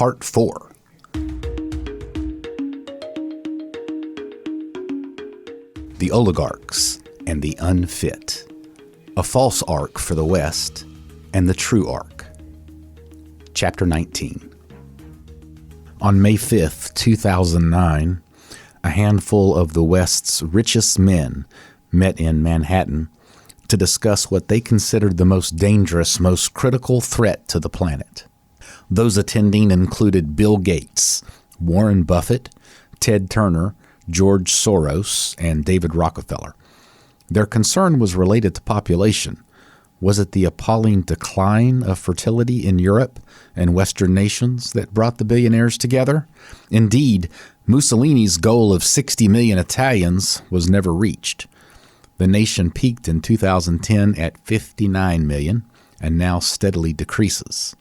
Part 4. The Oligarchs and the Unfit. A false ark for the West and the true ark. Chapter 19. On May 5th, 2009, a handful of the West's richest men met in Manhattan to discuss what they considered the most dangerous, most critical threat to the planet. Those attending included Bill Gates, Warren Buffett, Ted Turner, George Soros, and David Rockefeller. Their concern was related to population. Was it the appalling decline of fertility in Europe and Western nations that brought the billionaires together? Indeed, Mussolini's goal of 60 million Italians was never reached. The nation peaked in 2010 at 59 million and now steadily decreases.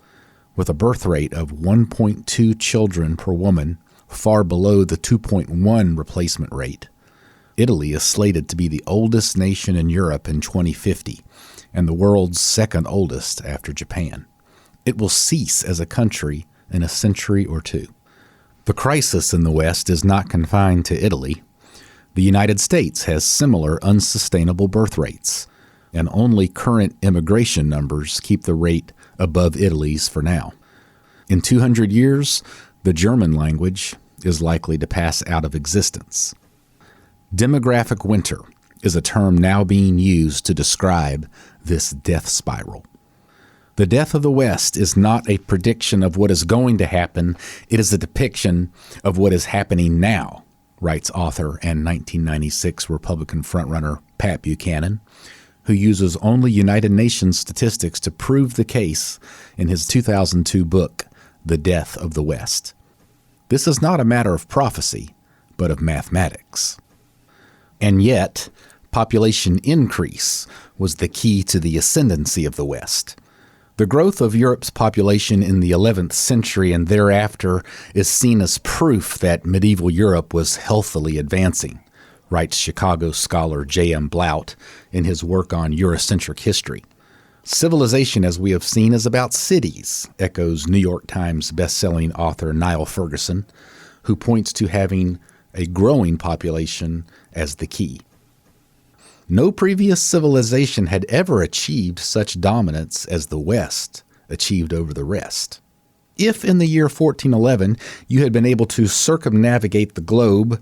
With a birth rate of 1.2 children per woman, far below the 2.1 replacement rate. Italy is slated to be the oldest nation in Europe in 2050 and the world's second oldest after Japan. It will cease as a country in a century or two. The crisis in the West is not confined to Italy. The United States has similar unsustainable birth rates, and only current immigration numbers keep the rate above Italy's for now. In 200 years, the German language is likely to pass out of existence. Demographic winter is a term now being used to describe this death spiral. The death of the West is not a prediction of what is going to happen. It is a depiction of what is happening now, writes author and 1996 Republican frontrunner Pat Buchanan, who uses only United Nations statistics to prove the case in his 2002 book, The Death of the West. This is not a matter of prophecy, but of mathematics. And yet, population increase was the key to the ascendancy of the West. The growth of Europe's population in the 11th century and thereafter is seen as proof that medieval Europe was healthily advancing, writes Chicago scholar J.M. Blount in his work on Eurocentric history. Civilization, as we have seen, is about cities, echoes New York Times bestselling author Niall Ferguson, who points to having a growing population as the key. No previous civilization had ever achieved such dominance as the West achieved over the rest. If in the year 1411 you had been able to circumnavigate the globe,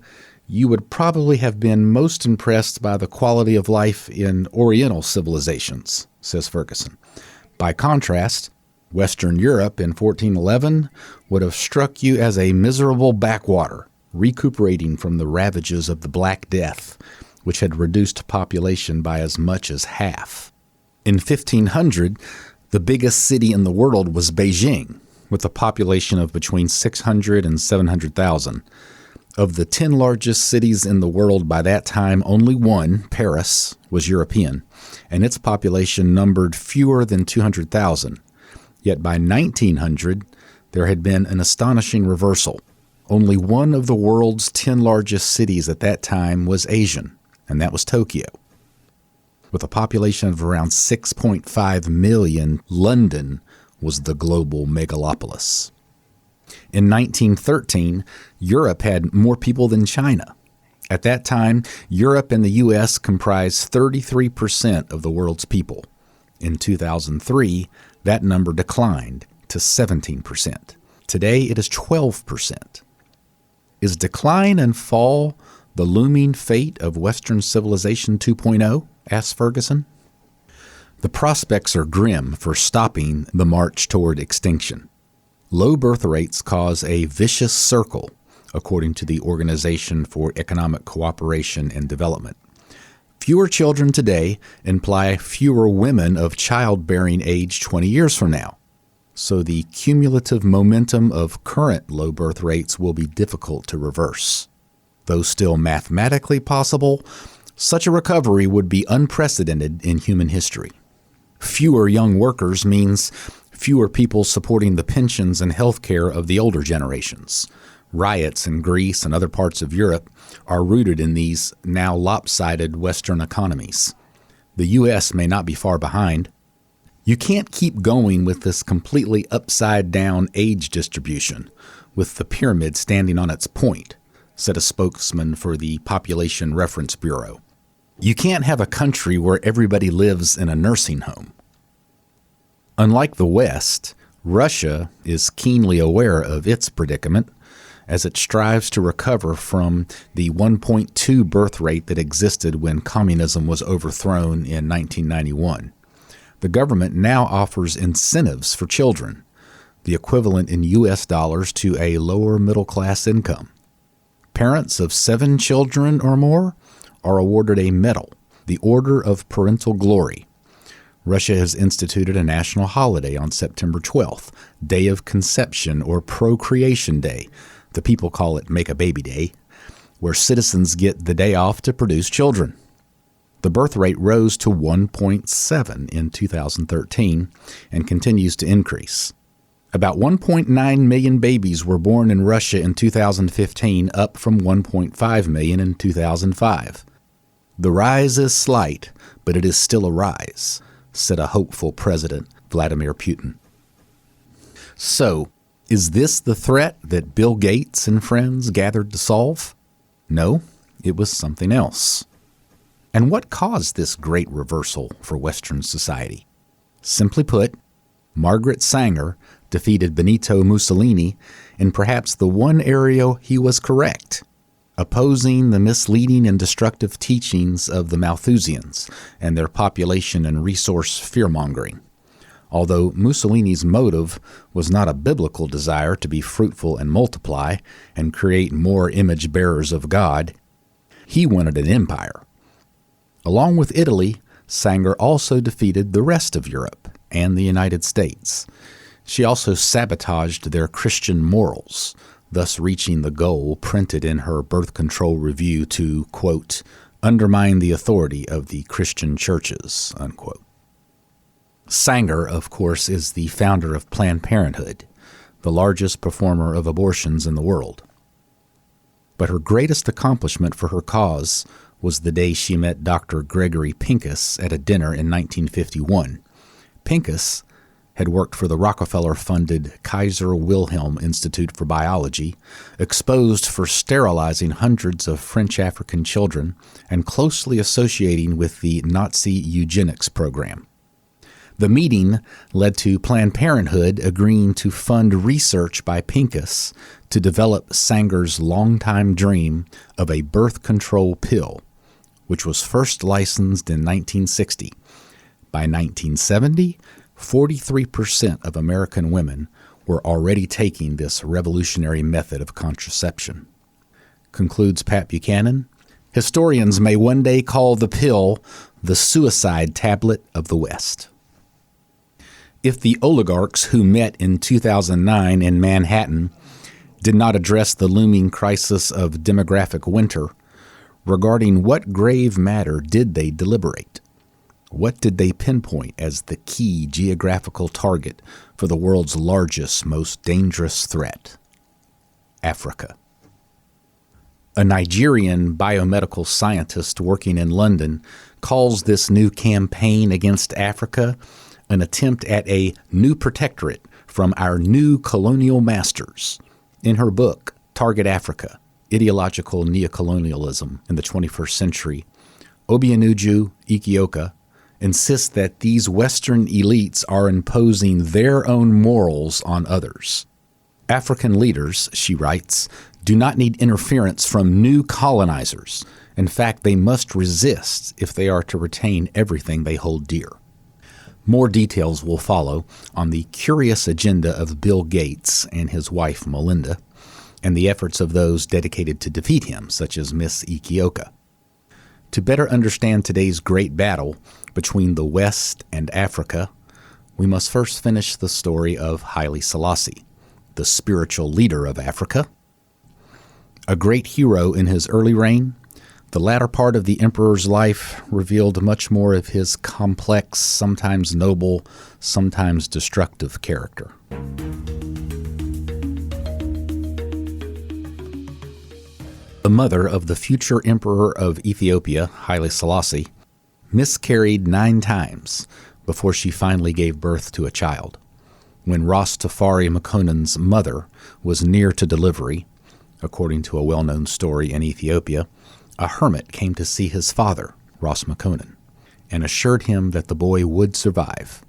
you would probably have been most impressed by the quality of life in Oriental civilizations, says Ferguson. By contrast, Western Europe in 1411 would have struck you as a miserable backwater, recuperating from the ravages of the Black Death, which had reduced population by as much as half. In 1500, the biggest city in the world was Beijing, with a population of between 600 and 700,000. Of the 10 largest cities in the world by that time, only one, Paris, was European, and its population numbered fewer than 200,000. Yet by 1900, there had been an astonishing reversal. Only one of the world's 10 largest cities at that time was Asian, and that was Tokyo. With a population of around 6.5 million, London was the global megalopolis. In 1913, Europe had more people than China. At that time, Europe and the U.S. comprised 33% of the world's people. In 2003, that number declined to 17%. Today, it is 12%. Is decline and fall the looming fate of Western Civilization 2.0? Asks Ferguson. The prospects are grim for stopping the march toward extinction. Low birth rates cause a vicious circle, according to the Organization for Economic Cooperation and Development. Fewer children today imply fewer women of childbearing age 20 years from now. So the cumulative momentum of current low birth rates will be difficult to reverse. Though still mathematically possible, such a recovery would be unprecedented in human history. Fewer young workers means fewer people supporting the pensions and health care of the older generations. Riots in Greece and other parts of Europe are rooted in these now lopsided Western economies. The U.S. may not be far behind. You can't keep going with this completely upside-down age distribution, with the pyramid standing on its point, said a spokesman for the Population Reference Bureau. You can't have a country where everybody lives in a nursing home. Unlike the West, Russia is keenly aware of its predicament as it strives to recover from the 1.2 birth rate that existed when communism was overthrown in 1991. The government now offers incentives for children, the equivalent in U.S. dollars to a lower middle-class income. Parents of 7 children or more are awarded a medal, the Order of Parental Glory. Russia has instituted a national holiday on September 12th, Day of Conception or Procreation Day. The people call it Make a Baby Day, where citizens get the day off to produce children. The birth rate rose to 1.7 in 2013 and continues to increase. About 1.9 million babies were born in Russia in 2015, up from 1.5 million in 2005. The rise is slight, but it is still a rise, said a hopeful President, Vladimir Putin. So, is this the threat that Bill Gates and friends gathered to solve? No, it was something else. And what caused this great reversal for Western society? Simply put, Margaret Sanger defeated Benito Mussolini in perhaps the one area he was correct, opposing the misleading and destructive teachings of the Malthusians and their population and resource fear-mongering. Although Mussolini's motive was not a biblical desire to be fruitful and multiply and create more image-bearers of God, he wanted an empire. Along with Italy, Sanger also defeated the rest of Europe and the United States. She also sabotaged their Christian morals, thus reaching the goal printed in her birth control review to, quote, undermine the authority of the Christian churches, unquote. Sanger, of course, is the founder of Planned Parenthood, the largest performer of abortions in the world. But her greatest accomplishment for her cause was the day she met Dr. Gregory Pincus at a dinner in 1951. Pincus had worked for the Rockefeller-funded Kaiser Wilhelm Institute for Biology, exposed for sterilizing hundreds of French African children and closely associating with the Nazi eugenics program. The meeting led to Planned Parenthood agreeing to fund research by Pincus to develop Sanger's longtime dream of a birth control pill, which was first licensed in 1960. By 1970, 43% of American women were already taking this revolutionary method of contraception. Concludes Pat Buchanan, historians may one day call the pill the suicide tablet of the West. If the oligarchs who met in 2009 in Manhattan did not address the looming crisis of demographic winter, regarding what grave matter did they deliberate? What did they pinpoint as the key geographical target for the world's largest, most dangerous threat? Africa. A Nigerian biomedical scientist working in London calls this new campaign against Africa an attempt at a new protectorate from our new colonial masters. In her book, Target Africa, Ideological Neocolonialism in the 21st Century, Obianuju Ikioka insists that these Western elites are imposing their own morals on others. African leaders, she writes, do not need interference from new colonizers. In fact, they must resist if they are to retain everything they hold dear. More details will follow on the curious agenda of Bill Gates and his wife Melinda, and the efforts of those dedicated to defeat him, such as Miss Ikioka. To better understand today's great battle between the West and Africa, we must first finish the story of Haile Selassie, the spiritual leader of Africa. A great hero in his early reign, the latter part of the emperor's life revealed much more of his complex, sometimes noble, sometimes destructive character. The mother of the future emperor of Ethiopia, Haile Selassie, miscarried 9 times before she finally gave birth to a child. When Ras Tafari Makonan's mother was near to delivery, according to a well-known story in Ethiopia, a hermit came to see his father, Ras Makonan, and assured him that the boy would survive.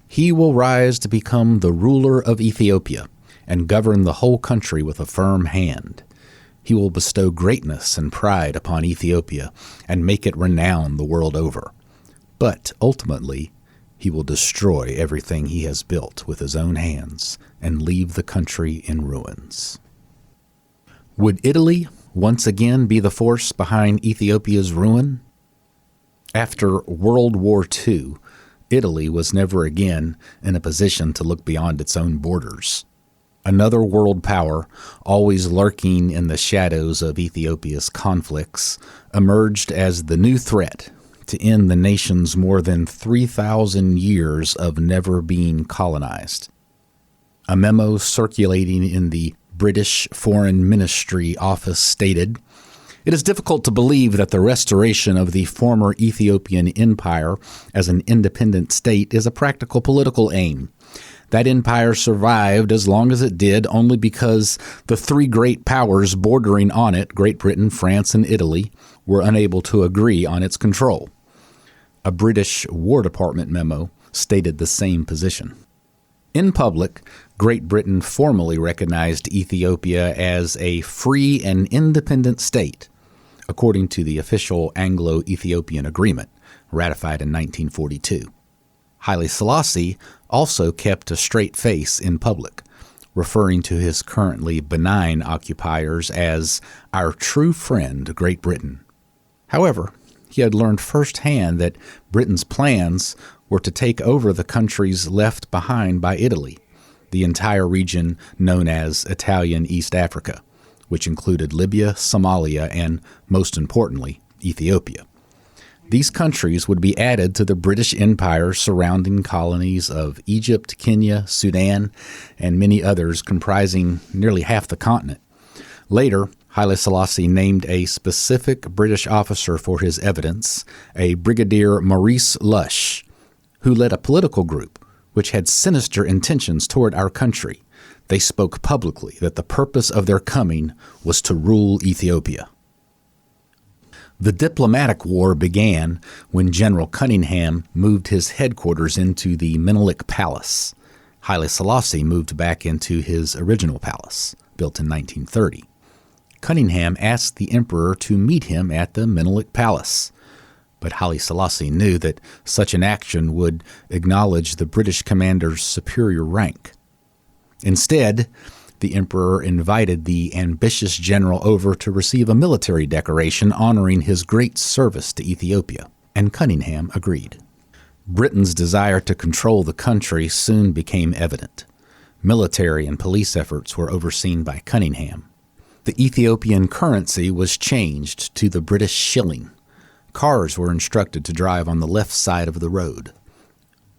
He will rise to become the ruler of Ethiopia and govern the whole country with a firm hand. He will bestow greatness and pride upon Ethiopia and make it renowned the world over. But ultimately, he will destroy everything he has built with his own hands and leave the country in ruins. Would Italy once again be the force behind Ethiopia's ruin? After World War II, Italy was never again in a position to look beyond its own borders. Another world power, always lurking in the shadows of Ethiopia's conflicts, emerged as the new threat to end the nation's more than 3,000 years of never being colonized. A memo circulating in the British Foreign Ministry office stated, "It is difficult to believe that the restoration of the former Ethiopian empire as an independent state is a practical political aim. That empire survived as long as it did only because the three great powers bordering on it, Great Britain, France, and Italy, were unable to agree on its control." A British War Department memo stated the same position. In public, Great Britain formally recognized Ethiopia as a free and independent state, according to the official Anglo-Ethiopian Agreement, ratified in 1942. Haile Selassie also kept a straight face in public, referring to his currently benign occupiers as our true friend, Great Britain. However, he had learned firsthand that Britain's plans were to take over the countries left behind by Italy, the entire region known as Italian East Africa, which included Libya, Somalia, and, most importantly, Ethiopia. These countries would be added to the British Empire's surrounding colonies of Egypt, Kenya, Sudan, and many others comprising nearly half the continent. Later, Haile Selassie named a specific British officer for his evidence, a Brigadier Maurice Lush, who led a political group which had sinister intentions toward our country. They spoke publicly that the purpose of their coming was to rule Ethiopia. The diplomatic war began when General Cunningham moved his headquarters into the Menelik Palace. Haile Selassie moved back into his original palace, built in 1930. Cunningham asked the emperor to meet him at the Menelik Palace, but Haile Selassie knew that such an action would acknowledge the British commander's superior rank. Instead, the emperor invited the ambitious general over to receive a military decoration honoring his great service to Ethiopia, and Cunningham agreed. Britain's desire to control the country soon became evident. Military and police efforts were overseen by Cunningham. The Ethiopian currency was changed to the British shilling. Cars were instructed to drive on the left side of the road.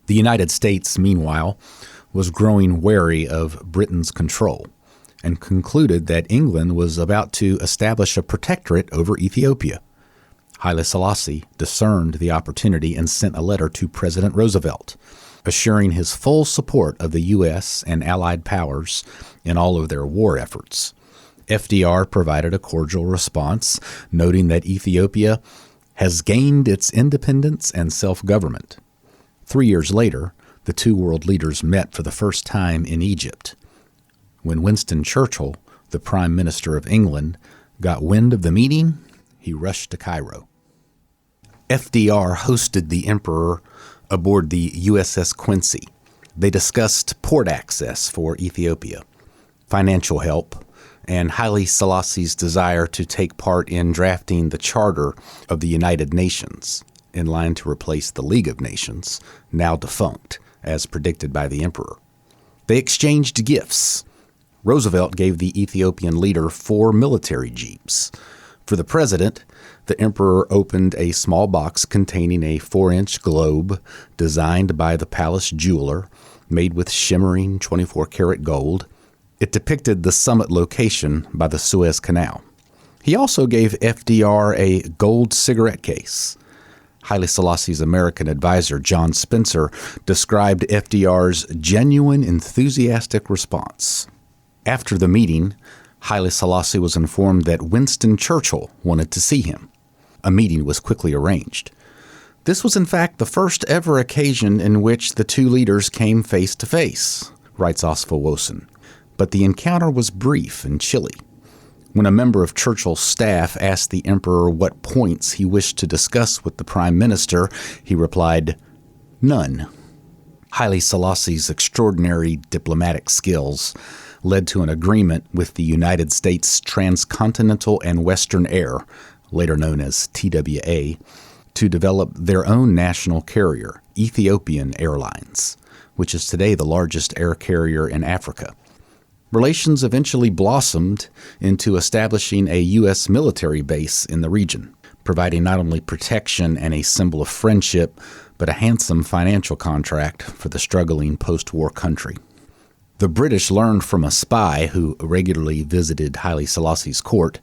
The United States, meanwhile, was growing wary of Britain's control and concluded that England was about to establish a protectorate over Ethiopia. Haile Selassie discerned the opportunity and sent a letter to President Roosevelt, assuring his full support of the U.S. and allied powers in all of their war efforts. FDR provided a cordial response, noting that Ethiopia has gained its independence and self-government. 3 years later, the two world leaders met for the first time in Egypt. When Winston Churchill, the Prime Minister of England, got wind of the meeting, he rushed to Cairo. FDR hosted the emperor aboard the USS Quincy. They discussed port access for Ethiopia, financial help, and Haile Selassie's desire to take part in drafting the Charter of the United Nations, in line to replace the League of Nations, now defunct, as predicted by the emperor. They exchanged gifts. Roosevelt gave the Ethiopian leader 4 military jeeps. For the president, the emperor opened a small box containing a 4-inch globe designed by the palace jeweler, made with shimmering 24-karat gold. It depicted the summit location by the Suez Canal. He also gave FDR a gold cigarette case. Haile Selassie's American advisor, John Spencer, described FDR's genuine, enthusiastic response. After the meeting, Haile Selassie was informed that Winston Churchill wanted to see him. A meeting was quickly arranged. This was in fact the first ever occasion in which the two leaders came face to face, writes Osvawosen. But the encounter was brief and chilly. When a member of Churchill's staff asked the emperor what points he wished to discuss with the prime minister, he replied, "None." Haile Selassie's extraordinary diplomatic skills led to an agreement with the United States Transcontinental and Western Air, later known as TWA, to develop their own national carrier, Ethiopian Airlines, which is today the largest air carrier in Africa. Relations eventually blossomed into establishing a U.S. military base in the region, providing not only protection and a symbol of friendship, but a handsome financial contract for the struggling post-war country. The British learned from a spy who regularly visited Haile Selassie's court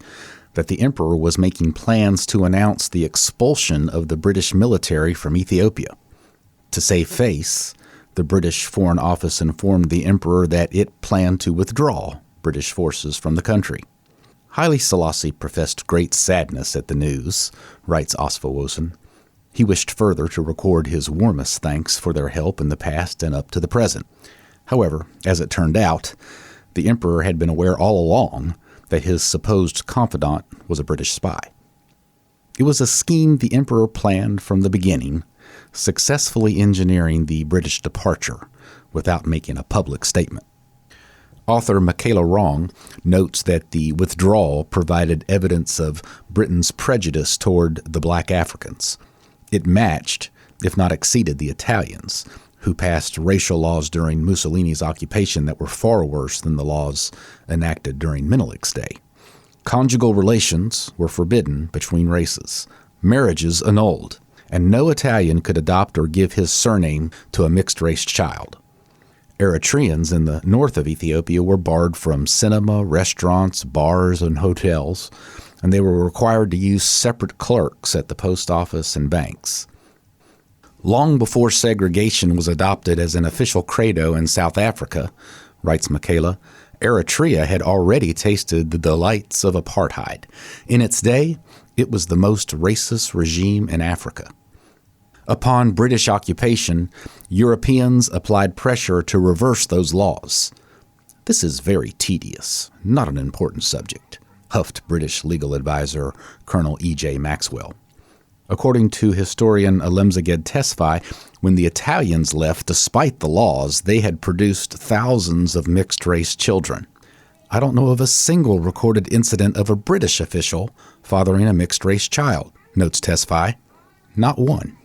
that the emperor was making plans to announce the expulsion of the British military from Ethiopia. To save face, the British Foreign Office informed the emperor that it planned to withdraw British forces from the country. Haile Selassie professed great sadness at the news, writes Osvawosen. He wished further to record his warmest thanks for their help in the past and up to the present. However, as it turned out, the emperor had been aware all along that his supposed confidant was a British spy. It was a scheme the emperor planned from the beginning, successfully engineering the British departure without making a public statement. Author Michaela Wrong notes that the withdrawal provided evidence of Britain's prejudice toward the black Africans. It matched, if not exceeded, the Italians, who passed racial laws during Mussolini's occupation that were far worse than the laws enacted during Menelik's day. Conjugal relations were forbidden between races, marriages annulled, and no Italian could adopt or give his surname to a mixed-race child. Eritreans in the north of Ethiopia were barred from cinema, restaurants, bars, and hotels, and they were required to use separate clerks at the post office and banks. Long before segregation was adopted as an official credo in South Africa, writes Michaela, Eritrea had already tasted the delights of apartheid. In its day, it was the most racist regime in Africa. Upon British occupation, Europeans applied pressure to reverse those laws. This is very tedious, not an important subject, huffed British legal advisor Colonel E.J. Maxwell. According to historian Alemzeged Tesfaye, when the Italians left despite the laws, they had produced thousands of mixed-race children. I don't know of a single recorded incident of a British official fathering a mixed-race child, notes Tesfaye. Not one.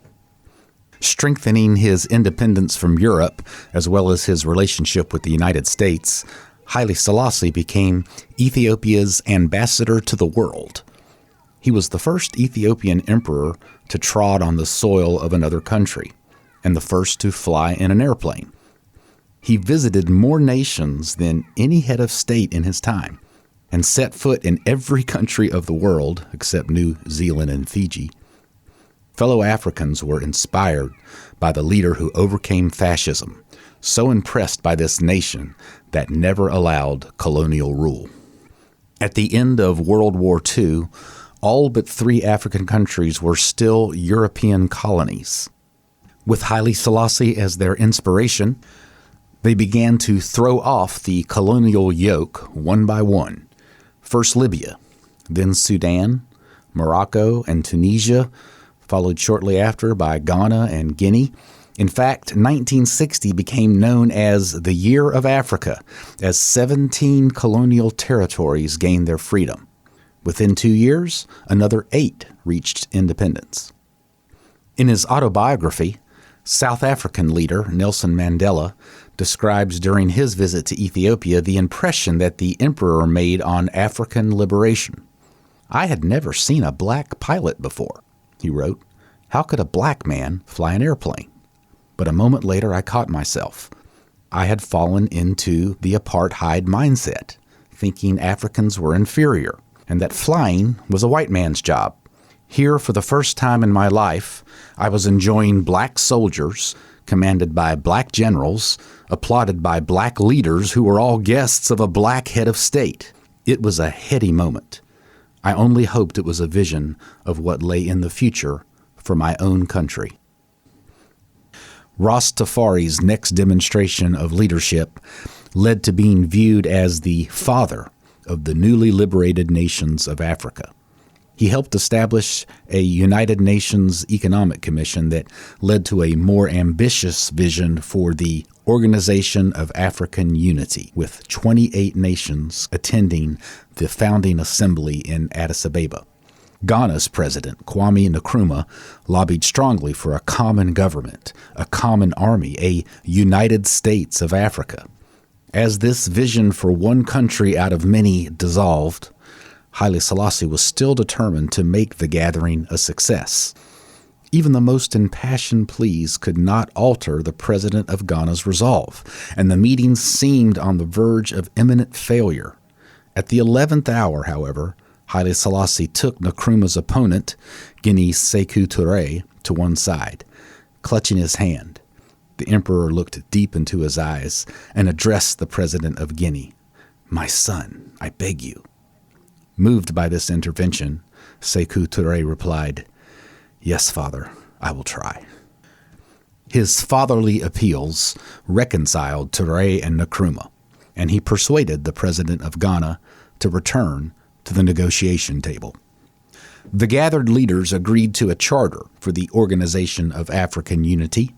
Strengthening his independence from Europe, as well as his relationship with the United States, Haile Selassie became Ethiopia's ambassador to the world. He was the first Ethiopian emperor to trod on the soil of another country, and the first to fly in an airplane. He visited more nations than any head of state in his time, and set foot in every country of the world except New Zealand and Fiji. Fellow Africans were inspired by the leader who overcame fascism, so impressed by this nation that never allowed colonial rule. At the end of World War II, all but 3 African countries were still European colonies. With Haile Selassie as their inspiration, they began to throw off the colonial yoke one by one. First Libya, then Sudan, Morocco, and Tunisia, followed shortly after by Ghana and Guinea. In fact, 1960 became known as the Year of Africa, as 17 colonial territories gained their freedom. Within 2 years, another 8 reached independence. In his autobiography, South African leader Nelson Mandela describes during his visit to Ethiopia the impression that the emperor made on African liberation. "I had never seen a black pilot before," he wrote. "How could a black man fly an airplane?" But a moment later I caught myself. I had fallen into the apartheid mindset, thinking Africans were inferior, and that flying was a white man's job. Here, for the first time in my life, I was enjoying black soldiers, commanded by black generals, applauded by black leaders who were all guests of a black head of state. It was a heady moment. I only hoped it was a vision of what lay in the future for my own country. Rastafari's next demonstration of leadership led to being viewed as the father of the newly liberated nations of Africa. He helped establish a United Nations Economic Commission that led to a more ambitious vision for the Organization of African Unity, with 28 nations attending the founding assembly in Addis Ababa. Ghana's president, Kwame Nkrumah, lobbied strongly for a common government, a common army, a United States of Africa. As this vision for one country out of many dissolved, Haile Selassie was still determined to make the gathering a success. Even the most impassioned pleas could not alter the president of Ghana's resolve, and the meeting seemed on the verge of imminent failure. At the 11th hour, however, Haile Selassie took Nkrumah's opponent, Guinea's Sékou Touré, to one side. Clutching his hand, the emperor looked deep into his eyes and addressed the president of Guinea. "My son, I beg you." Moved by this intervention, Sékou Touré replied, "Yes, father, I will try." His fatherly appeals reconciled Touré and Nkrumah, and he persuaded the president of Ghana to return to the negotiation table. The gathered leaders agreed to a charter for the Organization of African Unity,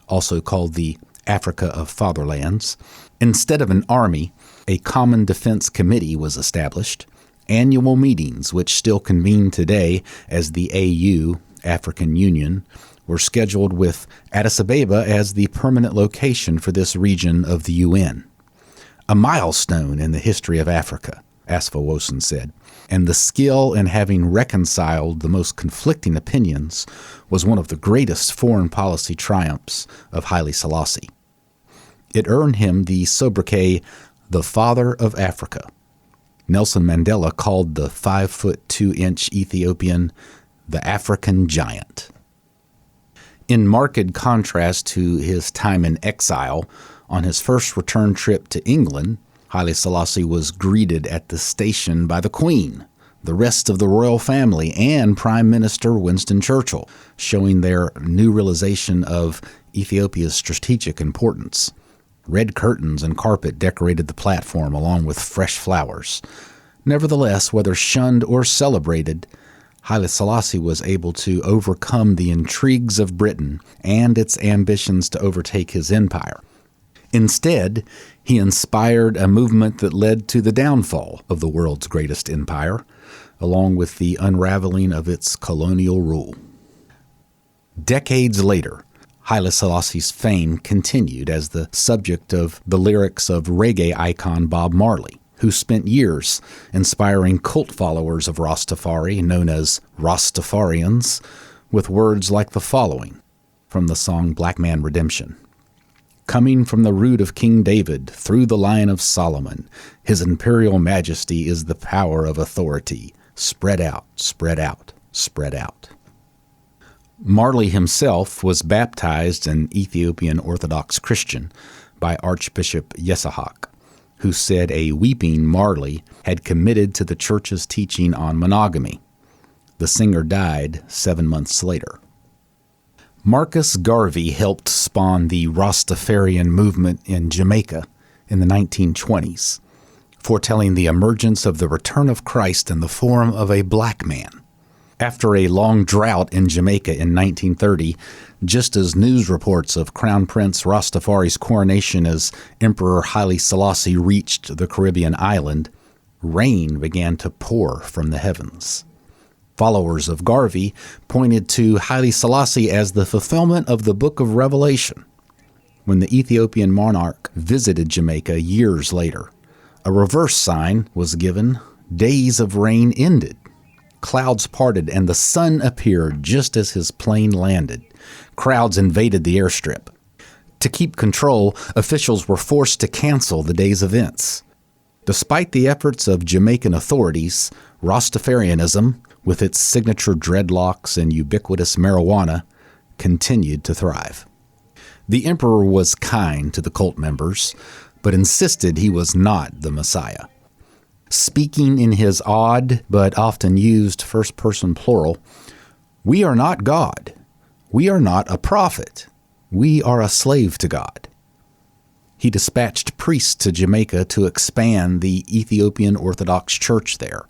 also called the Africa of Fatherlands. Instead of an army, a common defense committee was established. Annual meetings, which still convene today as the AU, African Union, were scheduled with Addis Ababa as the permanent location for this region of the UN. "A milestone in the history of Africa," Asfawosen said, and the skill in having reconciled the most conflicting opinions was one of the greatest foreign policy triumphs of Haile Selassie. It earned him the sobriquet, the Father of Africa. Nelson Mandela called the 5'2" Ethiopian the African giant. In marked contrast to his time in exile, on his first return trip to England, Haile Selassie was greeted at the station by the Queen, the rest of the royal family, and Prime Minister Winston Churchill, showing their new realization of Ethiopia's strategic importance. Red curtains and carpet decorated the platform along with fresh flowers. Nevertheless, whether shunned or celebrated, Haile Selassie was able to overcome the intrigues of Britain and its ambitions to overtake his empire. Instead, he inspired a movement that led to the downfall of the world's greatest empire, along with the unraveling of its colonial rule. Decades later, Haile Selassie's fame continued as the subject of the lyrics of reggae icon Bob Marley, who spent years inspiring cult followers of Rastafari, known as Rastafarians, with words like the following from the song Black Man Redemption. "Coming from the root of King David, through the line of Solomon, his imperial majesty is the power of authority. Spread out, spread out, spread out." Marley himself was baptized an Ethiopian Orthodox Christian by Archbishop Yesahak, who said a weeping Marley had committed to the church's teaching on monogamy. The singer died 7 months later. Marcus Garvey helped spawn the Rastafarian movement in Jamaica in the 1920s, foretelling the emergence of the return of Christ in the form of a black man. After a long drought in Jamaica in 1930, just as news reports of Crown Prince Rastafari's coronation as Emperor Haile Selassie reached the Caribbean island, rain began to pour from the heavens. Followers of Garvey pointed to Haile Selassie as the fulfillment of the Book of Revelation. When the Ethiopian monarch visited Jamaica years later, a reverse sign was given. Days of rain ended. Clouds parted and the sun appeared just as his plane landed. Crowds invaded the airstrip. To keep control, officials were forced to cancel the day's events. Despite the efforts of Jamaican authorities, Rastafarianism, with its signature dreadlocks and ubiquitous marijuana, continued to thrive. The emperor was kind to the cult members, but insisted he was not the Messiah. Speaking in his odd but often used first-person plural, "We are not God. We are not a prophet. We are a slave to God." He dispatched priests to Jamaica to expand the Ethiopian Orthodox Church there.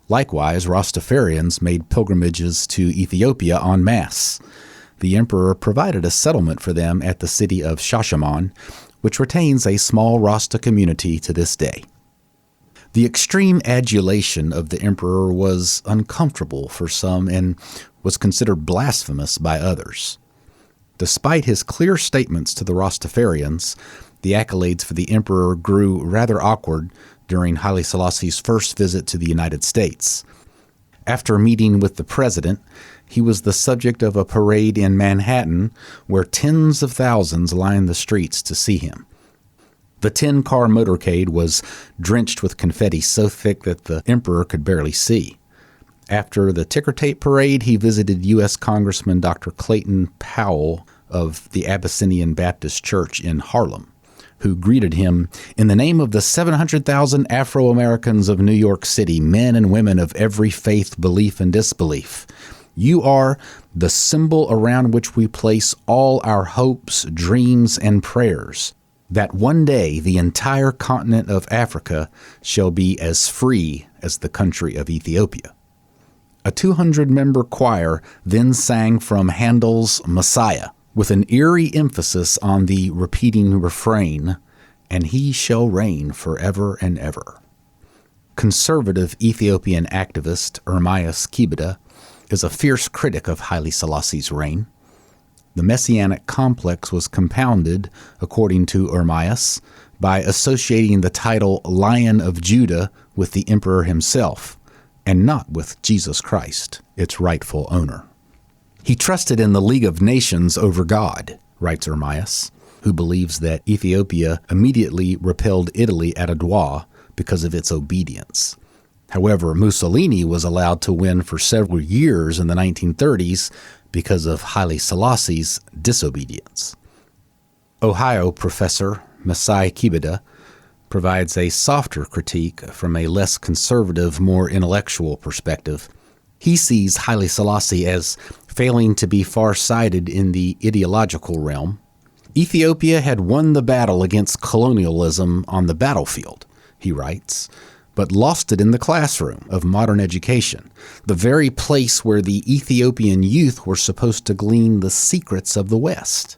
Likewise, Rastafarians made pilgrimages to Ethiopia en masse. The emperor provided a settlement for them at the city of Shashamane, which retains a small Rasta community to this day. The extreme adulation of the emperor was uncomfortable for some and was considered blasphemous by others. Despite his clear statements to the Rastafarians, the accolades for the emperor grew rather awkward during Haile Selassie's first visit to the United States. After meeting with the president, he was the subject of a parade in Manhattan where tens of thousands lined the streets to see him. The 10-car motorcade was drenched with confetti so thick that the emperor could barely see. After the ticker tape parade, he visited U.S. Congressman Dr. Clayton Powell of the Abyssinian Baptist Church in Harlem, who greeted him, "In the name of the 700,000 Afro-Americans of New York City, men and women of every faith, belief, and disbelief, you are the symbol around which we place all our hopes, dreams, and prayers, that one day the entire continent of Africa shall be as free as the country of Ethiopia." A 200-member choir then sang from Handel's Messiah, with an eerie emphasis on the repeating refrain, "And he shall reign forever and ever." Conservative Ethiopian activist Ermias Kibeda is a fierce critic of Haile Selassie's reign. The messianic complex was compounded, according to Ermias, by associating the title Lion of Judah with the emperor himself, and not with Jesus Christ, its rightful owner. He trusted in the League of Nations over God, writes Ermias, who believes that Ethiopia immediately repelled Italy at Adwa because of its obedience. However, Mussolini was allowed to win for several years in the 1930s because of Haile Selassie's disobedience. Ohio professor Masai Kibeda provides a softer critique from a less conservative, more intellectual perspective. He sees Haile Selassie as failing to be far-sighted in the ideological realm. Ethiopia had won the battle against colonialism on the battlefield, he writes, but lost it in the classroom of modern education, the very place where the Ethiopian youth were supposed to glean the secrets of the West.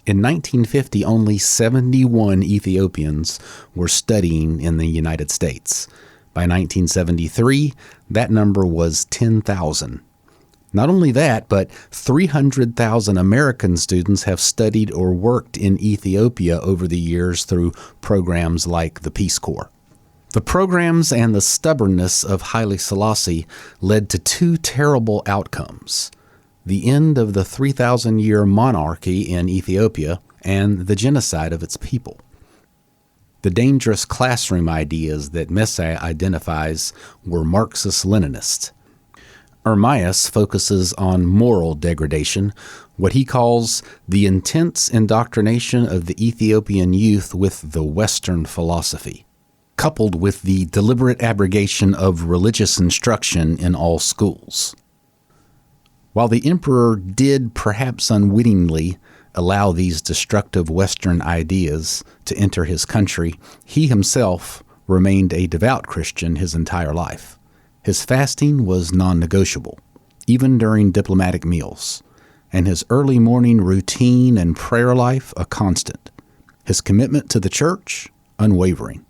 In 1950, only 71 Ethiopians were studying in the United States. By 1973, that number was 10,000. Not only that, but 300,000 American students have studied or worked in Ethiopia over the years through programs like the Peace Corps. The programs and the stubbornness of Haile Selassie led to two terrible outcomes: the end of the 3,000-year monarchy in Ethiopia and the genocide of its people. The dangerous classroom ideas that Messiah identifies were Marxist-Leninist. Ermias focuses on moral degradation, what he calls the intense indoctrination of the Ethiopian youth with the Western philosophy, coupled with the deliberate abrogation of religious instruction in all schools. While the emperor did, perhaps unwittingly, allow these destructive Western ideas to enter his country, he himself remained a devout Christian his entire life. His fasting was non-negotiable, even during diplomatic meals, and his early morning routine and prayer life a constant. His commitment to the church, unwavering.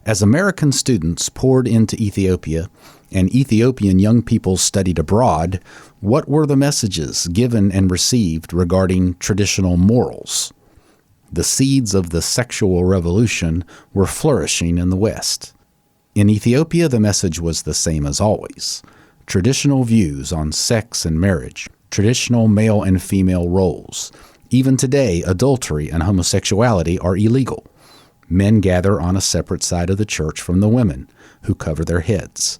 As American students poured into Ethiopia and Ethiopian young people studied abroad, what were the messages given and received regarding traditional morals? The seeds of the sexual revolution were flourishing in the West. In Ethiopia, the message was the same as always. Traditional views on sex and marriage, traditional male and female roles. Even today, adultery and homosexuality are illegal. Men gather on a separate side of the church from the women, who cover their heads.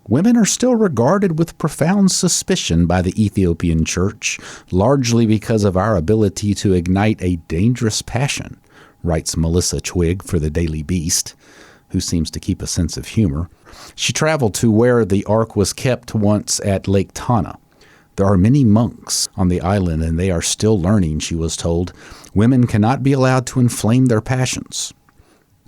Women are still regarded with profound suspicion by the Ethiopian church, largely because of our ability to ignite a dangerous passion, writes Melissa Twigg for the Daily Beast, who seems to keep a sense of humor. She traveled to where the ark was kept once at Lake Tana. There are many monks on the island, and they are still learning, she was told. Women cannot be allowed to inflame their passions.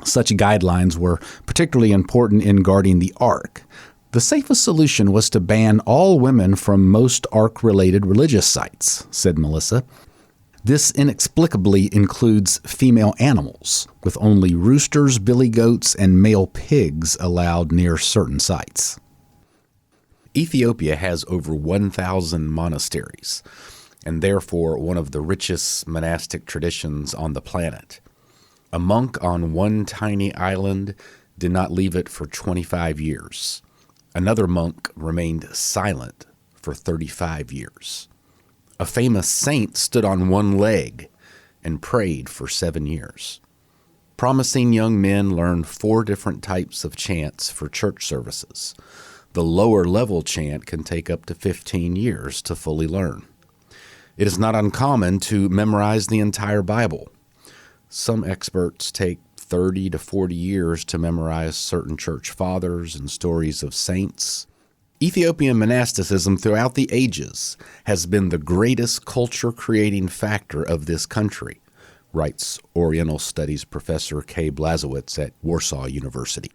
Such guidelines were particularly important in guarding the ark. The safest solution was to ban all women from most ark-related religious sites, said Melissa. This inexplicably includes female animals, with only roosters, billy goats, and male pigs allowed near certain sites. Ethiopia has over 1,000 monasteries, and therefore one of the richest monastic traditions on the planet. A monk on one tiny island did not leave it for 25 years. Another monk remained silent for 35 years. A famous saint stood on one leg and prayed for 7 years. Promising young men learned 4 different types of chants for church services. The lower level chant can take up to 15 years to fully learn. It is not uncommon to memorize the entire Bible. Some experts take 30 to 40 years to memorize certain church fathers and stories of saints. Ethiopian monasticism throughout the ages has been the greatest culture-creating factor of this country, writes Oriental Studies professor Kay Blazowicz at Warsaw University.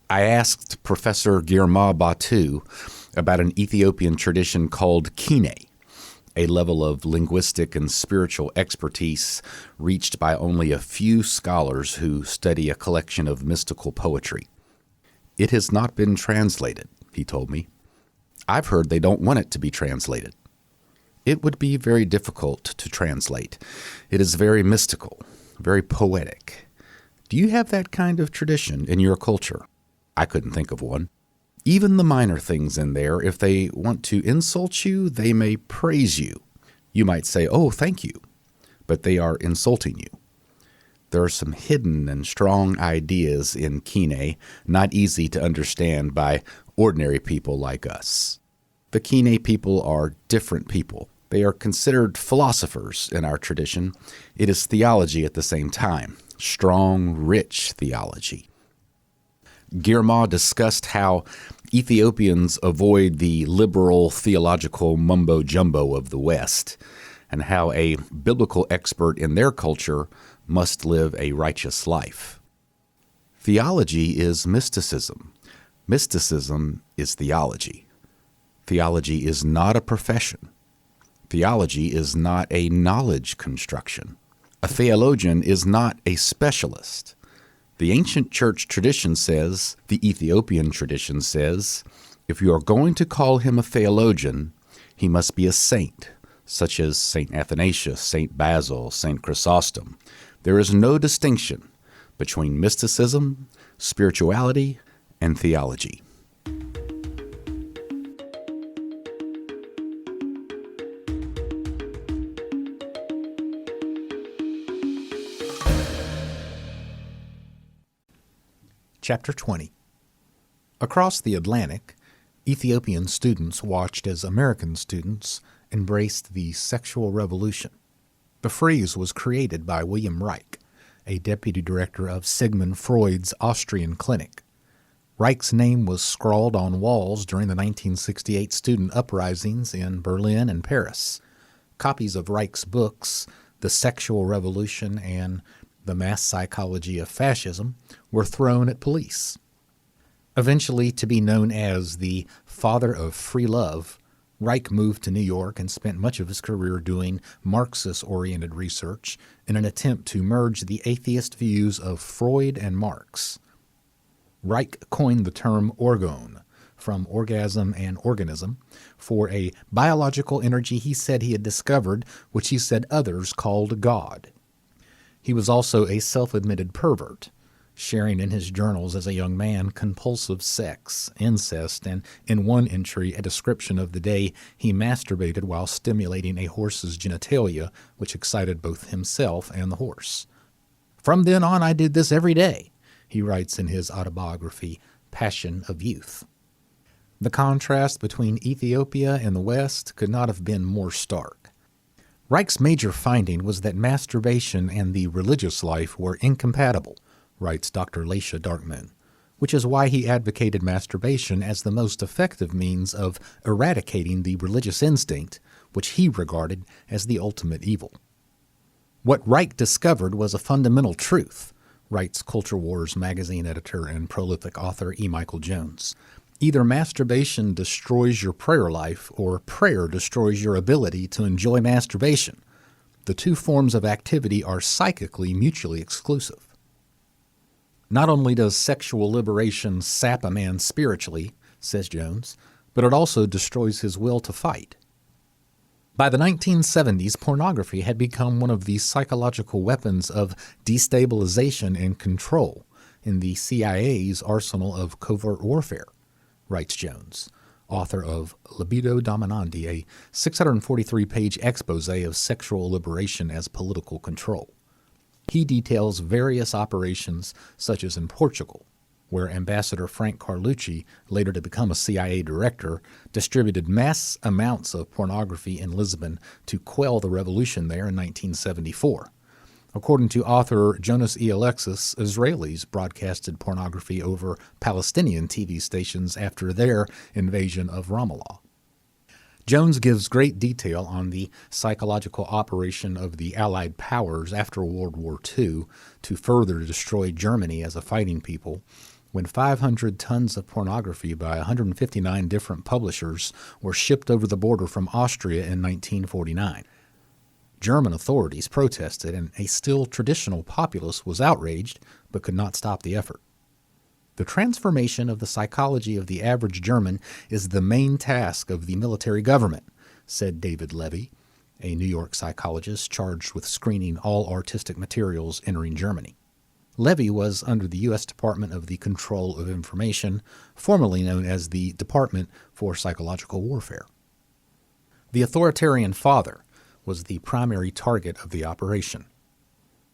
I asked Professor Girma Batu about an Ethiopian tradition called Kine, a level of linguistic and spiritual expertise reached by only a few scholars who study a collection of mystical poetry. It has not been translated, he told me. I've heard they don't want it to be translated. It would be very difficult to translate. It is very mystical, very poetic. Do you have that kind of tradition in your culture? I couldn't think of one. Even the minor things in there, if they want to insult you, they may praise you. You might say, "Oh, thank you," but they are insulting you. There are some hidden and strong ideas in Kine, not easy to understand by ordinary people like us. The Kine people are different people. They are considered philosophers in our tradition. It is theology at the same time, strong, rich theology. Girma discussed how Ethiopians avoid the liberal theological mumbo-jumbo of the West, and how a biblical expert in their culture must live a righteous life. Theology is mysticism. Mysticism is theology. Theology is not a profession. Theology is not a knowledge construction. A theologian is not a specialist. The ancient church tradition says, the Ethiopian tradition says, if you are going to call him a theologian, he must be a saint, such as St. Athanasius, St. Basil, St. Chrysostom. There is no distinction between mysticism, spirituality, and theology. Chapter 20. Across the Atlantic, Ethiopian students watched as American students embraced the sexual revolution. The phrase was created by William Reich, a deputy director of Sigmund Freud's Austrian clinic. Reich's name was scrawled on walls during the 1968 student uprisings in Berlin and Paris. Copies of Reich's books, The Sexual Revolution and The Mass Psychology of Fascism, were thrown at police. Eventually to be known as the father of free love, Reich moved to New York and spent much of his career doing Marxist-oriented research in an attempt to merge the atheist views of Freud and Marx. Reich coined the term orgone, from orgasm and organism, for a biological energy he said he had discovered, which he said others called God. He was also a self-admitted pervert, sharing in his journals as a young man compulsive sex, incest, and in one entry a description of the day he masturbated while stimulating a horse's genitalia, which excited both himself and the horse. "From then on I did this every day," he writes in his autobiography, Passion of Youth. The contrast between Ethiopia and the West could not have been more stark. Reich's major finding was that masturbation and the religious life were incompatible, writes Dr. Laisha Darkmoon, which is why he advocated masturbation as the most effective means of eradicating the religious instinct, which he regarded as the ultimate evil. What Reich discovered was a fundamental truth, writes Culture Wars magazine editor and prolific author E. Michael Jones. Either masturbation destroys your prayer life or prayer destroys your ability to enjoy masturbation. The two forms of activity are psychically mutually exclusive. Not only does sexual liberation sap a man spiritually, says Jones, but it also destroys his will to fight. By the 1970s, pornography had become one of the psychological weapons of destabilization and control in the CIA's arsenal of covert warfare, writes Jones, author of Libido Dominandi, a 643-page expose of sexual liberation as political control. He details various operations, such as in Portugal, where Ambassador Frank Carlucci, later to become a CIA director, distributed mass amounts of pornography in Lisbon to quell the revolution there in 1974. According to author Jonas E. Alexis, Israelis broadcasted pornography over Palestinian TV stations after their invasion of Ramallah. Jones gives great detail on the psychological operation of the Allied powers after World War II to further destroy Germany as a fighting people, when 500 tons of pornography by 159 different publishers were shipped over the border from Austria in 1949. German authorities protested, and a still traditional populace was outraged but could not stop the effort. The transformation of the psychology of the average German is the main task of the military government, said David Levy, a New York psychologist charged with screening all artistic materials entering Germany. Levy was under the U.S. Department of the Control of Information, formerly known as the Department for Psychological Warfare. The authoritarian father was the primary target of the operation.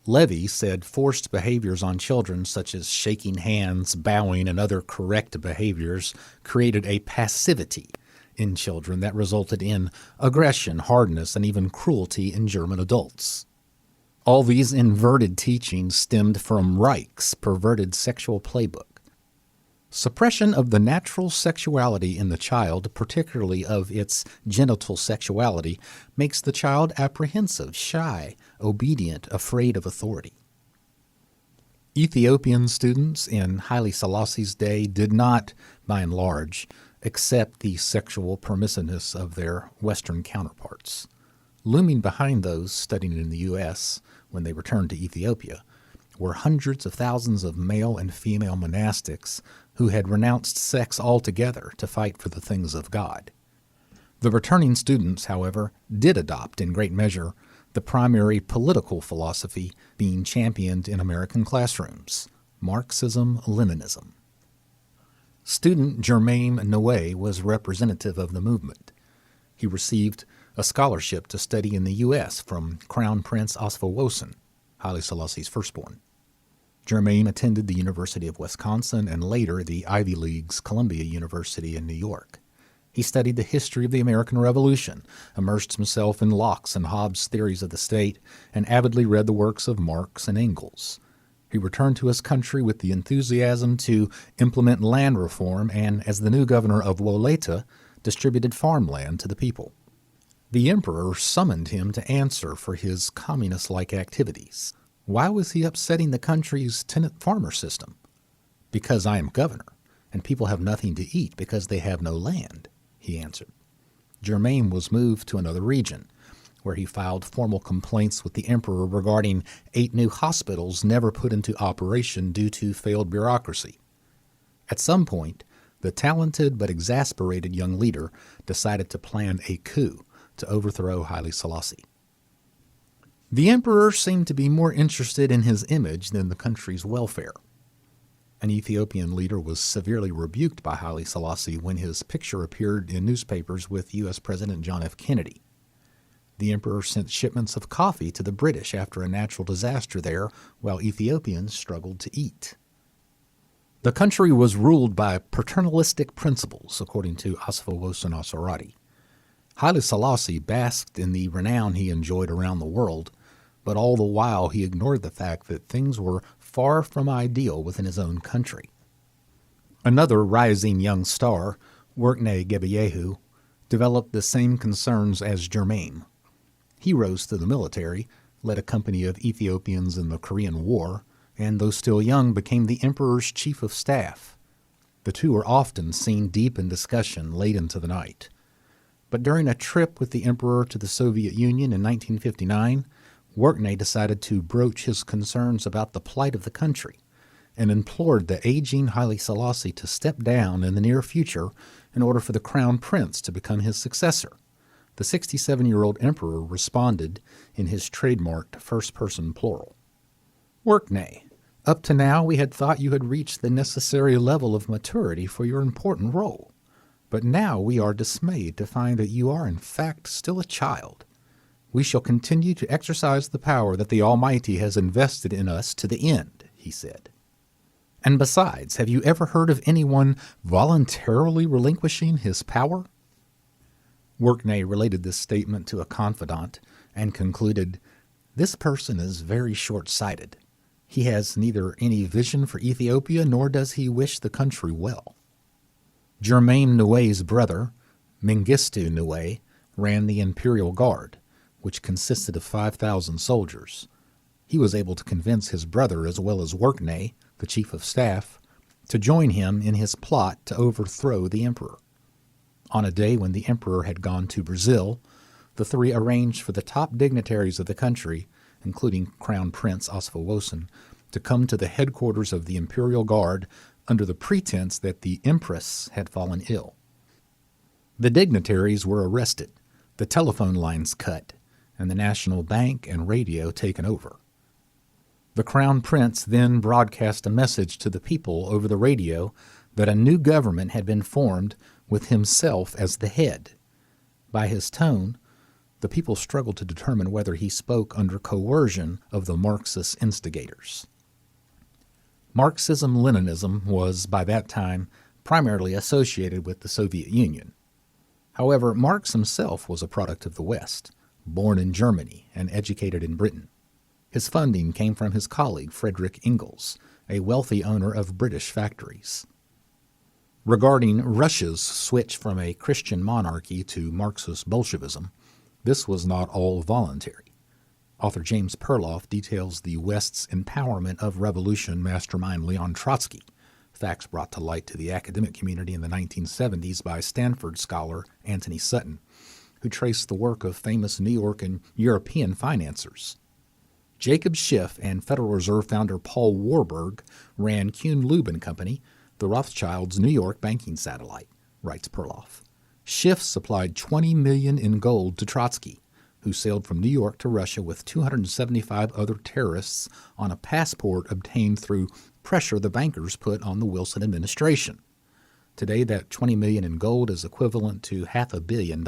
Levy said forced behaviors on children, such as shaking hands, bowing, and other correct behaviors, created a passivity in children that resulted in aggression, hardness, and even cruelty in German adults. All these inverted teachings stemmed from Reich's perverted sexual playbook. Suppression of the natural sexuality in the child, particularly of its genital sexuality, makes the child apprehensive, shy, obedient, afraid of authority. Ethiopian students in Haile Selassie's day did not, by and large, accept the sexual permissiveness of their Western counterparts. Looming behind those studying in the U.S. when they returned to Ethiopia were hundreds of thousands of male and female monastics who had renounced sex altogether to fight for the things of God. The returning students, however, did adopt in great measure the primary political philosophy being championed in American classrooms, Marxism-Leninism. Student Germain Noé was representative of the movement. He received a scholarship to study in the U.S. from Crown Prince Oswossen, Haile Selassie's firstborn. Germain attended the University of Wisconsin and later the Ivy League's Columbia University in New York. He studied the history of the American Revolution, immersed himself in Locke's and Hobbes' theories of the state, and avidly read the works of Marx and Engels. He returned to his country with the enthusiasm to implement land reform and, as the new governor of Woleta, distributed farmland to the people. The emperor summoned him to answer for his communist-like activities. Why was he upsetting the country's tenant farmer system? Because I am governor, and people have nothing to eat because they have no land, he answered. Germain was moved to another region, where he filed formal complaints with the emperor regarding 8 new hospitals never put into operation due to failed bureaucracy. At some point, the talented but exasperated young leader decided to plan a coup to overthrow Haile Selassie. The emperor seemed to be more interested in his image than the country's welfare. An Ethiopian leader was severely rebuked by Haile Selassie when his picture appeared in newspapers with U.S. President John F. Kennedy. The emperor sent shipments of coffee to the British after a natural disaster there, while Ethiopians struggled to eat. The country was ruled by paternalistic principles, according to Asfawosan Asarati. Haile Selassie basked in the renown he enjoyed around the world, but all the while he ignored the fact that things were far from ideal within his own country. Another rising young star, Workneh Gebeyehu, developed the same concerns as Germain. He rose to the military, led a company of Ethiopians in the Korean War, and though still young, became the emperor's chief of staff. The two are often seen deep in discussion late into the night. But during a trip with the emperor to the Soviet Union in 1959, Workneh decided to broach his concerns about the plight of the country and implored the aging Haile Selassie to step down in the near future in order for the crown prince to become his successor. The 67-year-old emperor responded in his trademarked first-person plural. Workneh, up to now we had thought you had reached the necessary level of maturity for your important role. But now we are dismayed to find that you are in fact still a child. We shall continue to exercise the power that the Almighty has invested in us to the end, he said. And besides, have you ever heard of anyone voluntarily relinquishing his power? Workneh related this statement to a confidant and concluded, "This person is very short-sighted. He has neither any vision for Ethiopia nor does he wish the country well." Germain Noué's brother, Mengistu Noué, ran the Imperial Guard, which consisted of 5,000 soldiers. He was able to convince his brother as well as Workneh, the chief of staff, to join him in his plot to overthrow the emperor. On a day when the emperor had gone to Brazil, the three arranged for the top dignitaries of the country, including Crown Prince Asfawosan, to come to the headquarters of the Imperial Guard under the pretense that the empress had fallen ill. The dignitaries were arrested, the telephone lines cut, and the national bank and radio taken over. The Crown Prince then broadcast a message to the people over the radio that a new government had been formed with himself as the head. By his tone, the people struggled to determine whether he spoke under coercion of the Marxist instigators. Marxism-Leninism was, by that time, primarily associated with the Soviet Union. However, Marx himself was a product of the West, born in Germany and educated in Britain. His funding came from his colleague Friedrich Engels, a wealthy owner of British factories. Regarding Russia's switch from a Christian monarchy to Marxist Bolshevism, this was not all voluntary. Author James Perloff details the West's empowerment of revolution mastermind Leon Trotsky, facts brought to light to the academic community in the 1970s by Stanford scholar Anthony Sutton, who traced the work of famous New York and European financiers. Jacob Schiff and Federal Reserve founder Paul Warburg ran Kuhn-Loeb and Company, the Rothschilds' New York banking satellite, writes Perloff. Schiff supplied $20 million in gold to Trotsky, who sailed from New York to Russia with 275 other terrorists on a passport obtained through pressure the bankers put on the Wilson administration. Today, that $20 million in gold is equivalent to $500 million.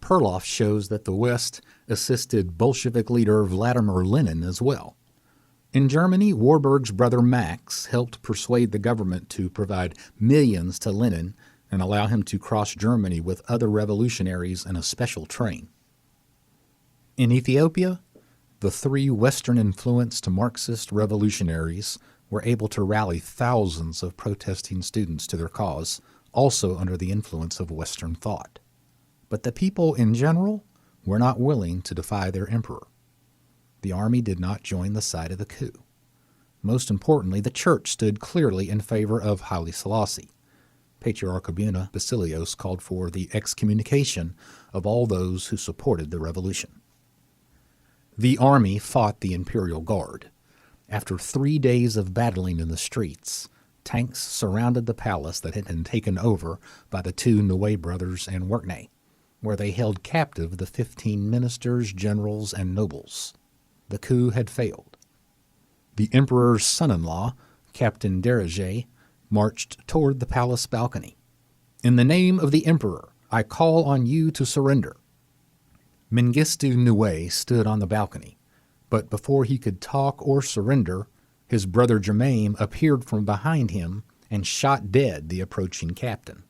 Perloff shows that the West assisted Bolshevik leader Vladimir Lenin as well. In Germany, Warburg's brother Max helped persuade the government to provide millions to Lenin and allow him to cross Germany with other revolutionaries in a special train. In Ethiopia, the three Western-influenced Marxist revolutionaries were able to rally thousands of protesting students to their cause, also under the influence of Western thought. But the people in general were not willing to defy their emperor. The army did not join the side of the coup. Most importantly, the church stood clearly in favor of Haile Selassie. Patriarch Abuna Basilios called for the excommunication of all those who supported the revolution. The army fought the Imperial Guard. After 3 days of battling in the streets, tanks surrounded the palace that had been taken over by the two Noué brothers and Workneh, where they held captive the 15 ministers, generals, and nobles. The coup had failed. The emperor's son-in-law, Captain Derege, marched toward the palace balcony. "In the name of the emperor, I call on you to surrender." Mengistu Noué stood on the balcony, but before he could talk or surrender, His brother Germain appeared from behind him and shot dead the approaching captain.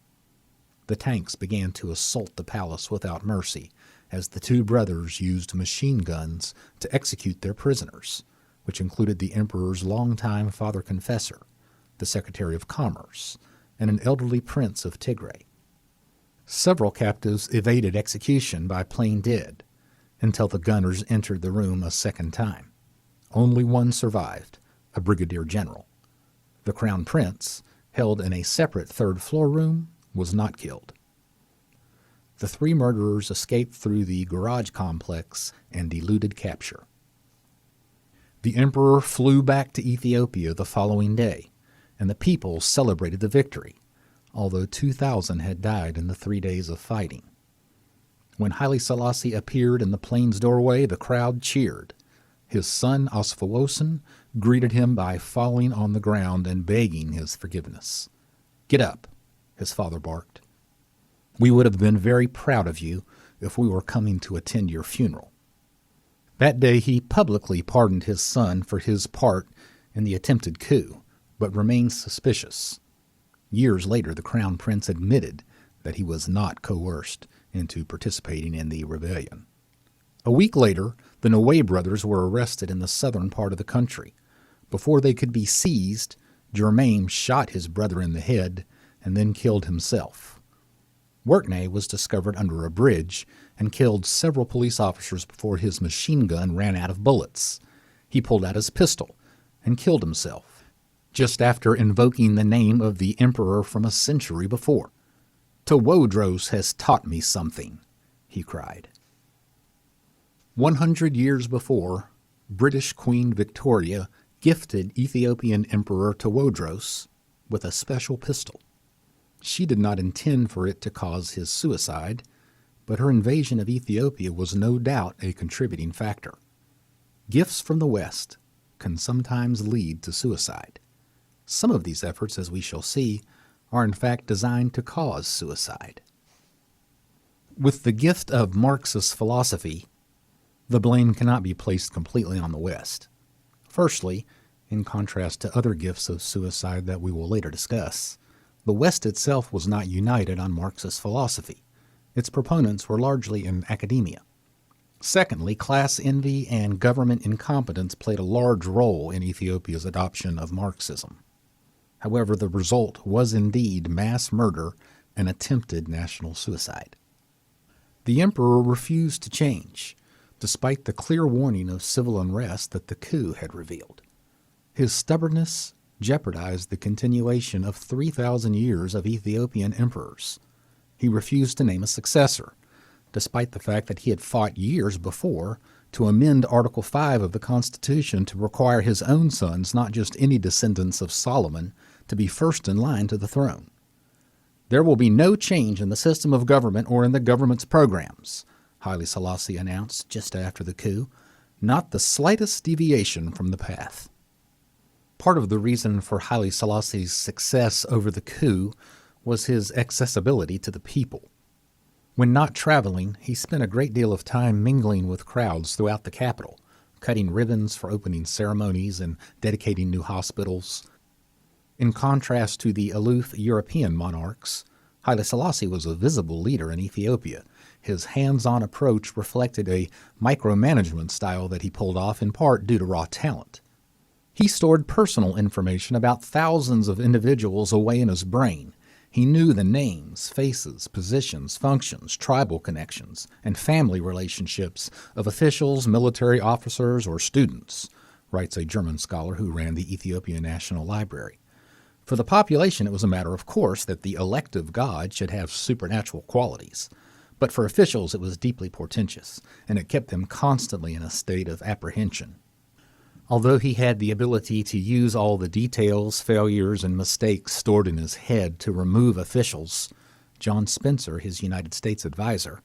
The tanks began to assault the palace without mercy, as the two brothers used machine guns to execute their prisoners, which included the emperor's longtime father confessor, the Secretary of Commerce, and an elderly prince of Tigray. Several captives evaded execution by playing dead until the gunners entered the room a second time. Only one survived, a brigadier general. The crown prince, held in a separate third-floor room, was not killed. The three murderers escaped through the garage complex and eluded capture. The emperor flew back to Ethiopia the following day, and the people celebrated the victory, although 2,000 had died in the 3 days of fighting. When Haile Selassie appeared in the plain's doorway, the crowd cheered. His son Oswegosen greeted him by falling on the ground and begging his forgiveness. "Get up," his father barked. "We would have been very proud of you if we were coming to attend your funeral." That day he publicly pardoned his son for his part in the attempted coup, but remained suspicious. Years later, the crown prince admitted that he was not coerced into participating in the rebellion. A week later, the Noé brothers were arrested in the southern part of the country. Before they could be seized, Germain shot his brother in the head and then killed himself. Workney was discovered under a bridge and killed several police officers before his machine gun ran out of bullets. He pulled out his pistol and killed himself, just after invoking the name of the emperor from a century before. "Tewodros has taught me something," he cried. 100 years before, British Queen Victoria gifted Ethiopian Emperor Tewodros with a special pistol. She did not intend for it to cause his suicide, but her invasion of Ethiopia was no doubt a contributing factor. Gifts from the West can sometimes lead to suicide. Some of these efforts, as we shall see, are in fact designed to cause suicide. With the gift of Marxist philosophy, the blame cannot be placed completely on the West. Firstly, in contrast to other gifts of suicide that we will later discuss, the West itself was not united on Marxist philosophy. Its proponents were largely in academia. Secondly, class envy and government incompetence played a large role in Ethiopia's adoption of Marxism. However, the result was indeed mass murder and attempted national suicide. The emperor refused to change, despite the clear warning of civil unrest that the coup had revealed. His stubbornness jeopardized the continuation of 3,000 years of Ethiopian emperors. He refused to name a successor, despite the fact that he had fought years before to amend Article 5 of the Constitution to require his own sons, not just any descendants of Solomon, to be first in line to the throne. "There will be no change in the system of government or in the government's programs," Haile Selassie announced just after the coup, "not the slightest deviation from the path." Part of the reason for Haile Selassie's success over the coup was his accessibility to the people. When not traveling, he spent a great deal of time mingling with crowds throughout the capital, cutting ribbons for opening ceremonies and dedicating new hospitals. In contrast to the aloof European monarchs, Haile Selassie was a visible leader in Ethiopia. His hands-on approach reflected a micromanagement style that he pulled off in part due to raw talent. He stored personal information about thousands of individuals away in his brain. He knew the names, faces, positions, functions, tribal connections, and family relationships of officials, military officers, or students, writes a German scholar who ran the Ethiopian National Library. For the population, it was a matter of course that the elective god should have supernatural qualities. But for officials, it was deeply portentous, and it kept them constantly in a state of apprehension. Although he had the ability to use all the details, failures, and mistakes stored in his head to remove officials, John Spencer, his United States advisor,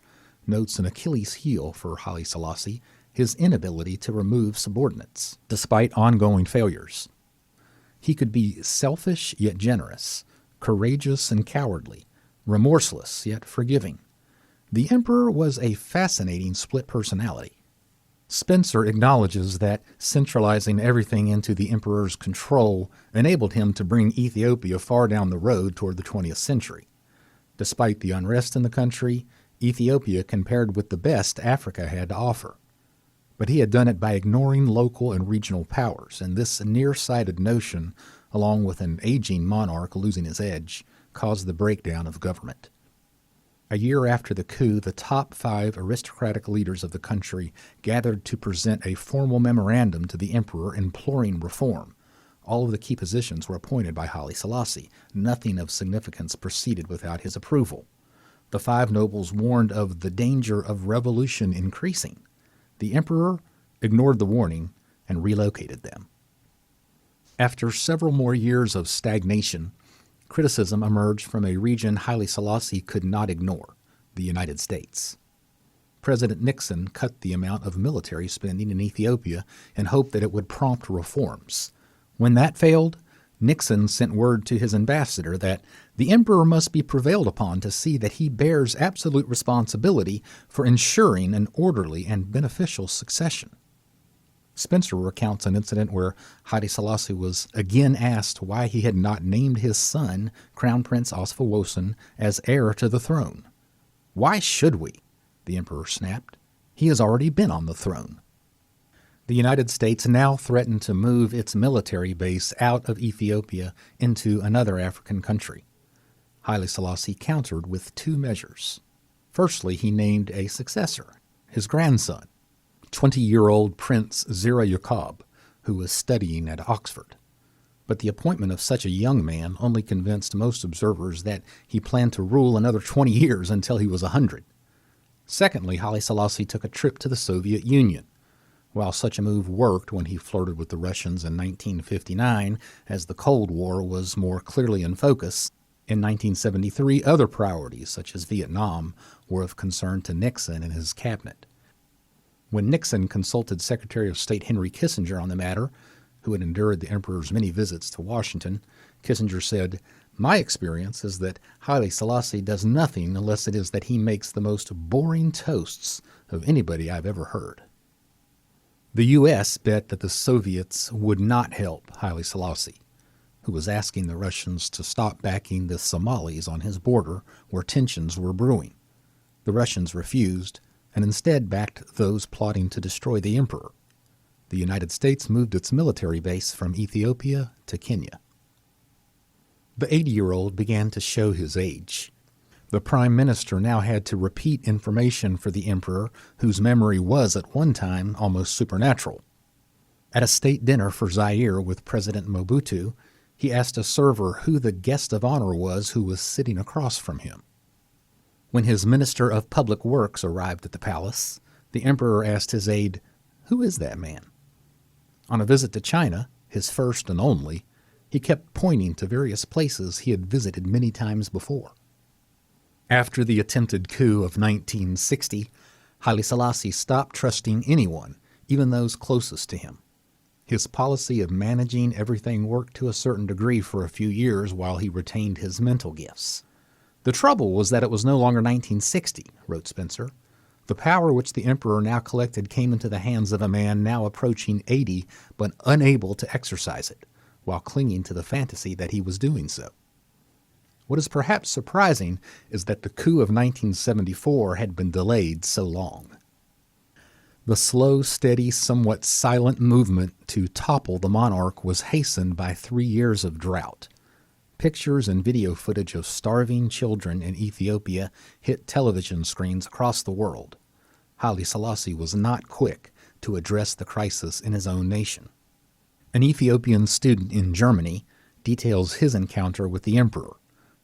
notes an Achilles heel for Haile Selassie, his inability to remove subordinates, despite ongoing failures. He could be selfish yet generous, courageous and cowardly, remorseless yet forgiving. The emperor was a fascinating split personality. Spencer acknowledges that centralizing everything into the emperor's control enabled him to bring Ethiopia far down the road toward the 20th century. Despite the unrest in the country, Ethiopia compared with the best Africa had to offer. But he had done it by ignoring local and regional powers, and this nearsighted notion, along with an aging monarch losing his edge, caused the breakdown of government. A year after the coup, the top 5 aristocratic leaders of the country gathered to present a formal memorandum to the emperor imploring reform. All of the key positions were appointed by Haile Selassie. Nothing of significance proceeded without his approval. The 5 nobles warned of the danger of revolution increasing. The emperor ignored the warning and relocated them. After several more years of stagnation, criticism emerged from a region Haile Selassie could not ignore, the United States. President Nixon cut the amount of military spending in Ethiopia in hope that it would prompt reforms. When that failed, Nixon sent word to his ambassador that the emperor must be prevailed upon to see that he bears absolute responsibility for ensuring an orderly and beneficial succession. Spencer recounts an incident where Haile Selassie was again asked why he had not named his son, Crown Prince Oswegosen, as heir to the throne. "Why should we?" the emperor snapped. "He has already been on the throne." The United States now threatened to move its military base out of Ethiopia into another African country. Haile Selassie countered with 2 measures. Firstly, he named a successor, his grandson, 20-year-old Prince Zira Yaqub, who was studying at Oxford. But the appointment of such a young man only convinced most observers that he planned to rule another 20 years until he was 100. Secondly, Haile Selassie took a trip to the Soviet Union. While such a move worked when he flirted with the Russians in 1959, as the Cold War was more clearly in focus, in 1973 other priorities, such as Vietnam, were of concern to Nixon and his cabinet. When Nixon consulted Secretary of State Henry Kissinger on the matter, who had endured the emperor's many visits to Washington, Kissinger said, "My experience is that Haile Selassie does nothing unless it is that he makes the most boring toasts of anybody I've ever heard." The U.S. bet that the Soviets would not help Haile Selassie, who was asking the Russians to stop backing the Somalis on his border where tensions were brewing. The Russians refused, and instead backed those plotting to destroy the emperor. The United States moved its military base from Ethiopia to Kenya. The 80-year-old began to show his age. The prime minister now had to repeat information for the emperor, whose memory was at one time almost supernatural. At a state dinner for Zaire with President Mobutu, he asked a server who the guest of honor was who was sitting across from him. When his Minister of Public Works arrived at the palace, the emperor asked his aide, "Who is that man?" On a visit to China, his first and only, he kept pointing to various places he had visited many times before. After the attempted coup of 1960, Haile Selassie stopped trusting anyone, even those closest to him. His policy of managing everything worked to a certain degree for a few years while he retained his mental gifts. The trouble was that it was no longer 1960, wrote Spencer. The power which the emperor now collected came into the hands of a man now approaching 80 but unable to exercise it, while clinging to the fantasy that he was doing so. What is perhaps surprising is that the coup of 1974 had been delayed so long. The slow, steady, somewhat silent movement to topple the monarch was hastened by 3 years of drought. Pictures and video footage of starving children in Ethiopia hit television screens across the world. Haile Selassie was not quick to address the crisis in his own nation. An Ethiopian student in Germany details his encounter with the emperor,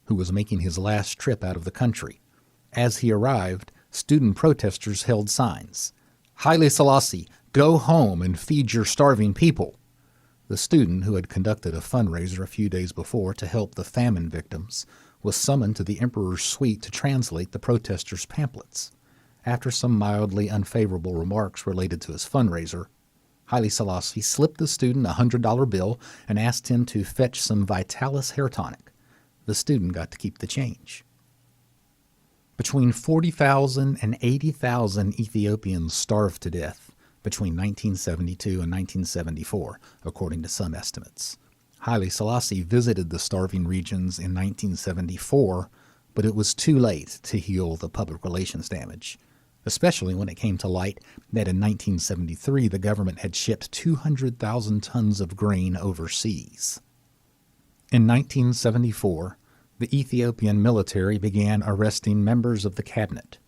who was making his last trip out of the country. As he arrived, student protesters held signs. "Haile Selassie, go home and feed your starving people." The student, who had conducted a fundraiser a few days before to help the famine victims, was summoned to the emperor's suite to translate the protesters' pamphlets. After some mildly unfavorable remarks related to his fundraiser, Haile Selassie slipped the student a $100 bill and asked him to fetch some Vitalis hair tonic. The student got to keep the change. Between 40,000 and 80,000 Ethiopians starved to death, between 1972 and 1974, according to some estimates. Haile Selassie visited the starving regions in 1974, but it was too late to heal the public relations damage, especially when it came to light that in 1973 the government had shipped 200,000 tons of grain overseas. In 1974, the Ethiopian military began arresting members of the cabinet.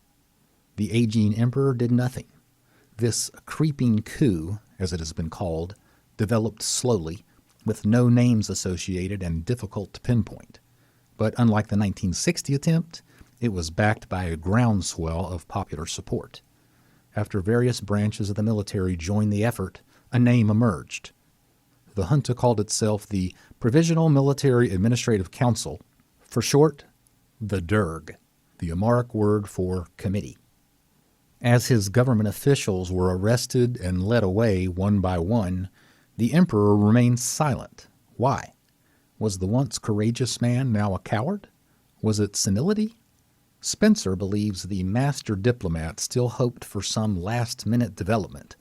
The aging emperor did nothing. This creeping coup, as it has been called, developed slowly, with no names associated and difficult to pinpoint. But unlike the 1960 attempt, it was backed by a groundswell of popular support. After various branches of the military joined the effort, a name emerged. The junta called itself the Provisional Military Administrative Council, for short, the DERG, the Amharic word for committee. As his government officials were arrested and led away one by one, the emperor remained silent. Why? Was the once courageous man now a coward? Was it senility? Spencer believes the master diplomat still hoped for some last-minute development,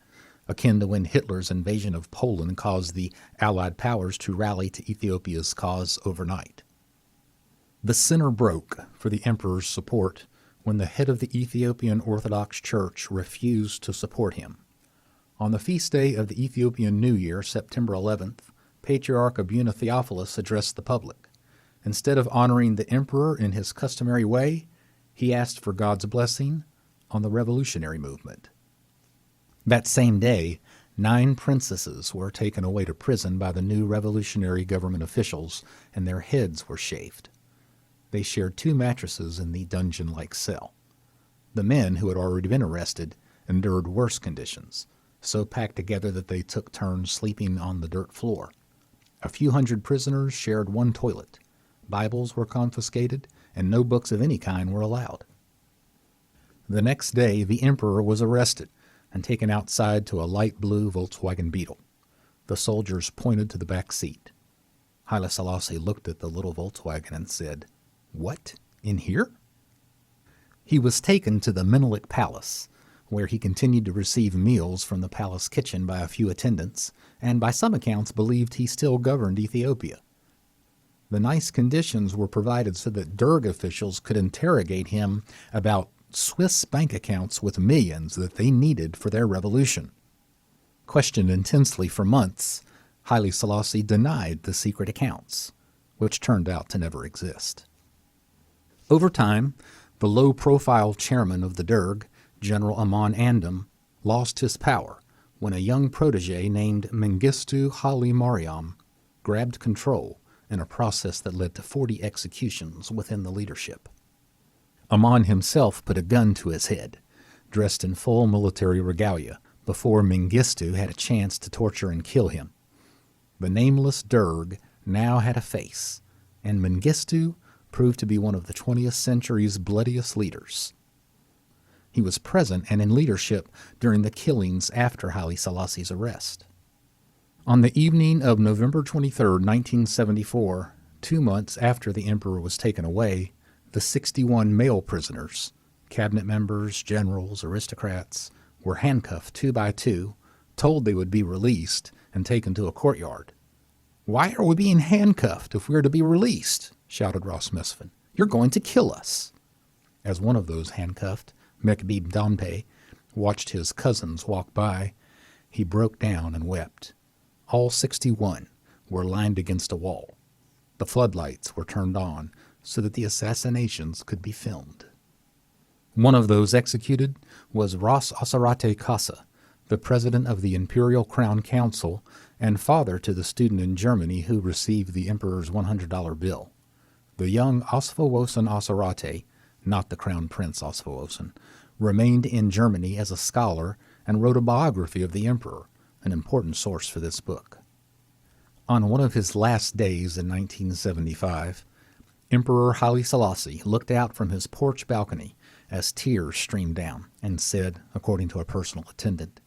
akin to when Hitler's invasion of Poland caused the Allied powers to rally to Ethiopia's cause overnight. The center broke for the emperor's support when the head of the Ethiopian Orthodox Church refused to support him. On the feast day of the Ethiopian New Year, September 11th, Patriarch Abuna Theophilus addressed the public. Instead of honoring the emperor in his customary way, he asked for God's blessing on the revolutionary movement. That same day, 9 princesses were taken away to prison by the new revolutionary government officials, and their heads were shaved. They shared 2 mattresses in the dungeon-like cell. The men who had already been arrested endured worse conditions, so packed together that they took turns sleeping on the dirt floor. A few hundred prisoners shared one toilet. Bibles were confiscated, and no books of any kind were allowed. The next day, the emperor was arrested and taken outside to a light blue Volkswagen Beetle. The soldiers pointed to the back seat. Haile Selassie looked at the little Volkswagen and said, "What? In here?" He was taken to the Menelik Palace, where he continued to receive meals from the palace kitchen by a few attendants, and by some accounts believed he still governed Ethiopia. The nice conditions were provided so that DERG officials could interrogate him about Swiss bank accounts with millions that they needed for their revolution. Questioned intensely for months, Haile Selassie denied the secret accounts, which turned out to never exist. Over time, the low-profile chairman of the DERG, General Amon Andam, lost his power when a young protege named Mengistu Haile Mariam grabbed control in a process that led to 40 executions within the leadership. Amon himself put a gun to his head, dressed in full military regalia, before Mengistu had a chance to torture and kill him. The nameless DERG now had a face, and Mengistu proved to be one of the 20th century's bloodiest leaders. He was present and in leadership during the killings after Haile Selassie's arrest. On the evening of November 23, 1974, 2 months after the emperor was taken away, the 61 male prisoners, cabinet members, generals, aristocrats, were handcuffed 2 by 2, told they would be released, and taken to a courtyard. "Why are we being handcuffed if we are to be released?" shouted Ross Mesfin. "You're going to kill us." As one of those handcuffed, Mekbib Dompe, watched his cousins walk by, he broke down and wept. All 61 were lined against a wall. The floodlights were turned on so that the assassinations could be filmed. One of those executed was Ras Asarate Kassa, the president of the Imperial Crown Council and father to the student in Germany who received the emperor's $100 bill. The young Osfowosen Asarate, not the Crown Prince Osfowosen, remained in Germany as a scholar and wrote a biography of the emperor, an important source for this book. On one of his last days in 1975, Emperor Haile Selassie looked out from his porch balcony as tears streamed down and said, according to a personal attendant,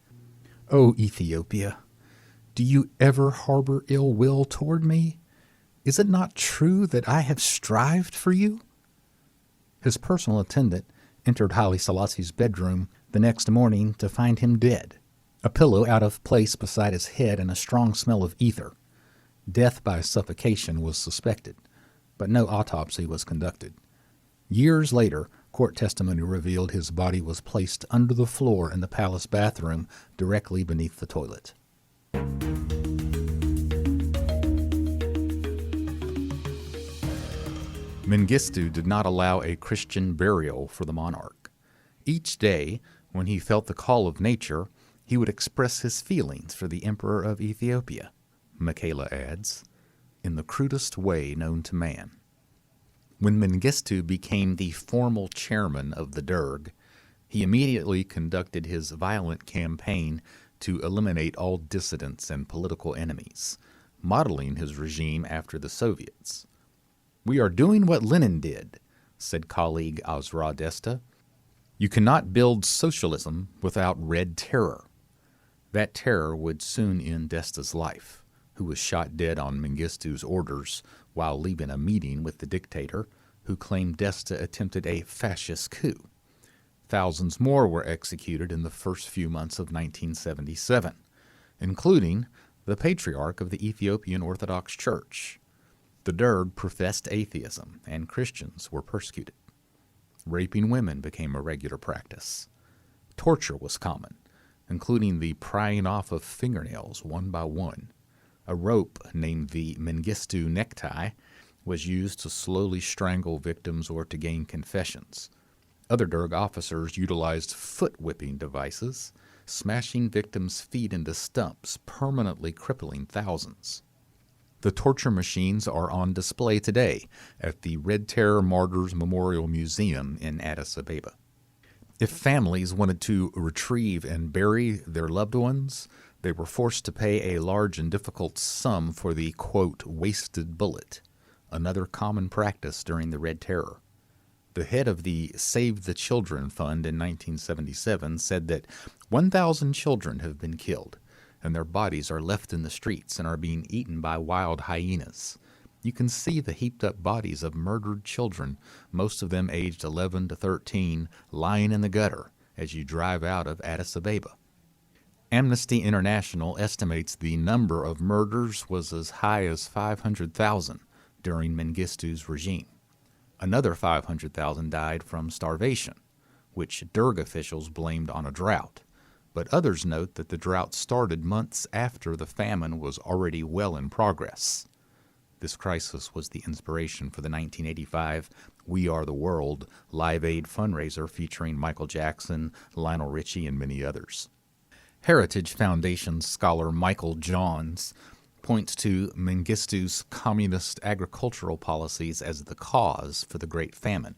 "O Ethiopia, do you ever harbor ill will toward me? Is it not true that I have strived for you?" His personal attendant entered Haile Selassie's bedroom the next morning to find him dead, A pillow out of place beside his head and a strong smell of ether. Death by suffocation was suspected, but no autopsy was conducted. Years later, court testimony revealed his body was placed under the floor in the palace bathroom directly beneath the toilet. Mengistu did not allow a Christian burial for the monarch. Each day, when he felt the call of nature, he would express his feelings for the Emperor of Ethiopia, Michaela adds, in the crudest way known to man. When Mengistu became the formal chairman of the Derg, he immediately conducted his violent campaign to eliminate all dissidents and political enemies, modeling his regime after the Soviets. "We are doing what Lenin did," said colleague Azra Desta. "You cannot build socialism without red terror." That terror would soon end Desta's life, who was shot dead on Mengistu's orders while leaving a meeting with the dictator, who claimed Desta attempted a fascist coup. Thousands more were executed in the first few months of 1977, including the patriarch of the Ethiopian Orthodox Church. The Derg professed atheism, and Christians were persecuted. Raping women became a regular practice. Torture was common, including the prying off of fingernails one by one. A rope named the Mengistu necktie was used to slowly strangle victims or to gain confessions. Other Derg officers utilized foot-whipping devices, smashing victims' feet into stumps, permanently crippling thousands. The torture machines are on display today at the Red Terror Martyrs Memorial Museum in Addis Ababa. If families wanted to retrieve and bury their loved ones, they were forced to pay a large and difficult sum for the, quote, wasted bullet, another common practice during the Red Terror. The head of the Save the Children Fund in 1977 said that 1,000 children have been killed, and their bodies are left in the streets and are being eaten by wild hyenas. You can see the heaped-up bodies of murdered children, most of them aged 11 to 13, lying in the gutter as you drive out of Addis Ababa. Amnesty International estimates the number of murders was as high as 500,000 during Mengistu's regime. Another 500,000 died from starvation, which Derg officials blamed on a drought, but others note that the drought started months after the famine was already well in progress. This crisis was the inspiration for the 1985 We Are the World Live Aid fundraiser featuring Michael Jackson, Lionel Richie, and many others. Heritage Foundation scholar Michael Johns points to Mengistu's communist agricultural policies as the cause for the Great Famine,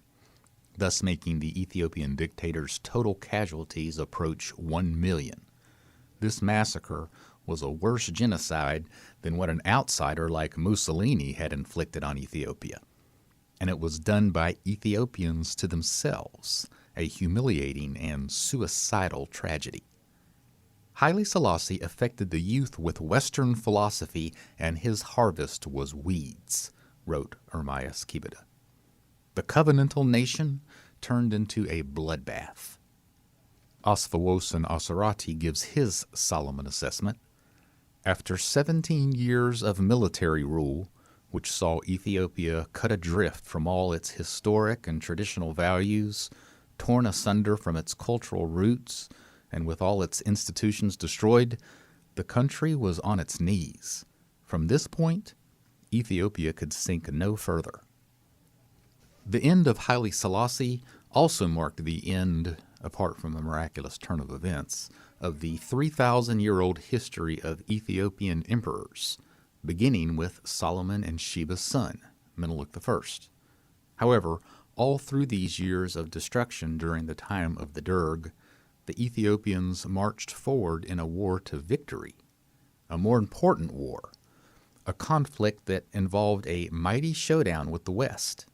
thus making the Ethiopian dictator's total casualties approach 1 million. This massacre was a worse genocide than what an outsider like Mussolini had inflicted on Ethiopia. And it was done by Ethiopians to themselves, a humiliating and suicidal tragedy. Haile Selassie affected the youth with Western philosophy, and his harvest was weeds, wrote Ermias Kibeda. The covenantal nation turned into a bloodbath. Osfawosan Asarati gives his Solomon assessment. After 17 years of military rule, which saw Ethiopia cut adrift from all its historic and traditional values, torn asunder from its cultural roots, and with all its institutions destroyed, the country was on its knees. From this point, Ethiopia could sink no further. The end of Haile Selassie also marked the end, apart from the miraculous turn of events, of the 3,000-year-old history of Ethiopian emperors, beginning with Solomon and Sheba's son, Menelik I. However, all through these years of destruction during the time of the Derg, the Ethiopians marched forward in a war to victory, a more important war, a conflict that involved a mighty showdown with the West.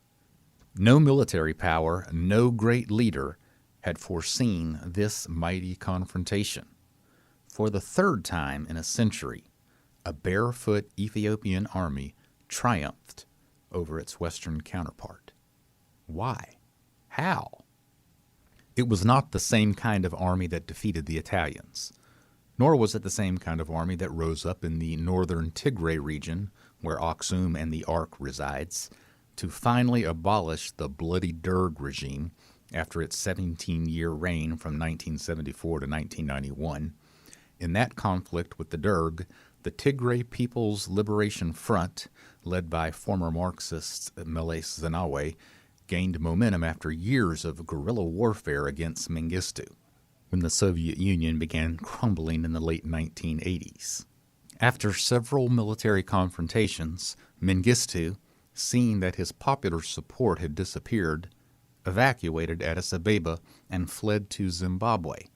No military power, no great leader had foreseen this mighty confrontation. For the third time in a century, a barefoot Ethiopian army triumphed over its Western counterpart. Why? How? It was not the same kind of army that defeated the Italians. Nor was it the same kind of army that rose up in the northern Tigray region, where Aksum and the Ark resides, to finally abolish the bloody Derg regime after its 17-year reign from 1974 to 1991. In that conflict with the Derg, the Tigray People's Liberation Front, led by former Marxist Meles Zenawi, gained momentum after years of guerrilla warfare against Mengistu, when the Soviet Union began crumbling in the late 1980s. After several military confrontations, Mengistu, seeing that his popular support had disappeared, evacuated Addis Ababa and fled to Zimbabwe,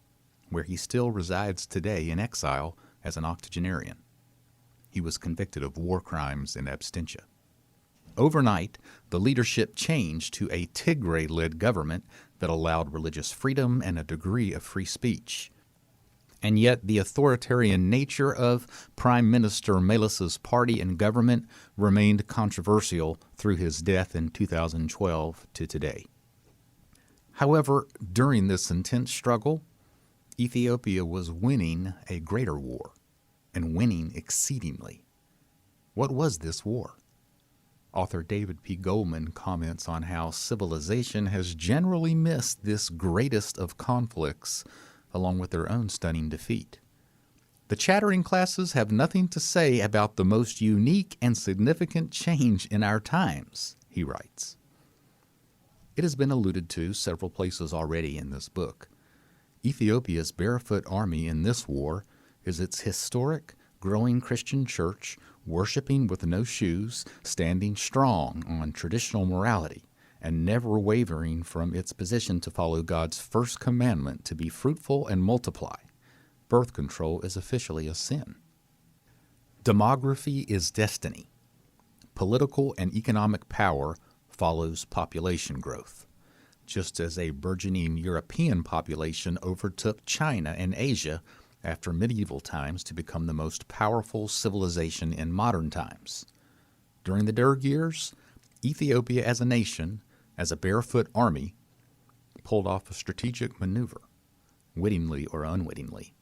where he still resides today in exile as an octogenarian. He was convicted of war crimes in absentia. Overnight, the leadership changed to a Tigray-led government that allowed religious freedom and a degree of free speech. And yet the authoritarian nature of Prime Minister Meles's party and government remained controversial through his death in 2012 to today. However, during this intense struggle, Ethiopia was winning a greater war, and winning exceedingly. What was this war? Author David P. Goldman comments on how civilization has generally missed this greatest of conflicts, along with their own stunning defeat. The chattering classes have nothing to say about the most unique and significant change in our times, he writes. It has been alluded to several places already in this book. Ethiopia's barefoot army in this war is its historic, growing Christian church, worshiping with no shoes, standing strong on traditional morality, and never wavering from its position to follow God's first commandment to be fruitful and multiply. Birth control is officially a sin. Demography is destiny. Political and economic power follows population growth. Just as a burgeoning European population overtook China and Asia after medieval times to become the most powerful civilization in modern times. During the Derg years, Ethiopia as a nation, as a barefoot army, pulled off a strategic maneuver, wittingly or unwittingly,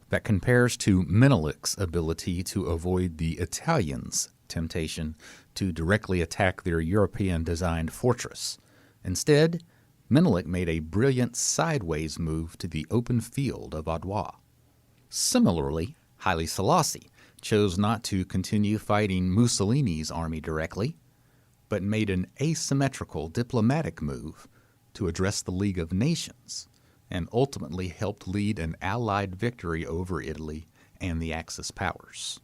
that compares to Menelik's ability to avoid the Italians' temptation to directly attack their European-designed fortress. Instead, Menelik made a brilliant sideways move to the open field of Adwa. Similarly, Haile Selassie chose not to continue fighting Mussolini's army directly, but made an asymmetrical diplomatic move to address the League of Nations, and ultimately helped lead an Allied victory over Italy and the Axis powers.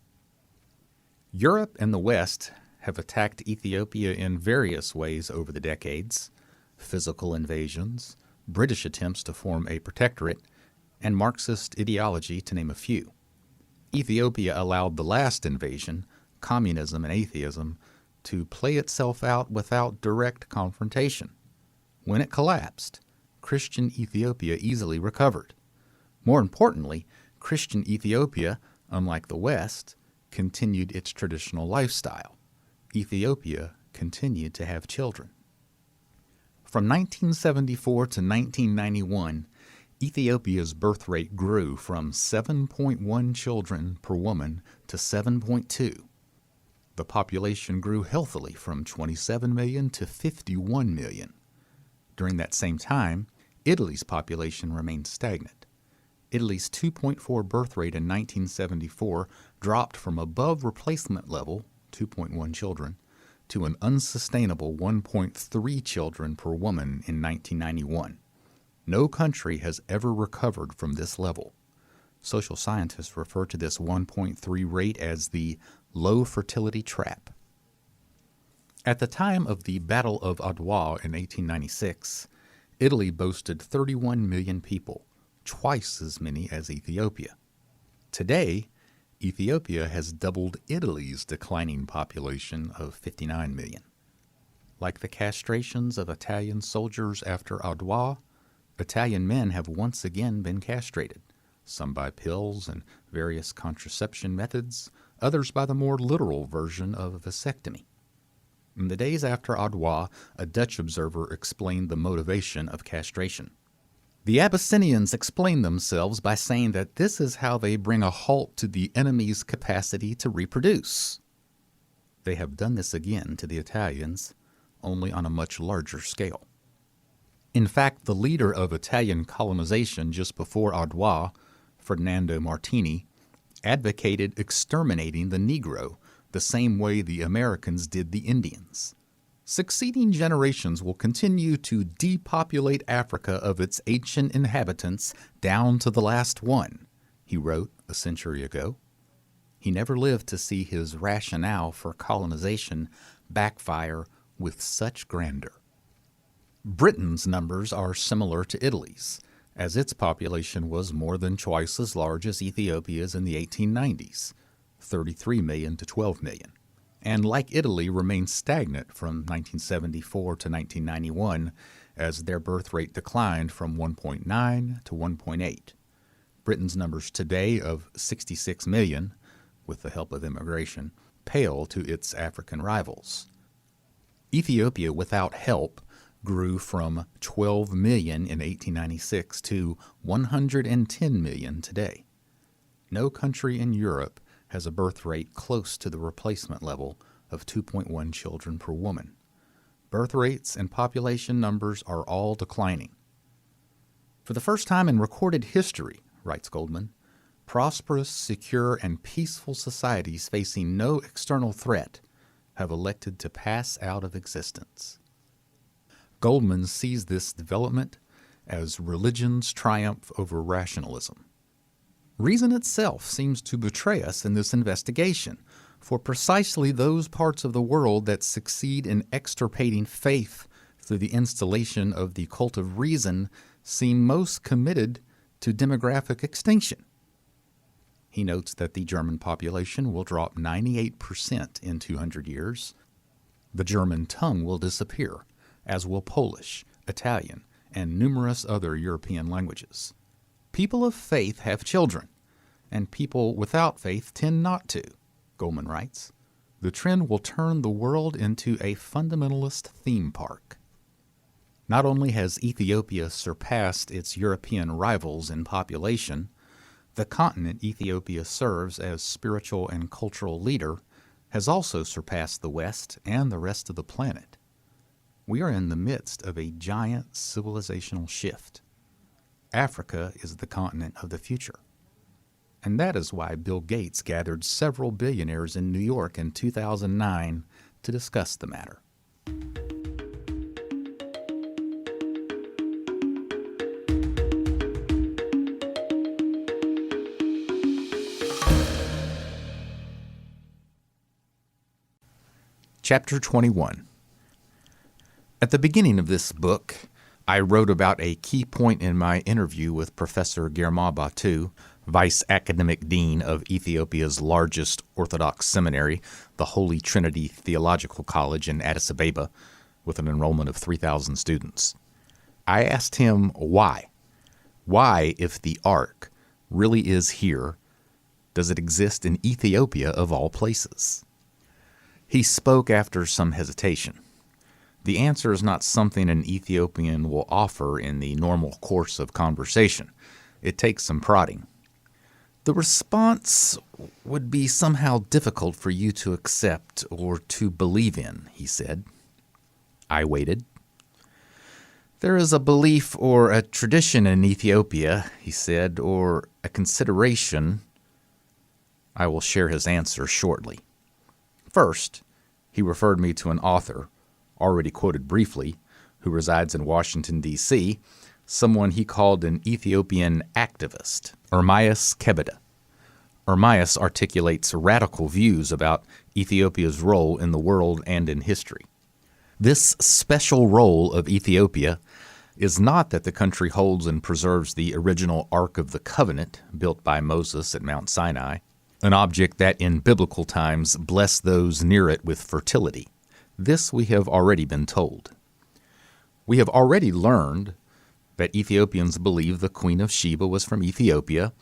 Europe and the West have attacked Ethiopia in various ways over the decades: physical invasions, British attempts to form a protectorate, and Marxist ideology, to name a few. Ethiopia allowed the last invasion, communism and atheism, to play itself out without direct confrontation. When it collapsed, Christian Ethiopia easily recovered. More importantly, Christian Ethiopia, unlike the West, continued its traditional lifestyle. Ethiopia continued to have children. From 1974 to 1991, Ethiopia's birth rate grew from 7.1 children per woman to 7.2. The population grew healthily from 27 million to 51 million. During that same time, Italy's population remained stagnant. Italy's 2.4 birth rate in 1974 dropped from above replacement level, 2.1 children, to an unsustainable 1.3 children per woman in 1991. No country has ever recovered from this level. Social scientists refer to this 1.3 rate as the low fertility trap. At the time of the Battle of Adwa in 1896, Italy boasted 31 million people, twice as many as Ethiopia. Today, Ethiopia has doubled Italy's declining population of 59 million. Like the castrations of Italian soldiers after Adwa, Italian men have once again been castrated, some by pills and various contraception methods, others by the more literal version of a vasectomy. In the days after Adwa, a Dutch observer explained the motivation of castration. The Abyssinians explain themselves by saying that this is how they bring a halt to the enemy's capacity to reproduce. They have done this again to the Italians, only on a much larger scale. In fact, the leader of Italian colonization just before Ardois, Ferdinando Martini, advocated exterminating the Negro the same way the Americans did the Indians. Succeeding generations will continue to depopulate Africa of its ancient inhabitants down to the last one, he wrote a century ago. He never lived to see his rationale for colonization backfire with such grandeur. Britain's numbers are similar to Italy's, as its population was more than twice as large as Ethiopia's in the 1890s, 33 million to 12 million. And like Italy, remained stagnant from 1974 to 1991 as their birth rate declined from 1.9 to 1.8. Britain's numbers today of 66 million, with the help of immigration, pale to its African rivals. Ethiopia, without help, grew from 12 million in 1896 to 110 million today. No country in Europe has a birth rate close to the replacement level of 2.1 children per woman. Birth rates and population numbers are all declining. For the first time in recorded history, writes Goldman, prosperous, secure, and peaceful societies facing no external threat have elected to pass out of existence. Goldman sees this development as religion's triumph over rationalism. Reason itself seems to betray us in this investigation, for precisely those parts of the world that succeed in extirpating faith through the installation of the cult of reason seem most committed to demographic extinction. He notes that the German population will drop 98% in 200 years. The German tongue will disappear, as will Polish, Italian, and numerous other European languages. People of faith have children, and people without faith tend not to, Goldman writes. The trend will turn the world into a fundamentalist theme park. Not only has Ethiopia surpassed its European rivals in population, the continent Ethiopia serves as spiritual and cultural leader has also surpassed the West and the rest of the planet. We are in the midst of a giant civilizational shift. Africa is the continent of the future. And that is why Bill Gates gathered several billionaires in New York in 2009 to discuss the matter. Chapter 21. At the beginning of this book, I wrote about a key point in my interview with Professor Girma Batu, Vice Academic Dean of Ethiopia's largest Orthodox seminary, the Holy Trinity Theological College in Addis Ababa, with an enrollment of 3,000 students. I asked him why. Why, if the Ark really is here, does it exist in Ethiopia of all places? He spoke after some hesitation. The answer is not something an Ethiopian will offer in the normal course of conversation. It takes some prodding. The response would be somehow difficult for you to accept or to believe in, he said. I waited. There is a belief or a tradition in Ethiopia, he said, or a consideration. I will share his answer shortly. First, he referred me to an author, already quoted briefly, who resides in Washington, D.C., someone he called an Ethiopian activist, Ermias Kebede. Ermias articulates radical views about Ethiopia's role in the world and in history. This special role of Ethiopia is not that the country holds and preserves the original Ark of the Covenant built by Moses at Mount Sinai, an object that in biblical times blessed those near it with fertility. This we have already been told. We have already learned that Ethiopians believe the Queen of Sheba was from Ethiopia,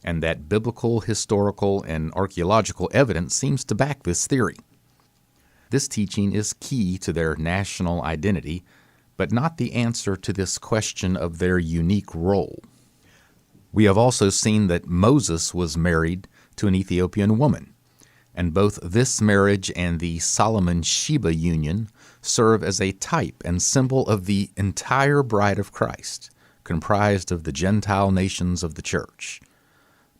and that biblical, historical, and archaeological evidence seems to back this theory. This teaching is key to their national identity, but not the answer to this question of their unique role. We have also seen that Moses was married to an Ethiopian woman, and both this marriage and the Solomon-Sheba union serve as a type and symbol of the entire bride of Christ, comprised of the Gentile nations of the church.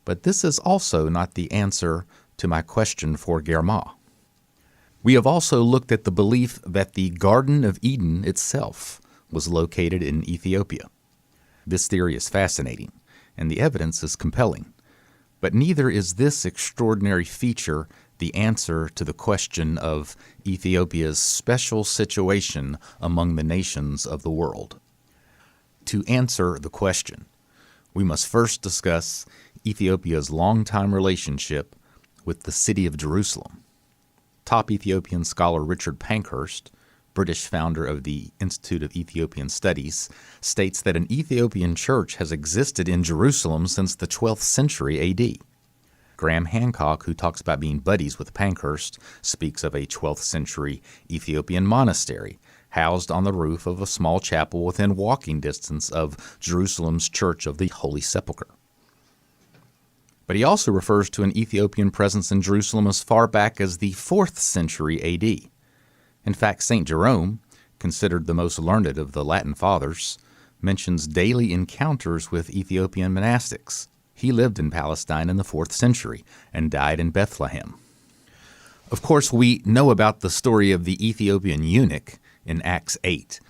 But this is also not the answer to my question for Germa. We have also looked at the belief that the Garden of Eden itself was located in Ethiopia. This theory is fascinating, and the evidence is compelling. But neither is this extraordinary feature the answer to the question of Ethiopia's special situation among the nations of the world. To answer the question, we must first discuss Ethiopia's long-time relationship with the city of Jerusalem. Top Ethiopian scholar Richard Pankhurst, British founder of the Institute of Ethiopian Studies, states that an Ethiopian church has existed in Jerusalem since the 12th century A.D. Graham Hancock, who talks about being buddies with Pankhurst, speaks of a 12th century Ethiopian monastery housed on the roof of a small chapel within walking distance of Jerusalem's Church of the Holy Sepulchre. But he also refers to an Ethiopian presence in Jerusalem as far back as the 4th century A.D. In fact, St. Jerome, considered the most learned of the Latin fathers, mentions daily encounters with Ethiopian monastics. He lived in Palestine in the 4th century and died in Bethlehem. Of course, we know about the story of the Ethiopian eunuch in Acts 8.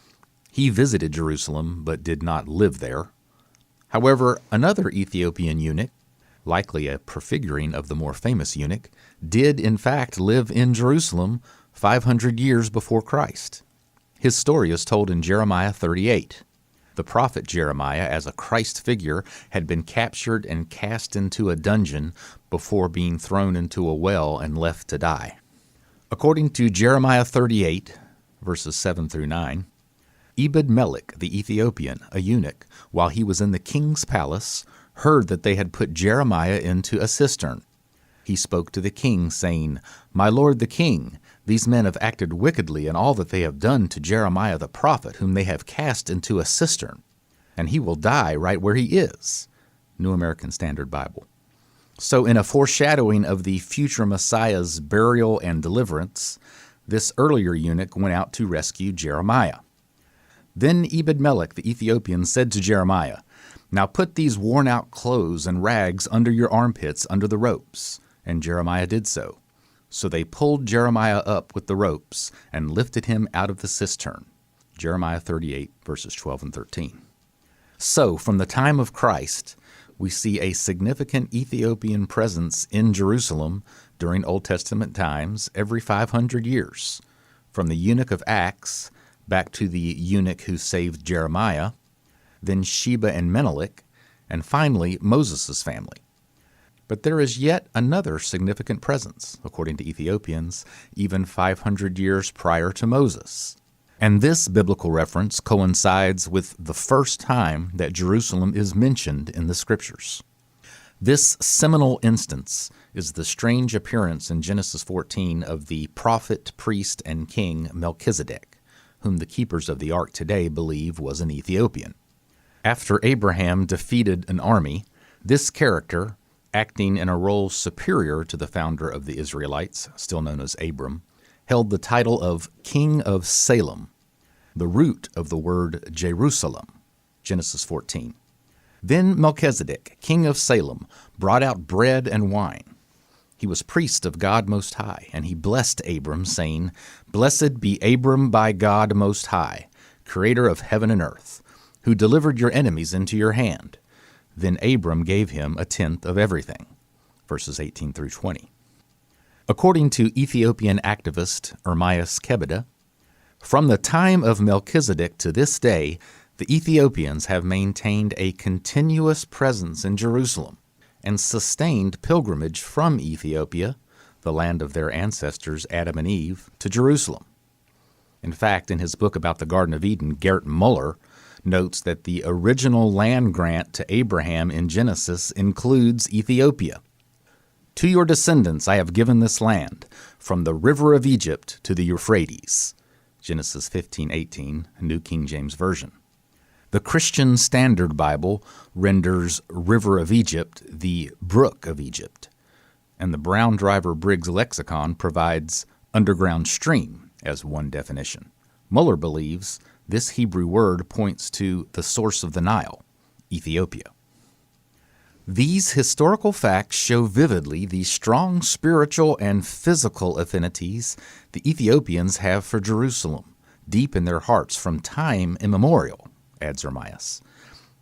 He visited Jerusalem but did not live there. However, another Ethiopian eunuch, likely a prefiguring of the more famous eunuch, did in fact live in Jerusalem 500 years before Christ. His story is told in Jeremiah 38. The prophet Jeremiah, as a Christ figure, had been captured and cast into a dungeon before being thrown into a well and left to die. According to Jeremiah 38, verses 7 through 9, Ebed-Melech the Ethiopian, a eunuch, while he was in the king's palace, heard that they had put Jeremiah into a cistern. He spoke to the king, saying, "My lord the king, these men have acted wickedly in all that they have done to Jeremiah the prophet, whom they have cast into a cistern, and he will die right where he is." New American Standard Bible. So in a foreshadowing of the future Messiah's burial and deliverance, this earlier eunuch went out to rescue Jeremiah. Then Ebed-Melech the Ethiopian said to Jeremiah, "Now put these worn-out clothes and rags under your armpits under the ropes." And Jeremiah did so. So they pulled Jeremiah up with the ropes and lifted him out of the cistern. Jeremiah 38, verses 12 and 13. So, from the time of Christ, we see a significant Ethiopian presence in Jerusalem during Old Testament times every 500 years, from the eunuch of Acts back to the eunuch who saved Jeremiah, then Sheba and Menelik, and finally Moses' family. But there is yet another significant presence, according to Ethiopians, even 500 years prior to Moses. And this biblical reference coincides with the first time that Jerusalem is mentioned in the Scriptures. This seminal instance is the strange appearance in Genesis 14 of the prophet, priest, and king Melchizedek, whom the keepers of the ark today believe was an Ethiopian. After Abraham defeated an army, this character, acting in a role superior to the founder of the Israelites, still known as Abram, held the title of King of Salem, the root of the word Jerusalem, Genesis 14. Then Melchizedek, king of Salem, brought out bread and wine. He was priest of God Most High, and he blessed Abram, saying, "Blessed be Abram by God Most High, creator of heaven and earth, who delivered your enemies into your hand." Then Abram gave him a tenth of everything. Verses 18 through 20. According to Ethiopian activist Ermias Kebede, from the time of Melchizedek to this day, the Ethiopians have maintained a continuous presence in Jerusalem and sustained pilgrimage from Ethiopia, the land of their ancestors Adam and Eve, to Jerusalem. In fact, in his book about the Garden of Eden, Gert Muller notes that the original land grant to Abraham in Genesis includes Ethiopia. "To your descendants I have given this land, from the river of Egypt to the Euphrates." Genesis 15:18, New King James Version. The Christian Standard Bible renders River of Egypt the Brook of Egypt, and the Brown Driver Briggs lexicon provides underground stream as one definition. Muller believes this Hebrew word points to the source of the Nile, Ethiopia. These historical facts show vividly the strong spiritual and physical affinities the Ethiopians have for Jerusalem, deep in their hearts from time immemorial, adds Ermias.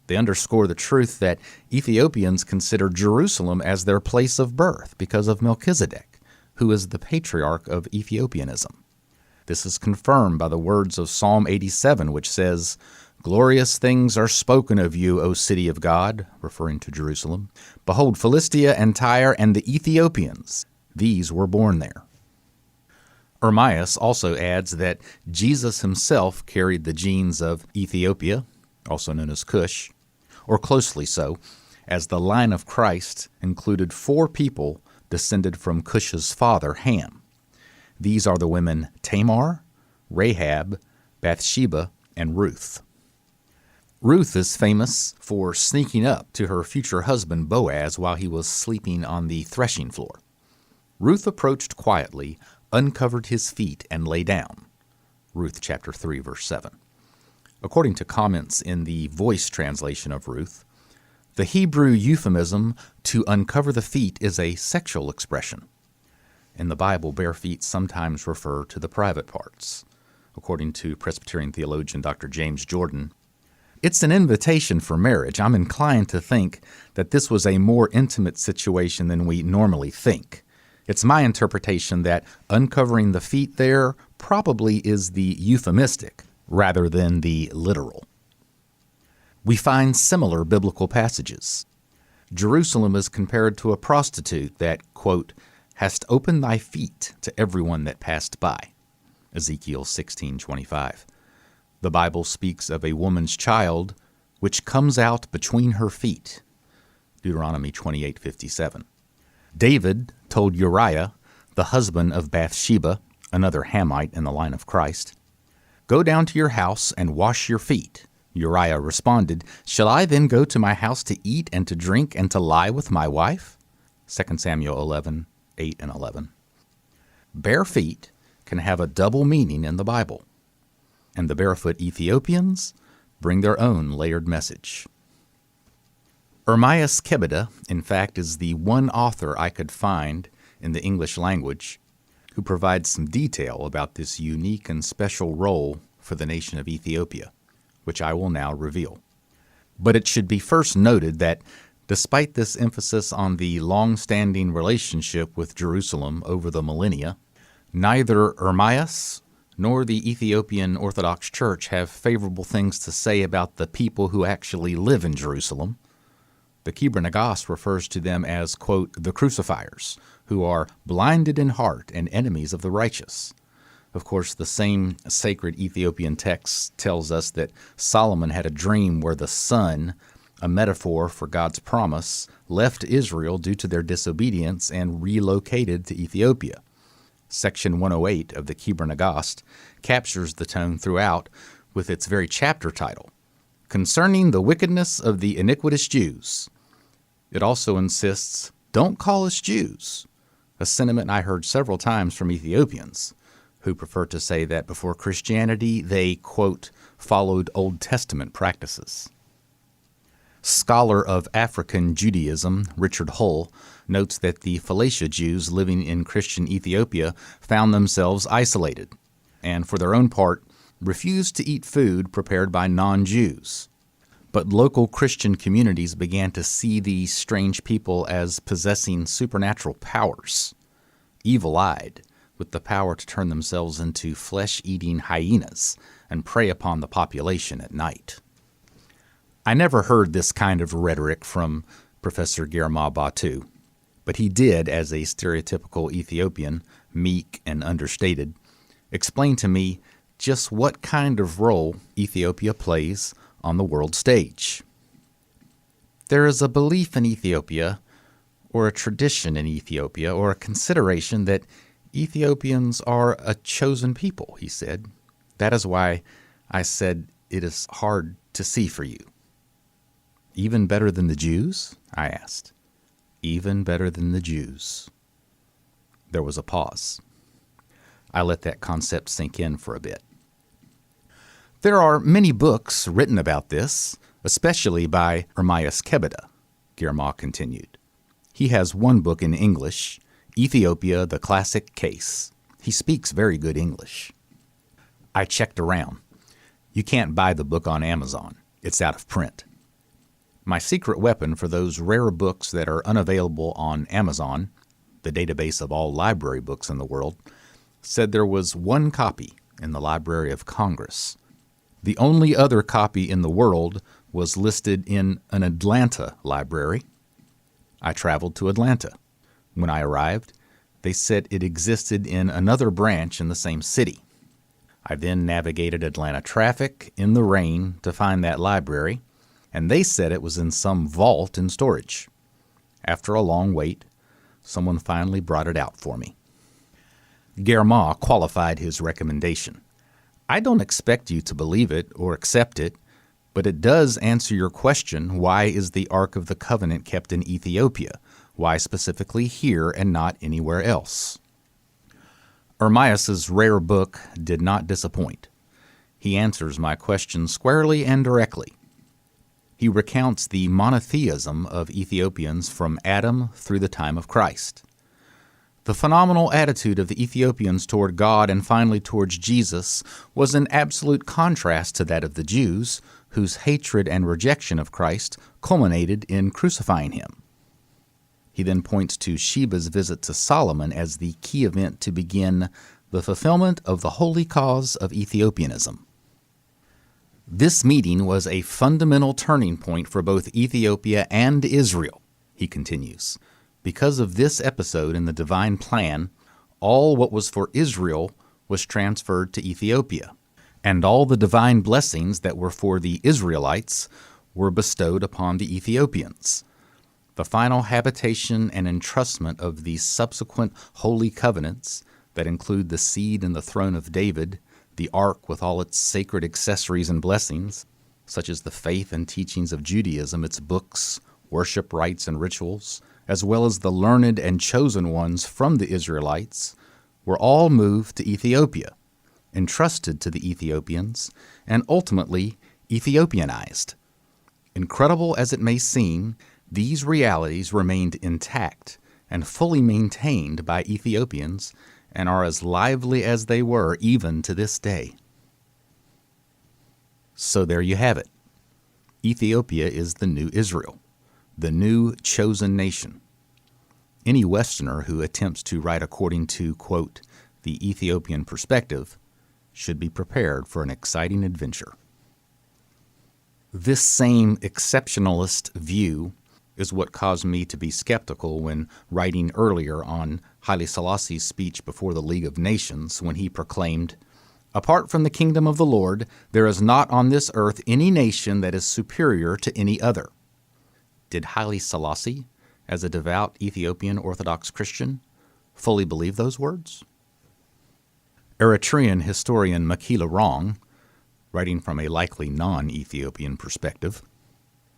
They underscore the truth that Ethiopians consider Jerusalem as their place of birth because of Melchizedek, who is the patriarch of Ethiopianism. This is confirmed by the words of Psalm 87, which says, "Glorious things are spoken of you, O city of God," referring to Jerusalem. "Behold, Philistia and Tyre and the Ethiopians, these were born there." Ermias also adds that Jesus himself carried the genes of Ethiopia, also known as Cush, or closely so, as the line of Christ included 4 people descended from Cush's father, Ham. These are the women Tamar, Rahab, Bathsheba, and Ruth. Ruth is famous for sneaking up to her future husband Boaz while he was sleeping on the threshing floor. Ruth approached quietly, uncovered his feet, and lay down. Ruth chapter 3, verse 7. According to comments in the Voice translation of Ruth, the Hebrew euphemism to uncover the feet is a sexual expression. In the Bible, bare feet sometimes refer to the private parts. According to Presbyterian theologian Dr. James Jordan, it's an invitation for marriage. I'm inclined to think that this was a more intimate situation than we normally think. It's my interpretation that uncovering the feet there probably is the euphemistic rather than the literal. We find similar biblical passages. Jerusalem is compared to a prostitute that, quote, "hast opened thy feet to everyone that passed by," Ezekiel 16:25. The Bible speaks of a woman's child which comes out between her feet, Deuteronomy 28:57. David told Uriah, the husband of Bathsheba, another Hamite in the line of Christ, "Go down to your house and wash your feet." Uriah responded, "Shall I then go to my house to eat and to drink and to lie with my wife?" 2 Samuel 11:8 and 11. Bare feet can have a double meaning in the Bible, and the barefoot Ethiopians bring their own layered message. Ermias Kebede, in fact, is the one author I could find in the English language who provides some detail about this unique and special role for the nation of Ethiopia, which I will now reveal. But it should be first noted that despite this emphasis on the long-standing relationship with Jerusalem over the millennia, neither Ermias nor the Ethiopian Orthodox Church have favorable things to say about the people who actually live in Jerusalem. The Kibra Nagas refers to them as, quote, "the crucifiers, who are blinded in heart and enemies of the righteous." Of course, the same sacred Ethiopian text tells us that Solomon had a dream where the sun, a metaphor for God's promise, left Israel due to their disobedience and relocated to Ethiopia. Section 108 of the Kibra Nagas captures the tone throughout with its very chapter title, "Concerning the Wickedness of the Iniquitous Jews." It also insists, "Don't call us Jews," a sentiment I heard several times from Ethiopians, who prefer to say that before Christianity they, quote, "followed Old Testament practices." Scholar of African Judaism Richard Hull notes that the Phalasha Jews living in Christian Ethiopia found themselves isolated, and for their own part, refused to eat food prepared by non-Jews. But local Christian communities began to see these strange people as possessing supernatural powers, evil-eyed, with the power to turn themselves into flesh-eating hyenas and prey upon the population at night. I never heard this kind of rhetoric from Professor Germa Batu, but he did, as a stereotypical Ethiopian, meek and understated, explain to me just what kind of role Ethiopia plays on the world stage. There is a belief in Ethiopia, or a tradition in Ethiopia, or a consideration that Ethiopians are a chosen people, he said. That is why I said it is hard to see for you. Even better than the Jews? I asked. Even better than the Jews. There was a pause. I let that concept sink in for a bit. There are many books written about this, especially by Ermias Kebeda, Guillermo continued. He has one book in English, Ethiopia, the Classic Case. He speaks very good English. I checked around. You can't buy the book on Amazon. It's out of print. My secret weapon for those rare books that are unavailable on Amazon, the database of all library books in the world, said there was one copy in the Library of Congress. The only other copy in the world was listed in an Atlanta library. I traveled to Atlanta. When I arrived, they said it existed in another branch in the same city. I then navigated Atlanta traffic in the rain to find that library, and they said it was in some vault in storage. After a long wait, someone finally brought it out for me. Guillermo qualified his recommendation. I don't expect you to believe it or accept it, but it does answer your question, why is the Ark of the Covenant kept in Ethiopia? Why specifically here and not anywhere else? Ermias's rare book did not disappoint. He answers my question squarely and directly. He recounts the monotheism of Ethiopians from Adam through the time of Christ. The phenomenal attitude of the Ethiopians toward God and finally towards Jesus was in absolute contrast to that of the Jews, whose hatred and rejection of Christ culminated in crucifying him. He then points to Sheba's visit to Solomon as the key event to begin the fulfillment of the holy cause of Ethiopianism. This meeting was a fundamental turning point for both Ethiopia and Israel, he continues. Because of this episode in the divine plan, all what was for Israel was transferred to Ethiopia, and all the divine blessings that were for the Israelites were bestowed upon the Ethiopians. The final habitation and entrustment of the subsequent holy covenants that include the seed and the throne of David, the ark with all its sacred accessories and blessings, such as the faith and teachings of Judaism, its books, worship rites and rituals, as well as the learned and chosen ones from the Israelites, were all moved to Ethiopia, entrusted to the Ethiopians, and ultimately Ethiopianized. Incredible as it may seem, these realities remained intact and fully maintained by Ethiopians and are as lively as they were even to this day. So there you have it. Ethiopia is the new Israel, the new chosen nation. Any Westerner who attempts to write according to, quote, the Ethiopian perspective should be prepared for an exciting adventure. This same exceptionalist view is what caused me to be skeptical when writing earlier on Haile Selassie's speech before the League of Nations when he proclaimed, "Apart from the kingdom of the Lord, there is not on this earth any nation that is superior to any other." Did Haile Selassie, as a devout Ethiopian Orthodox Christian, fully believe those words? Eritrean historian Makila Rong, writing from a likely non-Ethiopian perspective,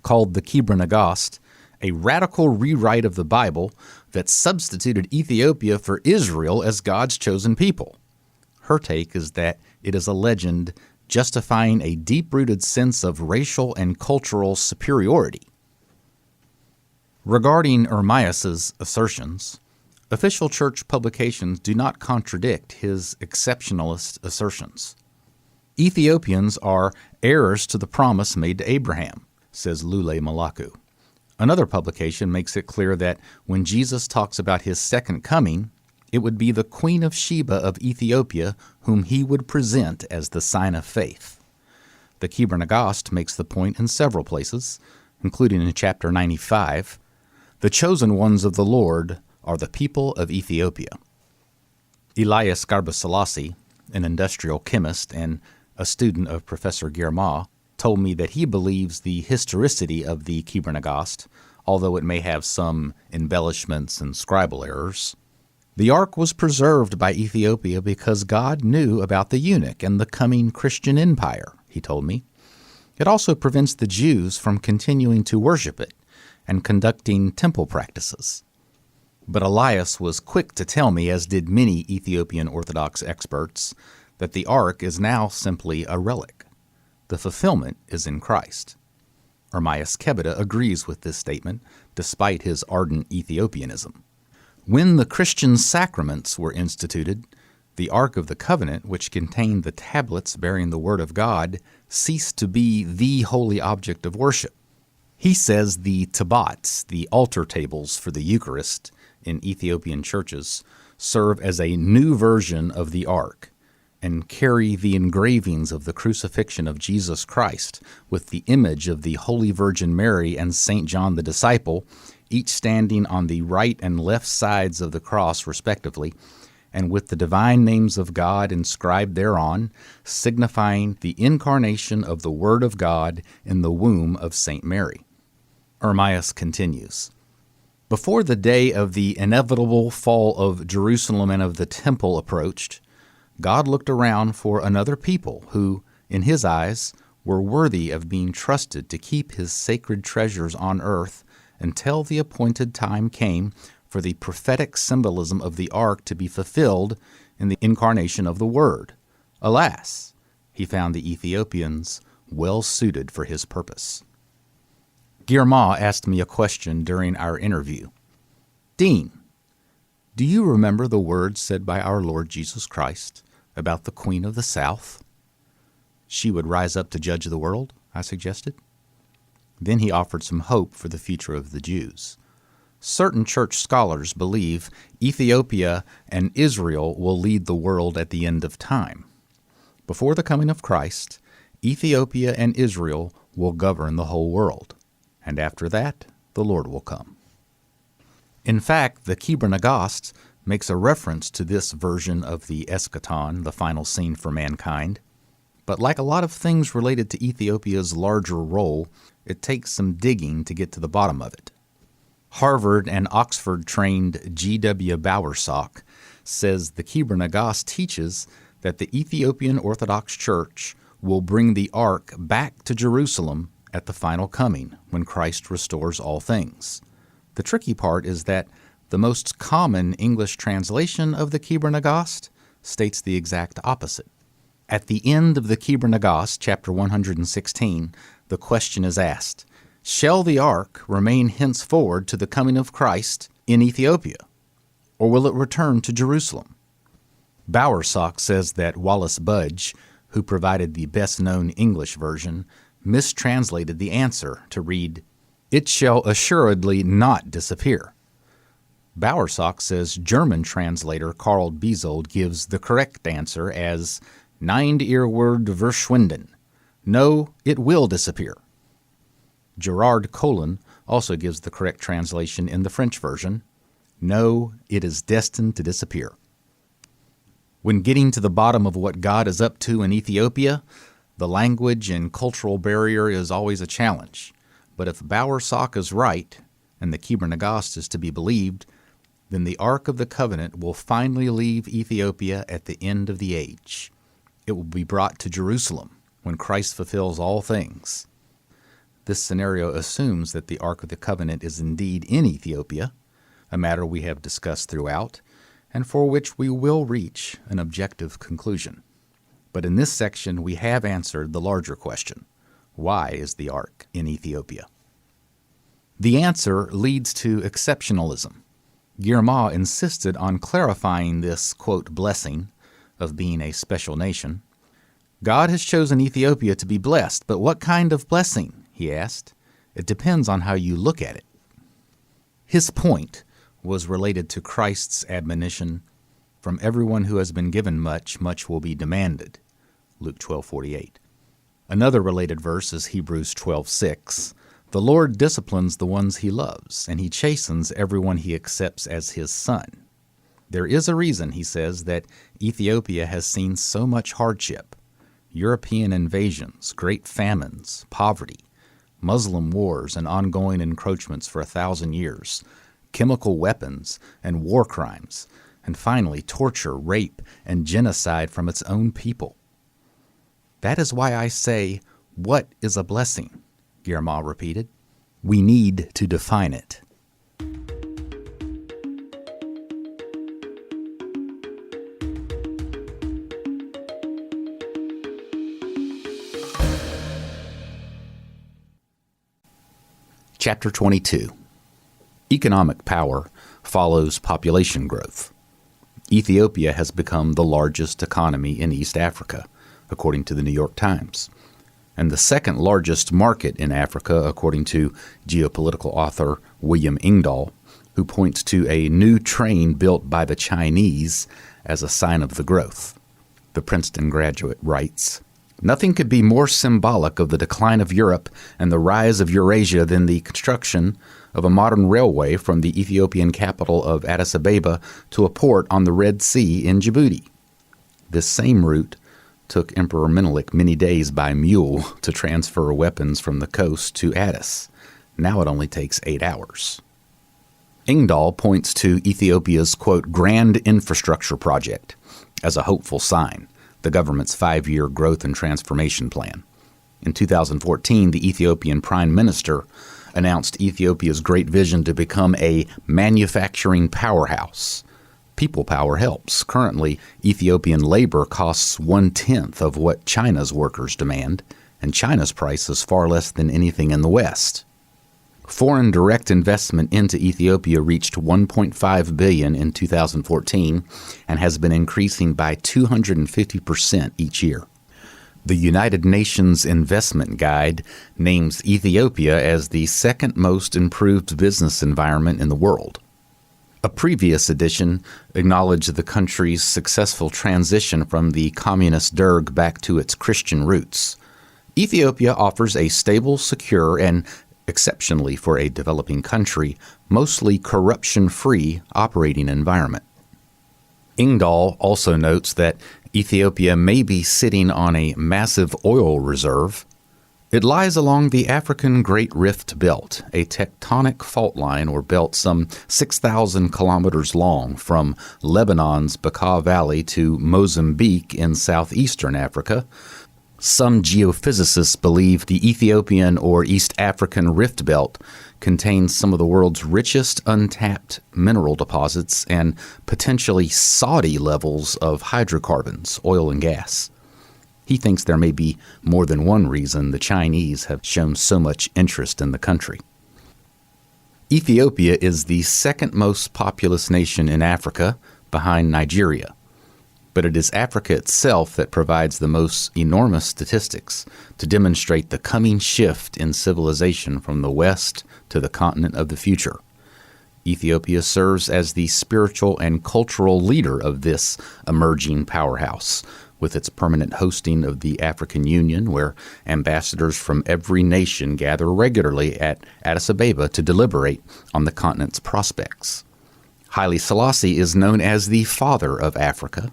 called the Kibra Nagast a radical rewrite of the Bible that substituted Ethiopia for Israel as God's chosen people. Her take is that it is a legend justifying a deep-rooted sense of racial and cultural superiority. Regarding Ermias's assertions, official church publications do not contradict his exceptionalist assertions. Ethiopians are heirs to the promise made to Abraham, says Lule Malaku. Another publication makes it clear that when Jesus talks about his second coming, it would be the Queen of Sheba of Ethiopia whom he would present as the sign of faith. The Kibra Nagast makes the point in several places, including in chapter 95, "The chosen ones of the Lord are the people of Ethiopia." Elias Garba Selassie, an industrial chemist and a student of Professor Guillermo, told me that he believes the historicity of the Kibra Nagast, although it may have some embellishments and scribal errors. The ark was preserved by Ethiopia because God knew about the eunuch and the coming Christian empire, he told me. It also prevents the Jews from continuing to worship it and conducting temple practices. But Elias was quick to tell me, as did many Ethiopian Orthodox experts, that the ark is now simply a relic. The fulfillment is in Christ. Ermias Kebeda agrees with this statement, despite his ardent Ethiopianism. When the Christian sacraments were instituted, the Ark of the Covenant, which contained the tablets bearing the Word of God, ceased to be the holy object of worship. He says the tabots, the altar tables for the Eucharist in Ethiopian churches, serve as a new version of the Ark and carry the engravings of the crucifixion of Jesus Christ with the image of the Holy Virgin Mary and St. John the Disciple, each standing on the right and left sides of the cross, respectively, and with the divine names of God inscribed thereon, signifying the incarnation of the Word of God in the womb of St. Mary. Ermias continues, "Before the day of the inevitable fall of Jerusalem and of the temple approached, God looked around for another people who, in his eyes, were worthy of being trusted to keep his sacred treasures on earth until the appointed time came for the prophetic symbolism of the ark to be fulfilled in the incarnation of the Word. Alas, he found the Ethiopians well suited for his purpose." Girma asked me a question during our interview. "Dean, do you remember the words said by our Lord Jesus Christ about the Queen of the South? She would rise up to judge the world," I suggested. Then he offered some hope for the future of the Jews. Certain church scholars believe Ethiopia and Israel will lead the world at the end of time. Before the coming of Christ, Ethiopia and Israel will govern the whole world, and after that, the Lord will come. In fact, the Kebra Nagast makes a reference to this version of the eschaton, the final scene for mankind. But like a lot of things related to Ethiopia's larger role, it takes some digging to get to the bottom of it. Harvard and Oxford-trained G.W. Bowersock says the Kebra Nagast teaches that the Ethiopian Orthodox Church will bring the Ark back to Jerusalem at the final coming, when Christ restores all things. The tricky part is that the most common English translation of the Kebra Nagast states the exact opposite. At the end of the Kebra Nagast, chapter 116, the question is asked, "Shall the ark remain henceforward to the coming of Christ in Ethiopia, or will it return to Jerusalem?" Bowersock says that Wallace Budge, who provided the best-known English version, mistranslated the answer to read, "It shall assuredly not disappear." Bowersock says German translator Karl Bezold gives the correct answer as "Nein, ihr wird verschwinden." No, it will disappear. Gerard Collin also gives the correct translation in the French version, "No, it is destined to disappear." When getting to the bottom of what God is up to in Ethiopia, the language and cultural barrier is always a challenge. But if Bowersock is right, and the Kebra Nagast is to be believed, then the Ark of the Covenant will finally leave Ethiopia at the end of the age. It will be brought to Jerusalem when Christ fulfills all things. This scenario assumes that the Ark of the Covenant is indeed in Ethiopia, a matter we have discussed throughout, and for which we will reach an objective conclusion. But in this section, we have answered the larger question: why is the Ark in Ethiopia? The answer leads to exceptionalism. Girma insisted on clarifying this, quote, blessing of being a special nation. God has chosen Ethiopia to be blessed, but what kind of blessing? He asked. It depends on how you look at it. His point was related to Christ's admonition, "From everyone who has been given much, much will be demanded," Luke 12:48. Another related verse is Hebrews 12:6. "The Lord disciplines the ones he loves, and he chastens everyone he accepts as his son." There is a reason, he says, that Ethiopia has seen so much hardship: European invasions, great famines, poverty, Muslim wars and ongoing encroachments for 1,000 years, chemical weapons and war crimes, and finally torture, rape, and genocide from its own people. That is why I say, what is a blessing? Guillermo repeated. We need to define it. Chapter 22. Economic power follows population growth. Ethiopia has become the largest economy in East Africa, according to the New York Times, and the second largest market in Africa, according to geopolitical author William Engdahl, who points to a new train built by the Chinese as a sign of the growth. The Princeton graduate writes, "Nothing could be more symbolic of the decline of Europe and the rise of Eurasia than the construction of a modern railway from the Ethiopian capital of Addis Ababa to a port on the Red Sea in Djibouti. This same route took Emperor Menelik many days by mule to transfer weapons from the coast to Addis. Now it only takes 8 hours." Engdahl points to Ethiopia's, quote, grand infrastructure project as a hopeful sign, the government's 5-year growth and transformation plan. In 2014, the Ethiopian Prime Minister announced Ethiopia's great vision to become a manufacturing powerhouse. People power helps. Currently, Ethiopian labor costs 1/10 of what China's workers demand, and China's price is far less than anything in the West. Foreign direct investment into Ethiopia reached $1.5 billion in 2014 and has been increasing by 250% each year. The United Nations Investment Guide names Ethiopia as the second most improved business environment in the world. A previous edition acknowledged the country's successful transition from the communist Derg back to its Christian roots. Ethiopia offers a stable, secure, and exceptionally for a developing country, mostly corruption-free operating environment. Engdahl also notes that Ethiopia may be sitting on a massive oil reserve. It lies along the African Great Rift Belt, a tectonic fault line or belt some 6,000 kilometers long from Lebanon's Bekaa Valley to Mozambique in southeastern Africa. Some geophysicists believe the Ethiopian or East African Rift Belt contains some of the world's richest untapped mineral deposits and potentially Saudi levels of hydrocarbons, oil and gas. He thinks there may be more than one reason the Chinese have shown so much interest in the country. Ethiopia is the second most populous nation in Africa, behind Nigeria. But it is Africa itself that provides the most enormous statistics to demonstrate the coming shift in civilization from the West to the continent of the future. Ethiopia serves as the spiritual and cultural leader of this emerging powerhouse, with its permanent hosting of the African Union, where ambassadors from every nation gather regularly at Addis Ababa to deliberate on the continent's prospects. Haile Selassie is known as the Father of Africa.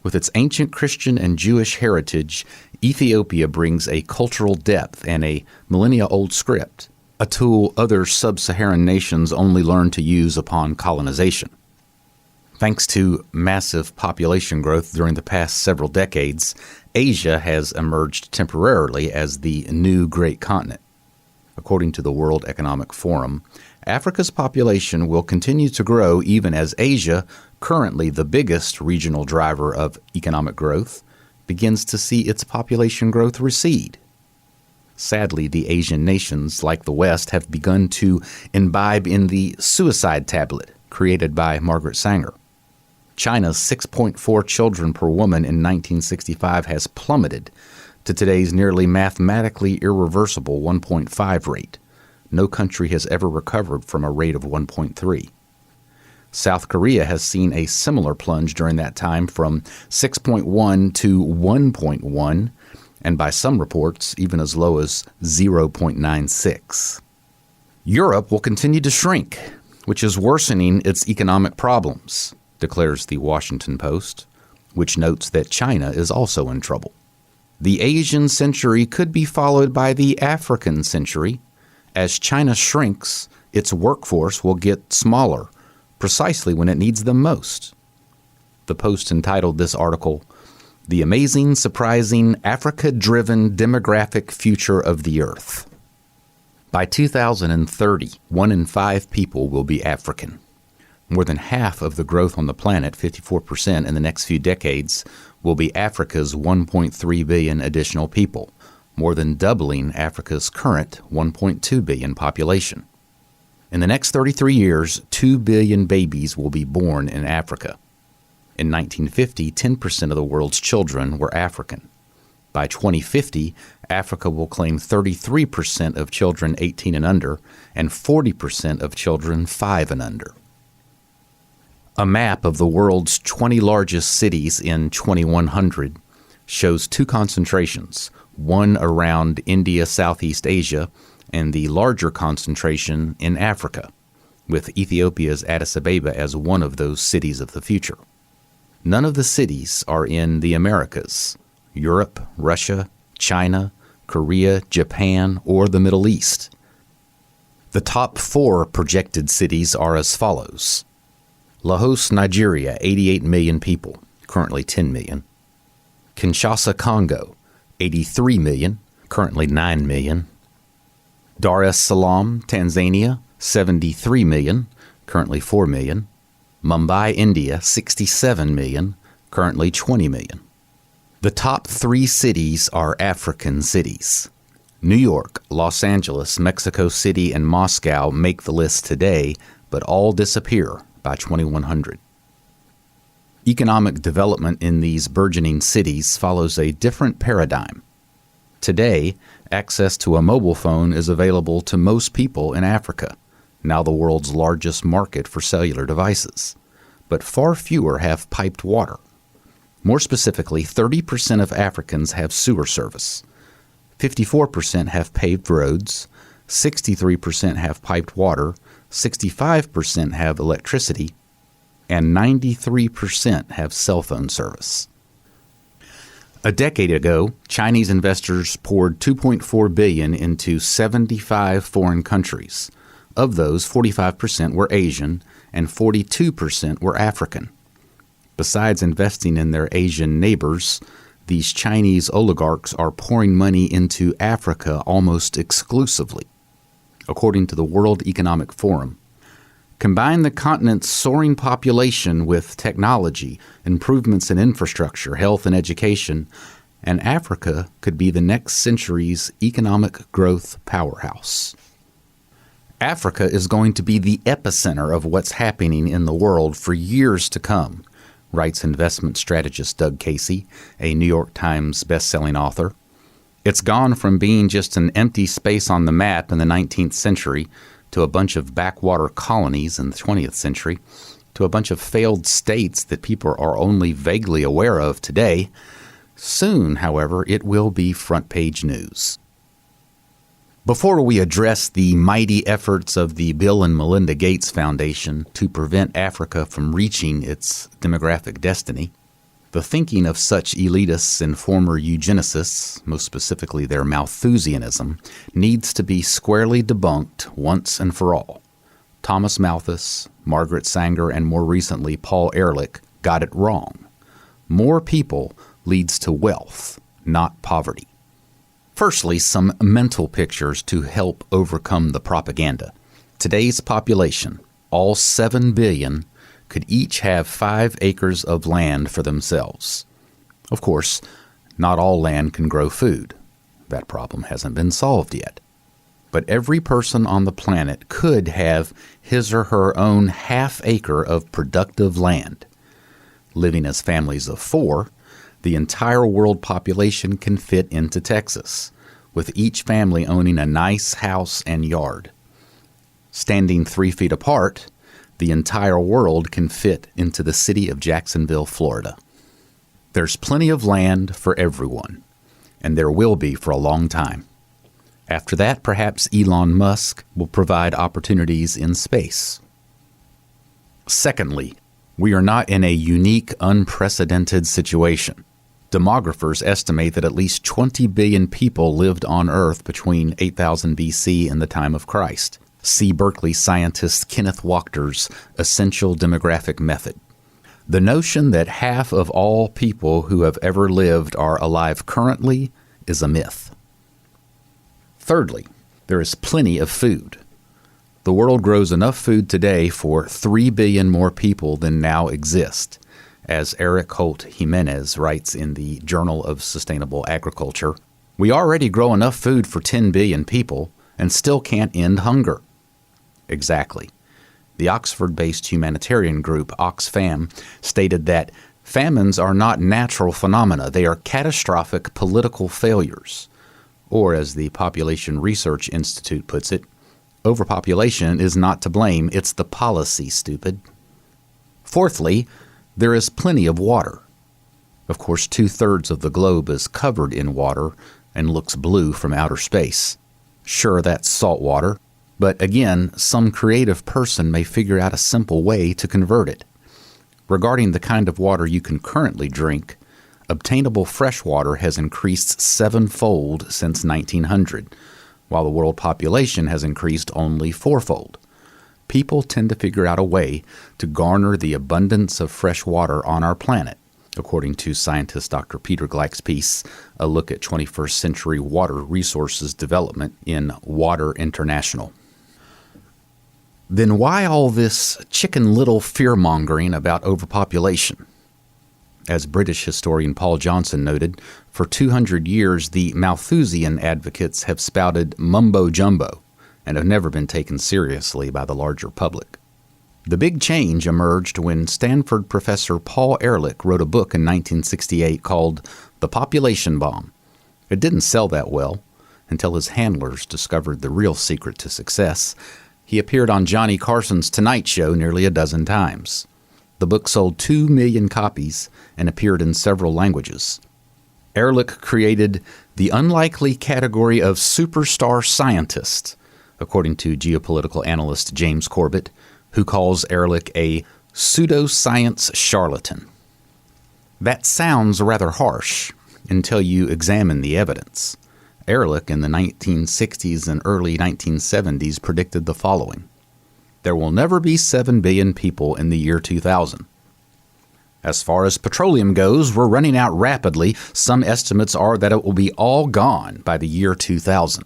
With its ancient Christian and Jewish heritage, Ethiopia brings a cultural depth and a millennia-old script, a tool other sub-Saharan nations only learned to use upon colonization. Thanks to massive population growth during the past several decades, Asia has emerged temporarily as the new great continent. According to the World Economic Forum, Africa's population will continue to grow even as Asia, currently the biggest regional driver of economic growth, begins to see its population growth recede. Sadly, the Asian nations, like the West, have begun to imbibe in the suicide tablet created by Margaret Sanger. China's 6.4 children per woman in 1965 has plummeted to today's nearly mathematically irreversible 1.5 rate. No country has ever recovered from a rate of 1.3. South Korea has seen a similar plunge during that time from 6.1 to 1.1, and by some reports, even as low as 0.96. Europe will continue to shrink, which is worsening its economic problems, declares the Washington Post, which notes that China is also in trouble. The Asian century could be followed by the African century. As China shrinks, its workforce will get smaller, precisely when it needs them most. The Post entitled this article, "The Amazing, Surprising, Africa-Driven Demographic Future of the Earth." By 2030, 1 in 5 people will be African. More than half of the growth on the planet, 54% in the next few decades, will be Africa's 1.3 billion additional people, more than doubling Africa's current 1.2 billion population. In the next 33 years, 2 billion babies will be born in Africa. In 1950, 10% of the world's children were African. By 2050, Africa will claim 33% of children 18 and under and 40% of children 5 and under. A map of the world's 20 largest cities in 2100 shows 2 concentrations, one around India, Southeast Asia, and the larger concentration in Africa, with Ethiopia's Addis Ababa as one of those cities of the future. None of the cities are in the Americas, Europe, Russia, China, Korea, Japan, or the Middle East. The top 4 projected cities are as follows. Lagos, Nigeria, 88 million people, currently 10 million. Kinshasa, Congo, 83 million, currently 9 million. Dar es Salaam, Tanzania, 73 million, currently 4 million. Mumbai, India, 67 million, currently 20 million. The top 3 cities are African cities. New York, Los Angeles, Mexico City, and Moscow make the list today, but all disappear by 2100. Economic development in these burgeoning cities follows a different paradigm. Today, access to a mobile phone is available to most people in Africa, now the world's largest market for cellular devices. But far fewer have piped water. More specifically, 30% of Africans have sewer service. 54% have paved roads. 63% have piped water. 65% have electricity. And 93% have cell phone service. A decade ago, Chinese investors poured $2.4 billion into 75 foreign countries. Of those, 45% were Asian and 42% were African. Besides investing in their Asian neighbors, these Chinese oligarchs are pouring money into Africa almost exclusively. According to the World Economic Forum, combine the continent's soaring population with technology, improvements in infrastructure, health, and education, and Africa could be the next century's economic growth powerhouse. Africa is going to be the epicenter of what's happening in the world for years to come, writes investment strategist Doug Casey, a New York Times best-selling author. It's gone from being just an empty space on the map in the 19th century to a bunch of backwater colonies in the 20th century, to a bunch of failed states that people are only vaguely aware of today. Soon, however, it will be front-page news. Before we address the mighty efforts of the Bill and Melinda Gates Foundation to prevent Africa from reaching its demographic destiny, the thinking of such elitists and former eugenicists, most specifically their Malthusianism, needs to be squarely debunked once and for all. Thomas Malthus, Margaret Sanger, and more recently Paul Ehrlich got it wrong. More people leads to wealth, not poverty. Firstly, some mental pictures to help overcome the propaganda. Today's population, all 7 billion, could each have 5 acres of land for themselves. Of course, not all land can grow food. That problem hasn't been solved yet. But every person on the planet could have his or her own half acre of productive land. Living as families of 4, the entire world population can fit into Texas, with each family owning a nice house and yard. Standing 3 feet apart, the entire world can fit into the city of Jacksonville, Florida. There's plenty of land for everyone, and there will be for a long time. After that, perhaps Elon Musk will provide opportunities in space. Secondly, we are not in a unique, unprecedented situation. Demographers estimate that at least 20 billion people lived on Earth between 8000 BC and the time of Christ. See Berkeley scientist Kenneth Wachter's Essential Demographic Method. The notion that half of all people who have ever lived are alive currently is a myth. Thirdly, there is plenty of food. The world grows enough food today for 3 billion more people than now exist. As Eric Holt Jimenez writes in the Journal of Sustainable Agriculture, we already grow enough food for 10 billion people and still can't end hunger. Exactly. The Oxford-based humanitarian group Oxfam stated that famines are not natural phenomena, they are catastrophic political failures. Or, as the Population Research Institute puts it, overpopulation is not to blame, it's the policy, stupid. Fourthly, there is plenty of water. Of course, 2/3 of the globe is covered in water and looks blue from outer space. Sure, that's salt water, but again, some creative person may figure out a simple way to convert it. Regarding the kind of water you can currently drink, obtainable fresh water has increased 7-fold since 1900, while the world population has increased only 4-fold. People tend to figure out a way to garner the abundance of fresh water on our planet, according to scientist Dr. Peter Gleick's piece, A Look at 21st Century Water Resources Development in Water International. Then why all this Chicken Little fear-mongering about overpopulation? As British historian Paul Johnson noted, for 200 years the Malthusian advocates have spouted mumbo-jumbo and have never been taken seriously by the larger public. The big change emerged when Stanford professor Paul Ehrlich wrote a book in 1968 called The Population Bomb. It didn't sell that well until his handlers discovered the real secret to success. He appeared on Johnny Carson's Tonight Show nearly a dozen times. The book sold 2 million copies and appeared in several languages. Ehrlich created the unlikely category of superstar scientist, according to geopolitical analyst James Corbett, who calls Ehrlich a pseudoscience charlatan. That sounds rather harsh until you examine the evidence. Ehrlich in the 1960s and early 1970s predicted the following. There will never be 7 billion people in the year 2000. As far as petroleum goes, we're running out rapidly. Some estimates are that it will be all gone by the year 2000.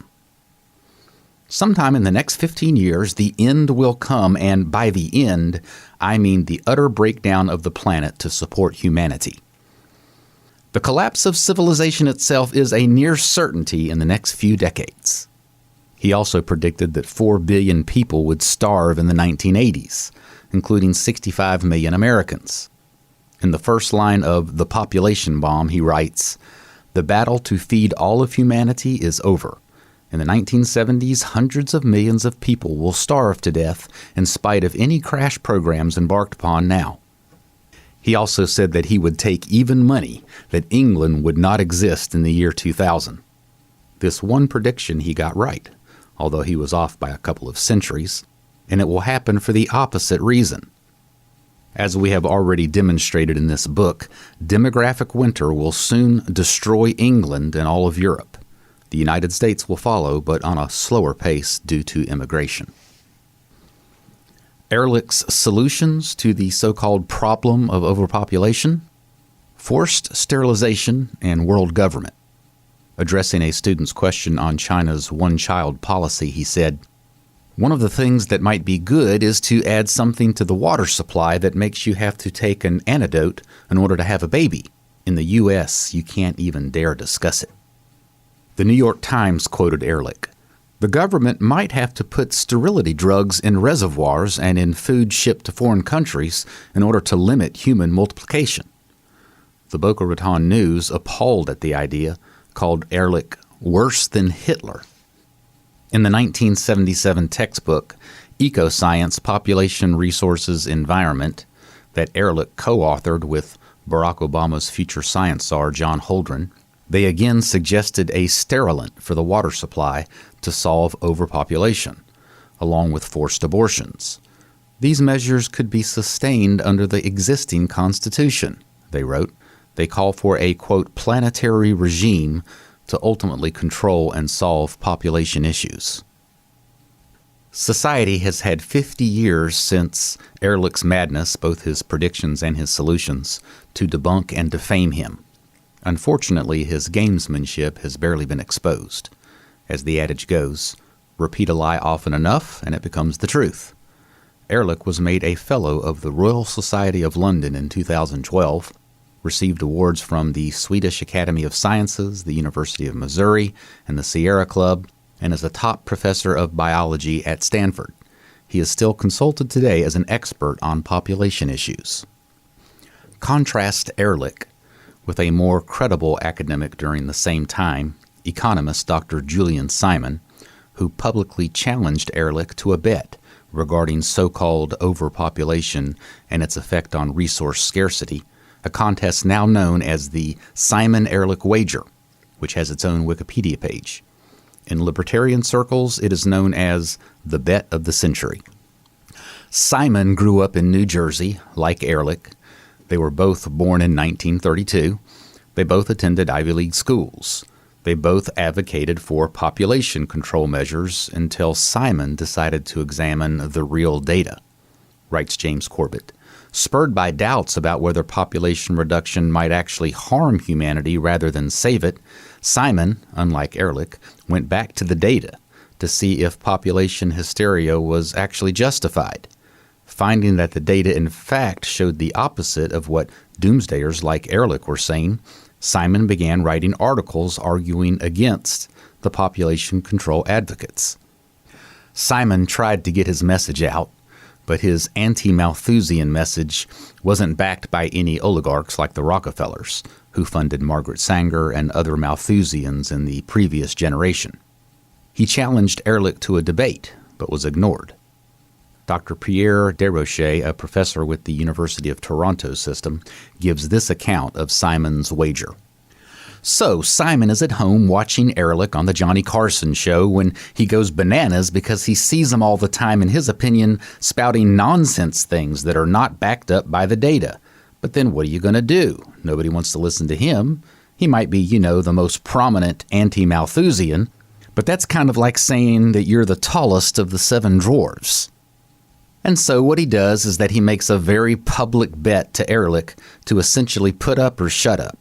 Sometime in the next 15 years, the end will come, and by the end, I mean the utter breakdown of the planet to support humanity. The collapse of civilization itself is a near certainty in the next few decades. He also predicted that 4 billion people would starve in the 1980s, including 65 million Americans. In the first line of The Population Bomb, he writes, "The battle to feed all of humanity is over. In the 1970s, hundreds of millions of people will starve to death in spite of any crash programs embarked upon now." He also said that he would take even money that England would not exist in the year 2000. This one prediction he got right, although he was off by a couple of centuries, and it will happen for the opposite reason. As we have already demonstrated in this book, demographic winter will soon destroy England and all of Europe. The United States will follow, but on a slower pace due to immigration. Ehrlich's solutions to the so-called problem of overpopulation? Forced sterilization and world government. Addressing a student's question on China's one-child policy, he said, "One of the things that might be good is to add something to the water supply that makes you have to take an antidote in order to have a baby. In the U.S., you can't even dare discuss it." The New York Times quoted Ehrlich, "The government might have to put sterility drugs in reservoirs and in food shipped to foreign countries in order to limit human multiplication." The Boca Raton News, appalled at the idea, called Ehrlich worse than Hitler. In the 1977 textbook, Ecoscience, Population, Resources, Environment, that Ehrlich co-authored with Barack Obama's future science czar John Holdren, they again suggested a sterilant for the water supply to solve overpopulation, along with forced abortions. These measures could be sustained under the existing Constitution, they wrote. They call for a, quote, planetary regime to ultimately control and solve population issues. Society has had 50 years since Ehrlich's madness, both his predictions and his solutions, to debunk and defame him. Unfortunately, his gamesmanship has barely been exposed. As the adage goes, repeat a lie often enough and it becomes the truth. Ehrlich was made a Fellow of the Royal Society of London in 2012, received awards from the Swedish Academy of Sciences, the University of Missouri, and the Sierra Club, and is a top professor of biology at Stanford. He is still consulted today as an expert on population issues. Contrast Ehrlich with a more credible academic during the same time, economist Dr. Julian Simon, who publicly challenged Ehrlich to a bet regarding so-called overpopulation and its effect on resource scarcity, a contest now known as the Simon-Ehrlich wager, which has its own Wikipedia page. In libertarian circles, it is known as the bet of the century. Simon grew up in New Jersey, like Ehrlich. They were both born in 1932. They both attended Ivy League schools. They both advocated for population control measures until Simon decided to examine the real data, writes James Corbett. Spurred by doubts about whether population reduction might actually harm humanity rather than save it, Simon, unlike Ehrlich, went back to the data to see if population hysteria was actually justified. Finding that the data in fact showed the opposite of what doomsdayers like Ehrlich were saying, Simon began writing articles arguing against the population control advocates. Simon tried to get his message out, but his anti-Malthusian message wasn't backed by any oligarchs like the Rockefellers, who funded Margaret Sanger and other Malthusians in the previous generation. He challenged Ehrlich to a debate, but was ignored. Dr. Pierre Desrochers, a professor with the University of Toronto system, gives this account of Simon's wager. So Simon is at home watching Ehrlich on the Johnny Carson show when he goes bananas because he sees him all the time, in his opinion, spouting nonsense things that are not backed up by the data. But then what are you going to do? Nobody wants to listen to him. He might be, the most prominent anti-Malthusian, but that's kind of like saying that you're the tallest of the seven dwarves. And so what he does is that he makes a very public bet to Ehrlich to essentially put up or shut up.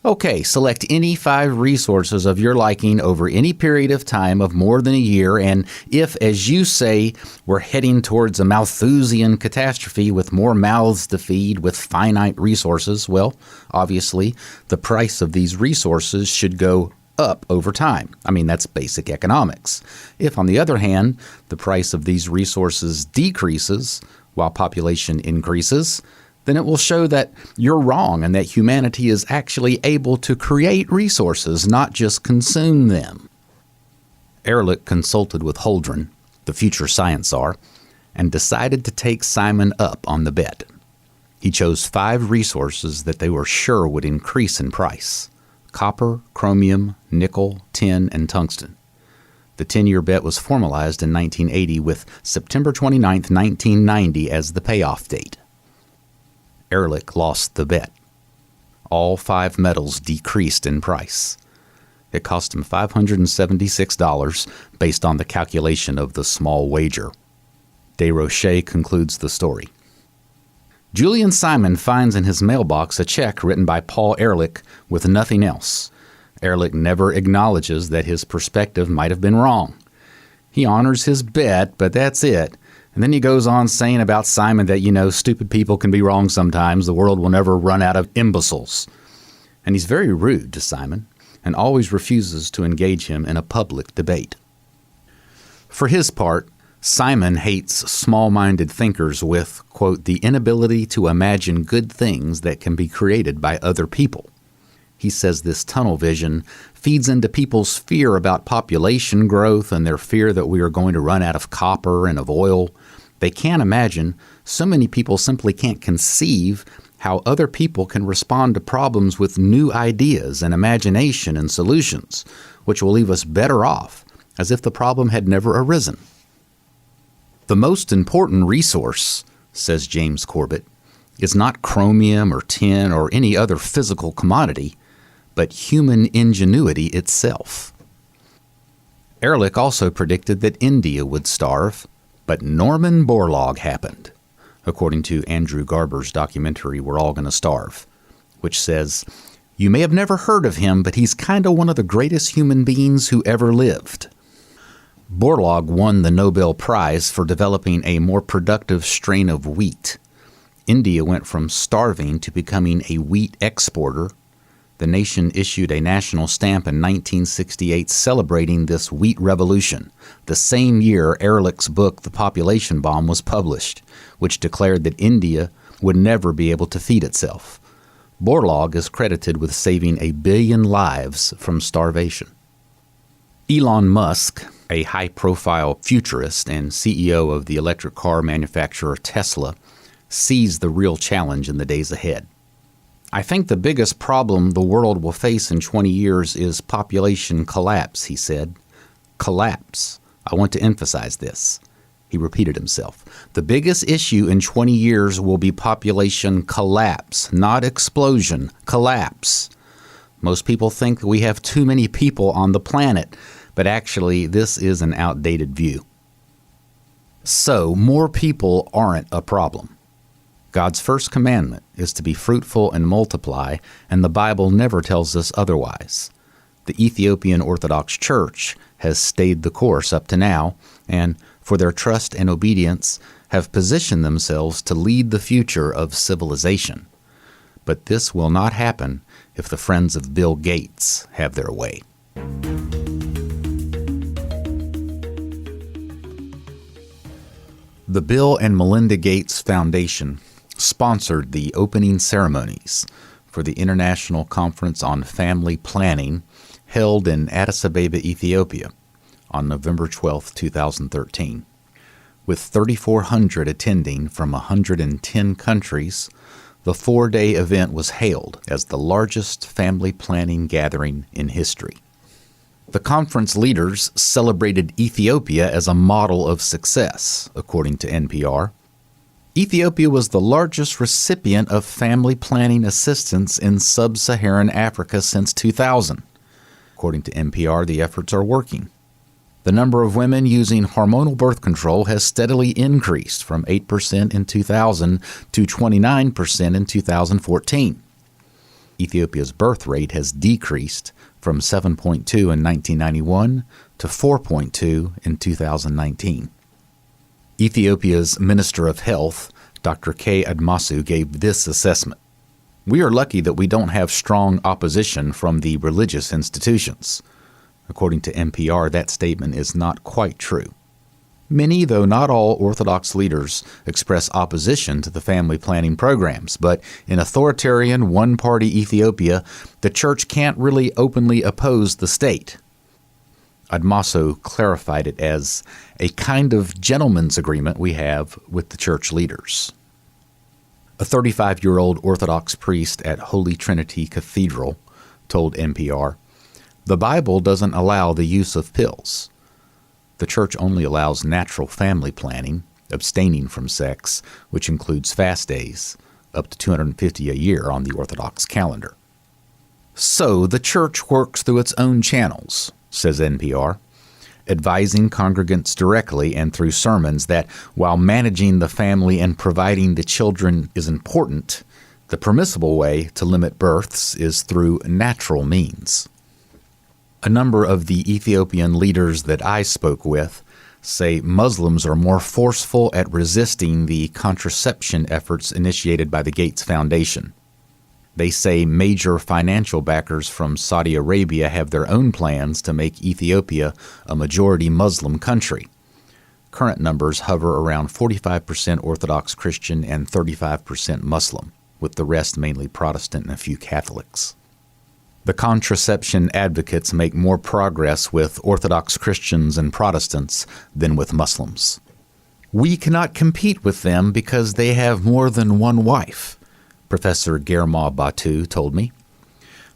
Okay, select any 5 resources of your liking over any period of time of more than a year, and if, as you say, we're heading towards a Malthusian catastrophe with more mouths to feed with finite resources, well, obviously, the price of these resources should go up over time. That's basic economics. If, on the other hand, the price of these resources decreases while population increases, then it will show that you're wrong and that humanity is actually able to create resources, not just consume them. Ehrlich consulted with Holdren, the future science czar, and decided to take Simon up on the bet. He chose 5 resources that they were sure would increase in price: copper, chromium, nickel, tin, and tungsten. The 10-year bet was formalized in 1980 with September 29, 1990 as the payoff date. Ehrlich lost the bet. All 5 metals decreased in price. It cost him $576 based on the calculation of the small wager. Desrochers concludes the story. Julian Simon finds in his mailbox a check written by Paul Ehrlich with nothing else. Ehrlich never acknowledges that his perspective might have been wrong. He honors his bet, but that's it. And then he goes on saying about Simon that, stupid people can be wrong sometimes. The world will never run out of imbeciles. And he's very rude to Simon and always refuses to engage him in a public debate. For his part, Simon hates small-minded thinkers with, quote, the inability to imagine good things that can be created by other people. He says this tunnel vision feeds into people's fear about population growth and their fear that we are going to run out of copper and of oil. They can't imagine, so many people simply can't conceive how other people can respond to problems with new ideas and imagination and solutions, which will leave us better off, as if the problem had never arisen. The most important resource, says James Corbett, is not chromium or tin or any other physical commodity, but human ingenuity itself. Ehrlich also predicted that India would starve, but Norman Borlaug happened, according to Andrew Garber's documentary We're All Gonna Starve, which says, "You may have never heard of him, but he's kind of one of the greatest human beings who ever lived." Borlaug won the Nobel Prize for developing a more productive strain of wheat. India went from starving to becoming a wheat exporter. The nation issued a national stamp in 1968 celebrating this wheat revolution, the same year Ehrlich's book The Population Bomb was published, which declared that India would never be able to feed itself. Borlaug is credited with saving 1 billion lives from starvation. Elon Musk, a high-profile futurist and CEO of the electric car manufacturer Tesla, sees the real challenge in the days ahead. "I think the biggest problem the world will face in 20 years is population collapse," he said. Collapse. I want to emphasize this. He repeated himself. "The biggest issue in 20 years will be population collapse, not explosion, collapse. Most people think that we have too many people on the planet, but actually this is an outdated view." So, more people aren't a problem. God's first commandment is to be fruitful and multiply, and the Bible never tells us otherwise. The Ethiopian Orthodox Church has stayed the course up to now, and for their trust and obedience, have positioned themselves to lead the future of civilization. But this will not happen if the friends of Bill Gates have their way. The Bill and Melinda Gates Foundation sponsored the opening ceremonies for the International Conference on Family Planning held in Addis Ababa, Ethiopia, on November 12, 2013. With 3,400 attending from 110 countries, the 4-day event was hailed as the largest family planning gathering in history. The conference leaders celebrated Ethiopia as a model of success, according to NPR. Ethiopia was the largest recipient of family planning assistance in sub-Saharan Africa since 2000. According to NPR, the efforts are working. The number of women using hormonal birth control has steadily increased from 8% in 2000 to 29% in 2014. Ethiopia's birth rate has decreased from 7.2 in 1991 to 4.2 in 2019. Ethiopia's Minister of Health, Dr. K. Admasu, gave this assessment. "We are lucky that we don't have strong opposition from the religious institutions." According to NPR, that statement is not quite true. Many, though not all, Orthodox leaders express opposition to the family planning programs, but in authoritarian, one-party Ethiopia, the church can't really openly oppose the state. Admaso clarified it as a kind of gentleman's agreement we have with the church leaders. A 35-year-old Orthodox priest at Holy Trinity Cathedral told NPR, "The Bible doesn't allow the use of pills. The church only allows natural family planning, abstaining from sex, which includes fast days, up to 250 a year on the Orthodox calendar." So the church works through its own channels, says NPR, advising congregants directly and through sermons that while managing the family and providing the children is important, the permissible way to limit births is through natural means. A number of the Ethiopian leaders that I spoke with say Muslims are more forceful at resisting the contraception efforts initiated by the Gates Foundation. They say major financial backers from Saudi Arabia have their own plans to make Ethiopia a majority Muslim country. Current numbers hover around 45% Orthodox Christian and 35% Muslim, with the rest mainly Protestant and a few Catholics. The contraception advocates make more progress with Orthodox Christians and Protestants than with Muslims. "We cannot compete with them because they have more than one wife," Professor Germa Batu told me.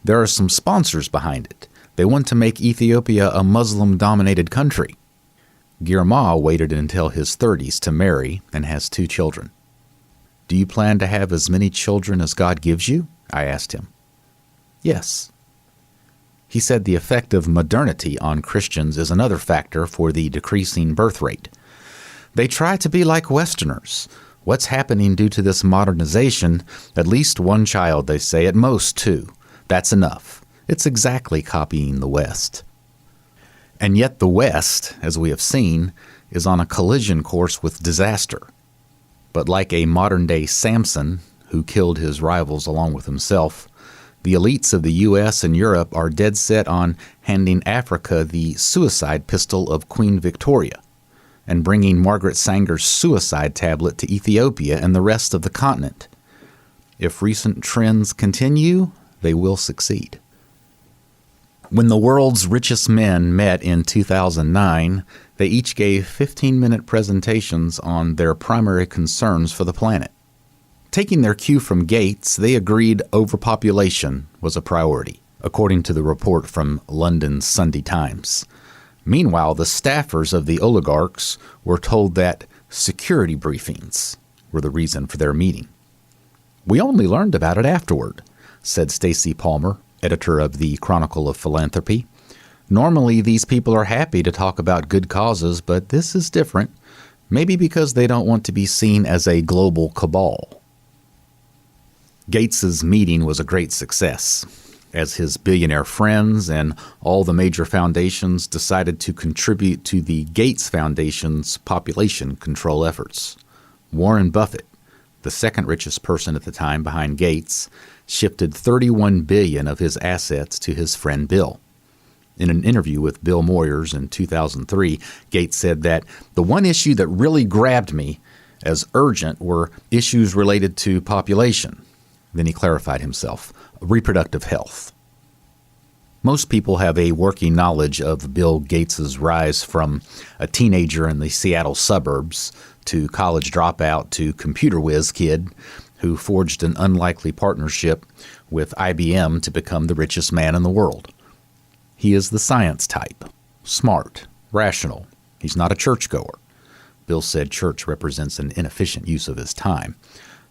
"There are some sponsors behind it. They want to make Ethiopia a Muslim-dominated country." Germa waited until his 30s to marry and has 2 children. "Do you plan to have as many children as God gives you?" I asked him. "Yes." He said the effect of modernity on Christians is another factor for the decreasing birth rate. They try to be like Westerners. What's happening due to this modernization? At least one child, they say, at most two. That's enough. It's exactly copying the West. And yet the West, as we have seen, is on a collision course with disaster. But like a modern-day Samson, who killed his rivals along with himself, the elites of the U.S. and Europe are dead set on handing Africa the suicide pistol of Queen Victoria and bringing Margaret Sanger's suicide tablet to Ethiopia and the rest of the continent. If recent trends continue, they will succeed. When the world's richest men met in 2009, they each gave 15-minute presentations on their primary concerns for the planet. Taking their cue from Gates, they agreed overpopulation was a priority, according to the report from London's Sunday Times. Meanwhile, the staffers of the oligarchs were told that security briefings were the reason for their meeting. "We only learned about it afterward," said Stacey Palmer, editor of the Chronicle of Philanthropy. "Normally, these people are happy to talk about good causes, but this is different, maybe because they don't want to be seen as a global cabal." Gates's meeting was a great success, as his billionaire friends and all the major foundations decided to contribute to the Gates Foundation's population control efforts. Warren Buffett, the second richest person at the time behind Gates, shifted $31 billion of his assets to his friend Bill. In an interview with Bill Moyers in 2003, Gates said that the one issue that really grabbed me as urgent were issues related to population. Then he clarified himself, reproductive health. Most people have a working knowledge of Bill Gates's rise from a teenager in the Seattle suburbs to college dropout to computer whiz kid who forged an unlikely partnership with IBM to become the richest man in the world. He is the science type, smart, rational. He's not a churchgoer. Bill said church represents an inefficient use of his time.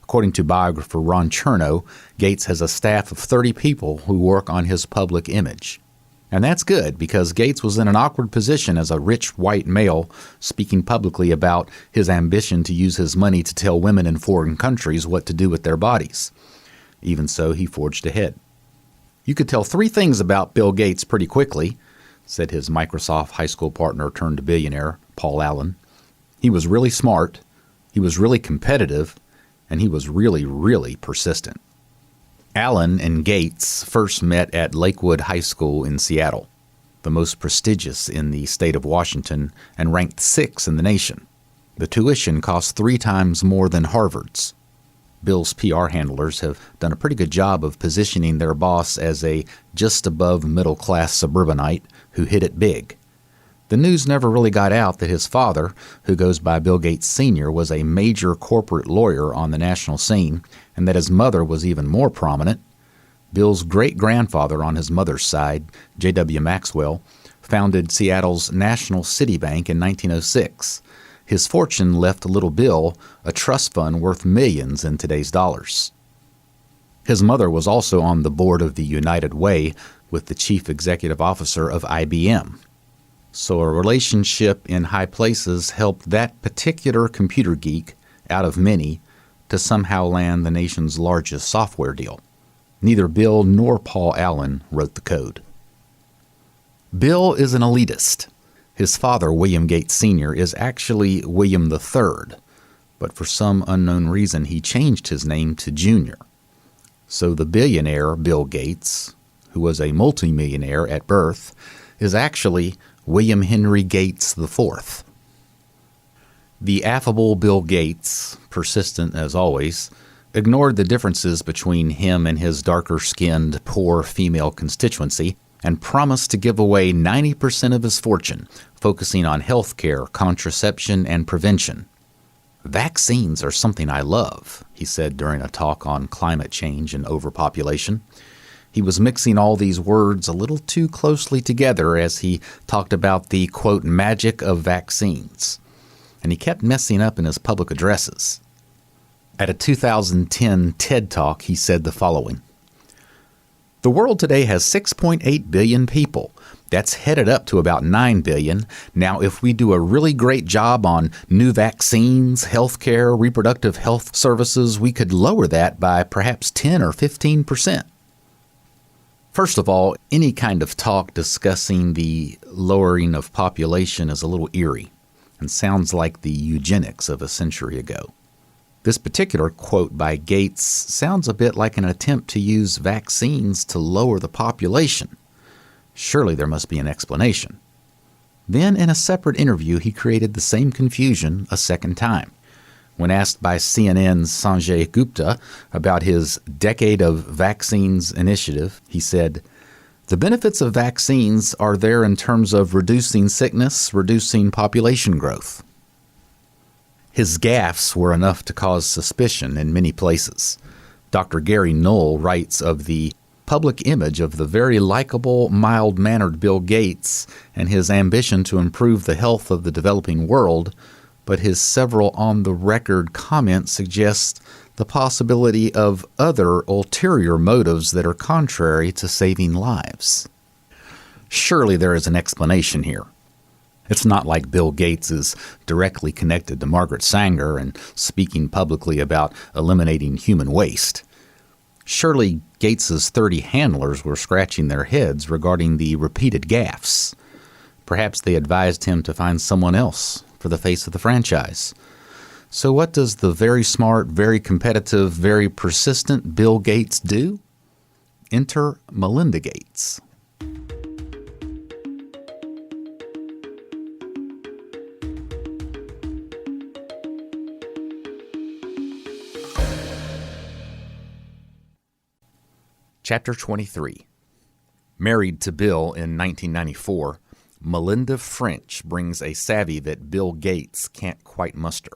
According to biographer Ron Chernow, Gates has a staff of 30 people who work on his public image. And that's good, because Gates was in an awkward position as a rich white male speaking publicly about his ambition to use his money to tell women in foreign countries what to do with their bodies. Even so, he forged ahead. "You could tell 3 things about Bill Gates pretty quickly," said his Microsoft high school partner turned billionaire, Paul Allen. "He was really smart, he was really competitive, and he was really, really persistent." Allen and Gates first met at Lakewood High School in Seattle, the most prestigious in the state of Washington and ranked 6th in the nation. The tuition cost 3 times more than Harvard's. Bill's PR handlers have done a pretty good job of positioning their boss as a just above middle-class suburbanite who hit it big. The news never really got out that his father, who goes by Bill Gates Sr., was a major corporate lawyer on the national scene, and that his mother was even more prominent. Bill's great-grandfather on his mother's side, J.W. Maxwell, founded Seattle's National City Bank in 1906. His fortune left little Bill a trust fund worth millions in today's dollars. His mother was also on the board of the United Way with the chief executive officer of IBM. So a relationship in high places helped that particular computer geek, out of many, to somehow land the nation's largest software deal. Neither Bill nor Paul Allen wrote the code. Bill is an elitist. His father, William Gates Sr., is actually William III, but for some unknown reason he changed his name to Jr. So the billionaire Bill Gates, who was a multimillionaire at birth, is actually William Henry Gates IV. The affable Bill Gates, persistent as always, ignored the differences between him and his darker-skinned, poor female constituency and promised to give away 90% of his fortune, focusing on health care, contraception, and prevention. "Vaccines are something I love," he said during a talk on climate change and overpopulation. He was mixing all these words a little too closely together as he talked about the, quote, magic of vaccines. And he kept messing up in his public addresses. At a 2010 TED Talk, he said the following: The world today has 6.8 billion people. That's headed up to about 9 billion. Now, if we do a really great job on new vaccines, healthcare, reproductive health services, we could lower that by perhaps 10 or 15%. First of all, any kind of talk discussing the lowering of population is a little eerie and sounds like the eugenics of a century ago. This particular quote by Gates sounds a bit like an attempt to use vaccines to lower the population. Surely there must be an explanation. Then, in a separate interview, he created the same confusion a second time. When asked by CNN's Sanjay Gupta about his Decade of Vaccines initiative, he said, "The benefits of vaccines are there in terms of reducing sickness, reducing population growth." His gaffes were enough to cause suspicion in many places. Dr. Gary Knoll writes of the public image of the very likable, mild-mannered Bill Gates and his ambition to improve the health of the developing world, but his several on-the-record comments suggest the possibility of other ulterior motives that are contrary to saving lives. Surely there is an explanation here. It's not like Bill Gates is directly connected to Margaret Sanger and speaking publicly about eliminating human waste. Surely Gates's 30 handlers were scratching their heads regarding the repeated gaffes. Perhaps they advised him to find someone else for the face of the franchise. So what does the very smart, very competitive, very persistent Bill Gates do? Enter Melinda Gates. Chapter 23. Married to Bill in 1994, Melinda French brings a savvy that Bill Gates can't quite muster,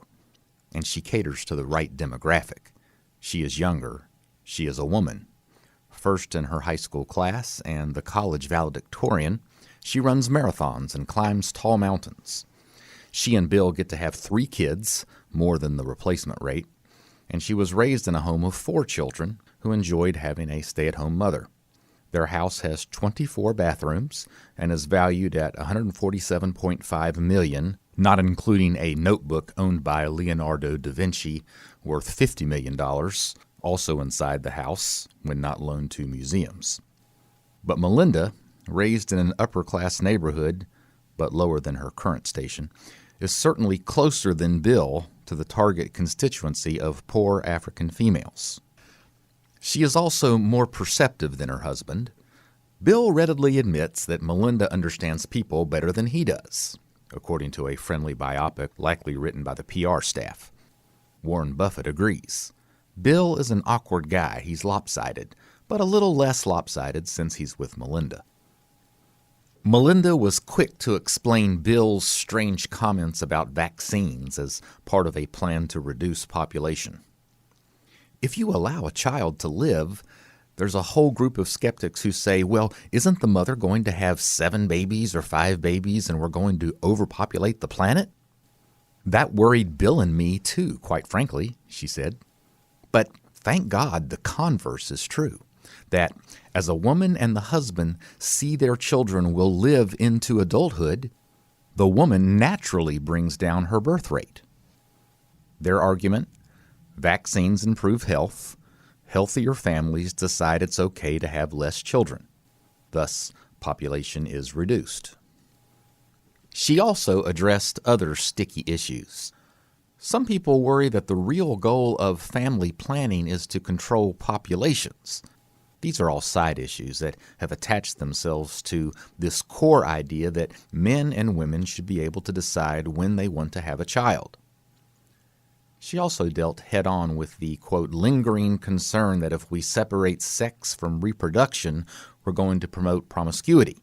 and she caters to the right demographic. She is younger. She is a woman. First in her high school class and the college valedictorian, she runs marathons and climbs tall mountains. She and Bill get to have 3 kids, more than the replacement rate, and she was raised in a home of 4 children who enjoyed having a stay-at-home mother. Their house has 24 bathrooms and is valued at $147.5 million, not including a notebook owned by Leonardo da Vinci worth $50 million, also inside the house when not loaned to museums. But Melinda, raised in an upper-class neighborhood, but lower than her current station, is certainly closer than Bill to the target constituency of poor African females. She is also more perceptive than her husband. Bill readily admits that Melinda understands people better than he does, according to a friendly biopic likely written by the PR staff. Warren Buffett agrees. Bill is an awkward guy. He's lopsided, but a little less lopsided since he's with Melinda. Melinda was quick to explain Bill's strange comments about vaccines as part of a plan to reduce population. If you allow a child to live, there's a whole group of skeptics who say, well, isn't the mother going to have 7 babies or 5 babies and we're going to overpopulate the planet? That worried Bill and me too, quite frankly, she said. But thank God the converse is true, that as a woman and the husband see their children will live into adulthood, the woman naturally brings down her birth rate. Their argument: vaccines improve health. Healthier families decide it's okay to have less children. Thus, population is reduced. She also addressed other sticky issues. Some people worry that the real goal of family planning is to control populations. These are all side issues that have attached themselves to this core idea that men and women should be able to decide when they want to have a child. She also dealt head-on with the, quote, lingering concern that if we separate sex from reproduction, we're going to promote promiscuity.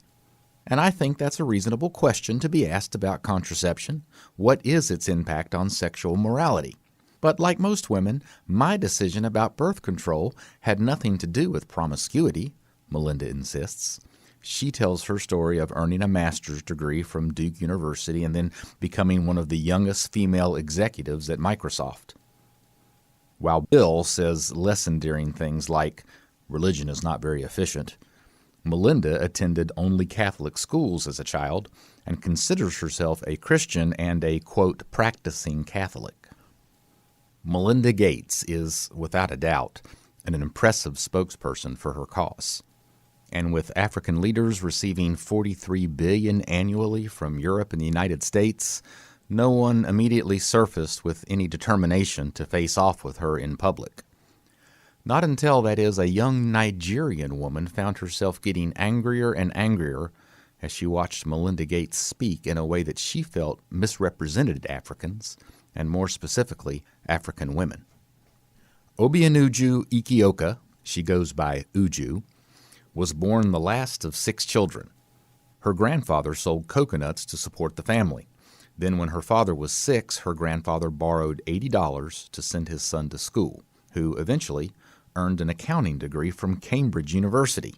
And I think that's a reasonable question to be asked about contraception. What is its impact on sexual morality? But like most women, my decision about birth control had nothing to do with promiscuity, Melinda insists. She tells her story of earning a master's degree from Duke University and then becoming one of the youngest female executives at Microsoft. While Bill says less endearing things like, Religion is not very efficient. Melinda attended only Catholic schools as a child and considers herself a Christian and a, quote, practicing Catholic. Melinda Gates is, without a doubt, an impressive spokesperson for her cause. And with African leaders receiving $43 billion annually from Europe and the United States, no one immediately surfaced with any determination to face off with her in public. Not until, that is, a young Nigerian woman found herself getting angrier and angrier as she watched Melinda Gates speak in a way that she felt misrepresented Africans, and more specifically, African women. Obianuju Ikioka, she goes by Uju, was born the last of 6 children. Her grandfather sold coconuts to support the family. Then when her father was 6, her grandfather borrowed $80 to send his son to school, who eventually earned an accounting degree from Cambridge University.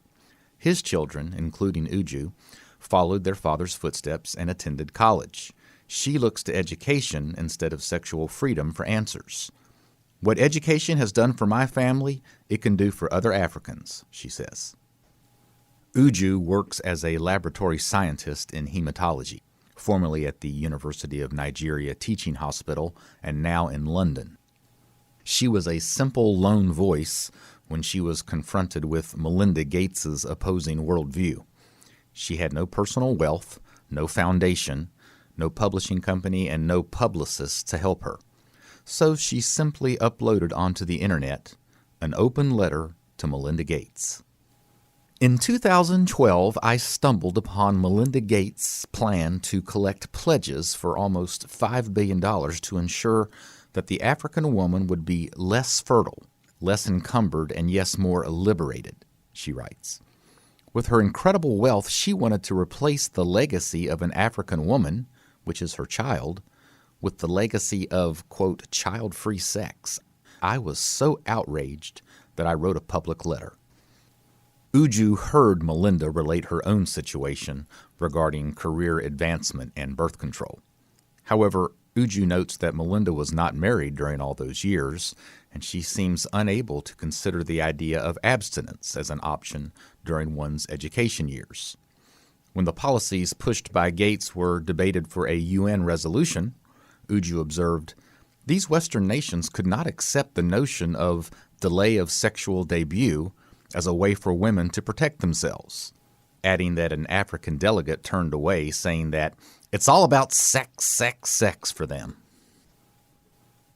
His children, including Uju, followed their father's footsteps and attended college. She looks to education instead of sexual freedom for answers. What education has done for my family, it can do for other Africans, she says. Uju works as a laboratory scientist in hematology, formerly at the University of Nigeria Teaching Hospital and now in London. She was a simple lone voice when she was confronted with Melinda Gates's opposing worldview. She had no personal wealth, no foundation, no publishing company, and no publicists to help her. So she simply uploaded onto the internet an open letter to Melinda Gates. In 2012, I stumbled upon Melinda Gates' plan to collect pledges for almost $5 billion to ensure that the African woman would be less fertile, less encumbered, and yes, more liberated, she writes. With her incredible wealth, she wanted to replace the legacy of an African woman, which is her child, with the legacy of, quote, child-free sex. I was so outraged that I wrote a public letter. Uju heard Melinda relate her own situation regarding career advancement and birth control. However, Uju notes that Melinda was not married during all those years, and she seems unable to consider the idea of abstinence as an option during one's education years. When the policies pushed by Gates were debated for a UN resolution, Uju observed, "These Western nations could not accept the notion of delay of sexual debut as a way for women to protect themselves," adding that an African delegate turned away, saying that it's all about sex, sex, sex for them.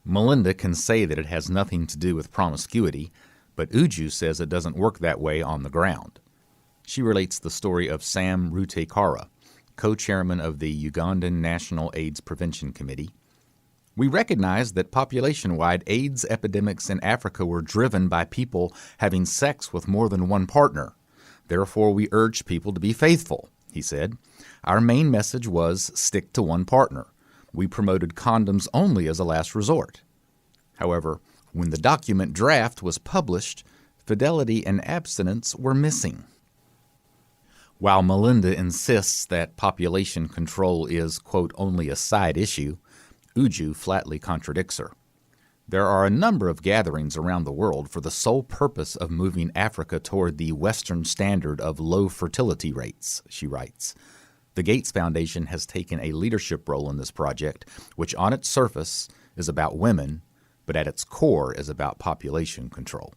Melinda can say that it has nothing to do with promiscuity, but Uju says it doesn't work that way on the ground. She relates the story of Sam Rutekara, co-chairman of the Ugandan National AIDS Prevention Committee. "We recognize that population-wide AIDS epidemics in Africa were driven by people having sex with more than one partner. Therefore, we urged people to be faithful," he said. "Our main message was stick to one partner. We promoted condoms only as a last resort." However, when the document draft was published, fidelity and abstinence were missing. While Melinda insists that population control is, quote, only a side issue, Uju flatly contradicts her. "There are a number of gatherings around the world for the sole purpose of moving Africa toward the Western standard of low fertility rates," she writes. "The Gates Foundation has taken a leadership role in this project, which on its surface is about women, but at its core is about population control."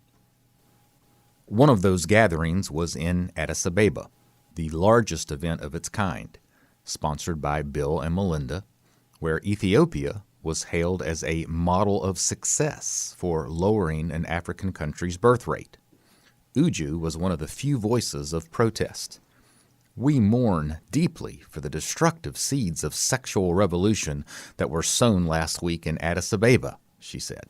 One of those gatherings was in Addis Ababa, the largest event of its kind, sponsored by Bill and Melinda, where Ethiopia was hailed as a model of success for lowering an African country's birth rate. Uju was one of the few voices of protest. "We mourn deeply for the destructive seeds of sexual revolution that were sown last week in Addis Ababa," she said.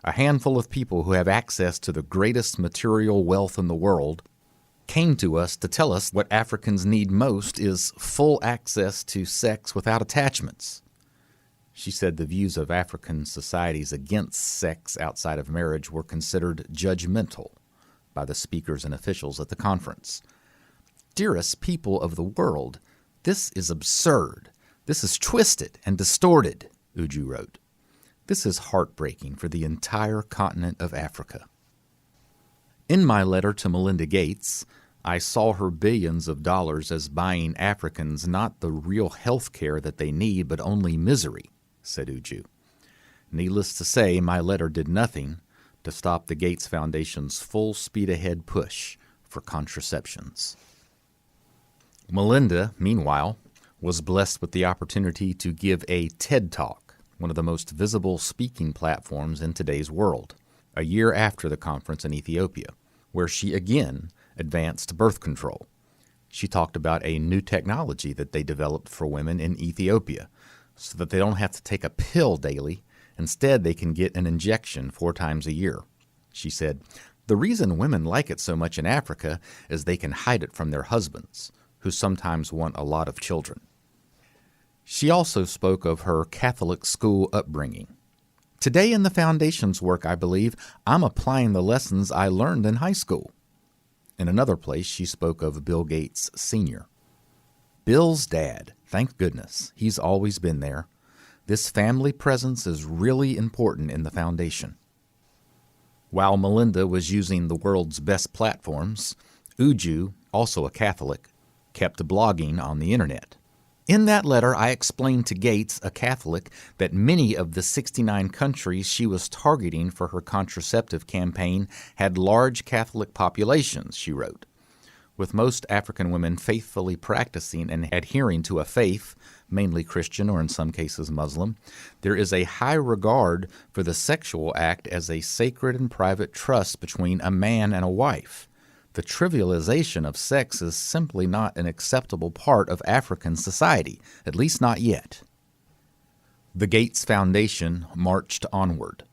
"A handful of people who have access to the greatest material wealth in the world came to us to tell us what Africans need most is full access to sex without attachments." She said the views of African societies against sex outside of marriage were considered judgmental by the speakers and officials at the conference. "Dearest people of the world, this is absurd. This is twisted and distorted," Uju wrote. "This is heartbreaking for the entire continent of Africa." In my letter to Melinda Gates, I saw her billions of dollars as buying Africans not the real health care that they need, but only misery, said Uju. Needless to say, my letter did nothing to stop the Gates Foundation's full speed ahead push for contraceptions. Melinda, meanwhile, was blessed with the opportunity to give a TED Talk, one of the most visible speaking platforms in today's world, a year after the conference in Ethiopia, where she again advanced birth control. She talked about a new technology that they developed for women in Ethiopia so that they don't have to take a pill daily. Instead, they can get an injection 4 times a year. She said, "The reason women like it so much in Africa is they can hide it from their husbands, who sometimes want a lot of children." She also spoke of her Catholic school upbringing. "Today in the Foundation's work, I believe, I'm applying the lessons I learned in high school." In another place, she spoke of Bill Gates Sr. "Bill's dad, thank goodness, he's always been there. This family presence is really important in the Foundation." While Melinda was using the world's best platforms, Uju, also a Catholic, kept blogging on the internet. In that letter, I explained to Gates, a Catholic, that many of the 69 countries she was targeting for her contraceptive campaign had large Catholic populations, she wrote. With most African women faithfully practicing and adhering to a faith, mainly Christian or in some cases Muslim, there is a high regard for the sexual act as a sacred and private trust between a man and a wife. The trivialization of sex is simply not an acceptable part of African society, at least not yet. The Gates Foundation marched onward.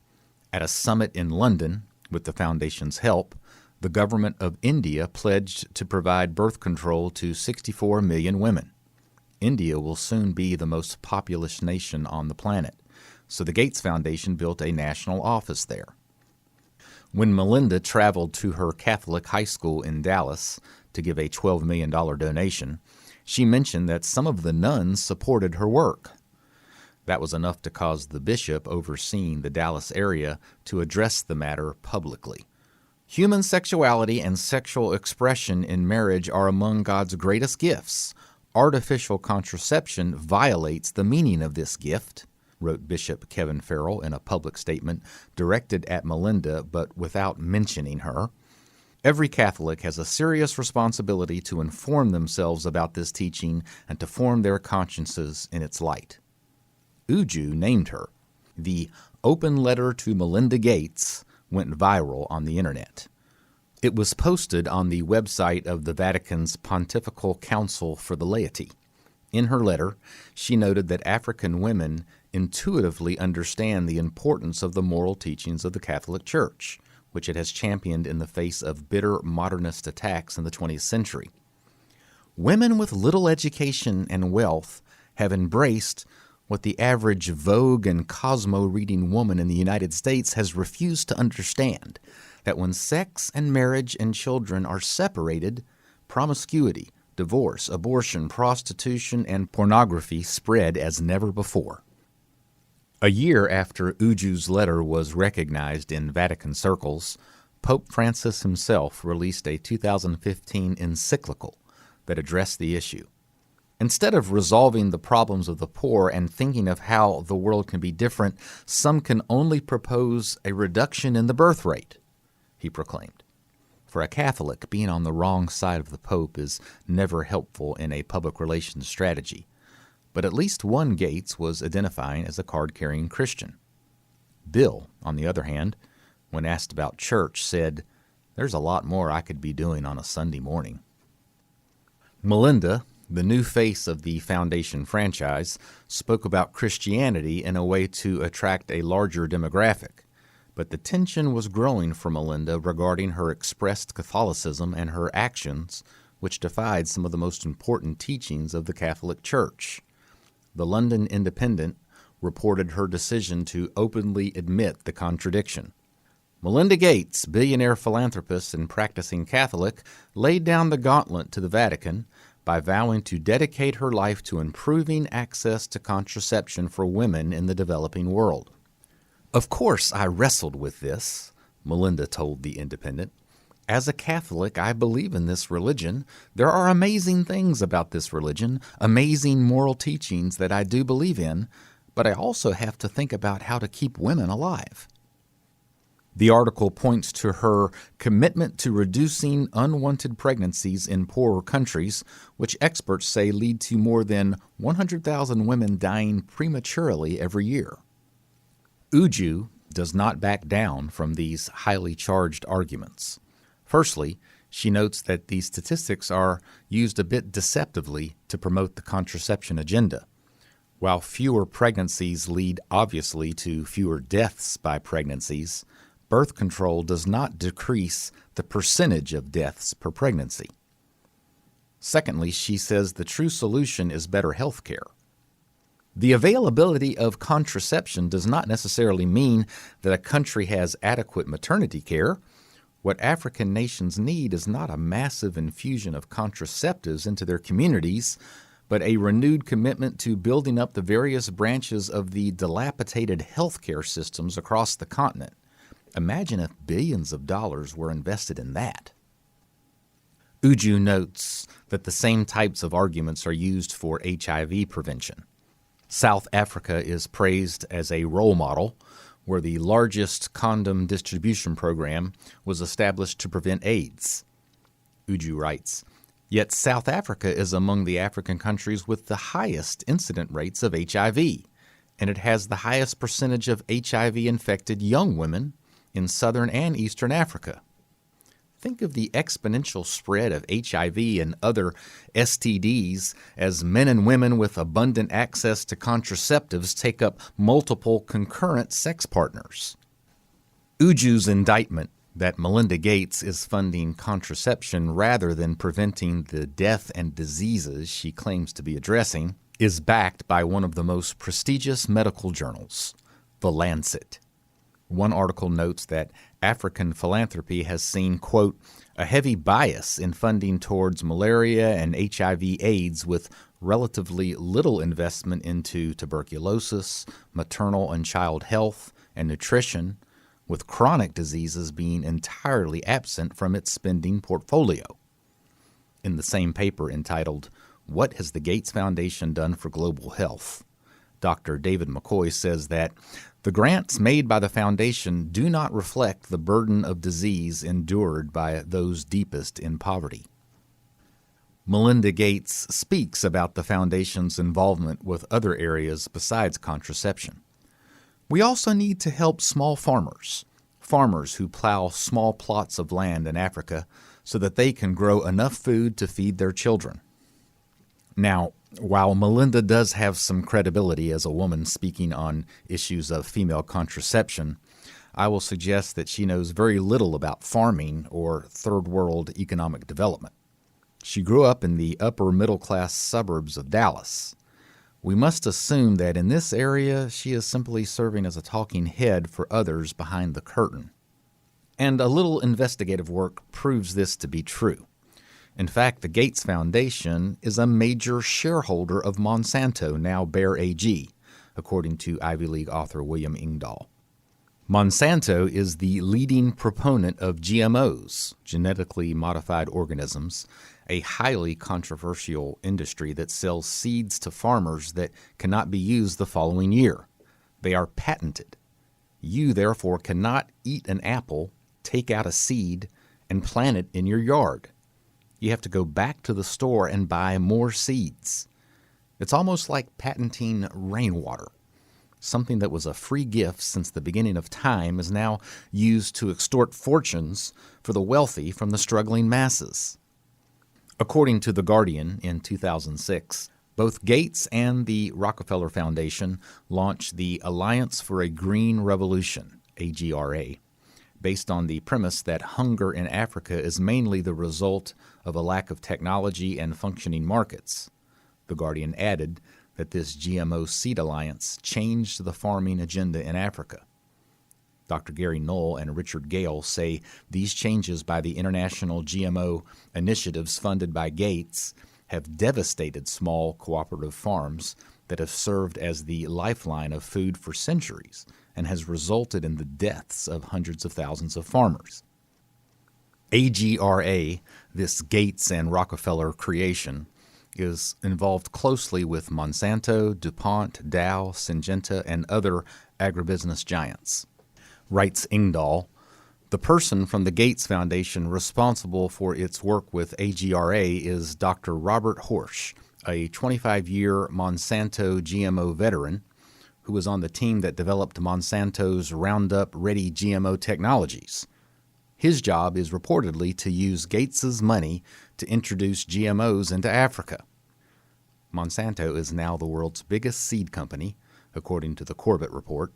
At a summit in London, with the Foundation's help, the government of India pledged to provide birth control to 64 million women. India will soon be the most populous nation on the planet, so the Gates Foundation built a national office there. When Melinda traveled to her Catholic high school in Dallas to give a $12 million donation, she mentioned that some of the nuns supported her work. That was enough to cause the bishop overseeing the Dallas area to address the matter publicly. "Human sexuality and sexual expression in marriage are among God's greatest gifts. Artificial contraception violates the meaning of this gift," wrote Bishop Kevin Farrell in a public statement directed at Melinda but without mentioning her. "Every Catholic has a serious responsibility to inform themselves about this teaching and to form their consciences in its light." Uju named her. The "Open Letter to Melinda Gates" went viral on the internet. It was posted on the website of the Vatican's Pontifical Council for the Laity. In her letter, she noted that African women intuitively understand the importance of the moral teachings of the Catholic Church, which it has championed in the face of bitter modernist attacks in the 20th century. "Women with little education and wealth have embraced what the average Vogue and Cosmo reading woman in the United States has refused to understand, that when sex and marriage and children are separated, promiscuity, divorce, abortion, prostitution, and pornography spread as never before." A year after Uju's letter was recognized in Vatican circles, Pope Francis himself released a 2015 encyclical that addressed the issue. Instead of resolving the problems of the poor and thinking of how the world can be different, some can only propose a reduction in the birth rate, he proclaimed. For a Catholic, being on the wrong side of the Pope is never helpful in a public relations strategy. But at least one Gates was identifying as a card-carrying Christian. Bill, on the other hand, when asked about church, said, "There's a lot more I could be doing on a Sunday morning." Melinda, the new face of the Foundation franchise, spoke about Christianity in a way to attract a larger demographic. But the tension was growing for Melinda regarding her expressed Catholicism and her actions, which defied some of the most important teachings of the Catholic Church. The London Independent reported her decision to openly admit the contradiction. Melinda Gates, billionaire philanthropist and practicing Catholic, laid down the gauntlet to the Vatican by vowing to dedicate her life to improving access to contraception for women in the developing world. "Of course I wrestled with this," Melinda told The Independent. As a Catholic, I believe in this religion. There are amazing things about this religion, amazing moral teachings that I do believe in, but I also have to think about how to keep women alive. The article points to her commitment to reducing unwanted pregnancies in poorer countries, which experts say lead to more than 100,000 women dying prematurely every year. Uju does not back down from these highly charged arguments. Firstly, she notes that these statistics are used a bit deceptively to promote the contraception agenda. While fewer pregnancies lead obviously to fewer deaths by pregnancies, birth control does not decrease the percentage of deaths per pregnancy. Secondly, she says the true solution is better health care. The availability of contraception does not necessarily mean that a country has adequate maternity care. What African nations need is not a massive infusion of contraceptives into their communities, but a renewed commitment to building up the various branches of the dilapidated healthcare systems across the continent. Imagine if billions of dollars were invested in that. Uju notes that the same types of arguments are used for HIV prevention. South Africa is praised as a role model, where the largest condom distribution program was established to prevent AIDS. Uju writes, "Yet South Africa is among the African countries with the highest incident rates of HIV, and it has the highest percentage of HIV-infected young women in southern and eastern Africa. Think of the exponential spread of HIV and other STDs as men and women with abundant access to contraceptives take up multiple concurrent sex partners." Uju's indictment that Melinda Gates is funding contraception rather than preventing the death and diseases she claims to be addressing is backed by one of the most prestigious medical journals, The Lancet. One article notes that African philanthropy has seen, quote, "a heavy bias in funding towards malaria and HIV/AIDS with relatively little investment into tuberculosis, maternal and child health, and nutrition, with chronic diseases being entirely absent from its spending portfolio." In the same paper entitled, "What Has the Gates Foundation Done for Global Health?" Dr. David McCoy says that the grants made by the foundation do not reflect the burden of disease endured by those deepest in poverty. Melinda Gates speaks about the foundation's involvement with other areas besides contraception. "We also need to help small farmers who plow small plots of land in Africa so that they can grow enough food to feed their children." Now, while Melinda does have some credibility as a woman speaking on issues of female contraception, I will suggest that she knows very little about farming or third world economic development. She grew up in the upper middle class suburbs of Dallas. We must assume that in this area she is simply serving as a talking head for others behind the curtain. And a little investigative work proves this to be true. In fact, the Gates Foundation is a major shareholder of Monsanto, now Bayer AG, according to Ivy League author William Engdahl. Monsanto is the leading proponent of GMOs, genetically modified organisms, a highly controversial industry that sells seeds to farmers that cannot be used the following year. They are patented. You, therefore, cannot eat an apple, take out a seed, and plant it in your yard. You have to go back to the store and buy more seeds. It's almost like patenting rainwater. Something that was a free gift since the beginning of time is now used to extort fortunes for the wealthy from the struggling masses. According to The Guardian in 2006, both Gates and the Rockefeller Foundation launched the Alliance for a Green Revolution, AGRA, based on the premise that hunger in Africa is mainly the result of a lack of technology and functioning markets. The Guardian added that this GMO seed alliance changed the farming agenda in Africa. Dr. Gary Knoll and Richard Gale say these changes by the international GMO initiatives funded by Gates have devastated small cooperative farms that have served as the lifeline of food for centuries and has resulted in the deaths of hundreds of thousands of farmers. AGRA, this Gates and Rockefeller creation, is involved closely with Monsanto, DuPont, Dow, Syngenta, and other agribusiness giants. Writes Ingdahl, the person from the Gates Foundation responsible for its work with AGRA is Dr. Robert Horsch, a 25-year Monsanto GMO veteran who was on the team that developed Monsanto's Roundup-ready GMO technologies. His job is reportedly to use Gates's money to introduce GMOs into Africa. Monsanto is now the world's biggest seed company, according to the Corbett Report,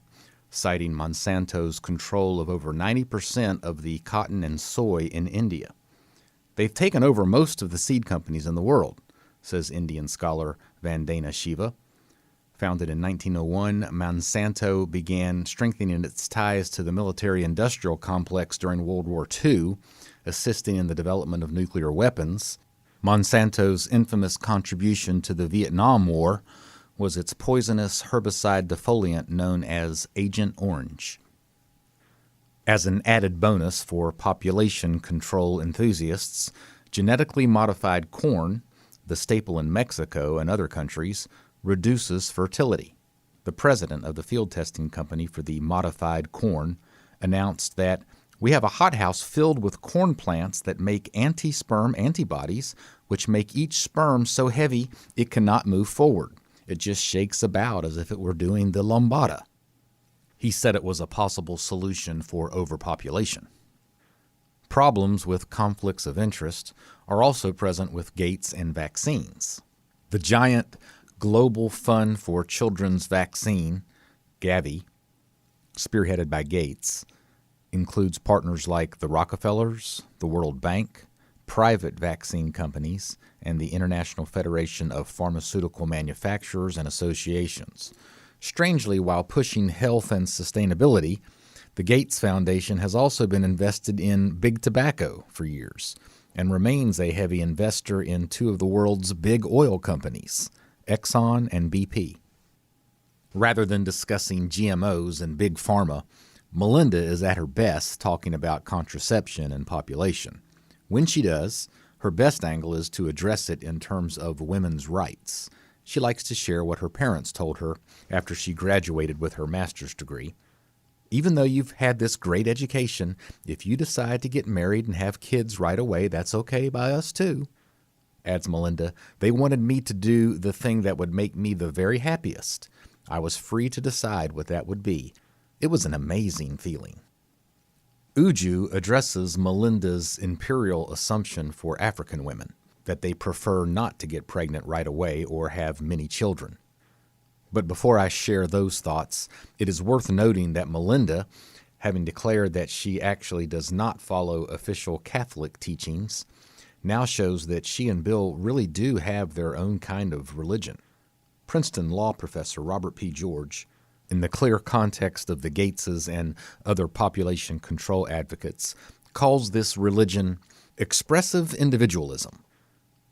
citing Monsanto's control of over 90% of the cotton and soy in India. They've taken over most of the seed companies in the world, says Indian scholar Vandana Shiva. Founded in 1901, Monsanto began strengthening its ties to the military-industrial complex during World War II, assisting in the development of nuclear weapons. Monsanto's infamous contribution to the Vietnam War was its poisonous herbicide defoliant known as Agent Orange. As an added bonus for population control enthusiasts, genetically modified corn, the staple in Mexico and other countries, reduces fertility. The president of the field testing company for the modified corn announced that we have a hothouse filled with corn plants that make anti-sperm antibodies, which make each sperm so heavy it cannot move forward. It just shakes about as if it were doing the lambada. He said it was a possible solution for overpopulation. Problems with conflicts of interest are also present with Gates and vaccines. The giant Global Fund for Children's Vaccine, Gavi, spearheaded by Gates, includes partners like the Rockefellers, the World Bank, private vaccine companies, and the International Federation of Pharmaceutical Manufacturers and Associations. Strangely, while pushing health and sustainability, the Gates Foundation has also been invested in big tobacco for years and remains a heavy investor in two of the world's big oil companies, Exxon and BP. Rather than discussing GMOs and big pharma, Melinda is at her best talking about contraception and population. When she does, her best angle is to address it in terms of women's rights. She likes to share what her parents told her after she graduated with her master's degree. Even though you've had this great education, if you decide to get married and have kids right away, that's okay by us too. Adds Melinda, they wanted me to do the thing that would make me the very happiest. I was free to decide what that would be. It was an amazing feeling. Uju addresses Melinda's imperial assumption for African women, that they prefer not to get pregnant right away or have many children. But before I share those thoughts, it is worth noting that Melinda, having declared that she actually does not follow official Catholic teachings, now shows that she and Bill really do have their own kind of religion. Princeton law professor Robert P. George, in the clear context of the Gateses and other population control advocates, calls this religion expressive individualism.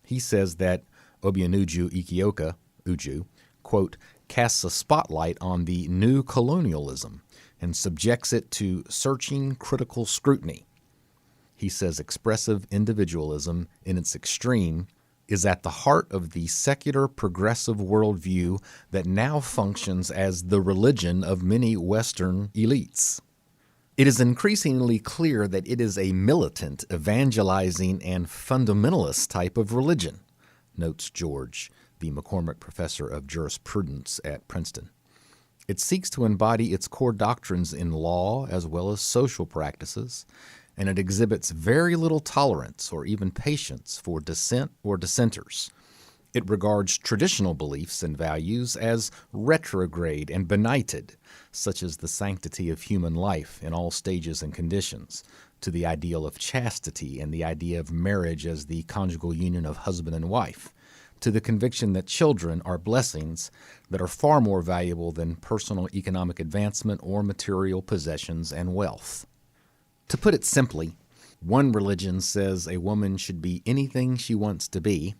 He says that Obianuju Ikioka, Uju, quote, casts a spotlight on the new colonialism and subjects it to searching critical scrutiny. He says expressive individualism in its extreme is at the heart of the secular progressive worldview that now functions as the religion of many Western elites. It is increasingly clear that it is a militant, evangelizing, and fundamentalist type of religion, notes George, the McCormick Professor of Jurisprudence at Princeton. It seeks to embody its core doctrines in law as well as social practices, and it exhibits very little tolerance or even patience for dissent or dissenters. It regards traditional beliefs and values as retrograde and benighted, such as the sanctity of human life in all stages and conditions, to the ideal of chastity and the idea of marriage as the conjugal union of husband and wife, to the conviction that children are blessings that are far more valuable than personal economic advancement or material possessions and wealth. To put it simply, one religion says a woman should be anything she wants to be,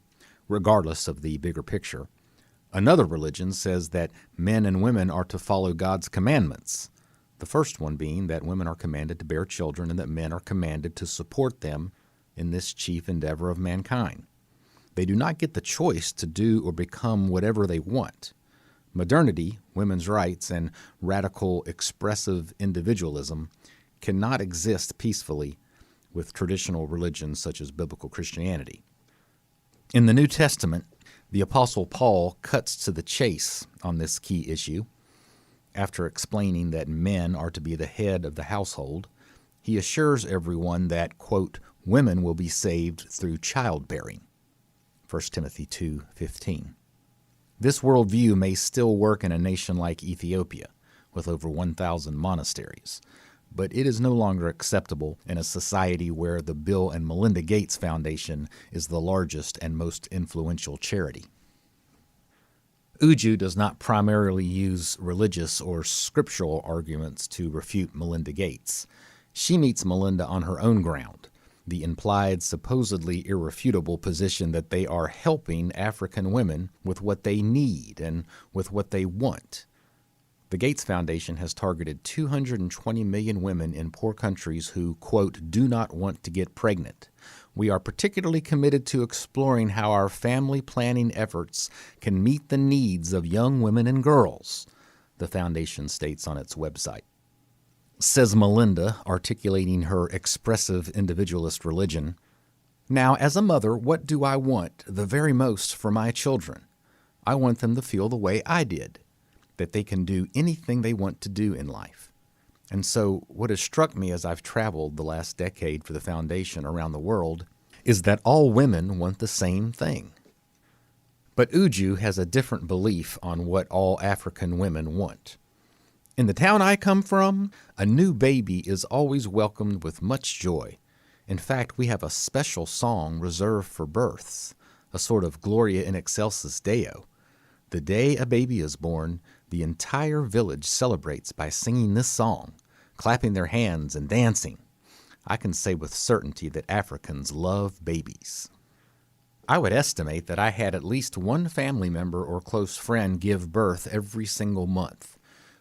regardless of the bigger picture. Another religion says that men and women are to follow God's commandments. The first one being that women are commanded to bear children and that men are commanded to support them in this chief endeavor of mankind. They do not get the choice to do or become whatever they want. Modernity, women's rights, and radical expressive individualism cannot exist peacefully with traditional religions such as biblical Christianity. In the New Testament, the Apostle Paul cuts to the chase on this key issue. After explaining that men are to be the head of the household, he assures everyone that, quote, women will be saved through childbearing. 1 Timothy 2:15. This worldview may still work in a nation like Ethiopia, with over 1,000 monasteries, but it is no longer acceptable in a society where the Bill and Melinda Gates Foundation is the largest and most influential charity. Uju does not primarily use religious or scriptural arguments to refute Melinda Gates. She meets Melinda on her own ground, the implied, supposedly irrefutable position that they are helping African women with what they need and with what they want. The Gates Foundation has targeted 220 million women in poor countries who, quote, do not want to get pregnant. We are particularly committed to exploring how our family planning efforts can meet the needs of young women and girls, the foundation states on its website. Says Melinda, articulating her expressive individualist religion, now, as a mother, what do I want the very most for my children? I want them to feel the way I did, that they can do anything they want to do in life. And so what has struck me as I've traveled the last decade for the foundation around the world is that all women want the same thing. But Uju has a different belief on what all African women want. In the town I come from, a new baby is always welcomed with much joy. In fact, we have a special song reserved for births, a sort of Gloria in Excelsis Deo. The day a baby is born, the entire village celebrates by singing this song, clapping their hands and dancing. I can say with certainty that Africans love babies. I would estimate that I had at least one family member or close friend give birth every single month.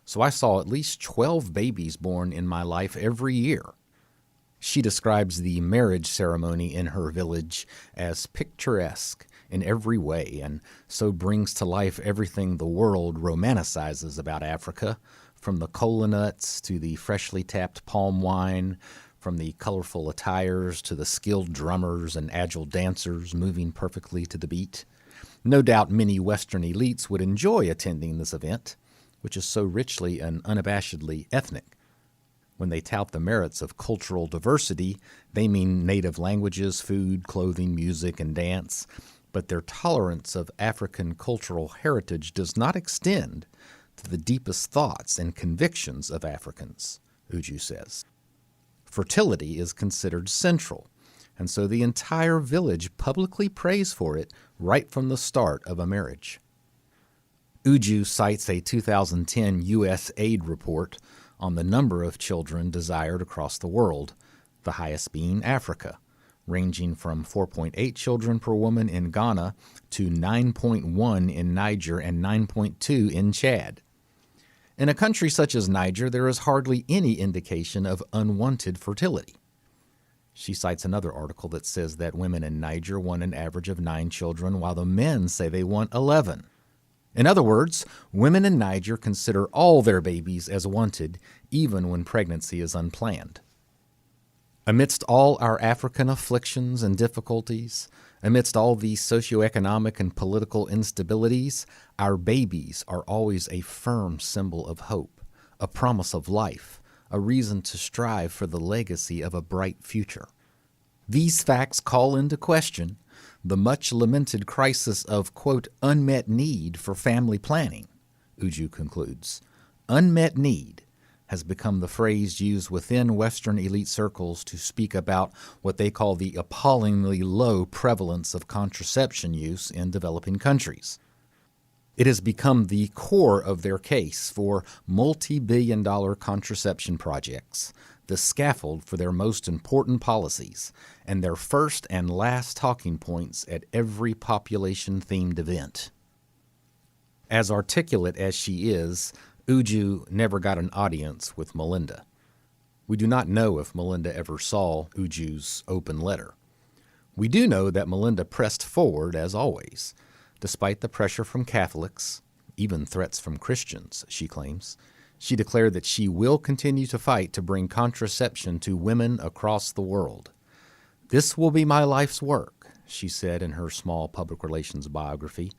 So I saw at least 12 babies born in my life every year. She describes the marriage ceremony in her village as picturesque in every way, and so brings to life everything the world romanticizes about Africa, from the kola nuts to the freshly tapped palm wine, from the colorful attires to the skilled drummers and agile dancers moving perfectly to the beat. No doubt many Western elites would enjoy attending this event, which is so richly and unabashedly ethnic. When they tout the merits of cultural diversity, they mean native languages, food, clothing, music, and dance, but their tolerance of African cultural heritage does not extend to the deepest thoughts and convictions of Africans, Uju says. Fertility is considered central, and so the entire village publicly prays for it right from the start of a marriage. Uju cites a 2010 U.S. aid report on the number of children desired across the world, the highest being Africa, ranging from 4.8 children per woman in Ghana to 9.1 in Niger and 9.2 in Chad. In a country such as Niger, there is hardly any indication of unwanted fertility. She cites another article that says that women in Niger want an average of 9 children, while the men say they want 11. In other words, women in Niger consider all their babies as wanted, even when pregnancy is unplanned. Amidst all our African afflictions and difficulties, amidst all these socioeconomic and political instabilities, our babies are always a firm symbol of hope, a promise of life, a reason to strive for the legacy of a bright future. These facts call into question the much-lamented crisis of, quote, unmet need for family planning, Uju concludes. Unmet need has become the phrase used within Western elite circles to speak about what they call the appallingly low prevalence of contraception use in developing countries. It has become the core of their case for multi-billion-dollar contraception projects, the scaffold for their most important policies, and their first and last talking points at every population-themed event. As articulate as she is, Uju never got an audience with Melinda. We do not know if Melinda ever saw Uju's open letter. We do know that Melinda pressed forward as always, despite the pressure from Catholics, even threats from Christians, she claims. She declared that she will continue to fight to bring contraception to women across the world. "This will be my life's work," she said in her small public relations biography,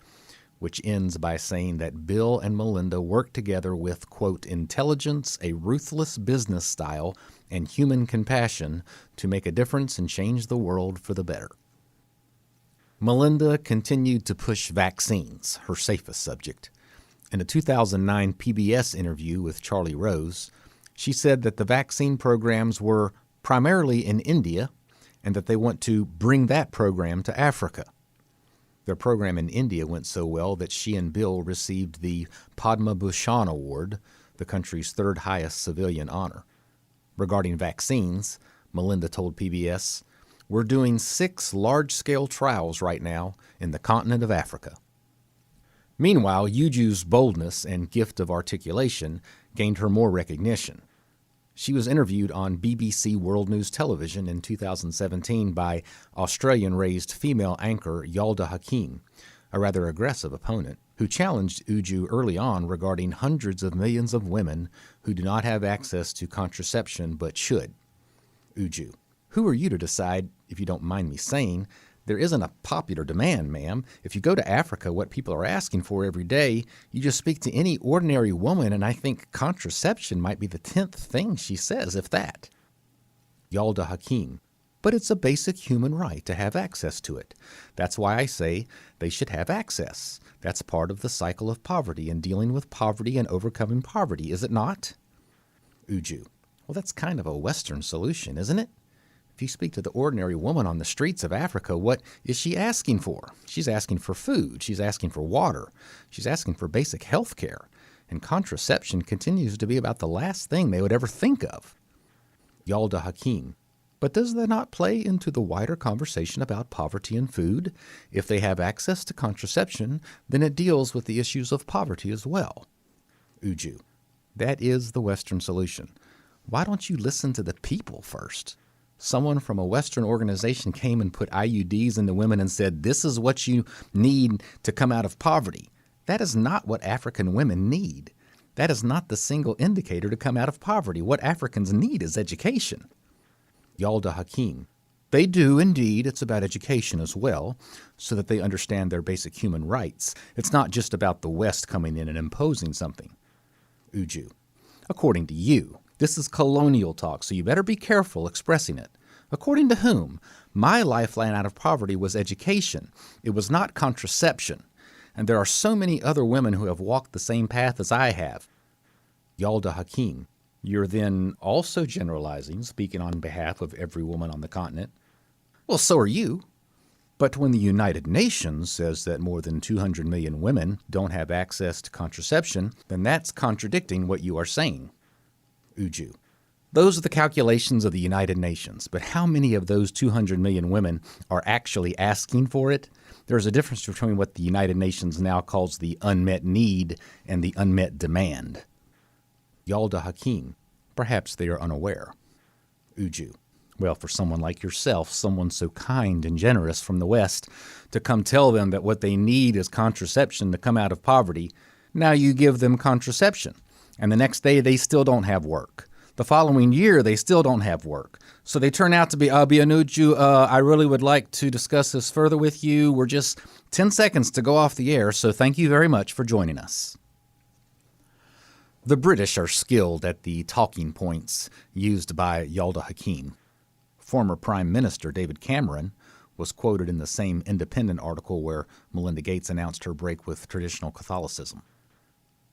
which ends by saying that Bill and Melinda worked together with, quote, "intelligence, a ruthless business style, and human compassion to make a difference and change the world for the better." Melinda continued to push vaccines, her safest subject. In a 2009 PBS interview with Charlie Rose, she said that the vaccine programs were primarily in India and that they want to bring that program to Africa. Their program in India went so well that she and Bill received the Padma Bhushan Award, the country's third highest civilian honor. Regarding vaccines, Melinda told PBS, "We're doing 6 large-scale trials right now in the continent of Africa." Meanwhile, Uju's boldness and gift of articulation gained her more recognition. She was interviewed on BBC World News Television in 2017 by Australian-raised female anchor Yalda Hakim, a rather aggressive opponent, who challenged Uju early on regarding hundreds of millions of women who do not have access to contraception but should. Uju: "Who are you to decide, if you don't mind me saying? There isn't a popular demand, ma'am. If you go to Africa, what people are asking for every day, you just speak to any ordinary woman, and I think contraception might be the 10th thing she says, if that." Yalda Hakim: "But it's a basic human right to have access to it. That's why I say they should have access. That's part of the cycle of poverty and dealing with poverty and overcoming poverty, is it not?" Uju: "Well, that's kind of a Western solution, isn't it? If you speak to the ordinary woman on the streets of Africa, what is she asking for? She's asking for food. She's asking for water. She's asking for basic health care. And contraception continues to be about the last thing they would ever think of." Yalda Hakim: "But does that not play into the wider conversation about poverty and food? If they have access to contraception, then it deals with the issues of poverty as well." Uju: "That is the Western solution. Why don't you listen to the people first? Someone from a Western organization came and put IUDs into women and said, 'This is what you need to come out of poverty.' That is not what African women need. That is not the single indicator to come out of poverty. What Africans need is education." Yalda Hakim: "They do indeed. It's about education as well, so that they understand their basic human rights. It's not just about the West coming in and imposing something." Uju: "According to you. This is colonial talk, so you better be careful expressing it. According to whom? My lifeline out of poverty was education. It was not contraception. And there are so many other women who have walked the same path as I have." Yalda Hakim: "You're then also generalizing, speaking on behalf of every woman on the continent." "Well, so are you. But when the United Nations says that more than 200 million women don't have access to contraception, then that's contradicting what you are saying." Uju: "Those are the calculations of the United Nations, but how many of those 200 million women are actually asking for it? There's a difference between what the United Nations now calls the unmet need and the unmet demand." Yalda Hakim: "Perhaps they are unaware." Uju: "Well, for someone like yourself, someone so kind and generous from the West, to come tell them that what they need is contraception to come out of poverty, now you give them contraception. And the next day, they still don't have work. The following year, they still don't have work. So they turn out to be, Bianuju, I really would like to discuss this further with you. We're just 10 seconds to go off the air, so thank you very much for joining us." The British are skilled at the talking points used by Yalda Hakim. Former Prime Minister David Cameron was quoted in the same Independent article where Melinda Gates announced her break with traditional Catholicism.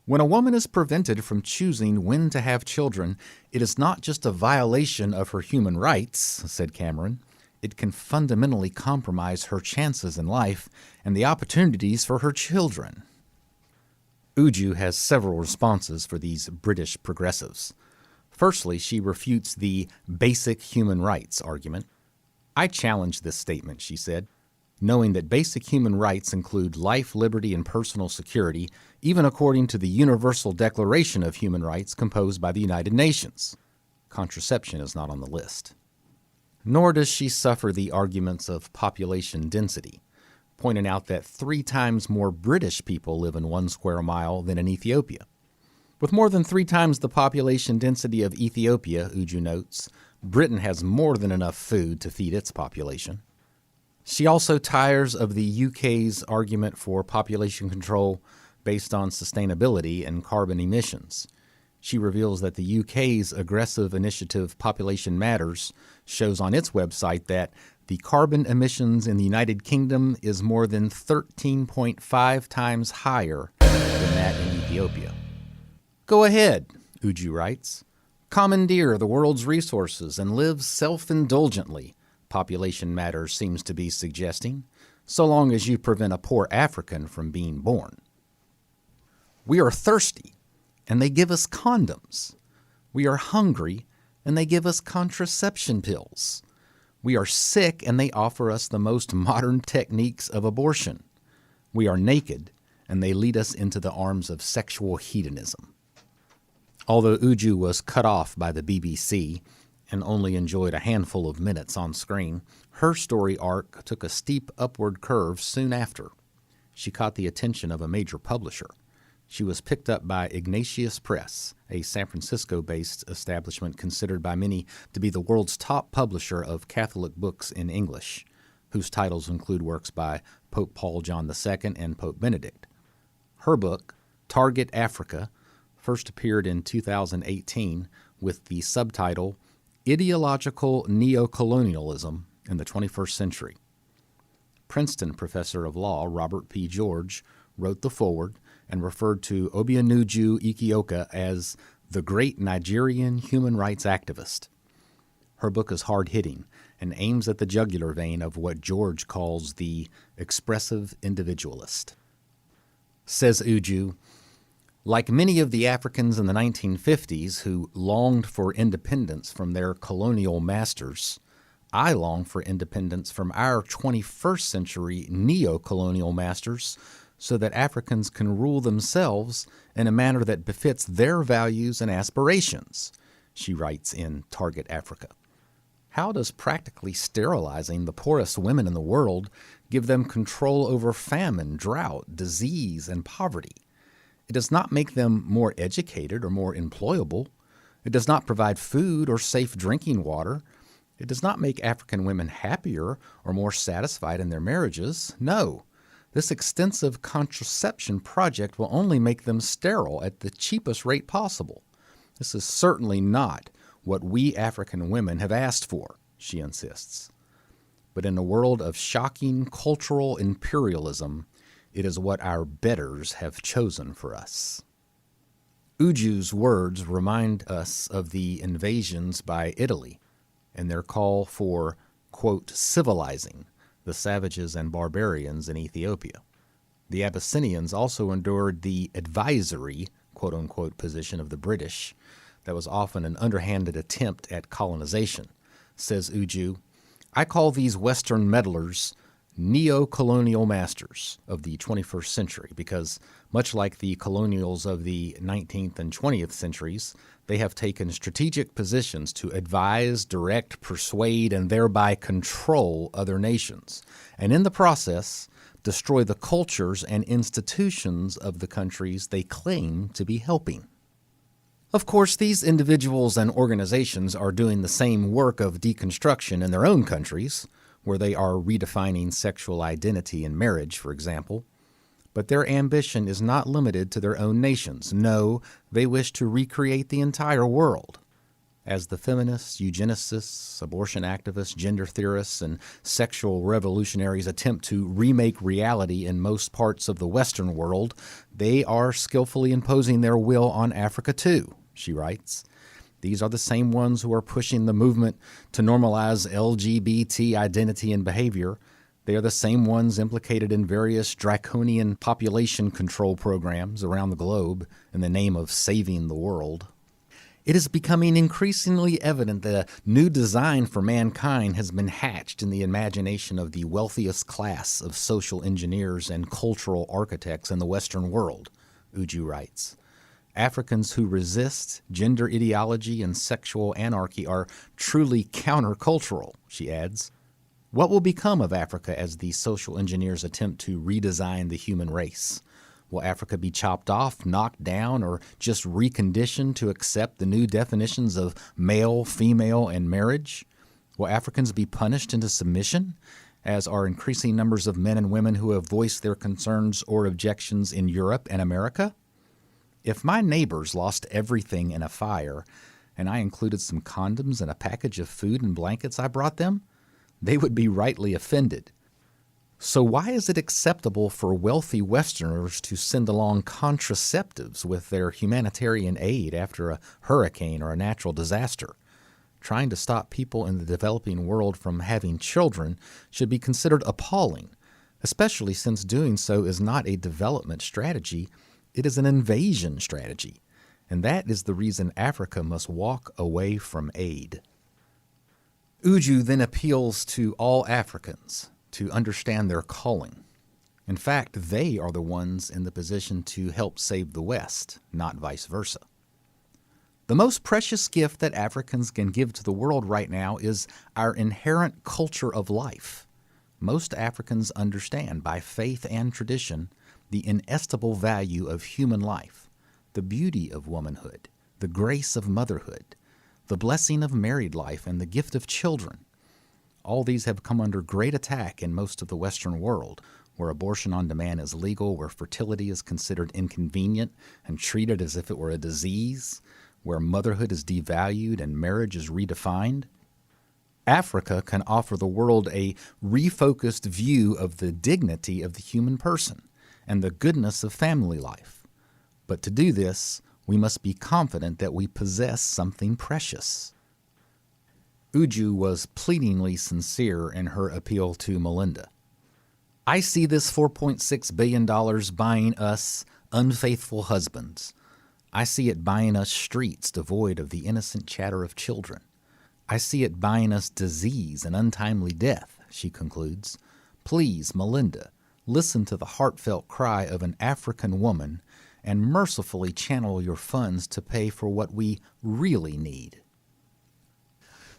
"When a woman is prevented from choosing when to have children, it is not just a violation of her human rights," said Cameron. "It can fundamentally compromise her chances in life and the opportunities for her children." Uju has several responses for these British progressives. Firstly, she refutes the basic human rights argument. "I challenge this statement," she said. knowing that basic human rights include life, liberty, and personal security, even according to the Universal Declaration of Human Rights composed by the United Nations. Contraception is not on the list. Nor does she suffer the arguments of population density, pointing out that 3 times more British people live in 1 square mile than in Ethiopia. With more than 3 times the population density of Ethiopia, Uju notes, Britain has more than enough food to feed its population. She also tires of the UK's argument for population control based on sustainability and carbon emissions. She reveals that the UK's aggressive initiative Population Matters shows on its website that the carbon emissions in the United Kingdom is more than 13.5 times higher than that in Ethiopia. Go ahead, Uju writes. Commandeer the world's resources and live self-indulgently, Population Matters seems to be suggesting, so long as you prevent a poor African from being born. We are thirsty, and they give us condoms. We are hungry, and they give us contraception pills. We are sick, and they offer us the most modern techniques of abortion. We are naked, and they lead us into the arms of sexual hedonism. Although Uju was cut off by the BBC and only enjoyed a handful of minutes on screen, her story arc took a steep upward curve soon after. She caught the attention of a major publisher. She was picked up by Ignatius Press, a San Francisco-based establishment considered by many to be the world's top publisher of Catholic books in English, whose titles include works by Pope Paul John II and Pope Benedict. Her book, Target Africa, first appeared in 2018 with the subtitle Ideological Neocolonialism in the 21st Century. Princeton professor of law Robert P. George wrote the foreword and referred to Obianuju Ikioka as the great Nigerian human rights activist. Her book is hard-hitting and aims at the jugular vein of what George calls the expressive individualist. Says Uju, like many of the Africans in the 1950s who longed for independence from their colonial masters, I long for independence from our 21st century neo-colonial masters so that Africans can rule themselves in a manner that befits their values and aspirations, she writes in Target Africa. How does practically sterilizing the poorest women in the world give them control over famine, drought, disease, and poverty? It does not make them more educated or more employable. It does not provide food or safe drinking water. It does not make African women happier or more satisfied in their marriages. No, this extensive contraception project will only make them sterile at the cheapest rate possible. This is certainly not what we African women have asked for, she insists. But in a world of shocking cultural imperialism, it is what our betters have chosen for us. Uju's words remind us of the invasions by Italy and their call for, quote, civilizing the savages and barbarians in Ethiopia. The Abyssinians also endured the advisory, quote-unquote, position of the British that was often an underhanded attempt at colonization. Says Uju, I call these Western meddlers neo-colonial masters of the 21st century because, much like the colonials of the 19th and 20th centuries, they have taken strategic positions to advise, direct, persuade, and thereby control other nations, and in the process, destroy the cultures and institutions of the countries they claim to be helping. Of course, these individuals and organizations are doing the same work of deconstruction in their own countries, where they are redefining sexual identity in marriage, for example. But their ambition is not limited to their own nations. No, they wish to recreate the entire world. As the feminists, eugenicists, abortion activists, gender theorists, and sexual revolutionaries attempt to remake reality in most parts of the Western world, they are skillfully imposing their will on Africa too, she writes. These are the same ones who are pushing the movement to normalize LGBT identity and behavior. They are the same ones implicated in various draconian population control programs around the globe in the name of saving the world. It is becoming increasingly evident that a new design for mankind has been hatched in the imagination of the wealthiest class of social engineers and cultural architects in the Western world, Uju writes. Africans who resist gender ideology and sexual anarchy are truly countercultural, she adds. What will become of Africa as the social engineers attempt to redesign the human race? Will Africa be chopped off, knocked down, or just reconditioned to accept the new definitions of male, female, and marriage? Will Africans be punished into submission, as are increasing numbers of men and women who have voiced their concerns or objections in Europe and America? If my neighbors lost everything in a fire, and I included some condoms and a package of food and blankets I brought them, they would be rightly offended. So why is it acceptable for wealthy Westerners to send along contraceptives with their humanitarian aid after a hurricane or a natural disaster? Trying to stop people in the developing world from having children should be considered appalling, especially since doing so is not a development strategy, it is an invasion strategy. And that is the reason Africa must walk away from aid. Uju then appeals to all Africans to understand their calling. In fact, they are the ones in the position to help save the West, not vice versa. The most precious gift that Africans can give to the world right now is our inherent culture of life. Most Africans understand by faith and tradition the inestimable value of human life, the beauty of womanhood, the grace of motherhood, the blessing of married life, and the gift of children. All these have come under great attack in most of the Western world, where abortion on demand is legal, where fertility is considered inconvenient and treated as if it were a disease, where motherhood is devalued and marriage is redefined. Africa can offer the world a refocused view of the dignity of the human person and the goodness of family life. But to do this, we must be confident that we possess something precious. Uju was pleadingly sincere in her appeal to Melinda. I see this $4.6 billion buying us unfaithful husbands. I see it buying us streets devoid of the innocent chatter of children. I see it buying us disease and untimely death, she concludes. Please, Melinda, listen to the heartfelt cry of an African woman and mercifully channel your funds to pay for what we really need.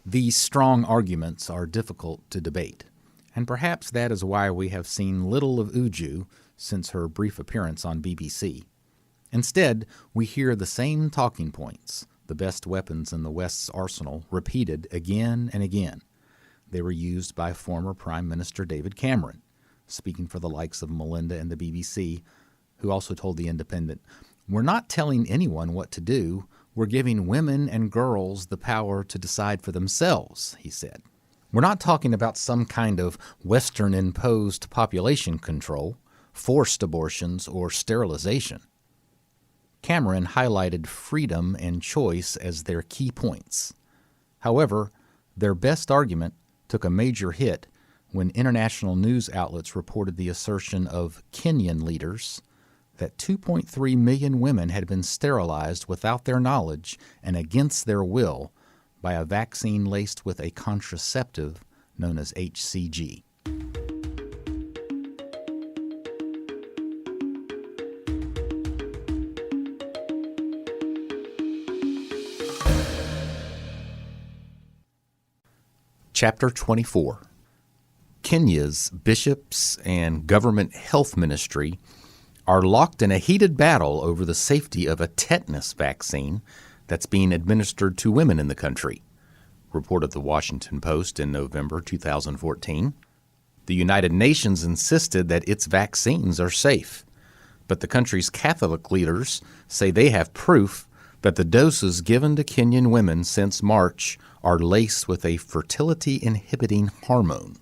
These strong arguments are difficult to debate, and perhaps that is why we have seen little of Uju since her brief appearance on BBC. Instead, we hear the same talking points, the best weapons in the West's arsenal, repeated again and again. They were used by former Prime Minister David Cameron, speaking for the likes of Melinda and the BBC, who also told The Independent, "We're not telling anyone what to do. We're giving women and girls the power to decide for themselves," he said. We're not talking about some kind of Western-imposed population control, forced abortions, or sterilization. Cameron highlighted freedom and choice as their key points. However, their best argument took a major hit when international news outlets reported the assertion of Kenyan leaders that 2.3 million women had been sterilized without their knowledge and against their will by a vaccine laced with a contraceptive known as HCG. Chapter 24. Kenya's bishops and government health ministry are locked in a heated battle over the safety of a tetanus vaccine that's being administered to women in the country, reported the Washington Post in November 2014. The United Nations insisted that its vaccines are safe, but the country's Catholic leaders say they have proof that the doses given to Kenyan women since March are laced with a fertility-inhibiting hormone.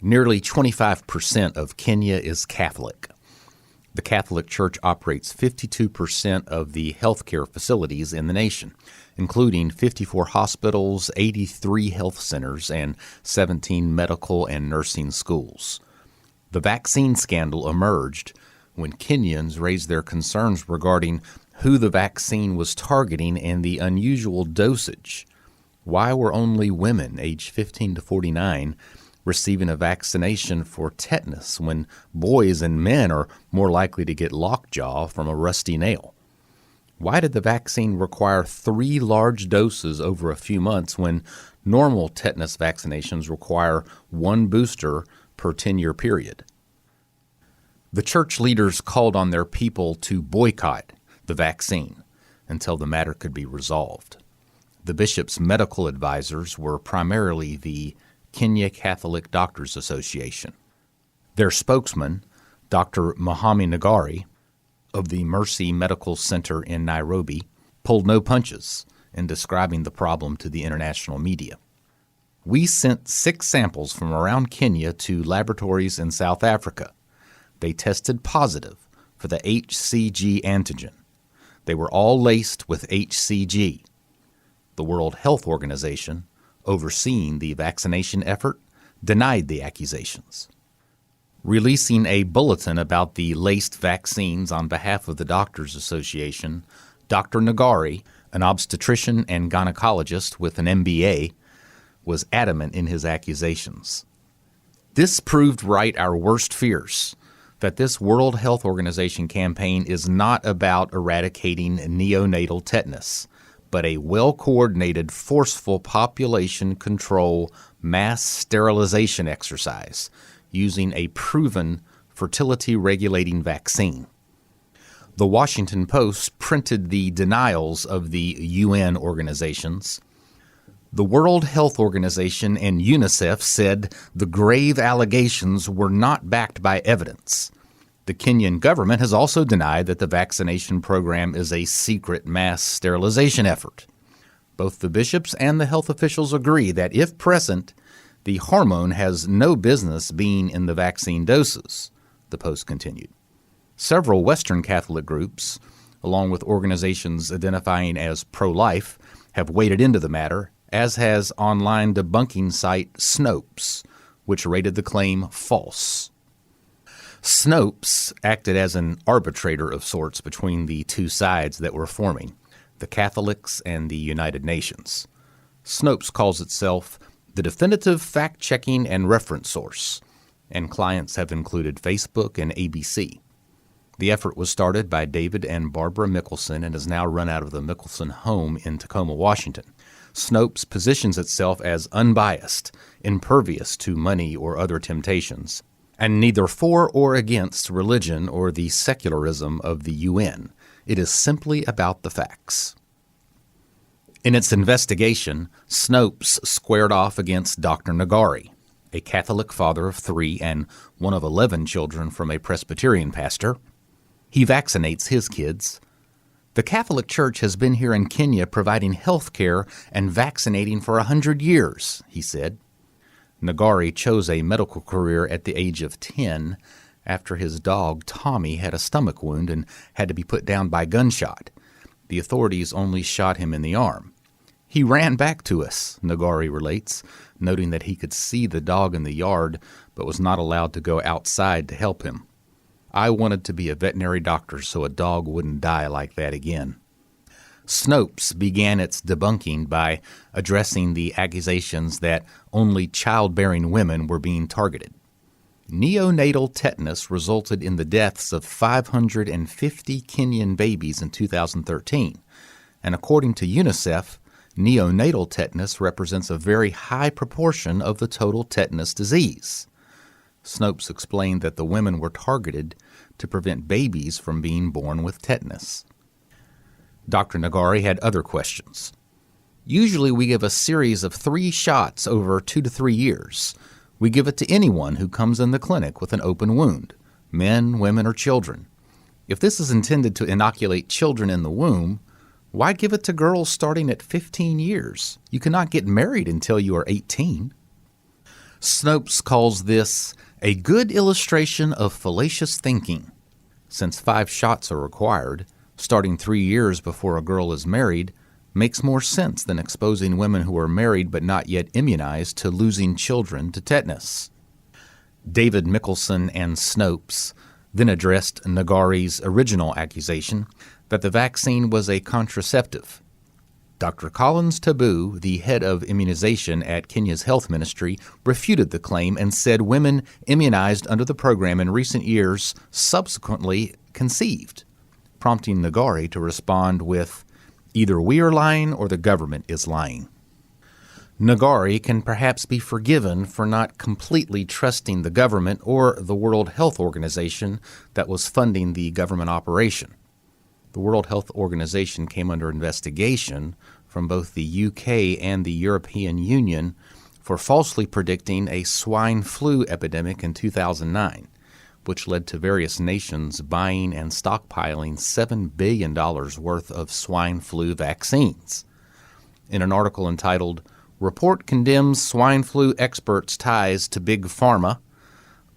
Nearly 25% of Kenya is Catholic. The Catholic Church operates 52% of the healthcare facilities in the nation, including 54 hospitals, 83 health centers, and 17 medical and nursing schools. The vaccine scandal emerged when Kenyans raised their concerns regarding who the vaccine was targeting, and the unusual dosage. Why were only women aged 15 to 49 receiving a vaccination for tetanus when boys and men are more likely to get lockjaw from a rusty nail? Why did the vaccine require 3 large doses over a few months when normal tetanus vaccinations require 1 booster per 10-year period? The church leaders called on their people to boycott the vaccine until the matter could be resolved. The bishop's medical advisors were primarily the Kenya Catholic Doctors Association. Their spokesman, Dr. Mohamed Nagari, of the Mercy Medical Center in Nairobi, pulled no punches in describing the problem to the international media. We sent 6 samples from around Kenya to laboratories in South Africa. They tested positive for the HCG antigen. They were all laced with HCG. The World Health Organization, overseeing the vaccination effort, denied the accusations. Releasing a bulletin about the laced vaccines on behalf of the Doctors Association, Dr. Nagari, an obstetrician and gynecologist with an MBA, was adamant in his accusations. This proved right our worst fears, that this World Health Organization campaign is not about eradicating neonatal tetanus, but a well-coordinated, forceful population control mass sterilization exercise using a proven fertility-regulating vaccine. The Washington Post printed the denials of the UN organizations. The World Health Organization and UNICEF said the grave allegations were not backed by evidence. The Kenyan government has also denied that the vaccination program is a secret mass sterilization effort. Both the bishops and the health officials agree that if present, the hormone has no business being in the vaccine doses, the Post continued. Several Western Catholic groups, along with organizations identifying as pro-life, have waded into the matter, as has online debunking site Snopes, which rated the claim false. Snopes acted as an arbitrator of sorts between the two sides that were forming, the Catholics and the United Nations. Snopes calls itself the definitive fact-checking and reference source, and clients have included Facebook and ABC. The effort was started by David and Barbara Mickelson and is now run out of the Mickelson home in Tacoma, Washington. Snopes positions itself as unbiased, impervious to money or other temptations, and neither for or against religion or the secularism of the UN. It is simply about the facts. In its investigation, Snopes squared off against Dr. Nagari, a Catholic father of 3 and one of 11 children from a Presbyterian pastor. He vaccinates his kids. The Catholic Church has been here in Kenya providing health care and vaccinating for 100 years, he said. Nagari chose a medical career at the age of 10 after his dog Tommy had a stomach wound and had to be put down by gunshot. The authorities only shot him in the arm. He ran back to us, Nagari relates, noting that he could see the dog in the yard but was not allowed to go outside to help him. I wanted to be a veterinary doctor so a dog wouldn't die like that again. Snopes began its debunking by addressing the accusations that only childbearing women were being targeted. Neonatal tetanus resulted in the deaths of 550 Kenyan babies in 2013, and according to UNICEF, neonatal tetanus represents a very high proportion of the total tetanus disease. Snopes explained that the women were targeted to prevent babies from being born with tetanus. Dr. Nagari had other questions. Usually we give a series of 3 shots over 2 to 3 years. We give it to anyone who comes in the clinic with an open wound, men, women, or children. If this is intended to inoculate children in the womb, why give it to girls starting at 15 years? You cannot get married until you are 18. Snopes calls this a good illustration of fallacious thinking. Since 5 shots are required, starting 3 years before a girl is married makes more sense than exposing women who are married but not yet immunized to losing children to tetanus. David Mickelson and Snopes then addressed Nagari's original accusation that the vaccine was a contraceptive. Dr. Collins Tabu, the head of immunization at Kenya's health ministry, refuted the claim and said women immunized under the program in recent years subsequently conceived, prompting Nagari to respond with, "Either we are lying or the government is lying." Nagari can perhaps be forgiven for not completely trusting the government or the World Health Organization that was funding the government operation. The World Health Organization came under investigation from both the UK and the European Union for falsely predicting a swine flu epidemic in 2009, which led to various nations buying and stockpiling $7 billion worth of swine flu vaccines. In an article entitled, "Report Condemns Swine Flu Experts' Ties to Big Pharma,"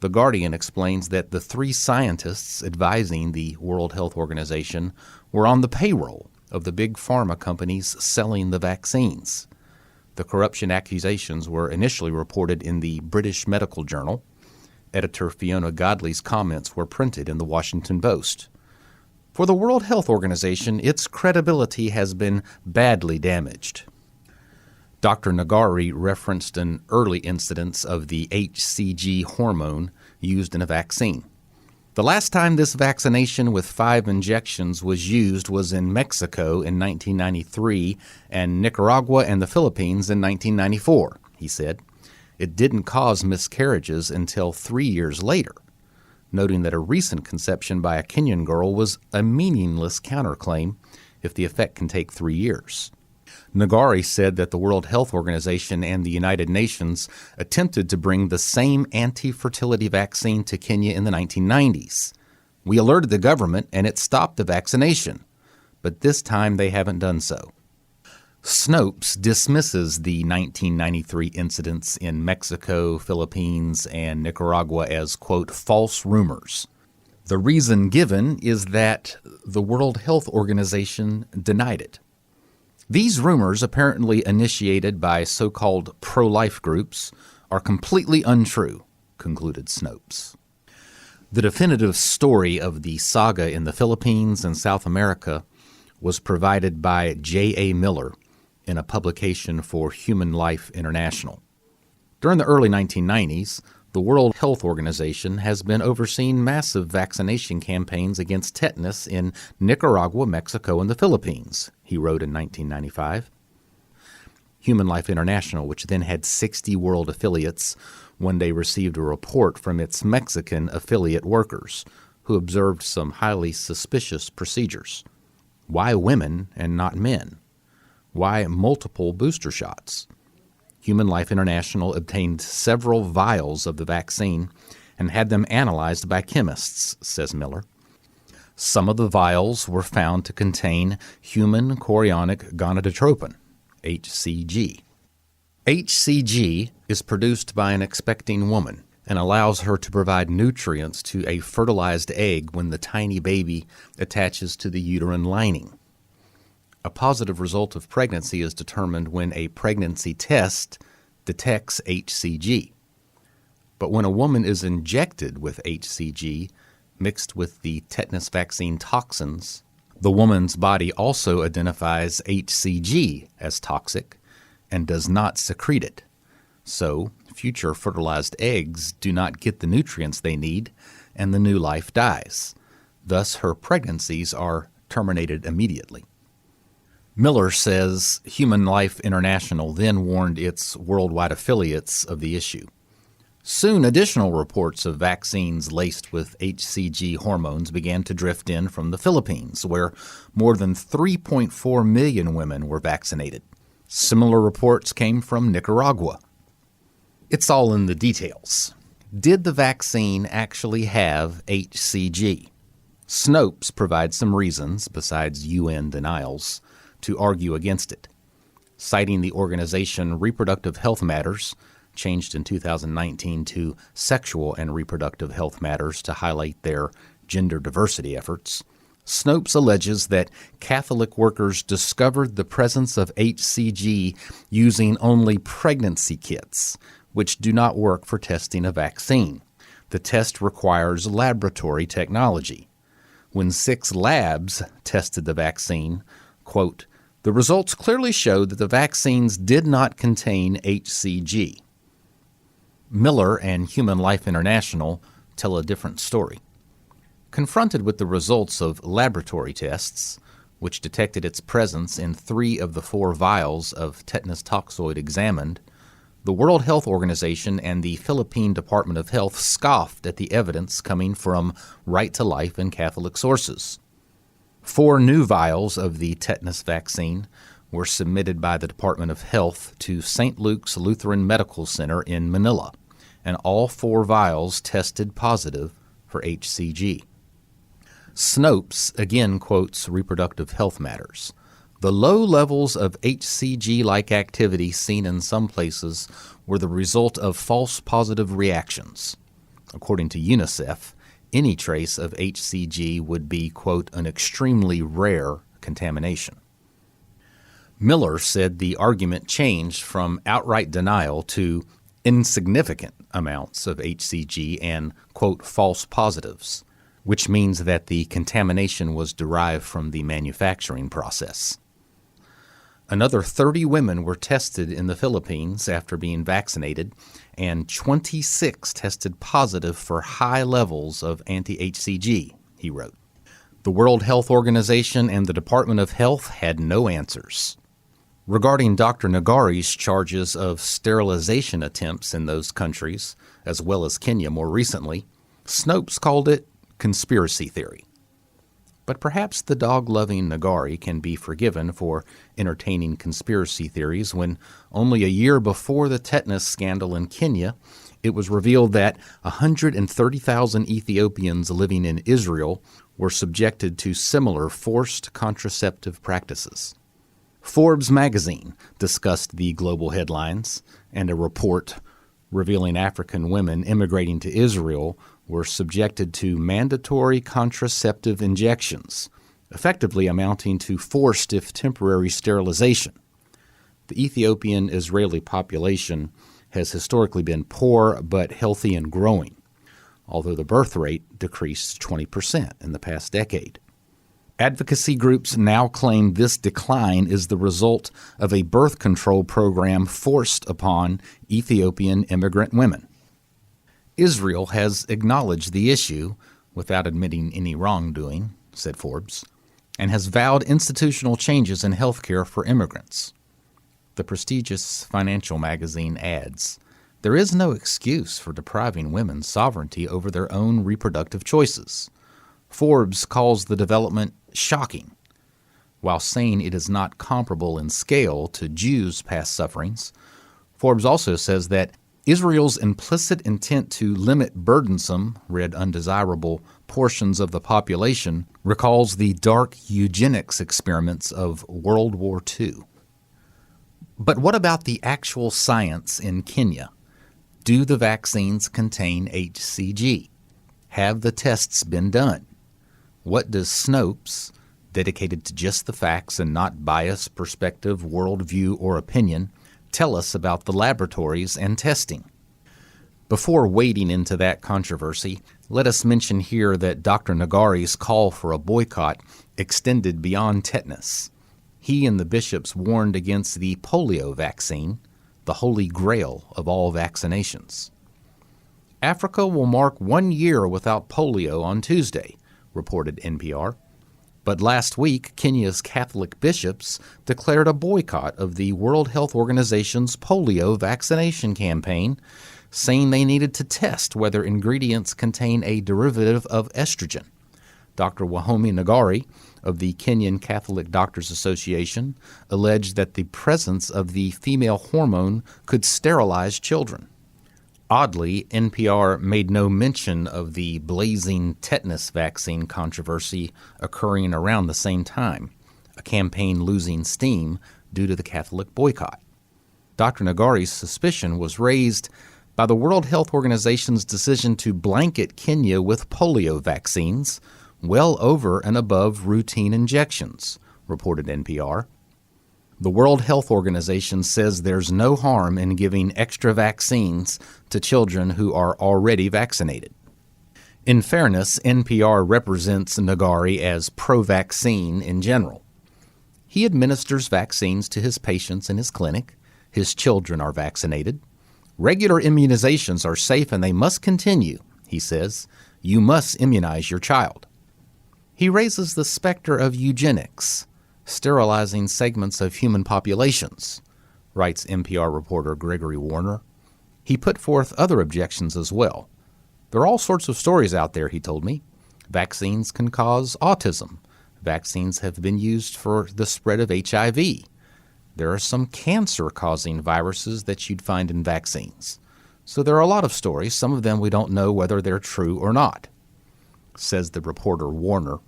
The Guardian explains that the 3 scientists advising the World Health Organization were on the payroll of the big pharma companies selling the vaccines. The corruption accusations were initially reported in the British Medical Journal. Editor Fiona Godley's comments were printed in the Washington Post. For the World Health Organization, its credibility has been badly damaged. Dr. Nagari referenced an early incidence of the HCG hormone used in a vaccine. The last time this vaccination with 5 injections was used was in Mexico in 1993 and Nicaragua and the Philippines in 1994, he said. It didn't cause miscarriages until 3 years later, noting that a recent conception by a Kenyan girl was a meaningless counterclaim if the effect can take 3 years. Nagari said that the World Health Organization and the United Nations attempted to bring the same anti-fertility vaccine to Kenya in the 1990s. "We alerted the government and it stopped the vaccination, but this time they haven't done so." Snopes dismisses the 1993 incidents in Mexico, Philippines, and Nicaragua as, quote, false rumors. The reason given is that the World Health Organization denied it. These rumors, apparently initiated by so-called pro-life groups, are completely untrue, concluded Snopes. The definitive story of the saga in the Philippines and South America was provided by J.A. Miller in a publication for Human Life International. During the early 1990s, the World Health Organization has been overseeing massive vaccination campaigns against tetanus in Nicaragua, Mexico, and the Philippines, he wrote in 1995. Human Life International, which then had 60 world affiliates, one day received a report from its Mexican affiliate workers who observed some highly suspicious procedures. Why women and not men? Why multiple booster shots? Human Life International obtained several vials of the vaccine and had them analyzed by chemists, says Miller. Some of the vials were found to contain human chorionic gonadotropin, HCG. HCG is produced by an expecting woman and allows her to provide nutrients to a fertilized egg when the tiny baby attaches to the uterine lining. A positive result of pregnancy is determined when a pregnancy test detects HCG. But when a woman is injected with HCG mixed with the tetanus vaccine toxins, the woman's body also identifies HCG as toxic and does not secrete it. So, future fertilized eggs do not get the nutrients they need, and the new life dies. Thus, her pregnancies are terminated immediately. Miller says Human Life International then warned its worldwide affiliates of the issue. Soon, additional reports of vaccines laced with HCG hormones began to drift in from the Philippines, where more than 3.4 million women were vaccinated. Similar reports came from Nicaragua. It's all in the details. Did the vaccine actually have HCG? Snopes provides some reasons, besides UN denials, to argue against it, citing the organization Reproductive Health Matters, changed in 2019 to Sexual and Reproductive Health Matters to highlight their gender diversity efforts. Snopes alleges that Catholic workers discovered the presence of HCG using only pregnancy kits, which do not work for testing a vaccine. The test requires laboratory technology. when 6 labs tested the vaccine, quote, "The results clearly showed that the vaccines did not contain HCG." Miller and Human Life International tell a different story. Confronted with the results of laboratory tests, which detected its presence in 3 of the 4 vials of tetanus toxoid examined, the World Health Organization and the Philippine Department of Health scoffed at the evidence coming from Right to Life and Catholic sources. 4 new vials of the tetanus vaccine were submitted by the Department of Health to St. Luke's Lutheran Medical Center in Manila, and all 4 vials tested positive for HCG. Snopes again quotes Reproductive Health Matters. "The low levels of HCG-like activity seen in some places were the result of false positive reactions. According to UNICEF, any trace of HCG would be, quote, an extremely rare contamination." Miller said the argument changed from outright denial to insignificant amounts of HCG and, quote, false positives, which means that the contamination was derived from the manufacturing process. Another 30 women were tested in the Philippines after being vaccinated, and 26 tested positive for high levels of anti-HCG, he wrote. The World Health Organization and the Department of Health had no answers. Regarding Dr. Nagari's charges of sterilization attempts in those countries, as well as Kenya more recently, Snopes called it conspiracy theory. But perhaps the dog-loving Nagari can be forgiven for entertaining conspiracy theories when only a year before the tetanus scandal in Kenya, it was revealed that 130,000 Ethiopians living in Israel were subjected to similar forced contraceptive practices. Forbes magazine discussed the global headlines, and a report revealing African women immigrating to Israel were subjected to mandatory contraceptive injections, effectively amounting to forced if temporary sterilization. The Ethiopian-Israeli population has historically been poor but healthy and growing, although the birth rate decreased 20% in the past decade. Advocacy groups now claim this decline is the result of a birth control program forced upon Ethiopian immigrant women. Israel has acknowledged the issue without admitting any wrongdoing, said Forbes, and has vowed institutional changes in health care for immigrants. The prestigious financial magazine adds, "There is no excuse for depriving women sovereignty over their own reproductive choices." Forbes calls the development shocking, while saying it is not comparable in scale to Jews' past sufferings. Forbes also says that Israel's implicit intent to limit burdensome, read undesirable, portions of the population recalls the dark eugenics experiments of World War II. But what about the actual science in Kenya? Do the vaccines contain HCG? Have the tests been done? What does Snopes, dedicated to just the facts and not biased perspective, worldview, or opinion, tell us about the laboratories and testing? Before wading into that controversy, let us mention here that Dr. Nagari's call for a boycott extended beyond tetanus. He and the bishops warned against the polio vaccine, the holy grail of all vaccinations. Africa will mark 1 year without polio on Tuesday, reported NPR. But last week, Kenya's Catholic bishops declared a boycott of the World Health Organization's polio vaccination campaign, saying they needed to test whether ingredients contain a derivative of estrogen. Dr. Wahome Nagari of the Kenyan Catholic Doctors Association alleged that the presence of the female hormone could sterilize children. Oddly, NPR made no mention of the blazing tetanus vaccine controversy occurring around the same time, a campaign losing steam due to the Catholic boycott. Dr. Nagari's suspicion was raised by the World Health Organization's decision to blanket Kenya with polio vaccines, well over and above routine injections, reported NPR. The World Health Organization says there's no harm in giving extra vaccines to children who are already vaccinated. In fairness, NPR represents Nagari as pro-vaccine in general. He administers vaccines to his patients in his clinic. His children are vaccinated. Regular immunizations are safe and they must continue, he says. You must immunize your child. He raises the specter of eugenics, sterilizing segments of human populations, writes NPR reporter Gregory Warner. He put forth other objections as well. There are all sorts of stories out there, he told me. Vaccines can cause autism. Vaccines have been used for the spread of HIV. There are some cancer-causing viruses that you'd find in vaccines. So there are a lot of stories. Some of them we don't know whether they're true or not, says the reporter Warner.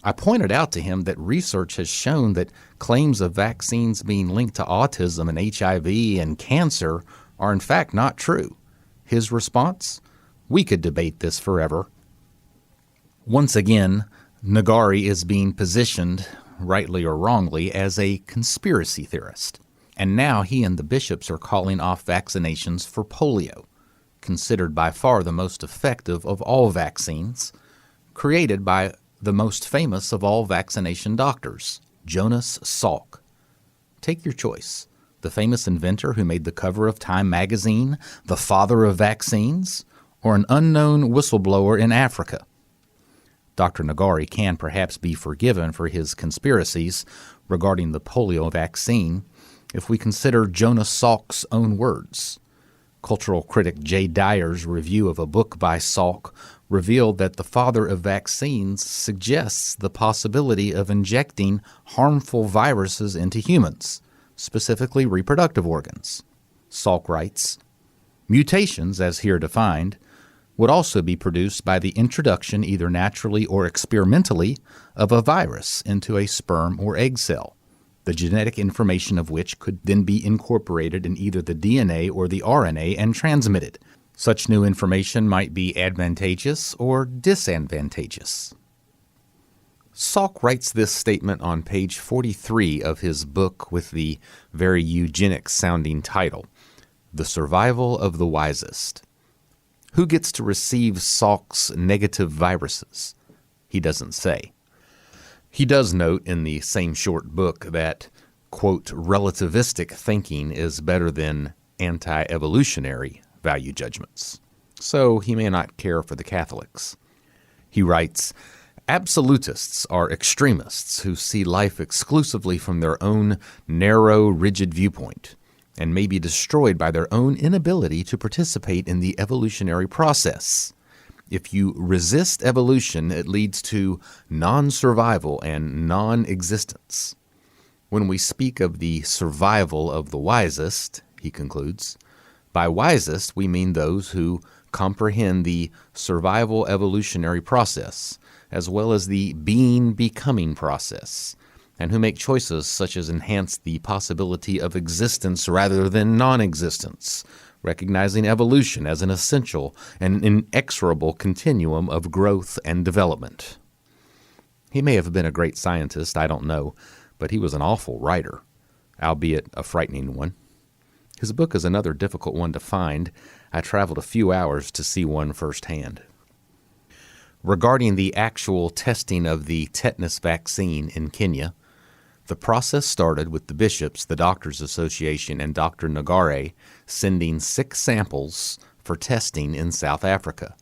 I pointed out to him that research has shown that claims of vaccines being linked to autism and HIV and cancer are in fact not true. His response? We could debate this forever. Once again, Nagari is being positioned, rightly or wrongly, as a conspiracy theorist. And now he and the bishops are calling off vaccinations for polio, considered by far the most effective of all vaccines, created by the most famous of all vaccination doctors, Jonas Salk. Take your choice. The famous inventor who made the cover of Time magazine, the father of vaccines, or an unknown whistleblower in Africa. Dr. Nagari can perhaps be forgiven for his conspiracies regarding the polio vaccine if we consider Jonas Salk's own words. Cultural critic Jay Dyer's review of a book by Salk revealed that the father of vaccines suggests the possibility of injecting harmful viruses into humans, specifically reproductive organs. Salk writes, mutations, as here defined, would also be produced by the introduction, either naturally or experimentally, of a virus into a sperm or egg cell, the genetic information of which could then be incorporated in either the DNA or the RNA and transmitted. Such new information might be advantageous or disadvantageous. Salk writes this statement on page 43 of his book with the very eugenic-sounding title, The Survival of the Wisest. Who gets to receive Salk's negative viruses? He doesn't say. He does note in the same short book that, quote, relativistic thinking is better than anti-evolutionary value judgments. So he may not care for the Catholics. He writes, absolutists are extremists who see life exclusively from their own narrow, rigid viewpoint, and may be destroyed by their own inability to participate in the evolutionary process. If you resist evolution, it leads to non-survival and non-existence. When we speak of the survival of the wisest, he concludes, by wisest we mean those who comprehend the survival evolutionary process, as well as the being-becoming process, and who make choices such as enhance the possibility of existence rather than non-existence, recognizing evolution as an essential and inexorable continuum of growth and development. He may have been a great scientist, I don't know, but he was an awful writer, albeit a frightening one. His book is another difficult one to find. I traveled a few hours to see one firsthand. Regarding the actual testing of the tetanus vaccine in Kenya, the process started with the bishops, the Doctors Association, and Dr. Nagari sending 6 samples for testing in South Africa.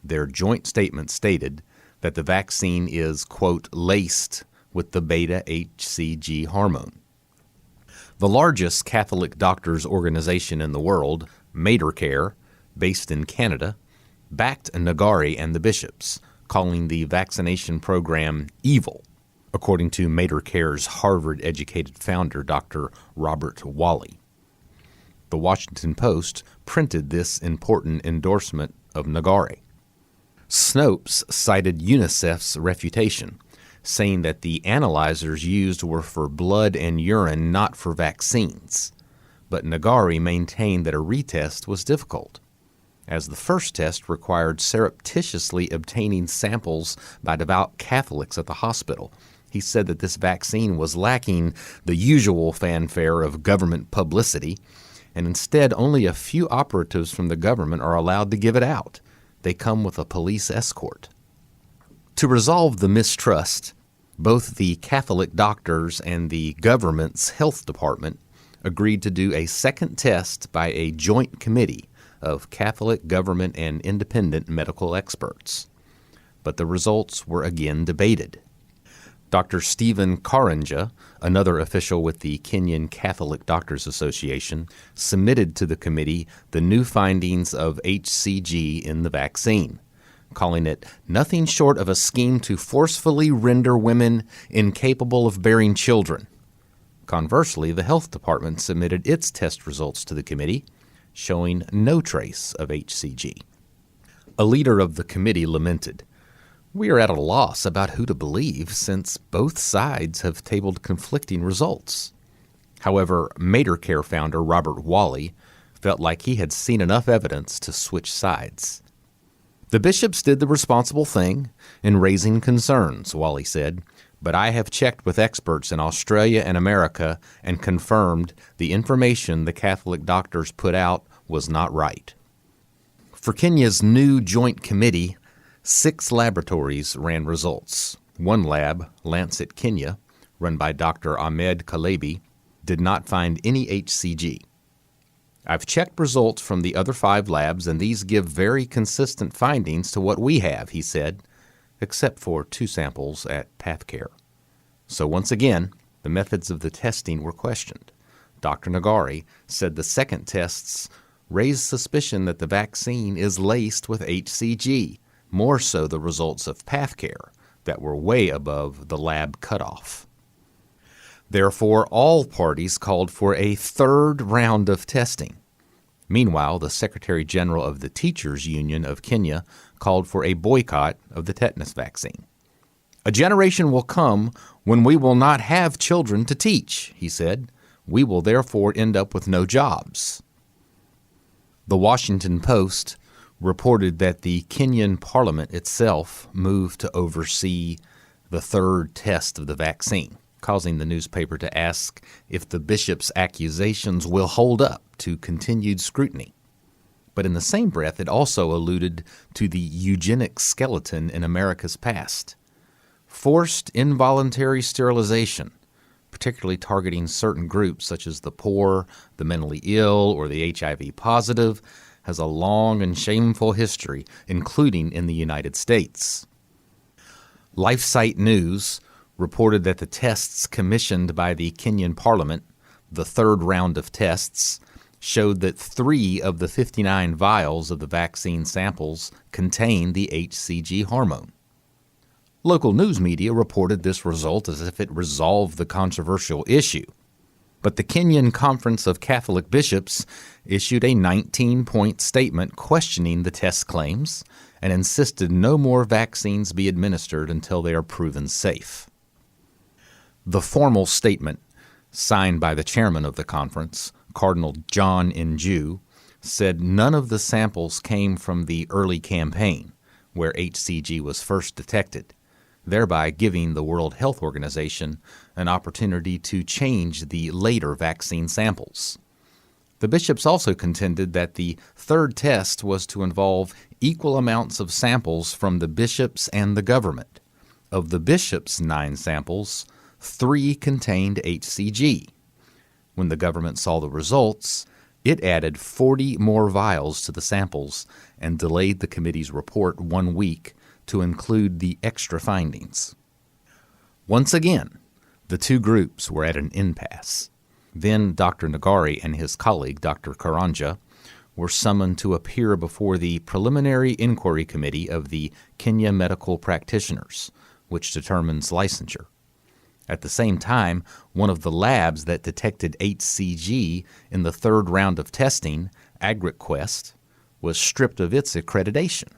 Their joint statement stated that the vaccine is, quote, laced with the beta-HCG hormone. The largest Catholic doctors' organization in the world, MaterCare, based in Canada, backed Nagari and the bishops, calling the vaccination program evil, according to MaterCare's Harvard-educated founder, Dr. Robert Wally. The Washington Post printed this important endorsement of Nagari. Snopes cited UNICEF's refutation, saying that the analyzers used were for blood and urine, not for vaccines. But Nagari maintained that a retest was difficult, as the first test required surreptitiously obtaining samples by devout Catholics at the hospital. He said that this vaccine was lacking the usual fanfare of government publicity, and instead only a few operatives from the government are allowed to give it out. they come with a police escort. To resolve the mistrust, both the Catholic doctors and the government's health department agreed to do a second test by a joint committee of Catholic, government, and independent medical experts. But the results were again debated. Dr. Stephen Karanja, another official with the Kenyan Catholic Doctors Association, submitted to the committee the new findings of HCG in the vaccine, calling it nothing short of a scheme to forcefully render women incapable of bearing children. Conversely, the health department submitted its test results to the committee, showing no trace of HCG. A leader of the committee lamented, "We are at a loss about who to believe since both sides have tabled conflicting results." However, MaterCare founder Robert Wally felt like he had seen enough evidence to switch sides. "The bishops did the responsible thing in raising concerns," Wally said, "but I have checked with experts in Australia and America and confirmed the information the Catholic doctors put out was not right." For Kenya's new joint committee, 6 laboratories ran results. One lab, Lancet Kenya, run by Dr. Ahmed Kalebi, did not find any HCG. "I've checked results from the other 5 labs, and these give very consistent findings to what we have," he said, except for 2 samples at PathCare. So once again, the methods of the testing were questioned. Dr. Nagari said the second tests raised suspicion that the vaccine is laced with HCG, more so the results of PathCare that were way above the lab cutoff. Therefore, all parties called for a third round of testing. Meanwhile, the Secretary General of the Teachers Union of Kenya called for a boycott of the tetanus vaccine. "A generation will come when we will not have children to teach," he said. "We will therefore end up with no jobs." The Washington Post reported that the Kenyan parliament itself moved to oversee the third test of the vaccine, causing the newspaper to ask if the bishop's accusations will hold up to continued scrutiny. But in the same breath, it also alluded to the eugenics skeleton in America's past. Forced involuntary sterilization, particularly targeting certain groups such as the poor, the mentally ill, or the HIV positive, has a long and shameful history, including in the United States. LifeSite News reported that the tests commissioned by the Kenyan Parliament, the third round of tests, showed that 3 of the 59 vials of the vaccine samples contained the HCG hormone. Local news media reported this result as if it resolved the controversial issue. But the Kenyan Conference of Catholic Bishops issued a 19-point statement questioning the test claims and insisted no more vaccines be administered until they are proven safe. The formal statement, signed by the chairman of the conference, Cardinal John Nju, said none of the samples came from the early campaign, where HCG was first detected, thereby giving the World Health Organization an opportunity to change the later vaccine samples. The bishops also contended that the third test was to involve equal amounts of samples from the bishops and the government. Of the bishops' 9 samples, 3 contained HCG. When the government saw the results, it added 40 more vials to the samples and delayed the committee's report 1 week to include the extra findings. Once again, the 2 groups were at an impasse. Then Dr. Nagari and his colleague, Dr. Karanja, were summoned to appear before the Preliminary Inquiry Committee of the Kenya Medical Practitioners, which determines licensure. At the same time, one of the labs that detected HCG in the third round of testing, AgriQuest, was stripped of its accreditation.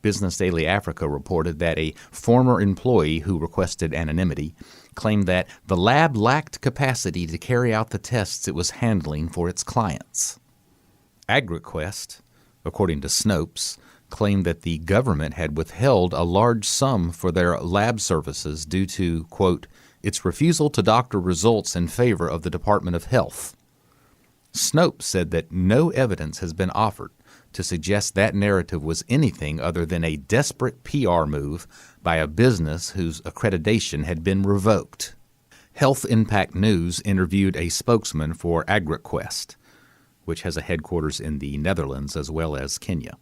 Business Daily Africa reported that a former employee who requested anonymity claimed that the lab lacked capacity to carry out the tests it was handling for its clients. AgriQuest, according to Snopes, claimed that the government had withheld a large sum for their lab services due to, quote, its refusal to doctor results in favor of the Department of Health. Snopes said that no evidence has been offered to suggest that narrative was anything other than a desperate PR move by a business whose accreditation had been revoked. Health Impact News interviewed a spokesman for AgriQuest, which has a headquarters in the Netherlands as well as Kenya.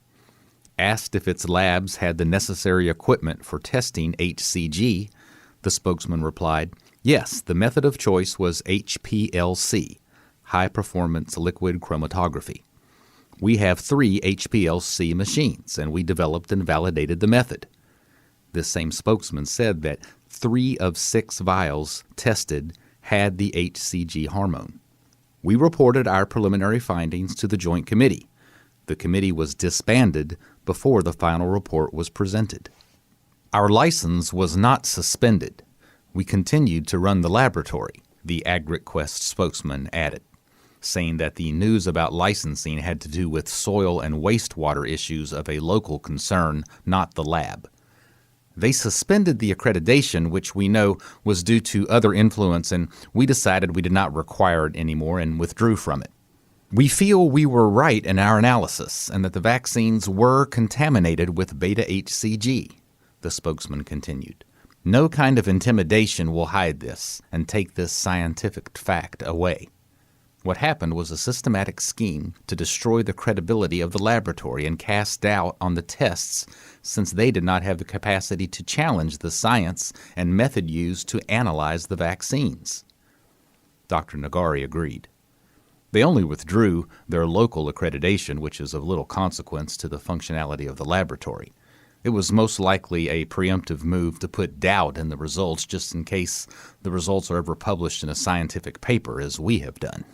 Asked if its labs had the necessary equipment for testing HCG, the spokesman replied, "Yes, the method of choice was HPLC, high-performance liquid chromatography. We have 3 HPLC machines, and we developed and validated the method." This same spokesman said that 3 of 6 vials tested had the HCG hormone. "We reported our preliminary findings to the Joint Committee. The committee was disbanded before the final report was presented. Our license was not suspended. We continued to run the laboratory," the AgriQuest spokesman added, saying that the news about licensing had to do with soil and wastewater issues of a local concern, not the lab. "They suspended the accreditation, which we know was due to other influence, and we decided we did not require it anymore and withdrew from it. We feel we were right in our analysis and that the vaccines were contaminated with beta-HCG," the spokesman continued. "No kind of intimidation will hide this and take this scientific fact away. What happened was a systematic scheme to destroy the credibility of the laboratory and cast doubt on the tests, since they did not have the capacity to challenge the science and method used to analyze the vaccines." Dr. Nagari agreed. They only withdrew their local accreditation, which is of little consequence to the functionality of the laboratory. It was most likely a preemptive move to put doubt in the results just in case the results are ever published in a scientific paper, as we have done.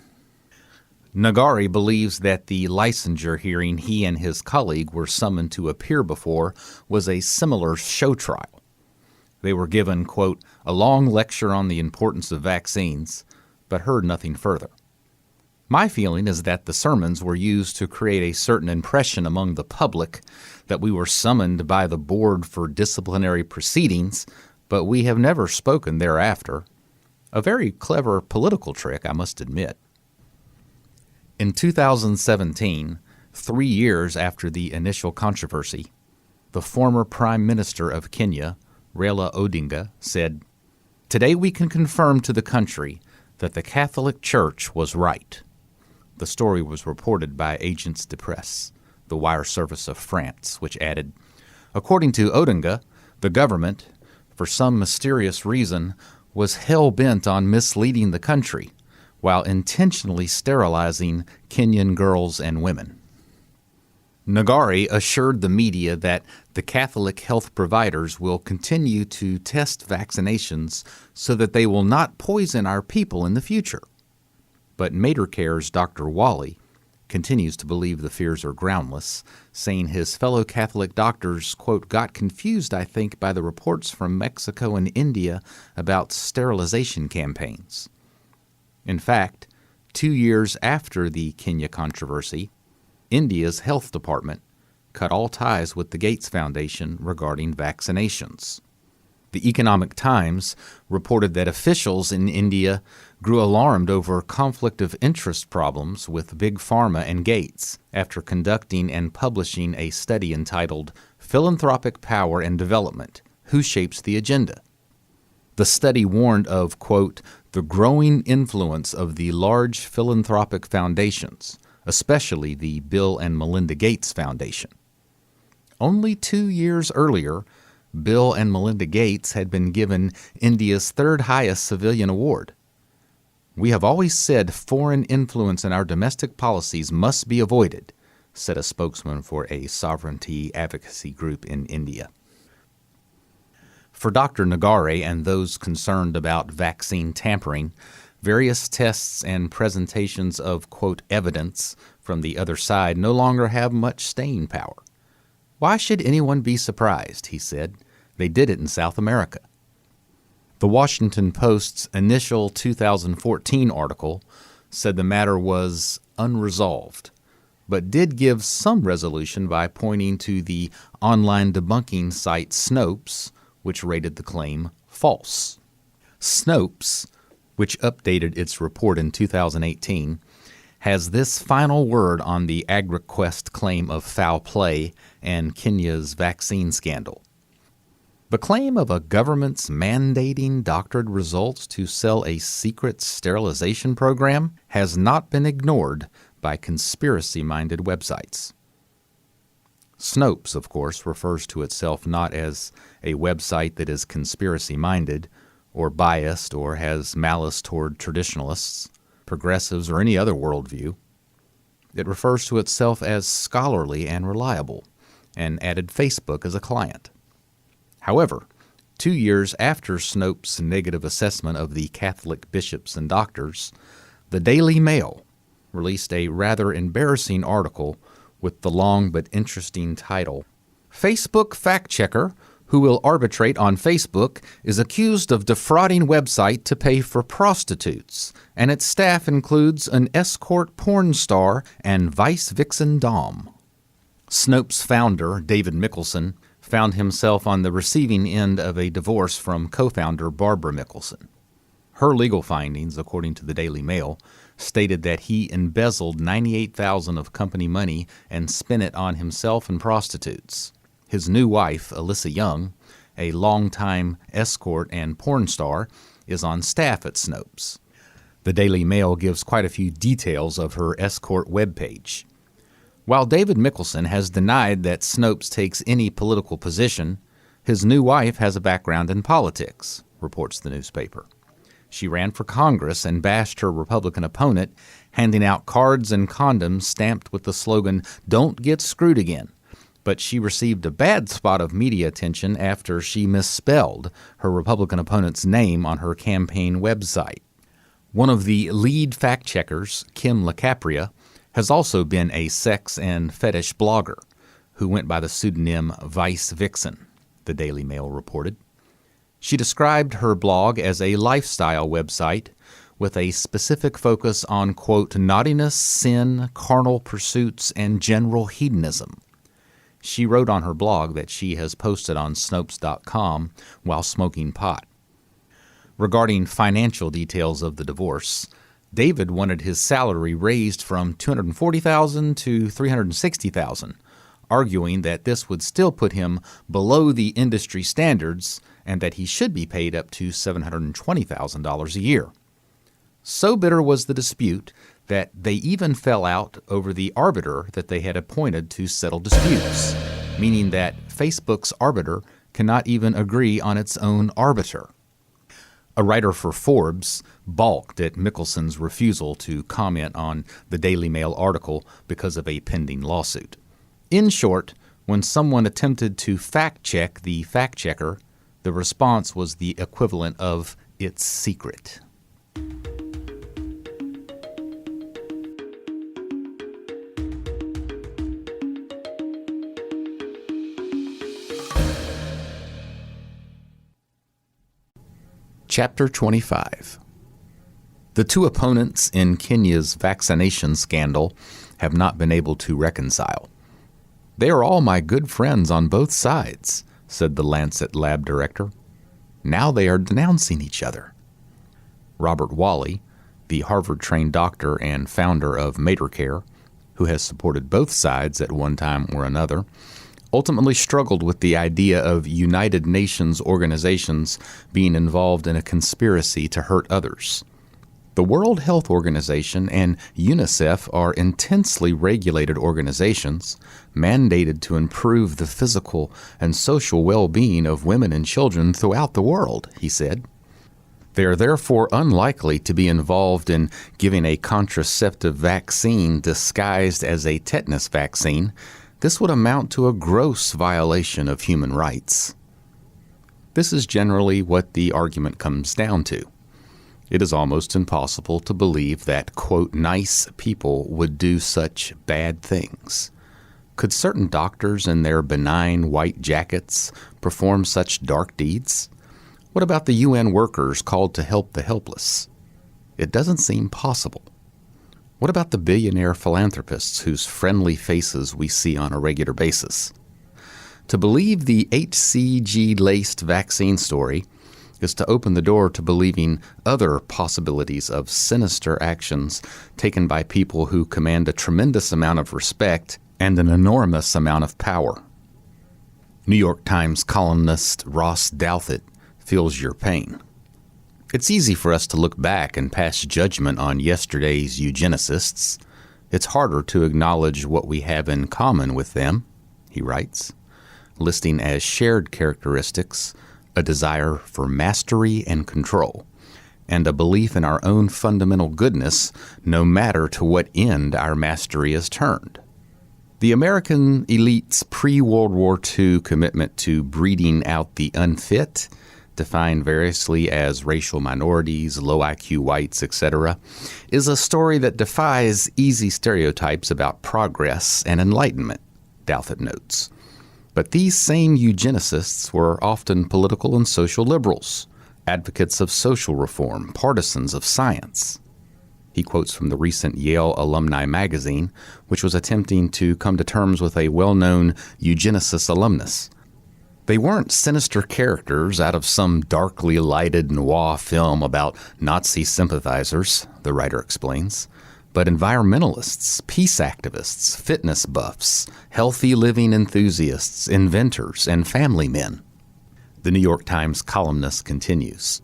Nagari believes that the licensure hearing he and his colleague were summoned to appear before was a similar show trial. They were given, quote, "a long lecture on the importance of vaccines," but heard nothing further. "My feeling is that the sermons were used to create a certain impression among the public that we were summoned by the board for disciplinary proceedings, but we have never spoken thereafter. A very clever political trick, I must admit." In 2017, 3 years after the initial controversy, the former Prime Minister of Kenya, Raila Odinga, said, "Today we can confirm to the country that the Catholic Church was right." The story was reported by Agence de Presse, the wire service of France, which added, "According to Odinga, the government, for some mysterious reason, was hell-bent on misleading the country while intentionally sterilizing Kenyan girls and women." Nagari assured the media that the Catholic health providers will continue to test vaccinations so that they will not poison our people in the future. But MaterCare's Dr. Wally continues to believe the fears are groundless, saying his fellow Catholic doctors, quote, "got confused, I think, by the reports from Mexico and India about sterilization campaigns." In fact, 2 years after the Kenya controversy, India's health department cut all ties with the Gates Foundation regarding vaccinations. The Economic Times reported that officials in India grew alarmed over conflict of interest problems with Big Pharma and Gates after conducting and publishing a study entitled "Philanthropic Power and Development: Who Shapes the Agenda?" The study warned of, quote, "the growing influence of the large philanthropic foundations, especially the Bill and Melinda Gates Foundation." Only 2 years earlier, Bill and Melinda Gates had been given India's 3rd highest civilian award. "We have always said foreign influence in our domestic policies must be avoided," said a spokesman for a sovereignty advocacy group in India. For Dr. Nagari and those concerned about vaccine tampering, various tests and presentations of, quote, "evidence" from the other side no longer have much staying power. "Why should anyone be surprised?" he said. "They did it in South America." The Washington Post's initial 2014 article said the matter was unresolved, but did give some resolution by pointing to the online debunking site Snopes, which rated the claim false. Snopes, which updated its report in 2018, has this final word on the AgriQuest claim of foul play and Kenya's vaccine scandal. The claim of a government's mandating doctored results to sell a secret sterilization program has not been ignored by conspiracy-minded websites. Snopes, of course, refers to itself not as a website that is conspiracy-minded or biased or has malice toward traditionalists, progressives, or any other worldview. It refers to itself as scholarly and reliable, and added Facebook as a client. However, 2 years after Snopes' negative assessment of the Catholic bishops and doctors, the Daily Mail released a rather embarrassing article with the long but interesting title, "Facebook Fact-Checker Who Will Arbitrate on Facebook is Accused of Defrauding Website to Pay for Prostitutes, and its staff includes an escort porn star and vice vixen dom." Snopes' founder, David Mickelson, found himself on the receiving end of a divorce from co-founder Barbara Mickelson. Her legal findings, according to the Daily Mail, stated that he embezzled $98,000 of company money and spent it on himself and prostitutes. His new wife, Alyssa Young, a longtime escort and porn star, is on staff at Snopes. The Daily Mail gives quite a few details of her escort webpage. While David Mickelson has denied that Snopes takes any political position, his new wife has a background in politics, reports the newspaper. She ran for Congress and bashed her Republican opponent, handing out cards and condoms stamped with the slogan, "Don't get screwed again." But she received a bad spot of media attention after she misspelled her Republican opponent's name on her campaign website. One of the lead fact-checkers, Kim LaCapria, has also been a sex and fetish blogger who went by the pseudonym Vice Vixen, the Daily Mail reported. She described her blog as a lifestyle website with a specific focus on, quote, naughtiness, sin, carnal pursuits, and general hedonism. She wrote on her blog that she has posted on Snopes.com while smoking pot. Regarding financial details of the divorce, David wanted his salary raised from $240,000 to $360,000, arguing that this would still put him below the industry standards and that he should be paid up to $720,000 a year. So bitter was the dispute that they even fell out over the arbiter that they had appointed to settle disputes, meaning that Facebook's arbiter cannot even agree on its own arbiter. A writer for Forbes balked at Mickelson's refusal to comment on the Daily Mail article because of a pending lawsuit. In short, when someone attempted to fact-check the fact-checker, the response was the equivalent of, "It's secret." Chapter 25. The two opponents in Kenya's vaccination scandal have not been able to reconcile. "They are all my good friends on both sides," said the Lancet lab director. "Now they are denouncing each other." Robert Wally, the Harvard-trained doctor and founder of MaterCare, who has supported both sides at one time or another, ultimately struggled with the idea of United Nations organizations being involved in a conspiracy to hurt others. The World Health Organization and UNICEF are intensely regulated organizations mandated to improve the physical and social well-being of women and children throughout the world, he said. They are therefore unlikely to be involved in giving a contraceptive vaccine disguised as a tetanus vaccine. This would amount to a gross violation of human rights. This is generally what the argument comes down to. It is almost impossible to believe that, quote, nice people would do such bad things. Could certain doctors in their benign white jackets perform such dark deeds? What about the UN workers called to help the helpless? It doesn't seem possible. What about the billionaire philanthropists whose friendly faces we see on a regular basis? To believe the HCG-laced vaccine story is to open the door to believing other possibilities of sinister actions taken by people who command a tremendous amount of respect and an enormous amount of power. New York Times columnist Ross Douthat feels your pain. It's easy for us to look back and pass judgment on yesterday's eugenicists. It's harder to acknowledge what we have in common with them, he writes, listing as shared characteristics a desire for mastery and control, and a belief in our own fundamental goodness no matter to what end our mastery is turned. The American elite's pre-World War II commitment to breeding out the unfit, defined variously as racial minorities, low IQ whites, etc., is a story that defies easy stereotypes about progress and enlightenment, Douthat notes. But these same eugenicists were often political and social liberals, advocates of social reform, partisans of science. He quotes from the recent Yale Alumni magazine, which was attempting to come to terms with a well-known eugenicist alumnus. They weren't sinister characters out of some darkly lighted noir film about Nazi sympathizers, the writer explains, but environmentalists, peace activists, fitness buffs, healthy living enthusiasts, inventors, and family men. The New York Times columnist continues.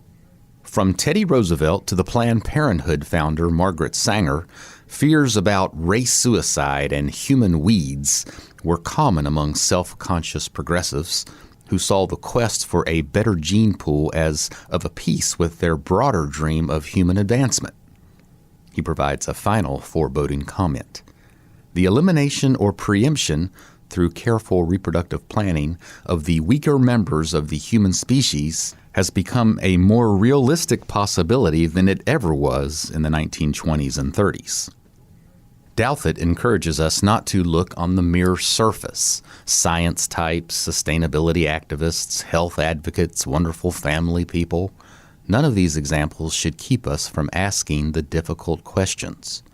From Teddy Roosevelt to the Planned Parenthood founder Margaret Sanger, fears about race suicide and human weeds were common among self-conscious progressives who saw the quest for a better gene pool as of a piece with their broader dream of human advancement. He provides a final foreboding comment. The elimination or preemption, through careful reproductive planning, of the weaker members of the human species has become a more realistic possibility than it ever was in the 1920s and 30s. Douthat encourages us not to look on the mere surface. Science types, sustainability activists, health advocates, wonderful family people. None of these examples should keep us from asking the difficult questions.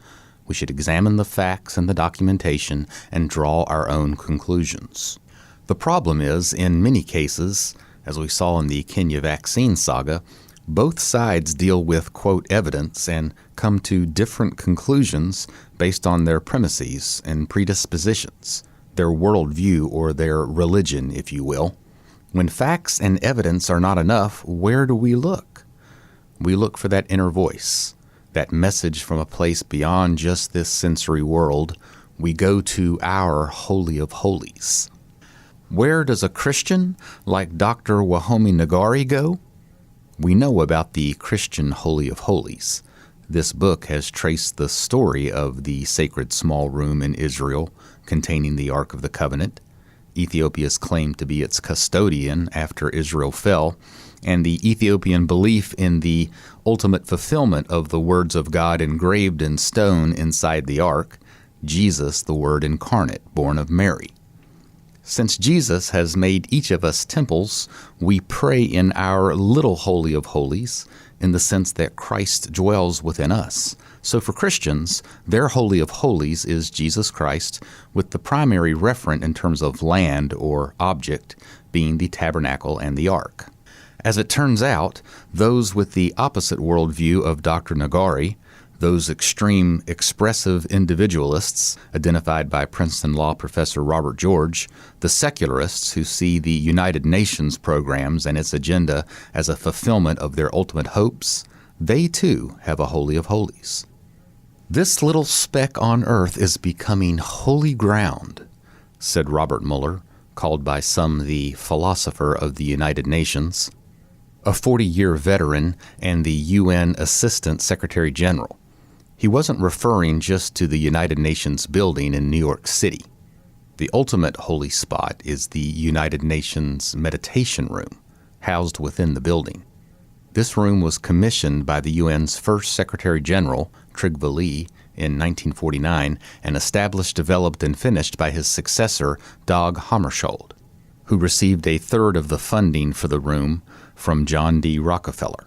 We should examine the facts and the documentation and draw our own conclusions. The problem is, in many cases, as we saw in the Kenya vaccine saga, both sides deal with, quote, evidence and come to different conclusions based on their premises and predispositions, their worldview or their religion, if you will. When facts and evidence are not enough, where do we look? We look for that inner voice, that message from a place beyond just this sensory world. We go to our Holy of Holies. Where does a Christian like Dr. Wahome Nagari go? We know about the Christian Holy of Holies. This book has traced the story of the sacred small room in Israel containing the Ark of the Covenant. Ethiopia's claim to be its custodian after Israel fell, and the Ethiopian belief in the ultimate fulfillment of the words of God engraved in stone inside the ark, Jesus, the Word incarnate, born of Mary. Since Jesus has made each of us temples, we pray in our little Holy of Holies, in the sense that Christ dwells within us. So for Christians, their Holy of Holies is Jesus Christ, with the primary referent in terms of land or object being the tabernacle and the ark. As it turns out, those with the opposite worldview of Dr. Nagari, those extreme expressive individualists identified by Princeton law professor Robert George, the secularists who see the United Nations programs and its agenda as a fulfillment of their ultimate hopes, they too have a Holy of Holies. This little speck on earth is becoming holy ground, said Robert Mueller, called by some the philosopher of the United Nations, a 40-year veteran and the UN Assistant Secretary General. He wasn't referring just to the United Nations building in New York City. The ultimate holy spot is the United Nations meditation room, housed within the building. This room was commissioned by the UN's first Secretary General, Trygve Lie, in 1949 and established, developed, and finished by his successor, Dag Hammarskjöld, who received a third of the funding for the room from John D. Rockefeller.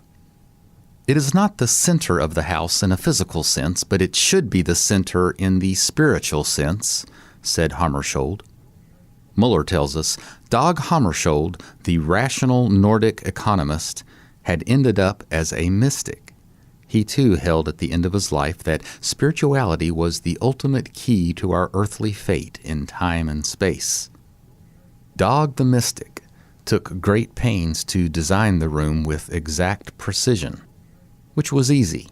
It is not the center of the house in a physical sense, but it should be the center in the spiritual sense, said Hammarskjöld. Mueller tells us, Dag Hammarskjöld, the rational Nordic economist, had ended up as a mystic. He too held at the end of his life that spirituality was the ultimate key to our earthly fate in time and space. Dog the Mystic took great pains to design the room with exact precision, which was easy.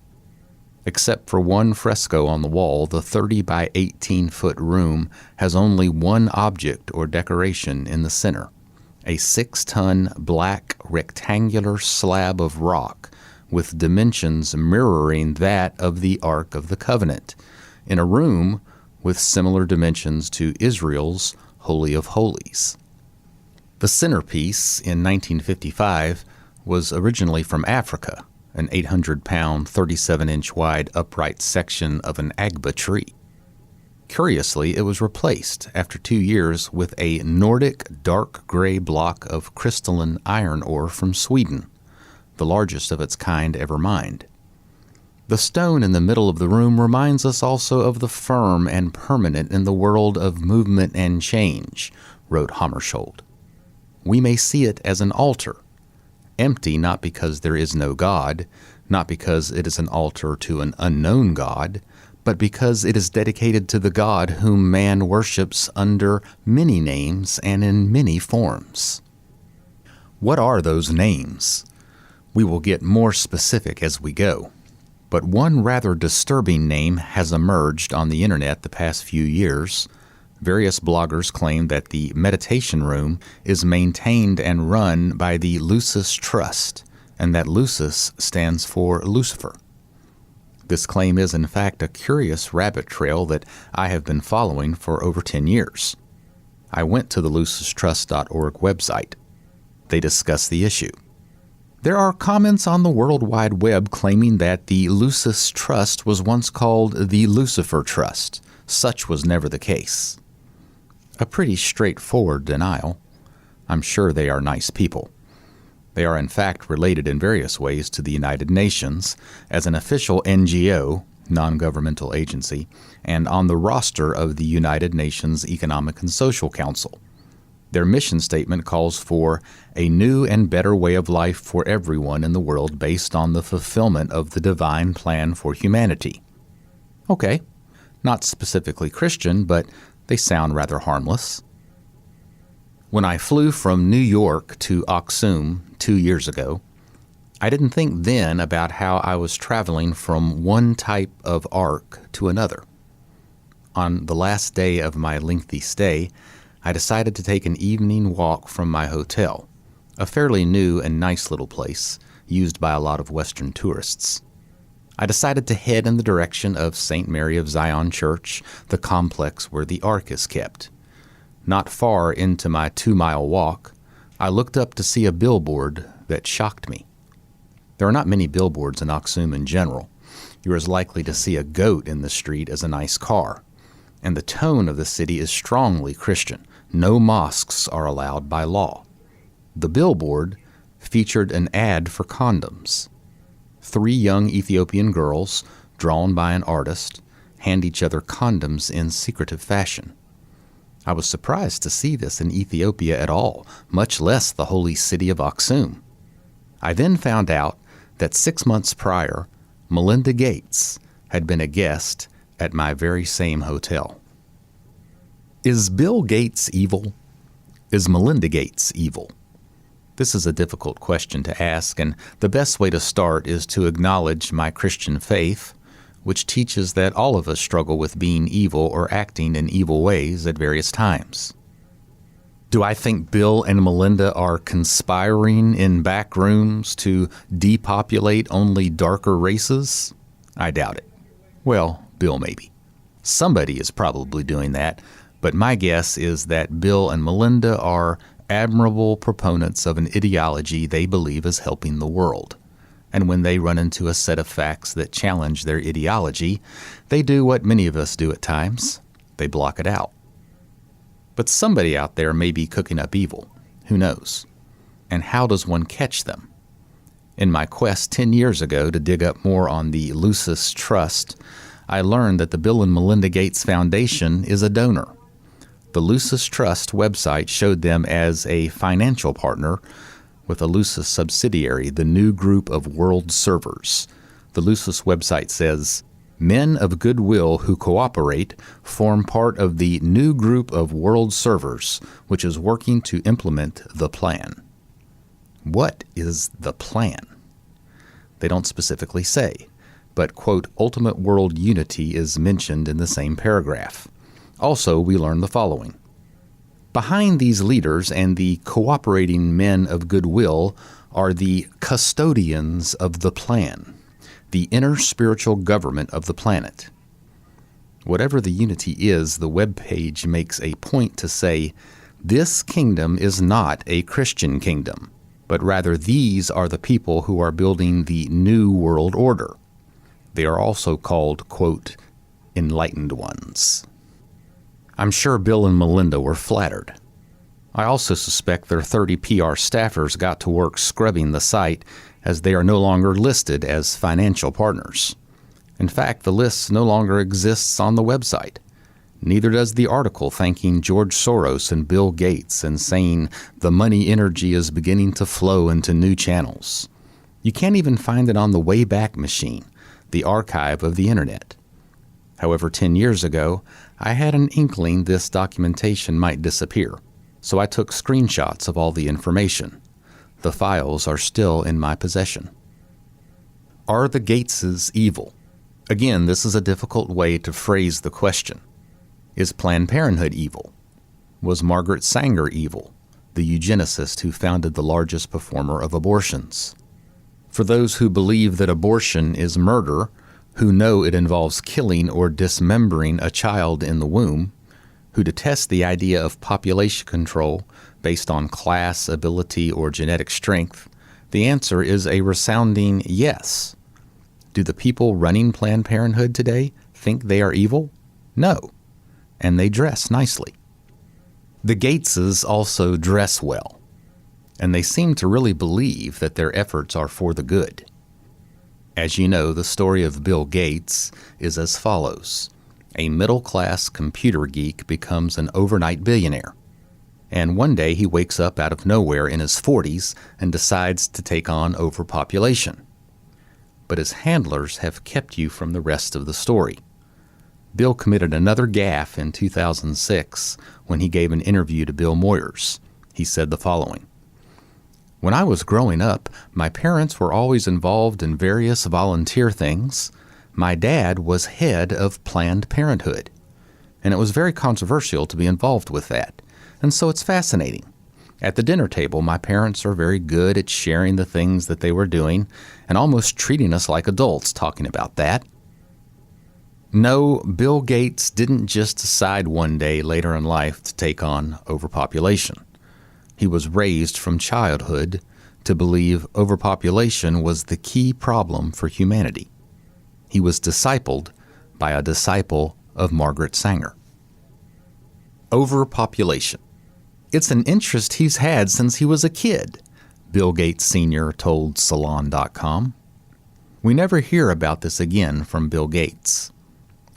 Except for one fresco on the wall, the 30 by 18-foot room has only one object or decoration in the center, a 6-ton black rectangular slab of rock with dimensions mirroring that of the Ark of the Covenant, in a room with similar dimensions to Israel's Holy of Holies. The centerpiece in 1955 was originally from Africa, an 800-pound, 37-inch wide upright section of an agba tree. Curiously, it was replaced after 2 years with a Nordic dark gray block of crystalline iron ore from Sweden, the largest of its kind ever mined. The stone in the middle of the room reminds us also of the firm and permanent in the world of movement and change, wrote Hammarskjöld. We may see it as an altar, empty not because there is no God, not because it is an altar to an unknown God, but because it is dedicated to the God whom man worships under many names and in many forms. What are those names? We will get more specific as we go, but one rather disturbing name has emerged on the internet the past few years. Various bloggers claim that the meditation room is maintained and run by the Lucis Trust, and that Lucis stands for Lucifer. This claim is, in fact, a curious rabbit trail that I have been following for over 10 years. I went to the lucistrust.org website. They discuss the issue. There are comments on the World Wide Web claiming that the Lucis Trust was once called the Lucifer Trust. Such was never the case. A pretty straightforward denial. I'm sure they are nice people. They are in fact related in various ways to the United Nations as an official NGO, non-governmental agency, and on the roster of the United Nations Economic and Social Council. Their mission statement calls for a new and better way of life for everyone in the world based on the fulfillment of the divine plan for humanity. Okay, not specifically Christian, but they sound rather harmless. When I flew from New York to Aksum 2 years ago, I didn't think then about how I was traveling from one type of ark to another. On the last day of my lengthy stay, I decided to take an evening walk from my hotel, a fairly new and nice little place used by a lot of Western tourists. I decided to head in the direction of St. Mary of Zion Church, the complex where the ark is kept. Not far into my 2-mile walk, I looked up to see a billboard that shocked me. There are not many billboards in Aksum in general. You're as likely to see a goat in the street as a nice car. And the tone of the city is strongly Christian. No mosques are allowed by law. The billboard featured an ad for condoms. 3 young Ethiopian girls, drawn by an artist, hand each other condoms in secretive fashion. I was surprised to see this in Ethiopia at all, much less the holy city of Aksum. I then found out that 6 months prior, Melinda Gates had been a guest at my very same hotel. Is Bill Gates evil? Is Melinda Gates evil? This is a difficult question to ask, and the best way to start is to acknowledge my Christian faith, which teaches that all of us struggle with being evil or acting in evil ways at various times. Do I think Bill and Melinda are conspiring in back rooms to depopulate only darker races? I doubt it. Well, Bill maybe. Somebody is probably doing that, but my guess is that Bill and Melinda are admirable proponents of an ideology they believe is helping the world. And when they run into a set of facts that challenge their ideology, they do what many of us do at times. They block it out. But somebody out there may be cooking up evil. Who knows? And how does one catch them? In my quest 10 years ago to dig up more on the Lucis Trust, I learned that the Bill and Melinda Gates Foundation is a donor. The Lucis Trust website showed them as a financial partner, with a Lucis subsidiary, the New Group of World Servers. The Lucis website says, "Men of goodwill who cooperate form part of the New Group of World Servers, which is working to implement the plan." What is the plan? They don't specifically say, but, quote, ultimate world unity is mentioned in the same paragraph. Also, we learn the following. Behind these leaders and the cooperating men of goodwill are the custodians of the plan, the inner spiritual government of the planet. Whatever the unity is, the webpage makes a point to say, this kingdom is not a Christian kingdom, but rather these are the people who are building the new world order. They are also called, quote, enlightened ones. I'm sure Bill and Melinda were flattered. I also suspect their 30 PR staffers got to work scrubbing the site, as they are no longer listed as financial partners. In fact, the list no longer exists on the website. Neither does the article thanking George Soros and Bill Gates and saying the money energy is beginning to flow into new channels. You can't even find it on the Wayback Machine, the archive of the internet. However, 10 years ago, I had an inkling this documentation might disappear, so I took screenshots of all the information. The files are still in my possession. Are the Gateses evil? Again, this is a difficult way to phrase the question. Is Planned Parenthood evil? Was Margaret Sanger evil, the eugenicist who founded the largest performer of abortions? For those who believe that abortion is murder, who know it involves killing or dismembering a child in the womb, who detest the idea of population control based on class, ability, or genetic strength, the answer is a resounding yes. Do the people running Planned Parenthood today think they are evil? No. And they dress nicely. The Gateses also dress well, and they seem to really believe that their efforts are for the good. As you know, the story of Bill Gates is as follows. A middle-class computer geek becomes an overnight billionaire, and one day he wakes up out of nowhere in his 40s and decides to take on overpopulation. But his handlers have kept you from the rest of the story. Bill committed another gaffe in 2006 when he gave an interview to Bill Moyers. He said the following. When I was growing up, my parents were always involved in various volunteer things. My dad was head of Planned Parenthood, and it was very controversial to be involved with that, and so it's fascinating. At the dinner table, my parents are very good at sharing the things that they were doing and almost treating us like adults talking about that. No, Bill Gates didn't just decide one day later in life to take on overpopulation. He was raised from childhood to believe overpopulation was the key problem for humanity. He was discipled by a disciple of Margaret Sanger. Overpopulation. It's an interest he's had since he was a kid, Bill Gates Sr. told Salon.com. We never hear about this again from Bill Gates.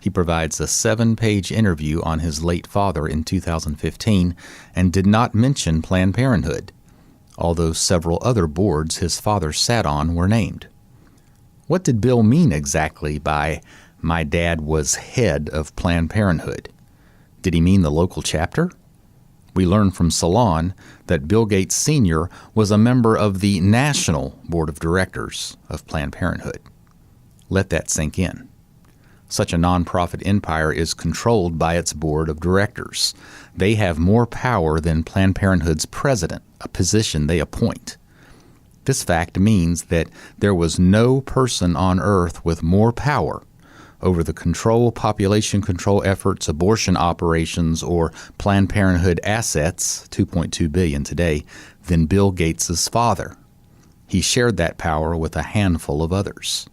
He provides a 7-page interview on his late father in 2015 and did not mention Planned Parenthood, although several other boards his father sat on were named. What did Bill mean exactly by, "My dad was head of Planned Parenthood"? Did he mean the local chapter? We learn from Salon that Bill Gates Sr. was a member of the National Board of Directors of Planned Parenthood. Let that sink in. Such a nonprofit empire is controlled by its board of directors. They have more power than Planned Parenthood's president, a position they appoint. This fact means that there was no person on earth with more power over the population control efforts, abortion operations, or Planned Parenthood assets, $2.2 billion today, than Bill Gates' father. He shared that power with a handful of others.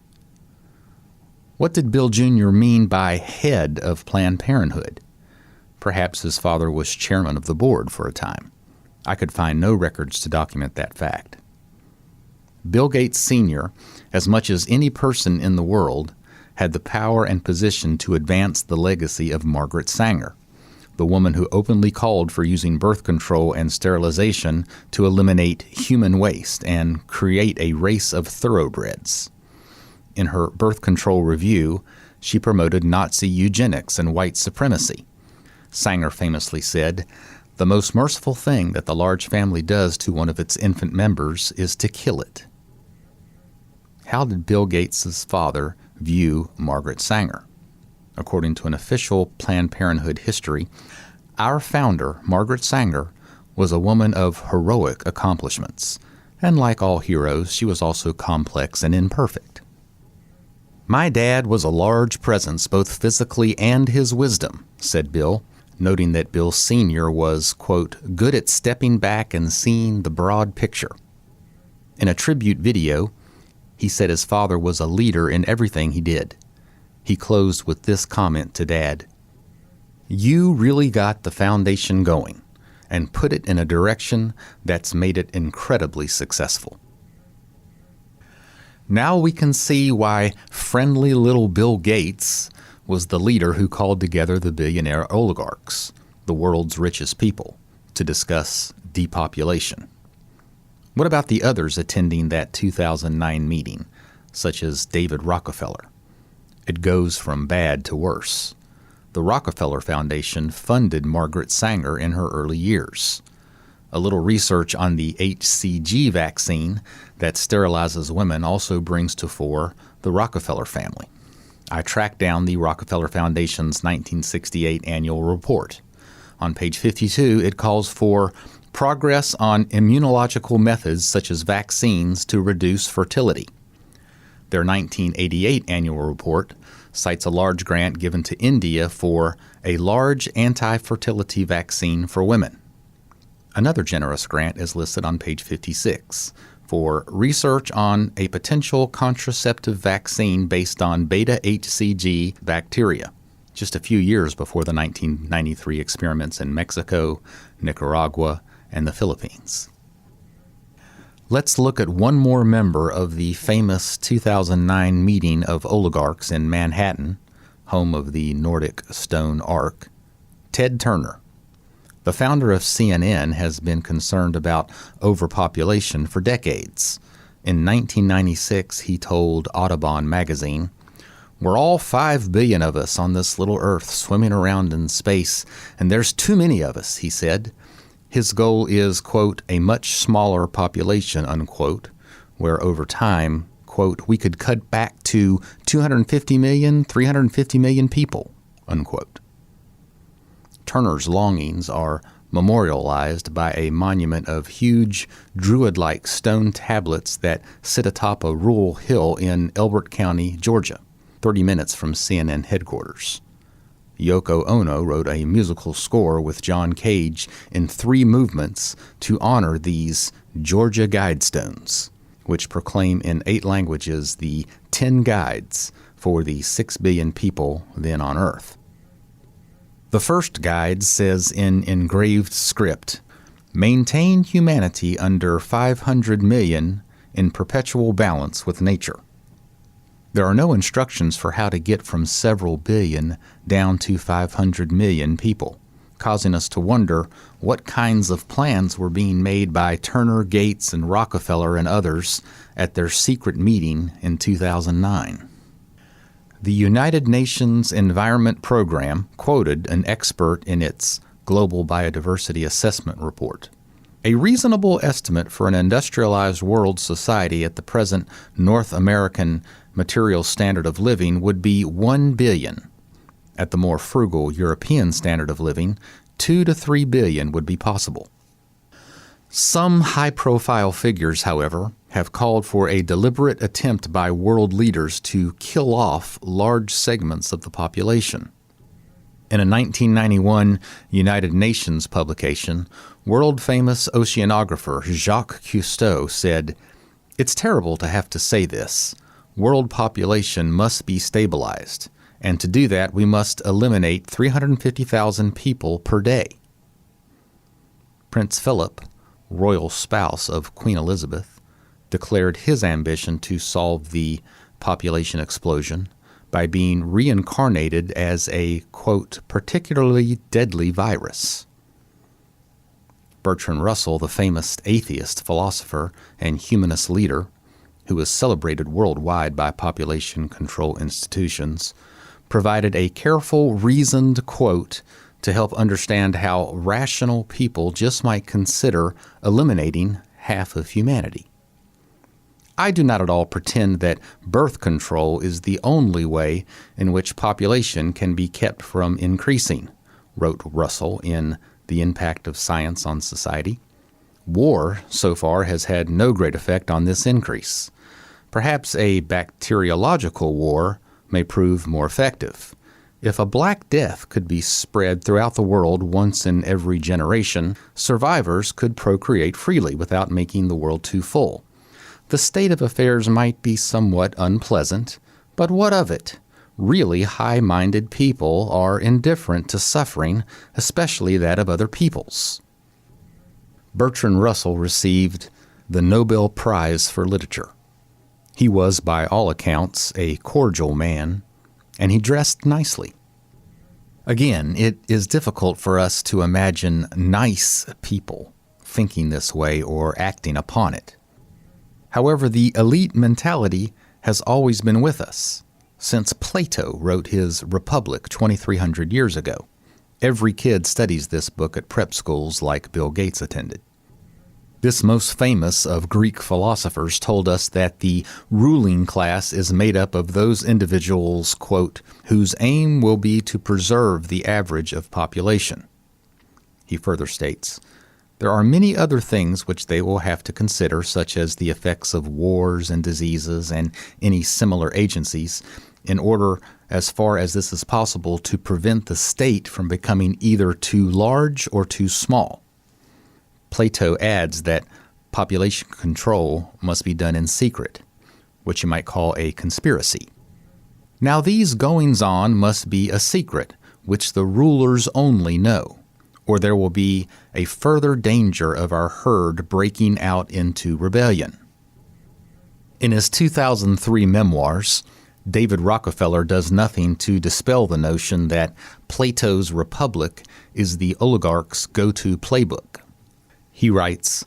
What did Bill Jr. mean by head of Planned Parenthood? Perhaps his father was chairman of the board for a time. I could find no records to document that fact. Bill Gates Sr., as much as any person in the world, had the power and position to advance the legacy of Margaret Sanger, the woman who openly called for using birth control and sterilization to eliminate human waste and create a race of thoroughbreds. In her birth control review, she promoted Nazi eugenics and white supremacy. Sanger famously said, "The most merciful thing that the large family does to one of its infant members is to kill it." How did Bill Gates' father view Margaret Sanger? According to an official Planned Parenthood history, our founder, Margaret Sanger, was a woman of heroic accomplishments, and like all heroes, she was also complex and imperfect. "My dad was a large presence both physically and his wisdom," said Bill, noting that Bill Sr. was, quote, "good at stepping back and seeing the broad picture." In a tribute video, he said his father was a leader in everything he did. He closed with this comment to Dad: "You really got the foundation going and put it in a direction that's made it incredibly successful." Now we can see why friendly little Bill Gates was the leader who called together the billionaire oligarchs, the world's richest people, to discuss depopulation. What about the others attending that 2009 meeting, such as David Rockefeller? It goes from bad to worse. The Rockefeller Foundation funded Margaret Sanger in her early years. A little research on the HCG vaccine that sterilizes women also brings to fore the Rockefeller family. I tracked down the Rockefeller Foundation's 1968 annual report. On page 52, it calls for progress on immunological methods such as vaccines to reduce fertility. Their 1988 annual report cites a large grant given to India for a large anti-fertility vaccine for women. Another generous grant is listed on page 56 for research on a potential contraceptive vaccine based on beta-HCG bacteria, just a few years before the 1993 experiments in Mexico, Nicaragua, and the Philippines. Let's look at one more member of the famous 2009 meeting of oligarchs in Manhattan, home of the Nordic stone ark, Ted Turner. The founder of CNN has been concerned about overpopulation for decades. In 1996, he told Audubon magazine, "We're all 5 billion of us on this little earth swimming around in space, and there's too many of us," he said. His goal is, quote, "a much smaller population," unquote, where over time, quote, "we could cut back to 250 million, 350 million people," unquote. Turner's longings are memorialized by a monument of huge druid-like stone tablets that sit atop a rural hill in Elbert County, Georgia, 30 minutes from CNN headquarters. Yoko Ono wrote a musical score with John Cage in 3 movements to honor these Georgia Guidestones, which proclaim in 8 languages the 10 guides for the 6 billion people then on Earth. The first guide says in engraved script, "Maintain humanity under 500 million in perpetual balance with nature." There are no instructions for how to get from several billion down to 500 million people, causing us to wonder what kinds of plans were being made by Turner, Gates, and Rockefeller and others at their secret meeting in 2009. The United Nations Environment Program quoted an expert in its Global Biodiversity Assessment Report. A reasonable estimate for an industrialized world society at the present North American material standard of living would be 1 billion. At the more frugal European standard of living, 2 to 3 billion would be possible. Some high-profile figures, however, have called for a deliberate attempt by world leaders to kill off large segments of the population. In a 1991 United Nations publication, world-famous oceanographer Jacques Cousteau said, "It's terrible to have to say this. World population must be stabilized, and to do that we must eliminate 350,000 people per day." Prince Philip, royal spouse of Queen Elizabeth, declared his ambition to solve the population explosion by being reincarnated as a, quote, particularly deadly virus. Bertrand Russell, the famous atheist philosopher and humanist leader, who is celebrated worldwide by population control institutions, provided a careful, reasoned quote to help understand how rational people just might consider eliminating half of humanity. I do not at all pretend that birth control is the only way in which population can be kept from increasing, wrote Russell in The Impact of Science on Society. War, so far, has had no great effect on this increase. Perhaps a bacteriological war may prove more effective. If a Black Death could be spread throughout the world once in every generation, survivors could procreate freely without making the world too full. The state of affairs might be somewhat unpleasant, but what of it? Really high-minded people are indifferent to suffering, especially that of other peoples. Bertrand Russell received the Nobel Prize for Literature. He was, by all accounts, a cordial man, and he dressed nicely. Again, it is difficult for us to imagine nice people thinking this way or acting upon it. However, the elite mentality has always been with us, since Plato wrote his Republic 2,300 years ago. Every kid studies this book at prep schools like Bill Gates attended. This most famous of Greek philosophers told us that the ruling class is made up of those individuals, quote, whose aim will be to preserve the average of population. He further states, there are many other things which they will have to consider, such as the effects of wars and diseases and any similar agencies, in order, as far as this is possible, to prevent the state from becoming either too large or too small. Plato adds that population control must be done in secret, which you might call a conspiracy. Now these goings-on must be a secret, which the rulers only know, or there will be a further danger of our herd breaking out into rebellion. In his 2003 memoirs, David Rockefeller does nothing to dispel the notion that Plato's Republic is the oligarchs' go-to playbook. He writes,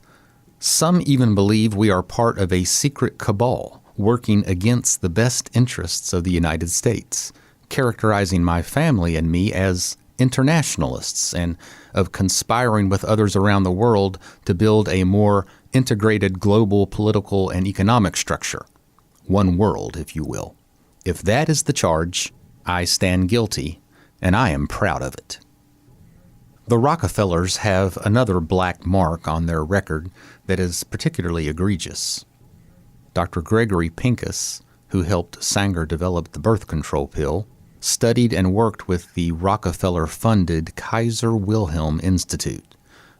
some even believe we are part of a secret cabal working against the best interests of the United States, characterizing my family and me as internationalists and of conspiring with others around the world to build a more integrated global political and economic structure. One world, if you will. If that is the charge, I stand guilty, and I am proud of it. The Rockefellers have another black mark on their record that is particularly egregious. Dr. Gregory Pincus, who helped Sanger develop the birth control pill, studied and worked with the Rockefeller-funded Kaiser Wilhelm Institute,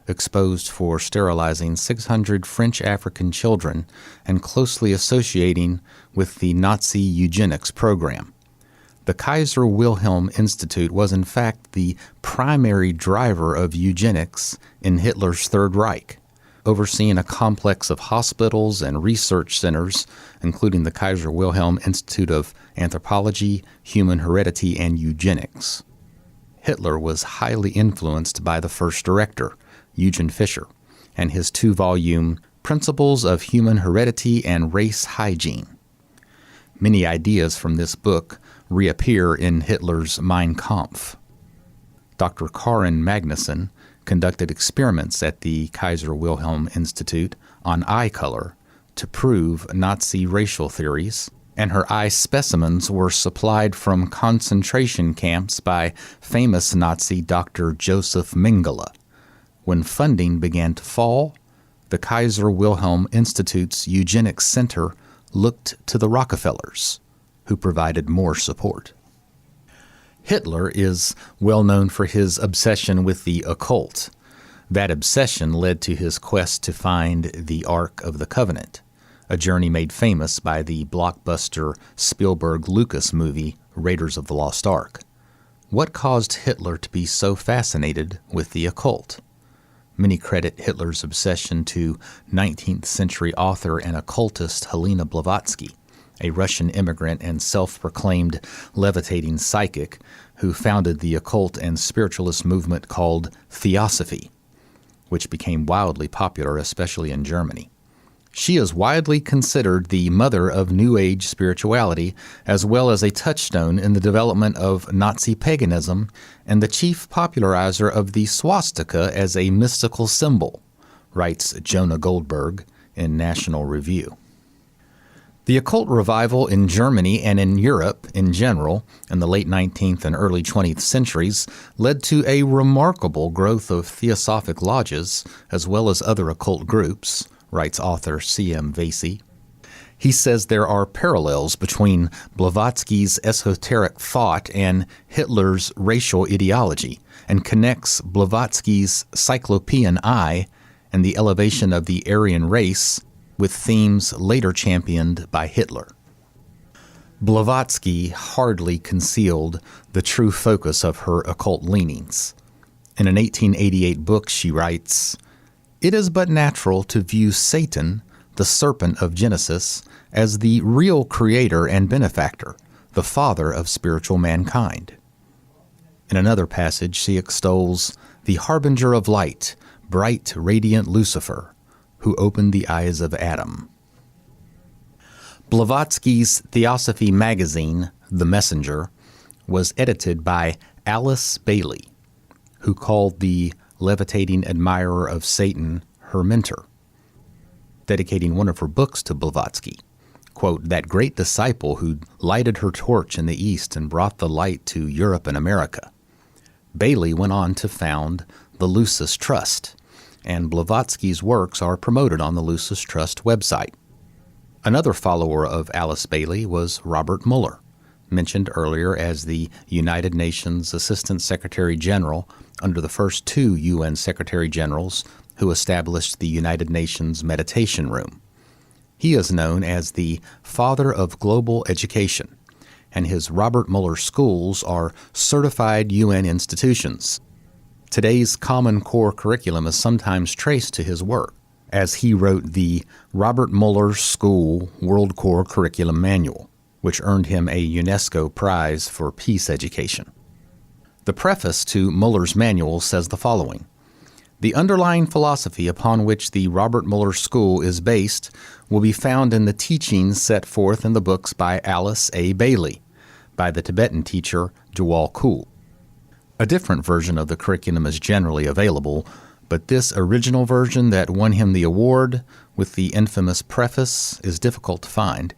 exposed for sterilizing 600 French African children and closely associating with the Nazi eugenics program. The Kaiser Wilhelm Institute was in fact the primary driver of eugenics in Hitler's Third Reich, overseeing a complex of hospitals and research centers, including the Kaiser Wilhelm Institute of Anthropology, Human Heredity, and Eugenics. Hitler was highly influenced by the first director, Eugen Fischer, and his 2-volume Principles of Human Heredity and Race Hygiene. Many ideas from this book reappear in Hitler's Mein Kampf. Dr. Karin Magnuson conducted experiments at the Kaiser Wilhelm Institute on eye color to prove Nazi racial theories, and her eye specimens were supplied from concentration camps by famous Nazi Dr. Joseph Mengele. When funding began to fall, the Kaiser Wilhelm Institute's Eugenics Center looked to the Rockefellers, who provided more support. Hitler is well known for his obsession with the occult. That obsession led to his quest to find the Ark of the Covenant, a journey made famous by the blockbuster Spielberg-Lucas movie Raiders of the Lost Ark. What caused Hitler to be so fascinated with the occult? Many credit Hitler's obsession to 19th century author and occultist Helena Blavatsky, a Russian immigrant and self-proclaimed levitating psychic who founded the occult and spiritualist movement called Theosophy, which became wildly popular, especially in Germany. She is widely considered the mother of New Age spirituality, as well as a touchstone in the development of Nazi paganism and the chief popularizer of the swastika as a mystical symbol, writes Jonah Goldberg in National Review. The occult revival in Germany and in Europe in general in the late 19th and early 20th centuries led to a remarkable growth of theosophic lodges as well as other occult groups, writes author C.M. Vasey. He says there are parallels between Blavatsky's esoteric thought and Hitler's racial ideology, and connects Blavatsky's Cyclopean eye and the elevation of the Aryan race with themes later championed by Hitler. Blavatsky hardly concealed the true focus of her occult leanings. In an 1888 book, she writes, "It is but natural to view Satan, the serpent of Genesis, as the real creator and benefactor, the father of spiritual mankind." In another passage, she extols the harbinger of light, bright, radiant Lucifer, who opened the eyes of Adam. Blavatsky's Theosophy magazine, The Messenger, was edited by Alice Bailey, who called the levitating admirer of Satan her mentor, dedicating one of her books to Blavatsky. Quote, "That great disciple who lighted her torch in the East and brought the light to Europe and America." Bailey went on to found the Lucis Trust, and Blavatsky's works are promoted on the Lucis Trust website. Another follower of Alice Bailey was Robert Mueller, mentioned earlier as the United Nations Assistant Secretary General under the first two UN Secretary Generals who established the United Nations Meditation Room. He is known as the Father of Global Education, and his Robert Mueller schools are certified UN institutions. Today's Common Core curriculum is sometimes traced to his work, as he wrote the Robert Mueller School World Core Curriculum Manual, which earned him a UNESCO Prize for Peace Education. The preface to Mueller's manual says the following: "The underlying philosophy upon which the Robert Mueller School is based will be found in the teachings set forth in the books by Alice A. Bailey, by the Tibetan teacher Djwhal Khul. A different version of the curriculum is generally available, but this original version that won him the award with the infamous preface is difficult to find.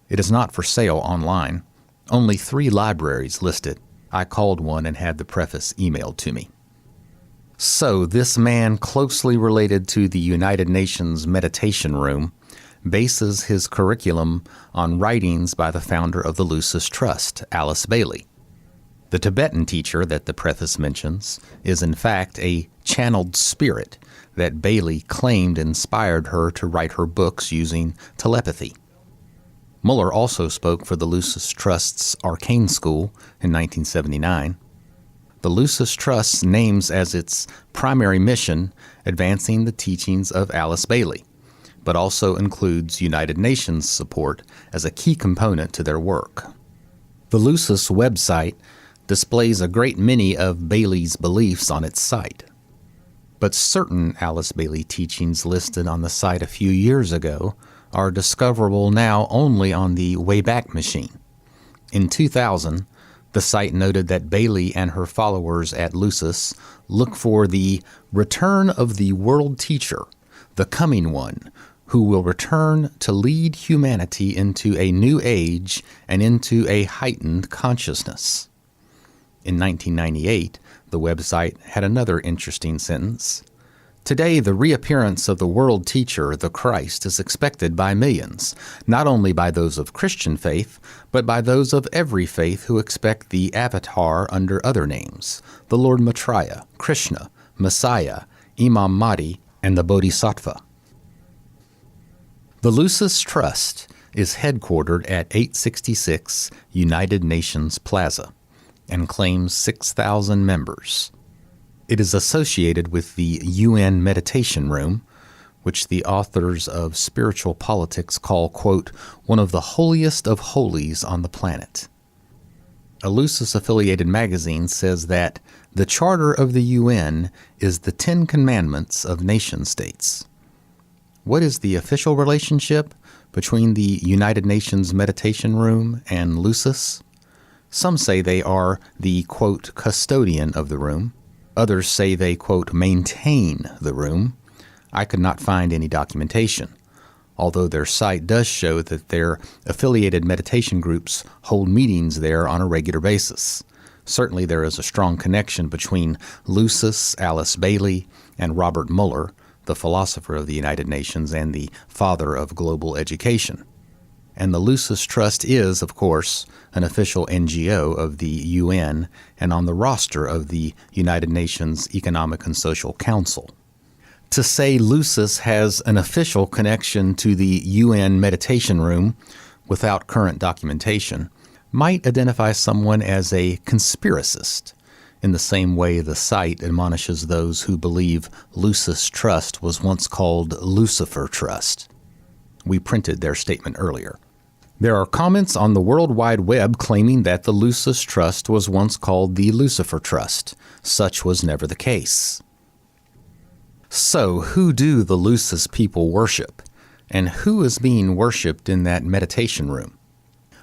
It is not for sale online. Only 3 libraries list it. I called one and had the preface emailed to me." So this man, closely related to the United Nations Meditation Room, bases his curriculum on writings by the founder of the Lucis Trust, Alice Bailey. The Tibetan teacher that the preface mentions is in fact a channeled spirit that Bailey claimed inspired her to write her books using telepathy. Mueller also spoke for the Lucis Trust's Arcane School in 1979. The Lucis Trust names as its primary mission advancing the teachings of Alice Bailey, but also includes United Nations support as a key component to their work. The Lucis website displays a great many of Bailey's beliefs on its site, but certain Alice Bailey teachings listed on the site a few years ago are discoverable now only on the Wayback Machine. In 2000, the site noted that Bailey and her followers at Lucis look for the return of the world teacher, the coming one, who will return to lead humanity into a new age and into a heightened consciousness. In 1998, the website had another interesting sentence. "Today, the reappearance of the world teacher, the Christ, is expected by millions, not only by those of Christian faith, but by those of every faith who expect the avatar under other names, the Lord Maitreya, Krishna, Messiah, Imam Mahdi, and the Bodhisattva." The Lucis Trust is headquartered at 866 United Nations Plaza and claims 6,000 members. It is associated with the UN Meditation Room, which the authors of Spiritual Politics call, quote, one of the holiest of holies on the planet. A Lucis-affiliated magazine says that the Charter of the UN is the 10 Commandments of nation-states. What is the official relationship between the United Nations Meditation Room and Lucis? Some say they are the, quote, custodian of the room. Others say they, quote, maintain the room. I could not find any documentation, although their site does show that their affiliated meditation groups hold meetings there on a regular basis. Certainly there is a strong connection between Lucis, Alice Bailey, and Robert Mueller, the philosopher of the United Nations and the father of global education. And the Lucis Trust is, of course, an official NGO of the UN and on the roster of the United Nations Economic and Social Council. To say Lucis has an official connection to the UN Meditation Room without current documentation might identify someone as a conspiracist, in the same way the site admonishes those who believe Lucis Trust was once called Lucifer Trust. We printed their statement earlier. There are comments on the World Wide Web claiming that the Lucis Trust was once called the Lucifer Trust. Such was never the case. So, who do the Lucis people worship? And who is being worshipped in that meditation room?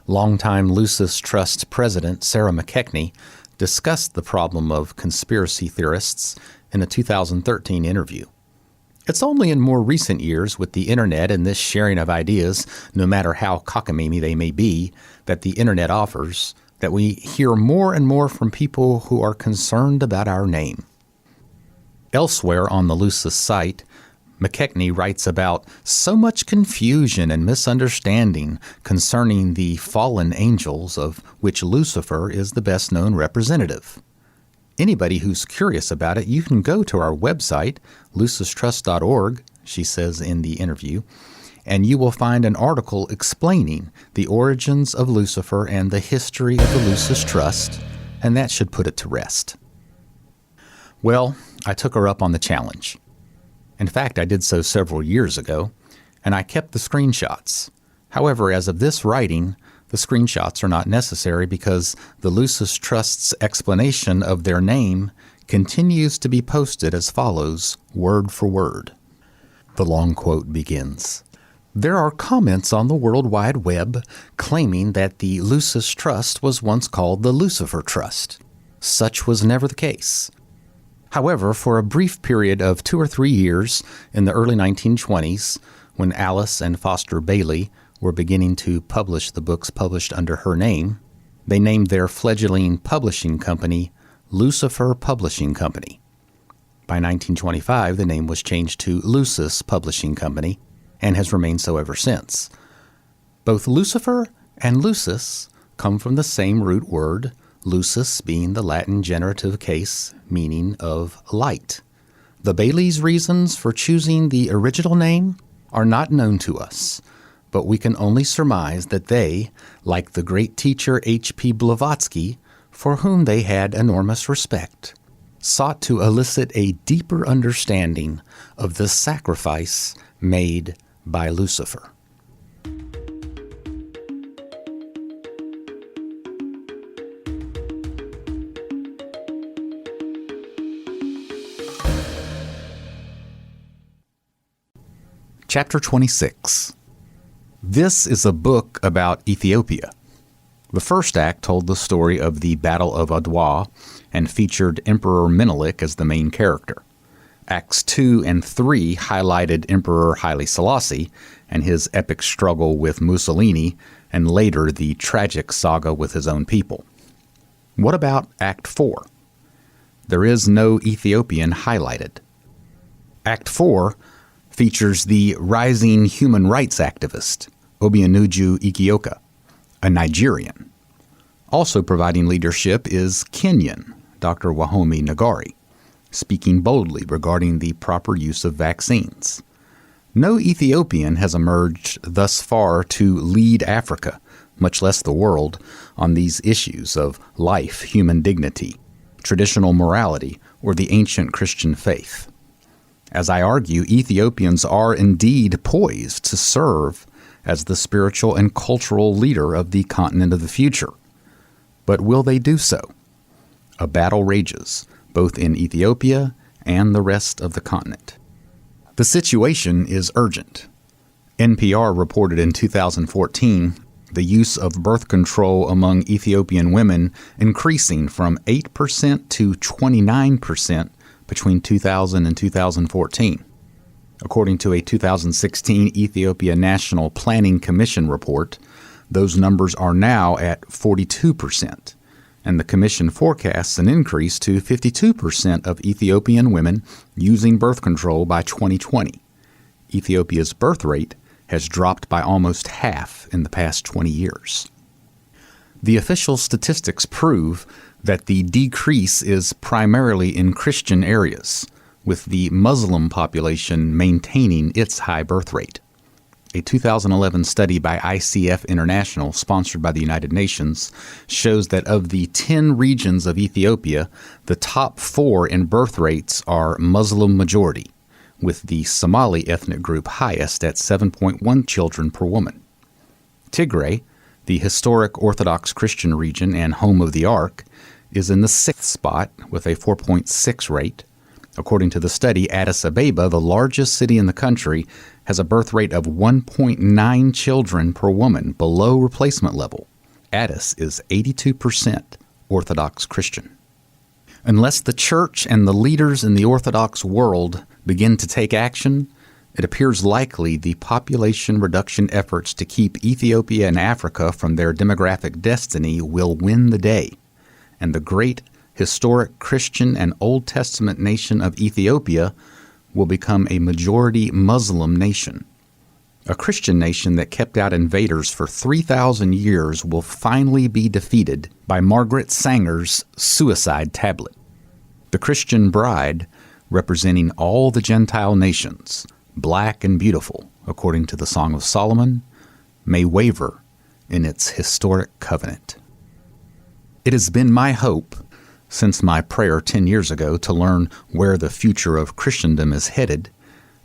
Longtime Lucis Trust President Sarah McKechnie discussed the problem of conspiracy theorists in a 2013 interview. It's only in more recent years with the internet and this sharing of ideas, no matter how cockamamie they may be, that the internet offers, that we hear more and more from people who are concerned about our name. Elsewhere on the Lucis site, McKechnie writes about so much confusion and misunderstanding concerning the fallen angels, of which Lucifer is the best known representative. Anybody who's curious about it, you can go to our website, lucistrust.org, she says in the interview, and you will find an article explaining the origins of Lucifer and the history of the Lucis Trust, and that should put it to rest. Well, I took her up on the challenge. In fact, I did so several years ago, and I kept the screenshots. However, as of this writing, the screenshots are not necessary because the Lucis Trust's explanation of their name continues to be posted as follows, word for word. The long quote begins. There are comments on the World Wide Web claiming that the Lucis Trust was once called the Lucifer Trust. Such was never the case. However, for a brief period of 2 or 3 years in the early 1920s, when Alice and Foster Bailey were beginning to publish the books published under her name, they named their fledgling publishing company Lucifer Publishing Company. By 1925, the name was changed to Lucis Publishing Company and has remained so ever since. Both Lucifer and Lucis come from the same root word, Lucis being the Latin generative case meaning of light. The Baileys' reasons for choosing the original name are not known to us, but we can only surmise that they, like the great teacher H.P. Blavatsky, for whom they had enormous respect, sought to elicit a deeper understanding of the sacrifice made by Lucifer. Chapter 26. This is a book about Ethiopia. The first act told the story of the Battle of Adwa and featured Emperor Menelik as the main character. Acts 2 and 3 highlighted Emperor Haile Selassie and his epic struggle with Mussolini, and later the tragic saga with his own people. What about Act 4? There is no Ethiopian highlighted. Act 4 features the rising human rights activist, Obianuju Ikioka, a Nigerian. Also providing leadership is Kenyan, Dr. Wahome Nagari, speaking boldly regarding the proper use of vaccines. No Ethiopian has emerged thus far to lead Africa, much less the world, on these issues of life, human dignity, traditional morality, or the ancient Christian faith. As I argue, Ethiopians are indeed poised to serve as the spiritual and cultural leader of the continent of the future. But will they do so? A battle rages, both in Ethiopia and the rest of the continent. The situation is urgent. NPR reported in 2014 the use of birth control among Ethiopian women increasing from 8% to 29% between 2000 and 2014. According to a 2016 Ethiopia National Planning Commission report, those numbers are now at 42%, and the commission forecasts an increase to 52% of Ethiopian women using birth control by 2020. Ethiopia's birth rate has dropped by almost half in the past 20 years. The official statistics prove that the decrease is primarily in Christian areas, with the Muslim population maintaining its high birth rate. A 2011 study by ICF International, sponsored by the United Nations, shows that of the 10 regions of Ethiopia, the top 4 in birth rates are Muslim majority, with the Somali ethnic group highest at 7.1 children per woman. Tigray, the historic Orthodox Christian region and home of the Ark, is in the 6th spot with a 4.6 rate. According to the study, Addis Ababa, the largest city in the country, has a birth rate of 1.9 children per woman, below replacement level. Addis is 82% Orthodox Christian. Unless the church and the leaders in the Orthodox world begin to take action, it appears likely the population reduction efforts to keep Ethiopia and Africa from their demographic destiny will win the day, and the great historic Christian and Old Testament nation of Ethiopia will become a majority Muslim nation. A Christian nation that kept out invaders for 3,000 years will finally be defeated by Margaret Sanger's suicide tablet. The Christian bride, representing all the Gentile nations, black and beautiful, according to the Song of Solomon, may waver in its historic covenant. It has been my hope since my prayer 10 years ago to learn where the future of Christendom is headed,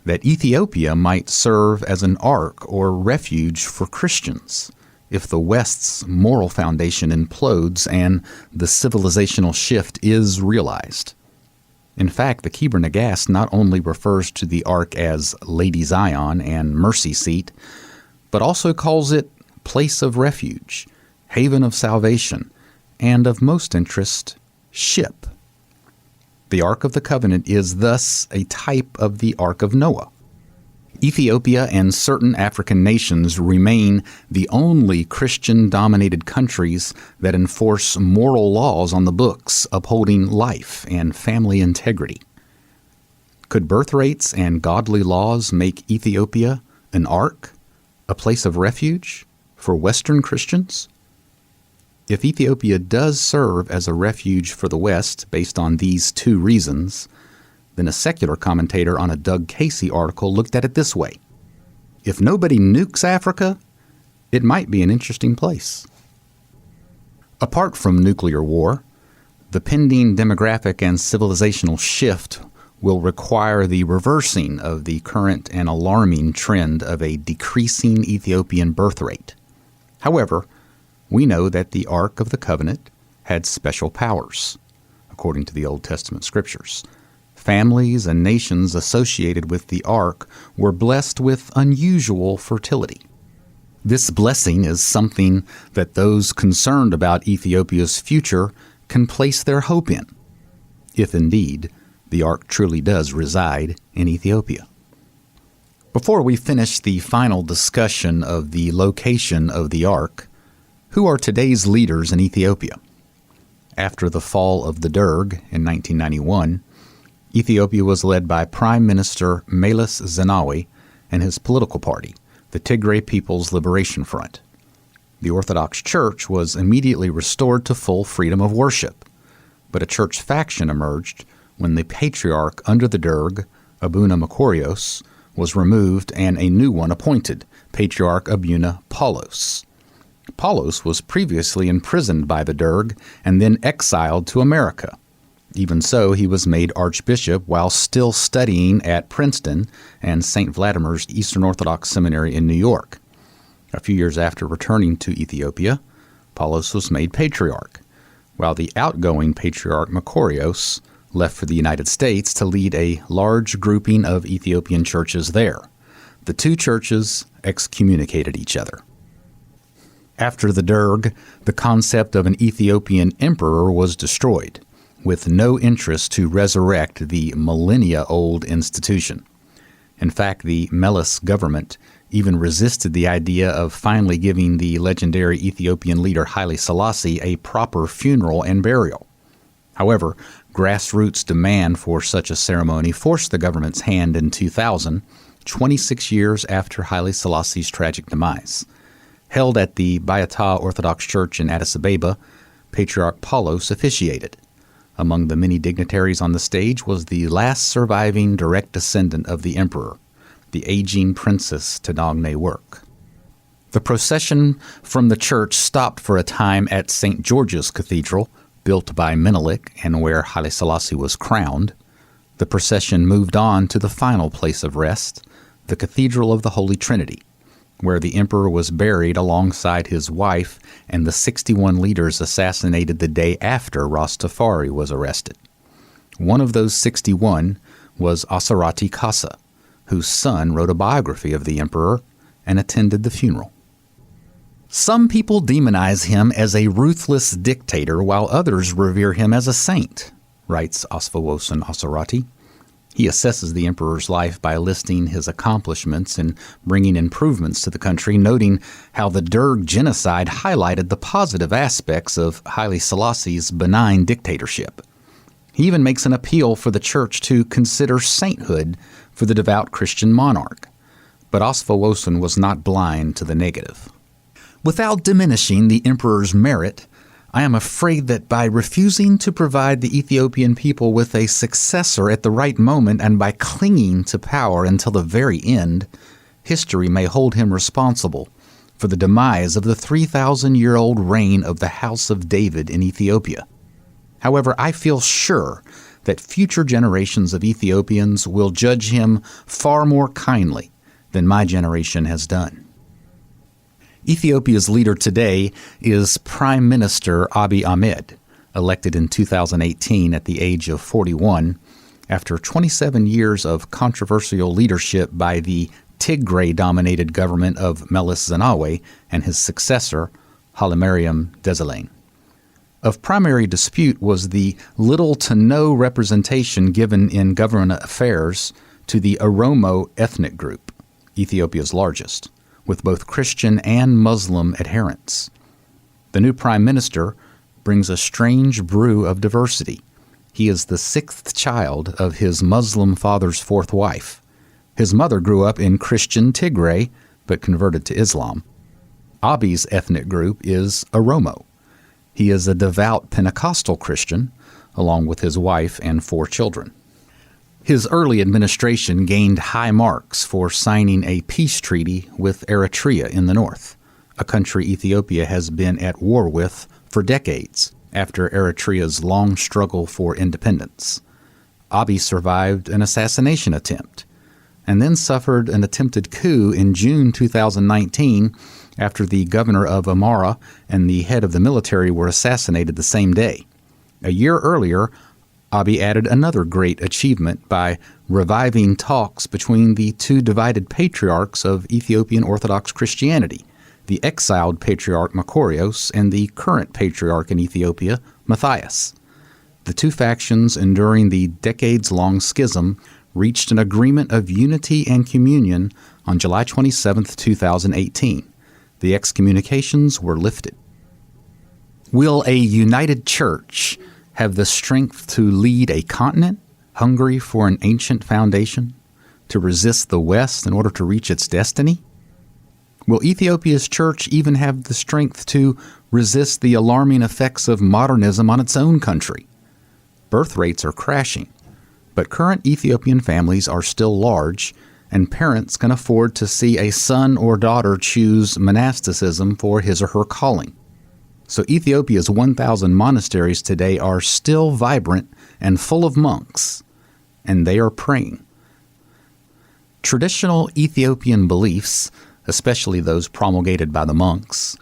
that Ethiopia might serve as an ark or refuge for Christians if the West's moral foundation implodes and the civilizational shift is realized. In fact, the Kebra Nagast not only refers to the ark as Lady Zion and mercy seat, but also calls it place of refuge, haven of salvation, and of most interest, ship. The Ark of the Covenant is thus a type of the Ark of Noah. Ethiopia and certain African nations remain the only Christian-dominated countries that enforce moral laws on the books upholding life and family integrity. Could birth rates and godly laws make Ethiopia an ark, a place of refuge for Western Christians? If Ethiopia does serve as a refuge for the West based on these two reasons, then a secular commentator on a Doug Casey article looked at it this way: if nobody nukes Africa, it might be an interesting place. Apart from nuclear war, the pending demographic and civilizational shift will require the reversing of the current and alarming trend of a decreasing Ethiopian birth rate. However, we know that the Ark of the Covenant had special powers, according to the Old Testament scriptures. Families and nations associated with the Ark were blessed with unusual fertility. This blessing is something that those concerned about Ethiopia's future can place their hope in, if indeed the Ark truly does reside in Ethiopia. Before we finish the final discussion of the location of the Ark, who are today's leaders in Ethiopia? After the fall of the Derg in 1991, Ethiopia was led by Prime Minister Meles Zenawi and his political party, the Tigray People's Liberation Front. The Orthodox Church was immediately restored to full freedom of worship, but a church faction emerged when the patriarch under the Derg, Abuna Makarios, was removed and a new one appointed, Patriarch Abuna Paulos. Paulos was previously imprisoned by the Derg and then exiled to America. Even so, he was made archbishop while still studying at Princeton and St. Vladimir's Eastern Orthodox Seminary in New York. A few years after returning to Ethiopia, Paulos was made patriarch, while the outgoing patriarch Makarios left for the United States to lead a large grouping of Ethiopian churches there. The two churches excommunicated each other. After the Derg, the concept of an Ethiopian emperor was destroyed, with no interest to resurrect the millennia-old institution. In fact, the Meles government even resisted the idea of finally giving the legendary Ethiopian leader Haile Selassie a proper funeral and burial. However, grassroots demand for such a ceremony forced the government's hand in 2000, 26 years after Haile Selassie's tragic demise. Held at the Bayatah Orthodox Church in Addis Ababa, Patriarch Paulos officiated. Among the many dignitaries on the stage was the last surviving direct descendant of the emperor, the aging Princess Tadagne Work. The procession from the church stopped for a time at St. George's Cathedral, built by Menelik and where Haile Selassie was crowned. The procession moved on to the final place of rest, the Cathedral of the Holy Trinity, where the emperor was buried alongside his wife and the 61 leaders assassinated the day after Rastafari was arrested. One of those 61 was Asarati Kassa, whose son wrote a biography of the emperor and attended the funeral. Some people demonize him as a ruthless dictator, while others revere him as a saint, writes Asfawosan Asarati. He assesses the emperor's life by listing his accomplishments and bringing improvements to the country, noting how the Derg genocide highlighted the positive aspects of Haile Selassie's benign dictatorship. He even makes an appeal for the church to consider sainthood for the devout Christian monarch. But Asfawosan was not blind to the negative. Without diminishing the emperor's merit, I am afraid that by refusing to provide the Ethiopian people with a successor at the right moment and by clinging to power until the very end, history may hold him responsible for the demise of the 3,000-year-old reign of the House of David in Ethiopia. However, I feel sure that future generations of Ethiopians will judge him far more kindly than my generation has done. Ethiopia's leader today is Prime Minister Abiy Ahmed, elected in 2018 at the age of 41, after 27 years of controversial leadership by the Tigray-dominated government of Meles Zenawi and his successor, Hailemariam Desalegn. Of primary dispute was the little to no representation given in government affairs to the Oromo ethnic group, Ethiopia's largest, with both Christian and Muslim adherents. The new prime minister brings a strange brew of diversity. He is the sixth child of his Muslim father's fourth wife. His mother grew up in Christian Tigray, but converted to Islam. Abiy's ethnic group is Oromo. He is a devout Pentecostal Christian, along with his wife and 4 children. His early administration gained high marks for signing a peace treaty with Eritrea in the north, a country Ethiopia has been at war with for decades after Eritrea's long struggle for independence. Abiy survived an assassination attempt and then suffered an attempted coup in June 2019 after the governor of Amara and the head of the military were assassinated the same day. A year earlier, Abiy added another great achievement by reviving talks between the two divided patriarchs of Ethiopian Orthodox Christianity, the exiled patriarch Makarios and the current patriarch in Ethiopia, Matthias. The two factions, enduring the decades-long schism, reached an agreement of unity and communion on July 27, 2018. The excommunications were lifted. Will a united church have the strength to lead a continent hungry for an ancient foundation, to resist the West in order to reach its destiny? Will Ethiopia's church even have the strength to resist the alarming effects of modernism on its own country? Birth rates are crashing, but current Ethiopian families are still large, and parents can afford to see a son or daughter choose monasticism for his or her calling. So Ethiopia's 1,000 monasteries today are still vibrant and full of monks, and they are praying. Traditional Ethiopian beliefs, especially those promulgated by the monks,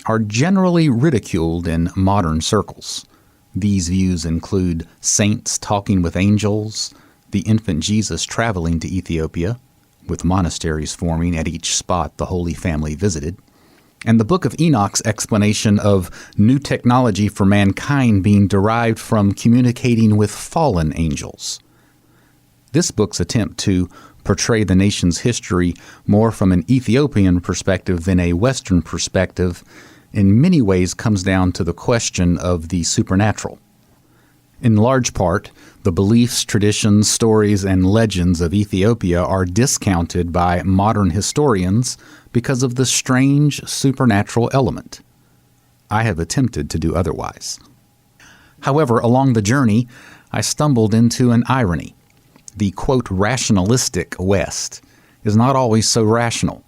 are generally ridiculed in modern circles. These views include saints talking with angels, the infant Jesus traveling to Ethiopia, with monasteries forming at each spot the Holy Family visited, and the Book of Enoch's explanation of new technology for mankind being derived from communicating with fallen angels. This book's attempt to portray the nation's history more from an Ethiopian perspective than a Western perspective in many ways comes down to the question of the supernatural. In large part, the beliefs, traditions, stories, and legends of Ethiopia are discounted by modern historians because of the strange supernatural element. I have attempted to do otherwise. However, along the journey, I stumbled into an irony. The, quote, rationalistic West is not always so rational.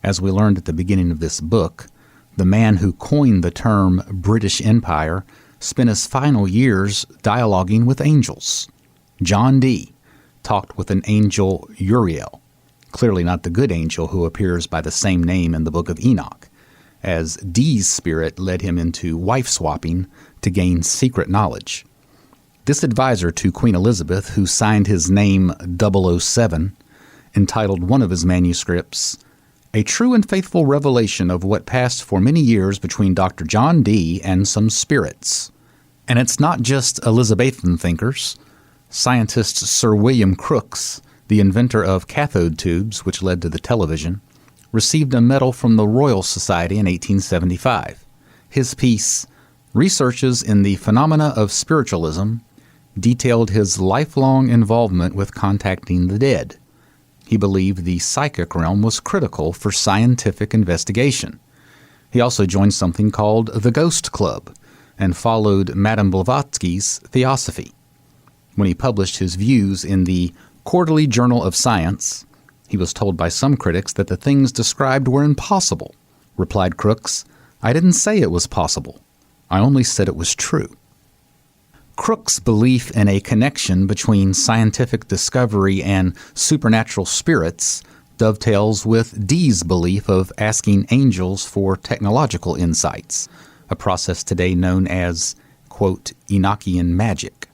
As we learned at the beginning of this book, the man who coined the term British Empire spent his final years dialoguing with angels. John Dee talked with an angel Uriel, clearly not the good angel who appears by the same name in the Book of Enoch, as Dee's spirit led him into wife-swapping to gain secret knowledge. This advisor to Queen Elizabeth, who signed his name 007, entitled one of his manuscripts, A True and Faithful Revelation of What Passed for Many Years Between Dr. John Dee and Some Spirits. And it's not just Elizabethan thinkers. Scientist Sir William Crookes, the inventor of cathode tubes, which led to the television, received a medal from the Royal Society in 1875. His piece, Researches in the Phenomena of Spiritualism, detailed his lifelong involvement with contacting the dead. He believed the psychic realm was critical for scientific investigation. He also joined something called the Ghost Club and followed Madame Blavatsky's theosophy. When he published his views in the Quarterly Journal of Science, he was told by some critics that the things described were impossible. Replied Crookes, I didn't say it was possible. I only said it was true. Crookes' belief in a connection between scientific discovery and supernatural spirits dovetails with Dee's belief of asking angels for technological insights, a process today known as, quote, Enochian magic.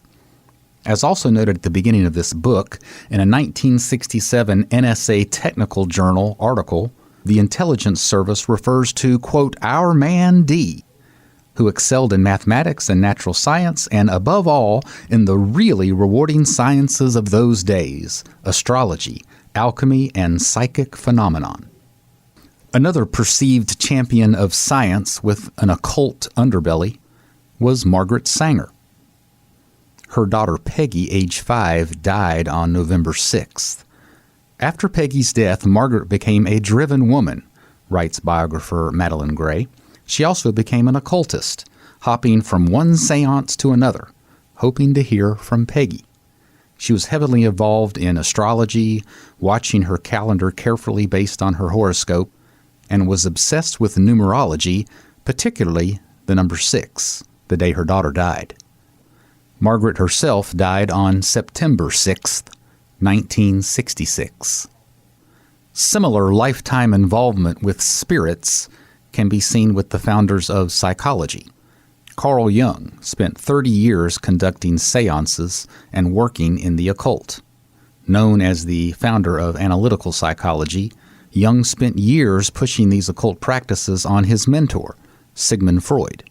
As also noted at the beginning of this book, in a 1967 NSA Technical Journal article, the intelligence service refers to, quote, our man Dee, who excelled in mathematics and natural science, and above all, in the really rewarding sciences of those days, astrology, alchemy, and psychic phenomenon. Another perceived champion of science with an occult underbelly was Margaret Sanger. Her daughter Peggy, age 5, died on November 6th. After Peggy's death, Margaret became a driven woman, writes biographer Madeline Gray. She also became an occultist, hopping from one seance to another, hoping to hear from Peggy. She was heavily involved in astrology, watching her calendar carefully based on her horoscope, and was obsessed with numerology, particularly the number 6, the day her daughter died. Margaret herself died on September 6th, 1966. Similar lifetime involvement with spirits can be seen with the founders of psychology. Carl Jung spent 30 years conducting seances and working in the occult. Known as the founder of analytical psychology, Jung spent years pushing these occult practices on his mentor, Sigmund Freud,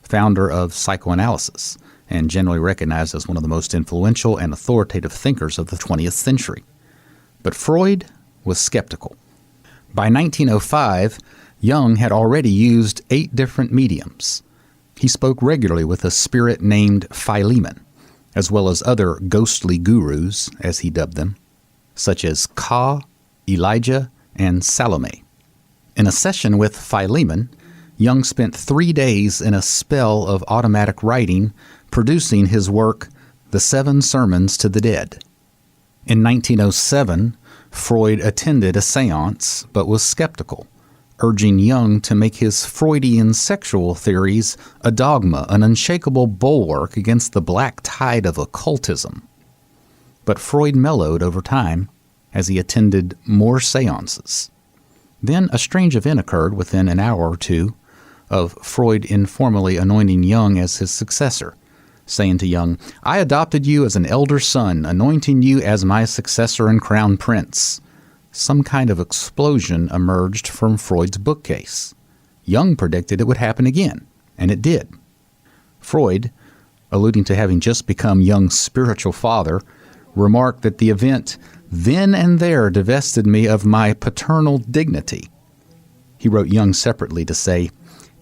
founder of psychoanalysis, and generally recognized as one of the most influential and authoritative thinkers of the 20th century. But Freud was skeptical. By 1905, Jung had already used 8 different mediums. He spoke regularly with a spirit named Philemon, as well as other ghostly gurus, as he dubbed them, such as Ka, Elijah, and Salome. In a session with Philemon, Jung spent 3 days in a spell of automatic writing, producing his work, The 7 Sermons to the Dead. In 1907, Freud attended a seance, but was skeptical, urging Jung to make his Freudian sexual theories a dogma, an unshakable bulwark against the black tide of occultism. But Freud mellowed over time as he attended more seances. Then a strange event occurred within an hour or two of Freud informally anointing Jung as his successor, saying to Jung, "I adopted you as an elder son, anointing you as my successor and crown prince." Some kind of explosion emerged from Freud's bookcase. Jung predicted it would happen again, and it did. Freud, alluding to having just become Jung's spiritual father, remarked that the event then and there divested me of my paternal dignity. He wrote Jung separately to say,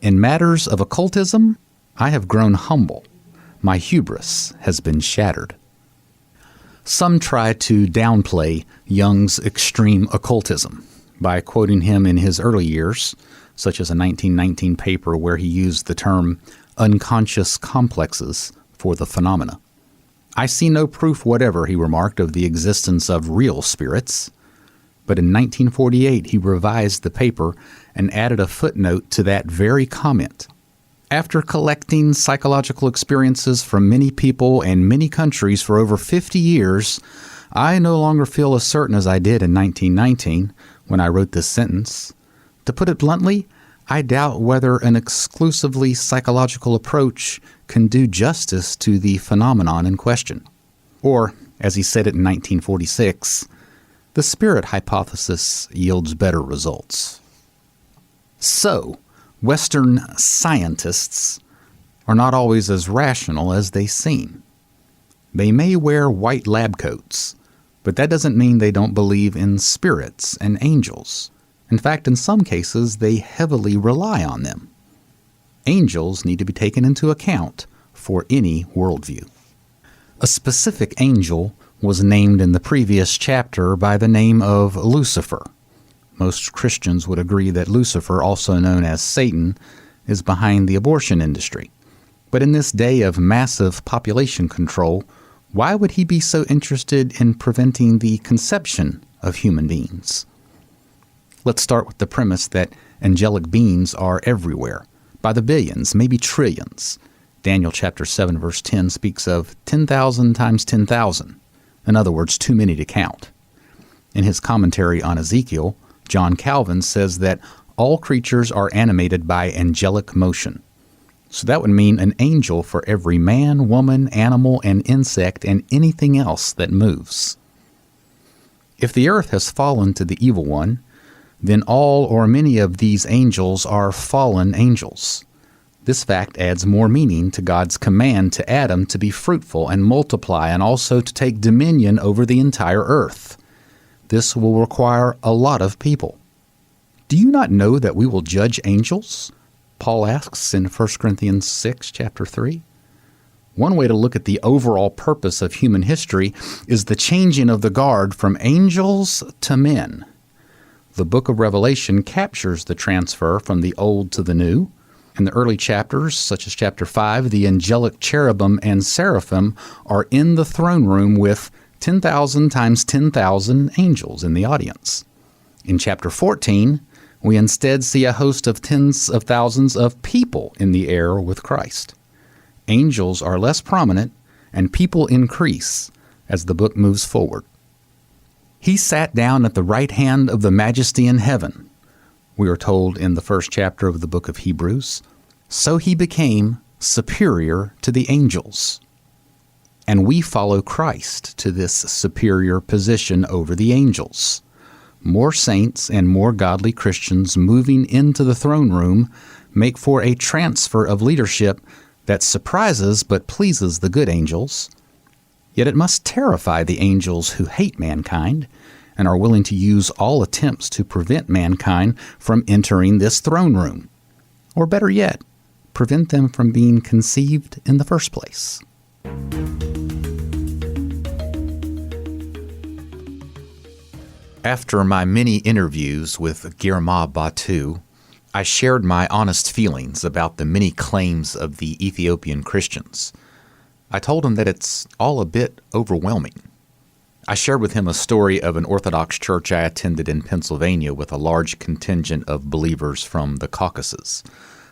"In matters of occultism, I have grown humble. My hubris has been shattered." Some try to downplay Jung's extreme occultism by quoting him in his early years, such as a 1919 paper where he used the term unconscious complexes for the phenomena. "I see no proof whatever," he remarked, "of the existence of real spirits." But in 1948, he revised the paper and added a footnote to that very comment. After collecting psychological experiences from many people and many countries for over 50 years, I no longer feel as certain as I did in 1919 when I wrote this sentence. To put it bluntly, I doubt whether an exclusively psychological approach can do justice to the phenomenon in question. Or, as he said it in 1946, the spirit hypothesis yields better results. So, Western scientists are not always as rational as they seem. They may wear white lab coats, but that doesn't mean they don't believe in spirits and angels. In fact, in some cases, they heavily rely on them. Angels need to be taken into account for any worldview. A specific angel was named in the previous chapter by the name of Lucifer. Most Christians would agree that Lucifer, also known as Satan, is behind the abortion industry. But in this day of massive population control, why would he be so interested in preventing the conception of human beings? Let's start with the premise that angelic beings are everywhere, by the billions, maybe trillions. Daniel chapter 7, verse 10 speaks of 10,000 times 10,000. In other words, too many to count. In his commentary on Ezekiel, John Calvin says that all creatures are animated by angelic motion. So that would mean an angel for every man, woman, animal, and insect, and anything else that moves. If the earth has fallen to the evil one, then all or many of these angels are fallen angels. This fact adds more meaning to God's command to Adam to be fruitful and multiply, and also to take dominion over the entire earth. This will require a lot of people. Do you not know that we will judge angels? Paul asks in 1 Corinthians 6, chapter 3. One way to look at the overall purpose of human history is the changing of the guard from angels to men. The book of Revelation captures the transfer from the old to the new. In the early chapters, such as chapter 5, the angelic cherubim and seraphim are in the throne room with 10,000 times 10,000 angels in the audience. In chapter 14, we instead see a host of tens of thousands of people in the air with Christ. Angels are less prominent, and people increase as the book moves forward. He sat down at the right hand of the Majesty in heaven, we are told in the first chapter of the book of Hebrews. So he became superior to the angels. And we follow Christ to this superior position over the angels. More saints and more godly Christians moving into the throne room make for a transfer of leadership that surprises but pleases the good angels. Yet it must terrify the angels who hate mankind and are willing to use all attempts to prevent mankind from entering this throne room. Or better yet, prevent them from being conceived in the first place. After my many interviews with Girma Batu, I shared my honest feelings about the many claims of the Ethiopian Christians. I told him that it's all a bit overwhelming. I shared with him a story of an Orthodox church I attended in Pennsylvania with a large contingent of believers from the Caucasus.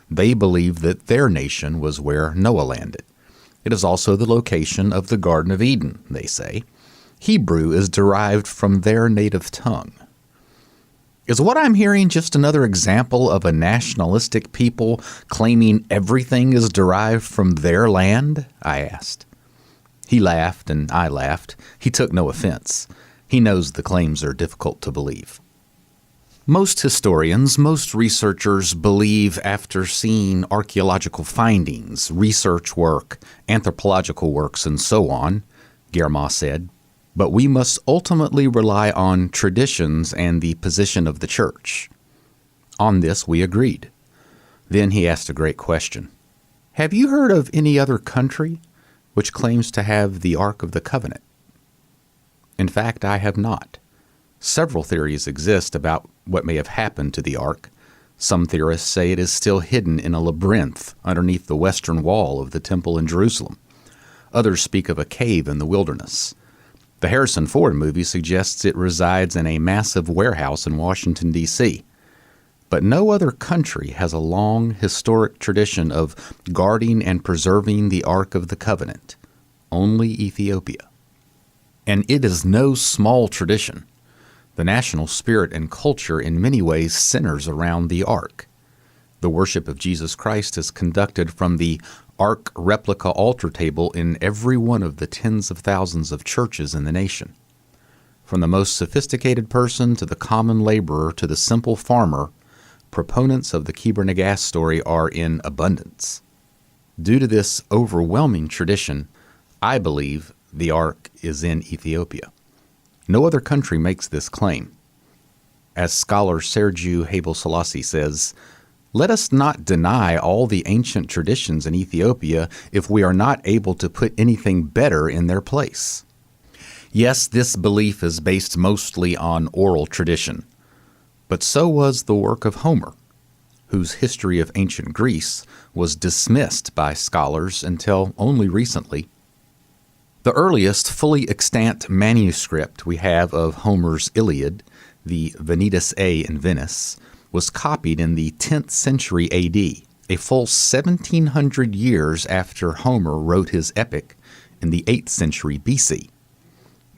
They believed that their nation was where Noah landed. It is also the location of the Garden of Eden, they say. Hebrew is derived from their native tongue. Is what I'm hearing just another example of a nationalistic people claiming everything is derived from their land? I asked. He laughed and I laughed. He took no offense. He knows the claims are difficult to believe. Most historians, most researchers believe after seeing archaeological findings, research work, anthropological works, and so on, Guillermo said, but we must ultimately rely on traditions and the position of the church. On this, we agreed. Then he asked a great question. Have you heard of any other country which claims to have the Ark of the Covenant? In fact, I have not. Several theories exist about what may have happened to the Ark. Some theorists say it is still hidden in a labyrinth underneath the western wall of the temple in Jerusalem. Others speak of a cave in the wilderness. The Harrison Ford movie suggests it resides in a massive warehouse in Washington, D.C. But no other country has a long, historic tradition of guarding and preserving the Ark of the Covenant. Only Ethiopia. And it is no small tradition. The national spirit and culture in many ways centers around the Ark. The worship of Jesus Christ is conducted from the Ark replica altar table in every one of the tens of thousands of churches in the nation. From the most sophisticated person to the common laborer to the simple farmer, proponents of the Kebra-Nagast story are in abundance. Due to this overwhelming tradition, I believe the Ark is in Ethiopia. No other country makes this claim. As scholar Sergiu Haile-Selassie says, let us not deny all the ancient traditions in Ethiopia if we are not able to put anything better in their place. Yes, this belief is based mostly on oral tradition, but so was the work of Homer, whose history of ancient Greece was dismissed by scholars until only recently. The earliest fully extant manuscript we have of Homer's Iliad, the Vanitas A in Venice, was copied in the 10th century A.D., a full 1,700 years after Homer wrote his epic in the 8th century B.C.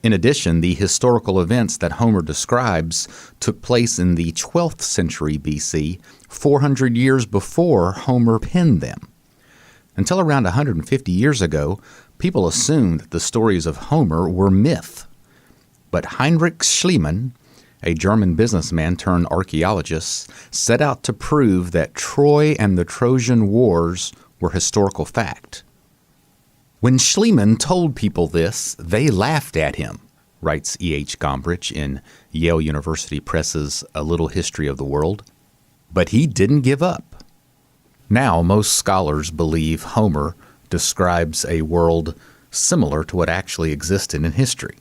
In addition, the historical events that Homer describes took place in the 12th century B.C., 400 years before Homer penned them. Until around 150 years ago, people assumed that the stories of Homer were myth. But Heinrich Schliemann, a German businessman turned archaeologist, set out to prove that Troy and the Trojan Wars were historical fact. When Schliemann told people this, they laughed at him, writes E.H. Gombrich in Yale University Press's A Little History of the World. But he didn't give up. Now, most scholars believe Homer describes a world similar to what actually existed in history.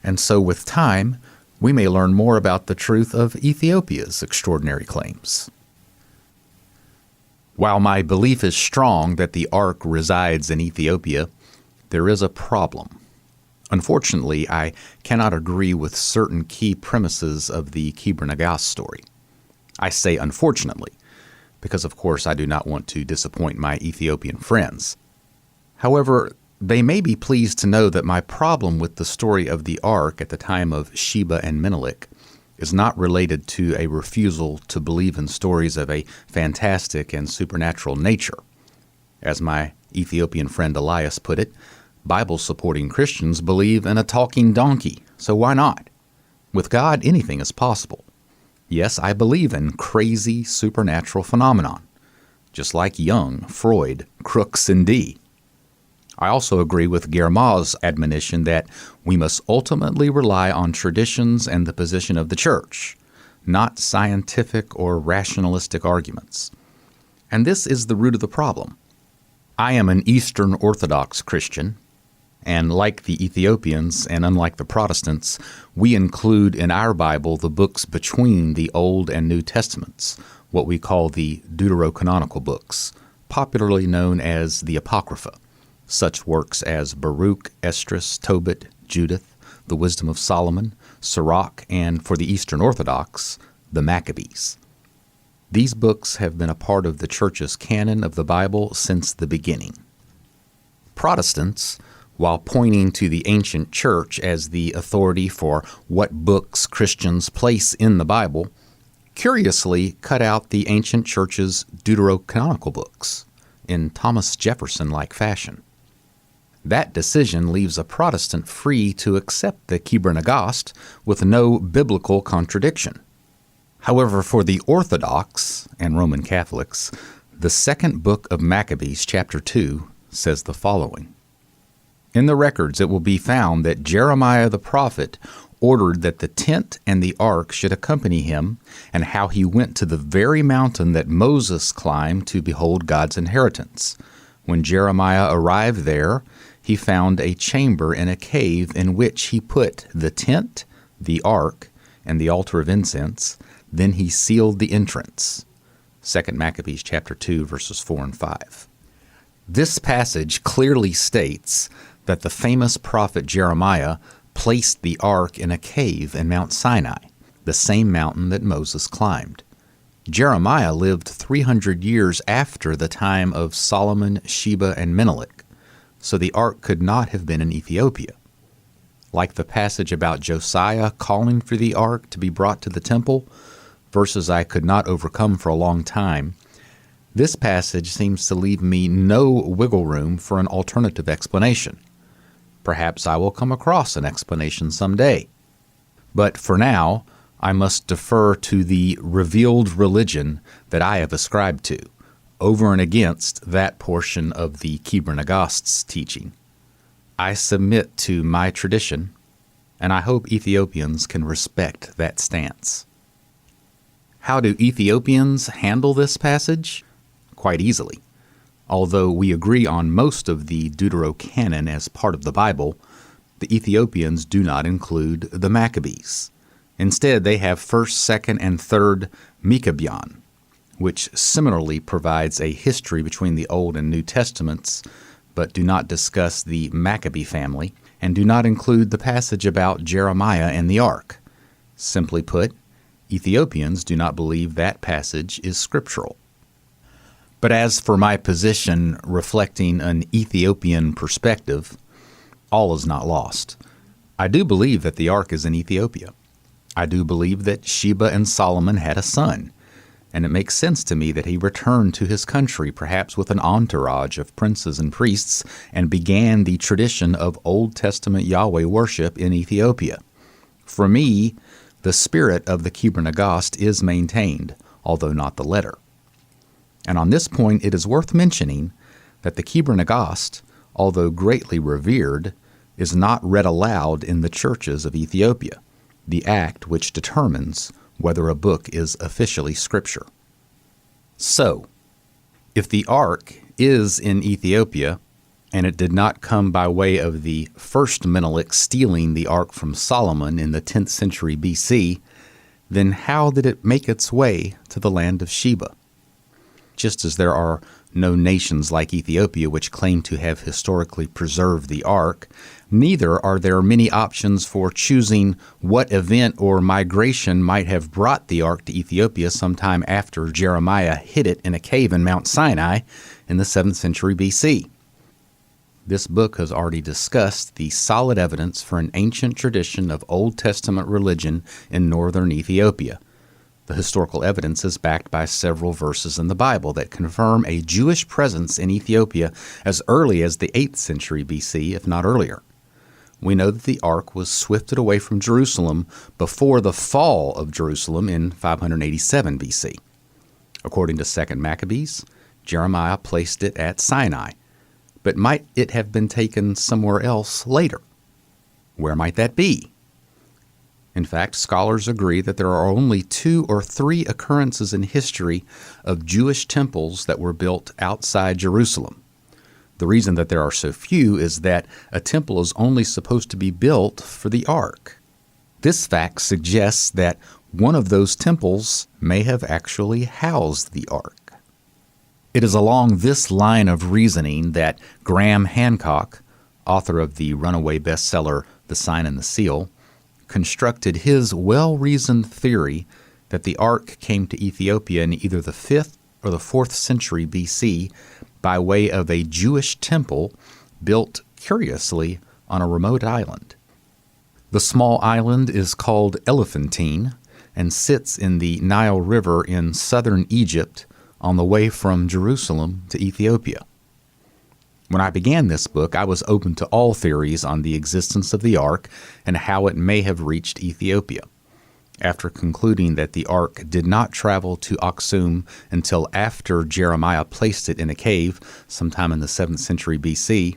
And so with time, we may learn more about the truth of Ethiopia's extraordinary claims. While my belief is strong that the Ark resides in Ethiopia, there is a problem. Unfortunately, I cannot agree with certain key premises of the Kebra-Nagast story. I say unfortunately, because of course I do not want to disappoint my Ethiopian friends. However, they may be pleased to know that my problem with the story of the Ark at the time of Sheba and Menelik is not related to a refusal to believe in stories of a fantastic and supernatural nature. As my Ethiopian friend Elias put it, Bible-supporting Christians believe in a talking donkey, so why not? With God, anything is possible. Yes, I believe in crazy supernatural phenomenon, just like Jung, Freud, Crookes, and Dee. I also agree with Guillermo's admonition that we must ultimately rely on traditions and the position of the church, not scientific or rationalistic arguments. And this is the root of the problem. I am an Eastern Orthodox Christian, and like the Ethiopians and unlike the Protestants, we include in our Bible the books between the Old and New Testaments, what we call the deuterocanonical books, popularly known as the Apocrypha. Such works as Baruch, Esdras, Tobit, Judith, the Wisdom of Solomon, Sirach, and for the Eastern Orthodox, the Maccabees. These books have been a part of the Church's canon of the Bible since the beginning. Protestants, while pointing to the ancient Church as the authority for what books Christians place in the Bible, curiously cut out the ancient Church's deuterocanonical books in Thomas Jefferson-like fashion. That decision leaves a Protestant free to accept the Kebra Nagast with no biblical contradiction. However, for the Orthodox and Roman Catholics, the second book of Maccabees, chapter 2, says the following. In the records it will be found that Jeremiah the prophet ordered that the tent and the ark should accompany him, and how he went to the very mountain that Moses climbed to behold God's inheritance. When Jeremiah arrived there, he found a chamber in a cave in which he put the tent, the ark, and the altar of incense. Then he sealed the entrance. 2 Maccabees chapter 2, verses 4 and 5. This passage clearly states that the famous prophet Jeremiah placed the ark in a cave in Mount Sinai, the same mountain that Moses climbed. Jeremiah lived 300 years after the time of Solomon, Sheba, and Menelik, so the ark could not have been in Ethiopia. Like the passage about Josiah calling for the ark to be brought to the temple, verses I could not overcome for a long time, this passage seems to leave me no wiggle room for an alternative explanation. Perhaps I will come across an explanation someday. But for now, I must defer to the revealed religion that I have ascribed to, over and against that portion of the Kebra Nagast's teaching. I submit to my tradition, and I hope Ethiopians can respect that stance. How do Ethiopians handle this passage? Quite easily. Although we agree on most of the Deuterocanon as part of the Bible, the Ethiopians do not include the Maccabees. Instead, they have 1st, 2nd, and 3rd Maccabean, which similarly provides a history between the Old and New Testaments, but do not discuss the Maccabee family, and do not include the passage about Jeremiah and the ark. Simply put, Ethiopians do not believe that passage is scriptural. But as for my position reflecting an Ethiopian perspective, all is not lost. I do believe that the ark is in Ethiopia. I do believe that Sheba and Solomon had a son, and it makes sense to me that he returned to his country, perhaps with an entourage of princes and priests, and began the tradition of Old Testament Yahweh worship in Ethiopia. For me, the spirit of the Kebra Nagast is maintained, although not the letter. And on this point, it is worth mentioning that the Kebra Nagast, although greatly revered, is not read aloud in the churches of Ethiopia, the act which determines whether a book is officially scripture. So, if the ark is in Ethiopia, and it did not come by way of the first Menelik stealing the ark from Solomon in the 10th century BC, then how did it make its way to the land of Sheba? Just as there are no nations like Ethiopia which claim to have historically preserved the ark, neither are there many options for choosing what event or migration might have brought the ark to Ethiopia sometime after Jeremiah hid it in a cave in Mount Sinai in the 7th century BC. This book has already discussed the solid evidence for an ancient tradition of Old Testament religion in northern Ethiopia. The historical evidence is backed by several verses in the Bible that confirm a Jewish presence in Ethiopia as early as the 8th century BC, if not earlier. We know that the ark was swifted away from Jerusalem before the fall of Jerusalem in 587 BC. According to 2 Maccabees, Jeremiah placed it at Sinai, but might it have been taken somewhere else later? Where might that be? In fact, scholars agree that there are only 2 or 3 occurrences in history of Jewish temples that were built outside Jerusalem. The reason that there are so few is that a temple is only supposed to be built for the ark. This fact suggests that one of those temples may have actually housed the ark. It is along this line of reasoning that Graham Hancock, author of the runaway bestseller the sign and the seal, constructed his well-reasoned theory that the ark came to Ethiopia in either the 5th or the 4th century BC by way of a Jewish temple built, curiously, on a remote island. The small island is called Elephantine and sits in the Nile River in southern Egypt on the way from Jerusalem to Ethiopia. When I began this book, I was open to all theories on the existence of the ark and how it may have reached Ethiopia. After concluding that the ark did not travel to Aksum until after Jeremiah placed it in a cave sometime in the 7th century BC,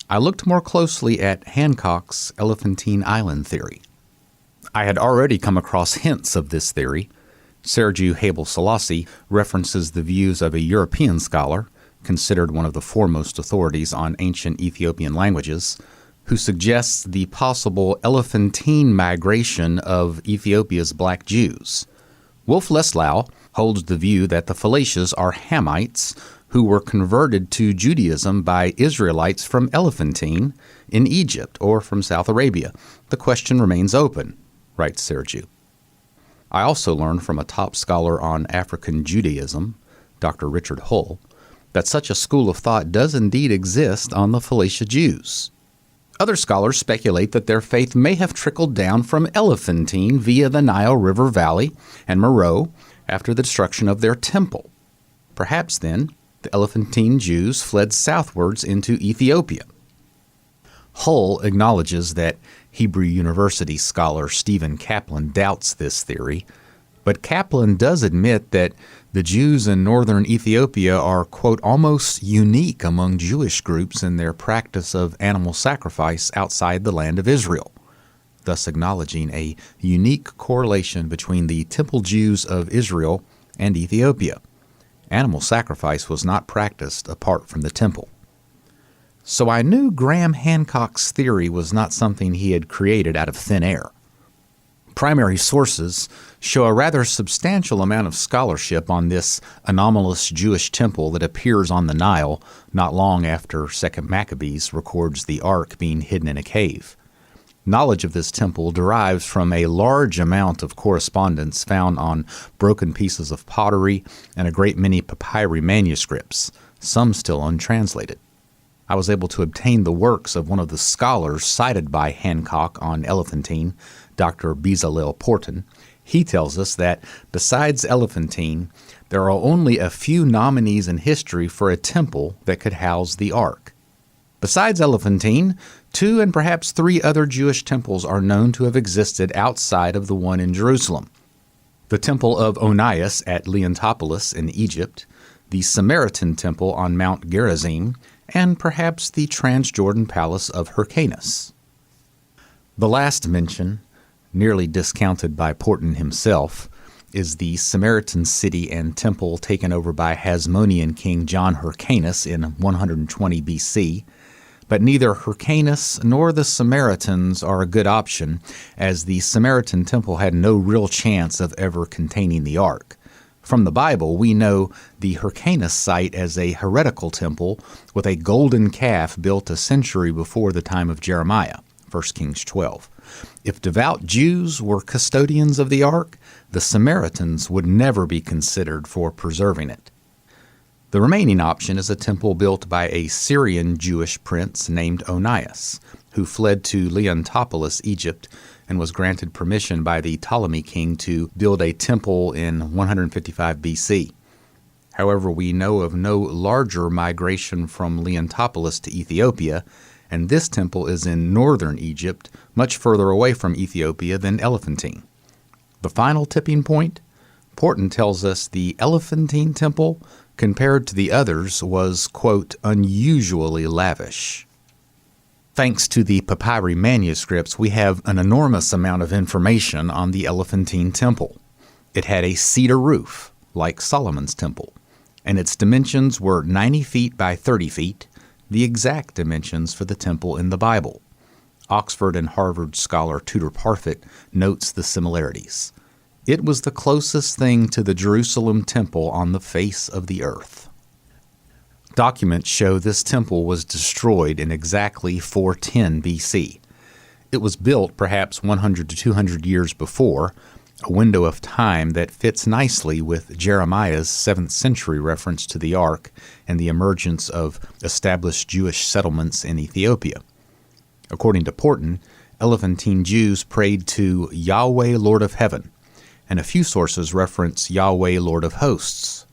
I looked more closely at Hancock's Elephantine Island theory. I had already come across hints of this theory. Sergiu Haile Selassie references the views of a European scholar, considered one of the foremost authorities on ancient Ethiopian languages, who suggests the possible Elephantine migration of Ethiopia's black Jews. Wolf Leslau holds the view that the Phalatians are Hamites who were converted to Judaism by Israelites from Elephantine in Egypt or from South Arabia. The question remains open, writes Sergiu. I also learned from a top scholar on African Judaism, Dr. Richard Hull, that such a school of thought does indeed exist on the Phalatia Jews. Other scholars speculate that their faith may have trickled down from Elephantine via the Nile River Valley and Meroe after the destruction of their temple. Perhaps then, the Elephantine Jews fled southwards into Ethiopia. Hull acknowledges that Hebrew University scholar Stephen Kaplan doubts this theory, but Kaplan does admit that the Jews in northern Ethiopia are, quote, almost unique among Jewish groups in their practice of animal sacrifice outside the land of Israel, thus acknowledging a unique correlation between the temple Jews of Israel and Ethiopia. Animal sacrifice was not practiced apart from the temple. So I knew Graham Hancock's theory was not something he had created out of thin air. Primary sources show a rather substantial amount of scholarship on this anomalous Jewish temple that appears on the Nile not long after 2 Maccabees records the ark being hidden in a cave. Knowledge of this temple derives from a large amount of correspondence found on broken pieces of pottery and a great many papyri manuscripts, some still untranslated. I was able to obtain the works of one of the scholars cited by Hancock on Elephantine, Dr. Bezalel Porton. He tells us that besides Elephantine, there are only a few nominees in history for a temple that could house the ark. Besides Elephantine, 2 and perhaps 3 other Jewish temples are known to have existed outside of the one in Jerusalem. The temple of Onias at Leontopolis in Egypt, the Samaritan temple on Mount Gerizim, and perhaps the Transjordan palace of Hyrcanus. The last mention, nearly discounted by Porton himself, is the Samaritan city and temple taken over by Hasmonean king John Hyrcanus in 120 BC, but neither Hyrcanus nor the Samaritans are a good option, as the Samaritan temple had no real chance of ever containing the ark. From the Bible, we know the Hyrcanus site as a heretical temple with a golden calf built a century before the time of Jeremiah, 1 Kings 12. If devout Jews were custodians of the ark, the Samaritans would never be considered for preserving it. The remaining option is a temple built by a Syrian Jewish prince named Onias, who fled to Leontopolis, Egypt, and was granted permission by the Ptolemy king to build a temple in 155 BC. However, we know of no larger migration from Leontopolis to Ethiopia, and this temple is in northern Egypt, much further away from Ethiopia than Elephantine. The final tipping point? Porton tells us the Elephantine temple, compared to the others, was, quote, unusually lavish. Thanks to the papyri manuscripts, we have an enormous amount of information on the Elephantine temple. It had a cedar roof, like Solomon's temple, and its dimensions were 90 feet by 30 feet, the exact dimensions for the temple in the Bible. Oxford and Harvard scholar Tudor Parfit notes the similarities. It was the closest thing to the Jerusalem temple on the face of the earth. Documents show this temple was destroyed in exactly 410 BC. It was built perhaps 100 to 200 years before, a window of time that fits nicely with Jeremiah's 7th century reference to the Ark and the emergence of established Jewish settlements in Ethiopia. According to Porton, Elephantine Jews prayed to Yahweh, Lord of Heaven, and a few sources reference Yahweh, Lord of Hosts.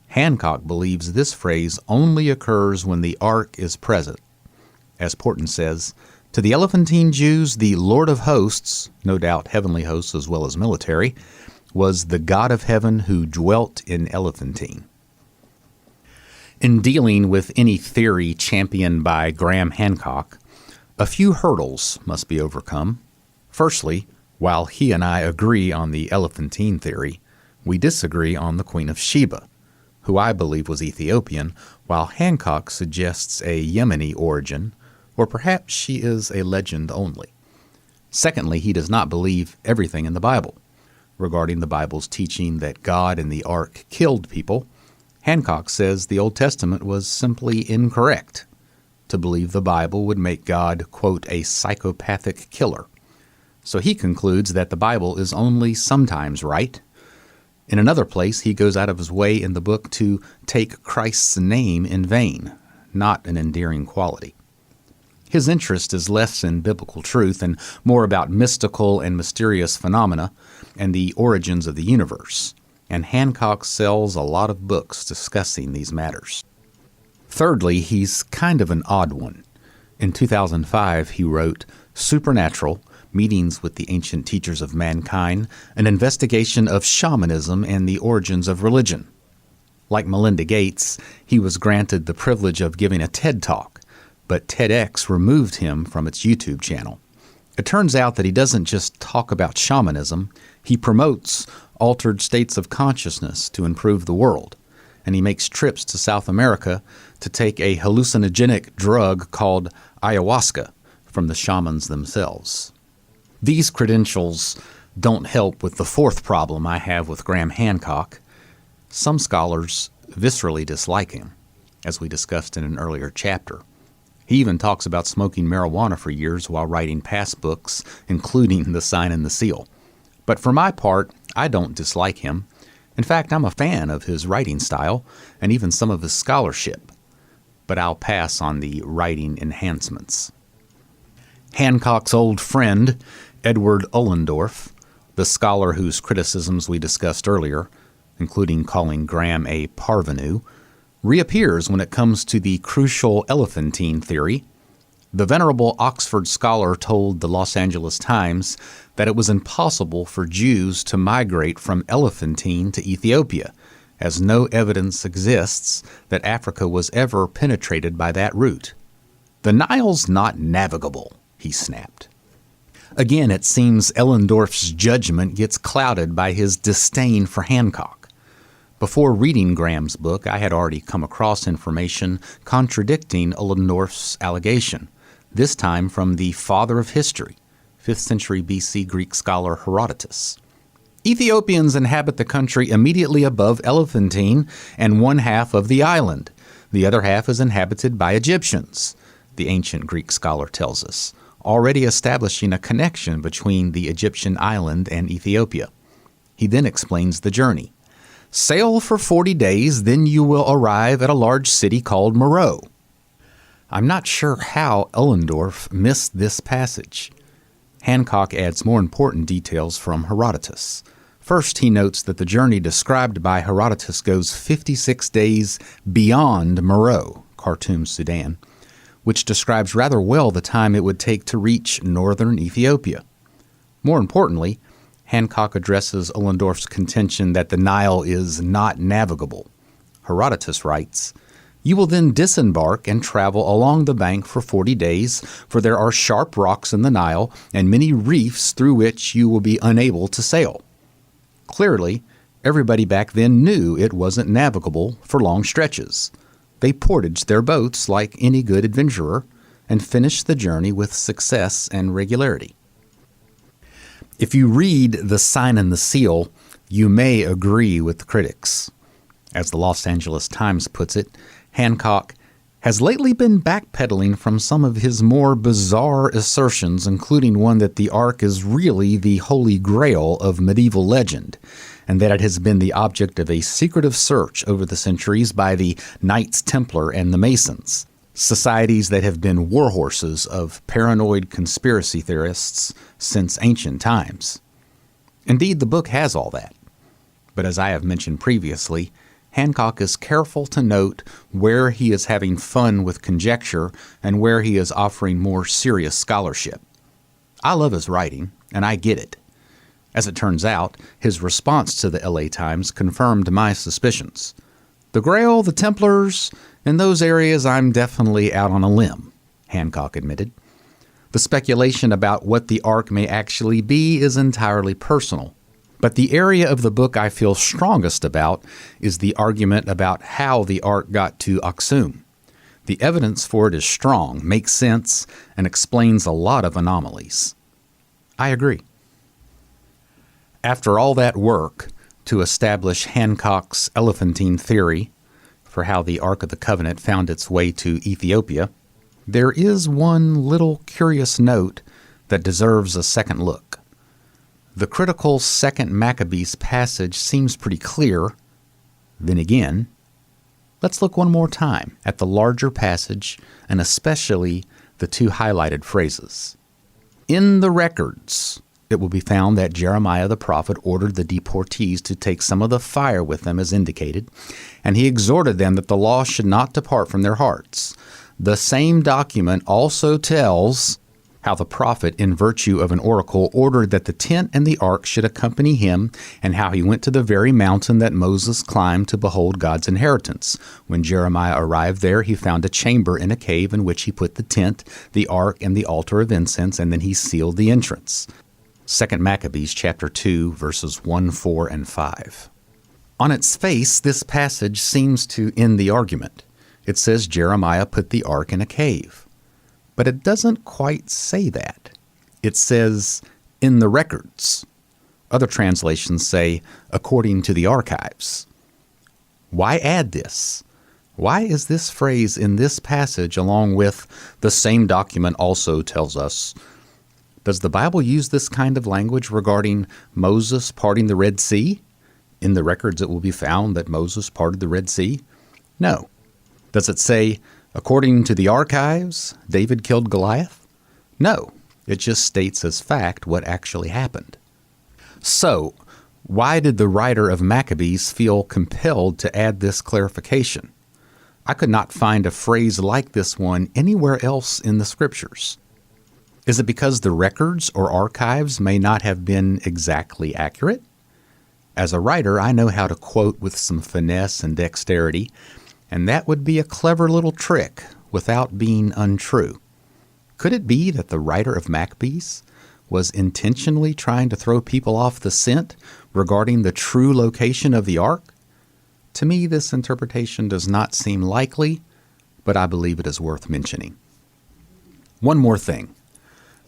Hancock believes this phrase only occurs when the Ark is present. As Porton says, to the Elephantine Jews, the Lord of Hosts, no doubt heavenly hosts as well as military, was the God of heaven who dwelt in Elephantine. In dealing with any theory championed by Graham Hancock, a few hurdles must be overcome. Firstly, while he and I agree on the Elephantine theory, we disagree on the Queen of Sheba, who I believe was Ethiopian, while Hancock suggests a Yemeni origin, or perhaps she is a legend only. Secondly, he does not believe everything in the Bible. Regarding the Bible's teaching that God and the Ark killed people, Hancock says the Old Testament was simply incorrect. To believe the Bible would make God, quote, a psychopathic killer. So he concludes that the Bible is only sometimes right. In another place, he goes out of his way in the book to take Christ's name in vain, not an endearing quality. His interest is less in biblical truth and more about mystical and mysterious phenomena and the origins of the universe, and Hancock sells a lot of books discussing these matters. Thirdly, he's kind of an odd one. In 2005, he wrote Supernatural, Meetings with the Ancient Teachers of Mankind, an investigation of shamanism and the origins of religion. Like Melinda Gates, he was granted the privilege of giving a TED Talk, but TEDx removed him from its YouTube channel. It turns out that he doesn't just talk about shamanism, he promotes altered states of consciousness to improve the world, and he makes trips to South America to take a hallucinogenic drug called ayahuasca from the shamans themselves. These credentials don't help with the fourth problem I have with Graham Hancock. Some scholars viscerally dislike him, as we discussed in an earlier chapter. He even talks about smoking marijuana for years while writing past books, including The Sign and the Seal. But for my part, I don't dislike him. In fact, I'm a fan of his writing style and even some of his scholarship. But I'll pass on the writing enhancements. Hancock's old friend, Edward Ullendorf, the scholar whose criticisms we discussed earlier, including calling Graham a parvenu, reappears when it comes to the crucial Elephantine theory. The venerable Oxford scholar told the Los Angeles Times that it was impossible for Jews to migrate from Elephantine to Ethiopia, as no evidence exists that Africa was ever penetrated by that route. The Nile's not navigable, he snapped. Again, it seems Ellendorf's judgment gets clouded by his disdain for Hancock. Before reading Graham's book, I had already come across information contradicting Ullendorf's allegation, this time from the father of history, 5th century BC Greek scholar Herodotus. Ethiopians inhabit the country immediately above Elephantine and one half of the island. The other half is inhabited by Egyptians, the ancient Greek scholar tells us, already establishing a connection between the Egyptian island and Ethiopia. He then explains the journey. Sail for 40 days, then you will arrive at a large city called Meroe. I'm not sure how Ullendorf missed this passage. Hancock adds more important details from Herodotus. First, he notes that the journey described by Herodotus goes 56 days beyond Meroe, Khartoum, Sudan, which describes rather well the time it would take to reach northern Ethiopia. More importantly, Hancock addresses Ullendorf's contention that the Nile is not navigable. Herodotus writes, "You will then disembark and travel along the bank for 40 days, for there are sharp rocks in the Nile and many reefs through which you will be unable to sail." Clearly, everybody back then knew it wasn't navigable for long stretches. They portaged their boats like any good adventurer and finished the journey with success and regularity. If you read The Sign and the Seal, you may agree with the critics. As the Los Angeles Times puts it, Hancock has lately been backpedaling from some of his more bizarre assertions, including one that the Ark is really the Holy Grail of medieval legend, and that it has been the object of a secretive search over the centuries by the Knights Templar and the Masons, societies that have been warhorses of paranoid conspiracy theorists since ancient times. Indeed, the book has all that. But as I have mentioned previously, Hancock is careful to note where he is having fun with conjecture and where he is offering more serious scholarship. I love his writing, and I get it. As it turns out, his response to the LA Times confirmed my suspicions. The Grail, the Templars, in those areas I'm definitely out on a limb, Hancock admitted. The speculation about what the Ark may actually be is entirely personal. But the area of the book I feel strongest about is the argument about how the Ark got to Aksum. The evidence for it is strong, makes sense, and explains a lot of anomalies. I agree. After all that work to establish Hancock's elephantine theory for how the Ark of the Covenant found its way to Ethiopia, there is one little curious note that deserves a second look. The critical 2 Maccabees passage seems pretty clear. Then again, let's look one more time at the larger passage and especially the two highlighted phrases. In the records, it will be found that Jeremiah the prophet ordered the deportees to take some of the fire with them as indicated, and he exhorted them that the law should not depart from their hearts. The same document also tells how the prophet, in virtue of an oracle, ordered that the tent and the ark should accompany him, and how he went to the very mountain that Moses climbed to behold God's inheritance. When Jeremiah arrived there, he found a chamber in a cave in which he put the tent, the ark, and the altar of incense, and then he sealed the entrance. 2 Maccabees chapter 2, verses 1, 4, and 5. On its face, this passage seems to end the argument. It says Jeremiah put the ark in a cave. But it doesn't quite say that. It says, in the records. Other translations say, according to the archives. Why add this? Why is this phrase in this passage along with the same document also tells us? Does the Bible use this kind of language regarding Moses parting the Red Sea? In the records it will be found that Moses parted the Red Sea? No. Does it say, according to the archives, David killed Goliath? No, it just states as fact what actually happened. So, why did the writer of Maccabees feel compelled to add this clarification? I could not find a phrase like this one anywhere else in the scriptures. Is it because the records or archives may not have been exactly accurate? As a writer, I know how to quote with some finesse and dexterity, and that would be a clever little trick without being untrue. Could it be that the writer of Maccabees was intentionally trying to throw people off the scent regarding the true location of the ark? To me, this interpretation does not seem likely, but I believe it is worth mentioning. One more thing.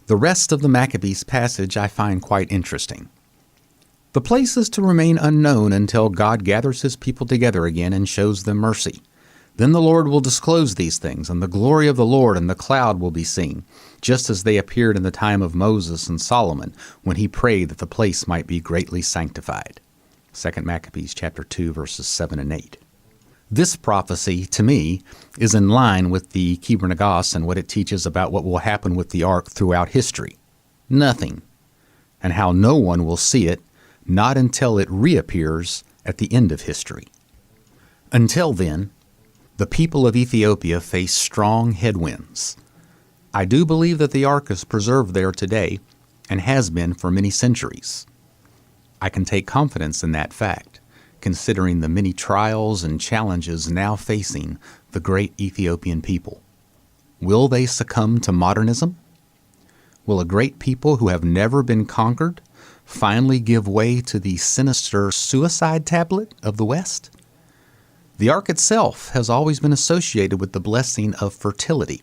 The rest of the Maccabees passage I find quite interesting. The place is to remain unknown until God gathers his people together again and shows them mercy. Then the Lord will disclose these things, and the glory of the Lord and the cloud will be seen, just as they appeared in the time of Moses and Solomon, when he prayed that the place might be greatly sanctified. 2 Maccabees chapter 2, verses 7 and 8. This prophecy, to me, is in line with the Kibur Nagas and what it teaches about what will happen with the ark throughout history. Nothing. And how no one will see it, not until it reappears at the end of history. Until then, the people of Ethiopia face strong headwinds. I do believe that the ark is preserved there today and has been for many centuries. I can take confidence in that fact, considering the many trials and challenges now facing the great Ethiopian people. Will they succumb to modernism? Will a great people who have never been conquered finally give way to the sinister suicide tablet of the West? The ark itself has always been associated with the blessing of fertility.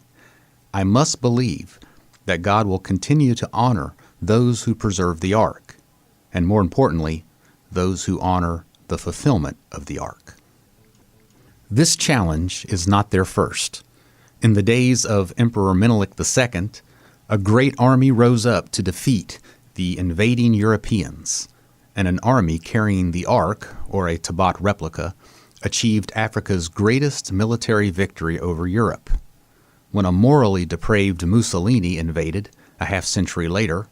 I must believe that God will continue to honor those who preserve the ark, and more importantly, those who honor the fulfillment of the ark. This challenge is not their first. In the days of Emperor Menelik II, a great army rose up to defeat the invading Europeans, and an army carrying the Ark, or a Tabat replica, achieved Africa's greatest military victory over Europe. When a morally depraved Mussolini invaded, a half-century later,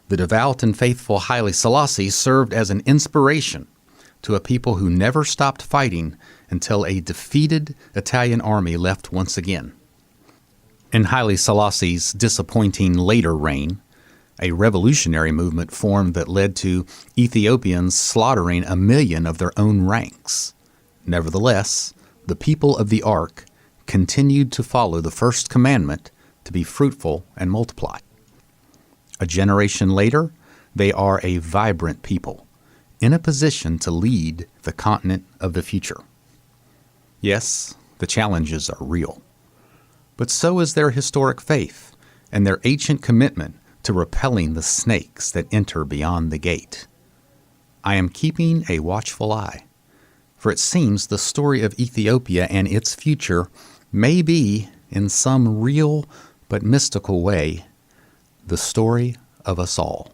the devout and faithful Haile Selassie served as an inspiration to a people who never stopped fighting until a defeated Italian army left once again. In Haile Selassie's disappointing later reign, a revolutionary movement formed that led to Ethiopians slaughtering 1 million of their own ranks. Nevertheless, the people of the Ark continued to follow the first commandment to be fruitful and multiply. A generation later, they are a vibrant people, in a position to lead the continent of the future. Yes, the challenges are real, but so is their historic faith and their ancient commitment to repelling the snakes that enter beyond the gate. I am keeping a watchful eye, for it seems the story of Ethiopia and its future may be, in some real but mystical way, the story of us all.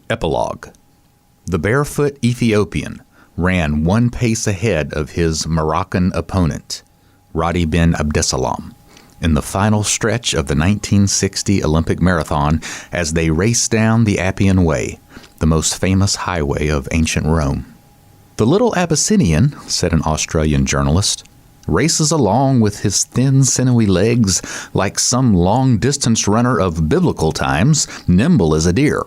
Epilogue. The barefoot Ethiopian ran 1 pace ahead of his Moroccan opponent, Radi bin Abdesalam, in the final stretch of the 1960 Olympic Marathon as they raced down the Appian Way, the most famous highway of ancient Rome. "The little Abyssinian," said an Australian journalist, "races along with his thin, sinewy legs like some long-distance runner of biblical times, nimble as a deer."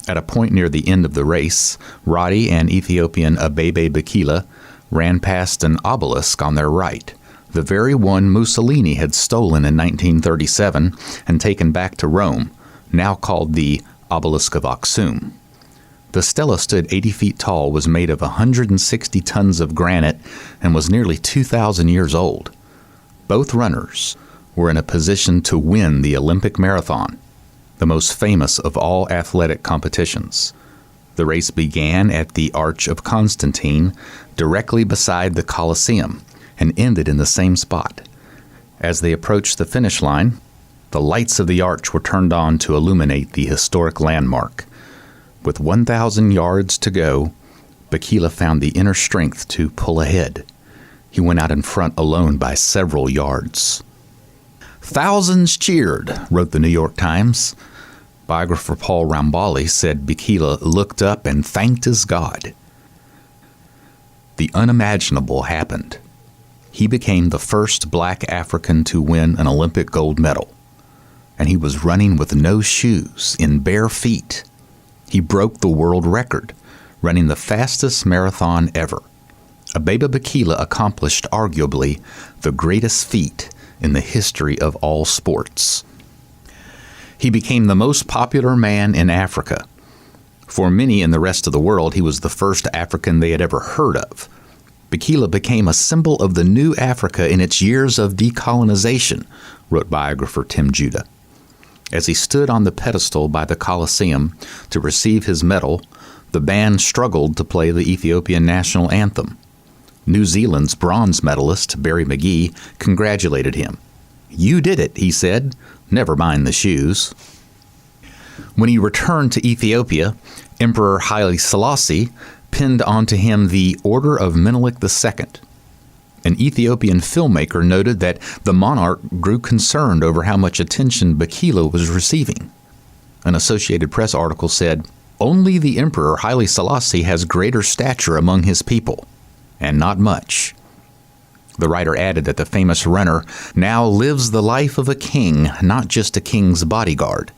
At a point near the end of the race, Radi and Ethiopian Abebe Bikila ran past an obelisk on their right, the very one Mussolini had stolen in 1937 and taken back to Rome, now called the Obelisk of Aksum. The stela stood 80 feet tall, was made of 160 tons of granite, and was nearly 2,000 years old. Both runners were in a position to win the Olympic marathon, the most famous of all athletic competitions. The race began at the Arch of Constantine, directly beside the Colosseum, and ended in the same spot. As they approached the finish line, the lights of the arch were turned on to illuminate the historic landmark. With 1,000 yards to go, Bikila found the inner strength to pull ahead. He went out in front alone by several yards. "Thousands cheered," wrote the New York Times. Biographer Paul Rambali said Bikila looked up and thanked his God. The unimaginable happened. He became the first black African to win an Olympic gold medal, and he was running with no shoes, in bare feet. He broke the world record, running the fastest marathon ever. Abebe Bikila accomplished arguably the greatest feat in the history of all sports. He became the most popular man in Africa. For many in the rest of the world, he was the first African they had ever heard of. Bikila became a symbol of the new Africa in its years of decolonization, wrote biographer Tim Judah. As he stood on the pedestal by the Colosseum to receive his medal, the band struggled to play the Ethiopian national anthem. New Zealand's bronze medalist, Barry McGee, congratulated him. "You did it," he said. "Never mind the shoes." When he returned to Ethiopia, Emperor Haile Selassie pinned onto him the Order of Menelik II. An Ethiopian filmmaker noted that the monarch grew concerned over how much attention Bikila was receiving. An Associated Press article said, "Only the Emperor Haile Selassie has greater stature among his people, and not much." The writer added that the famous runner now lives the life of a king, not just a king's bodyguard.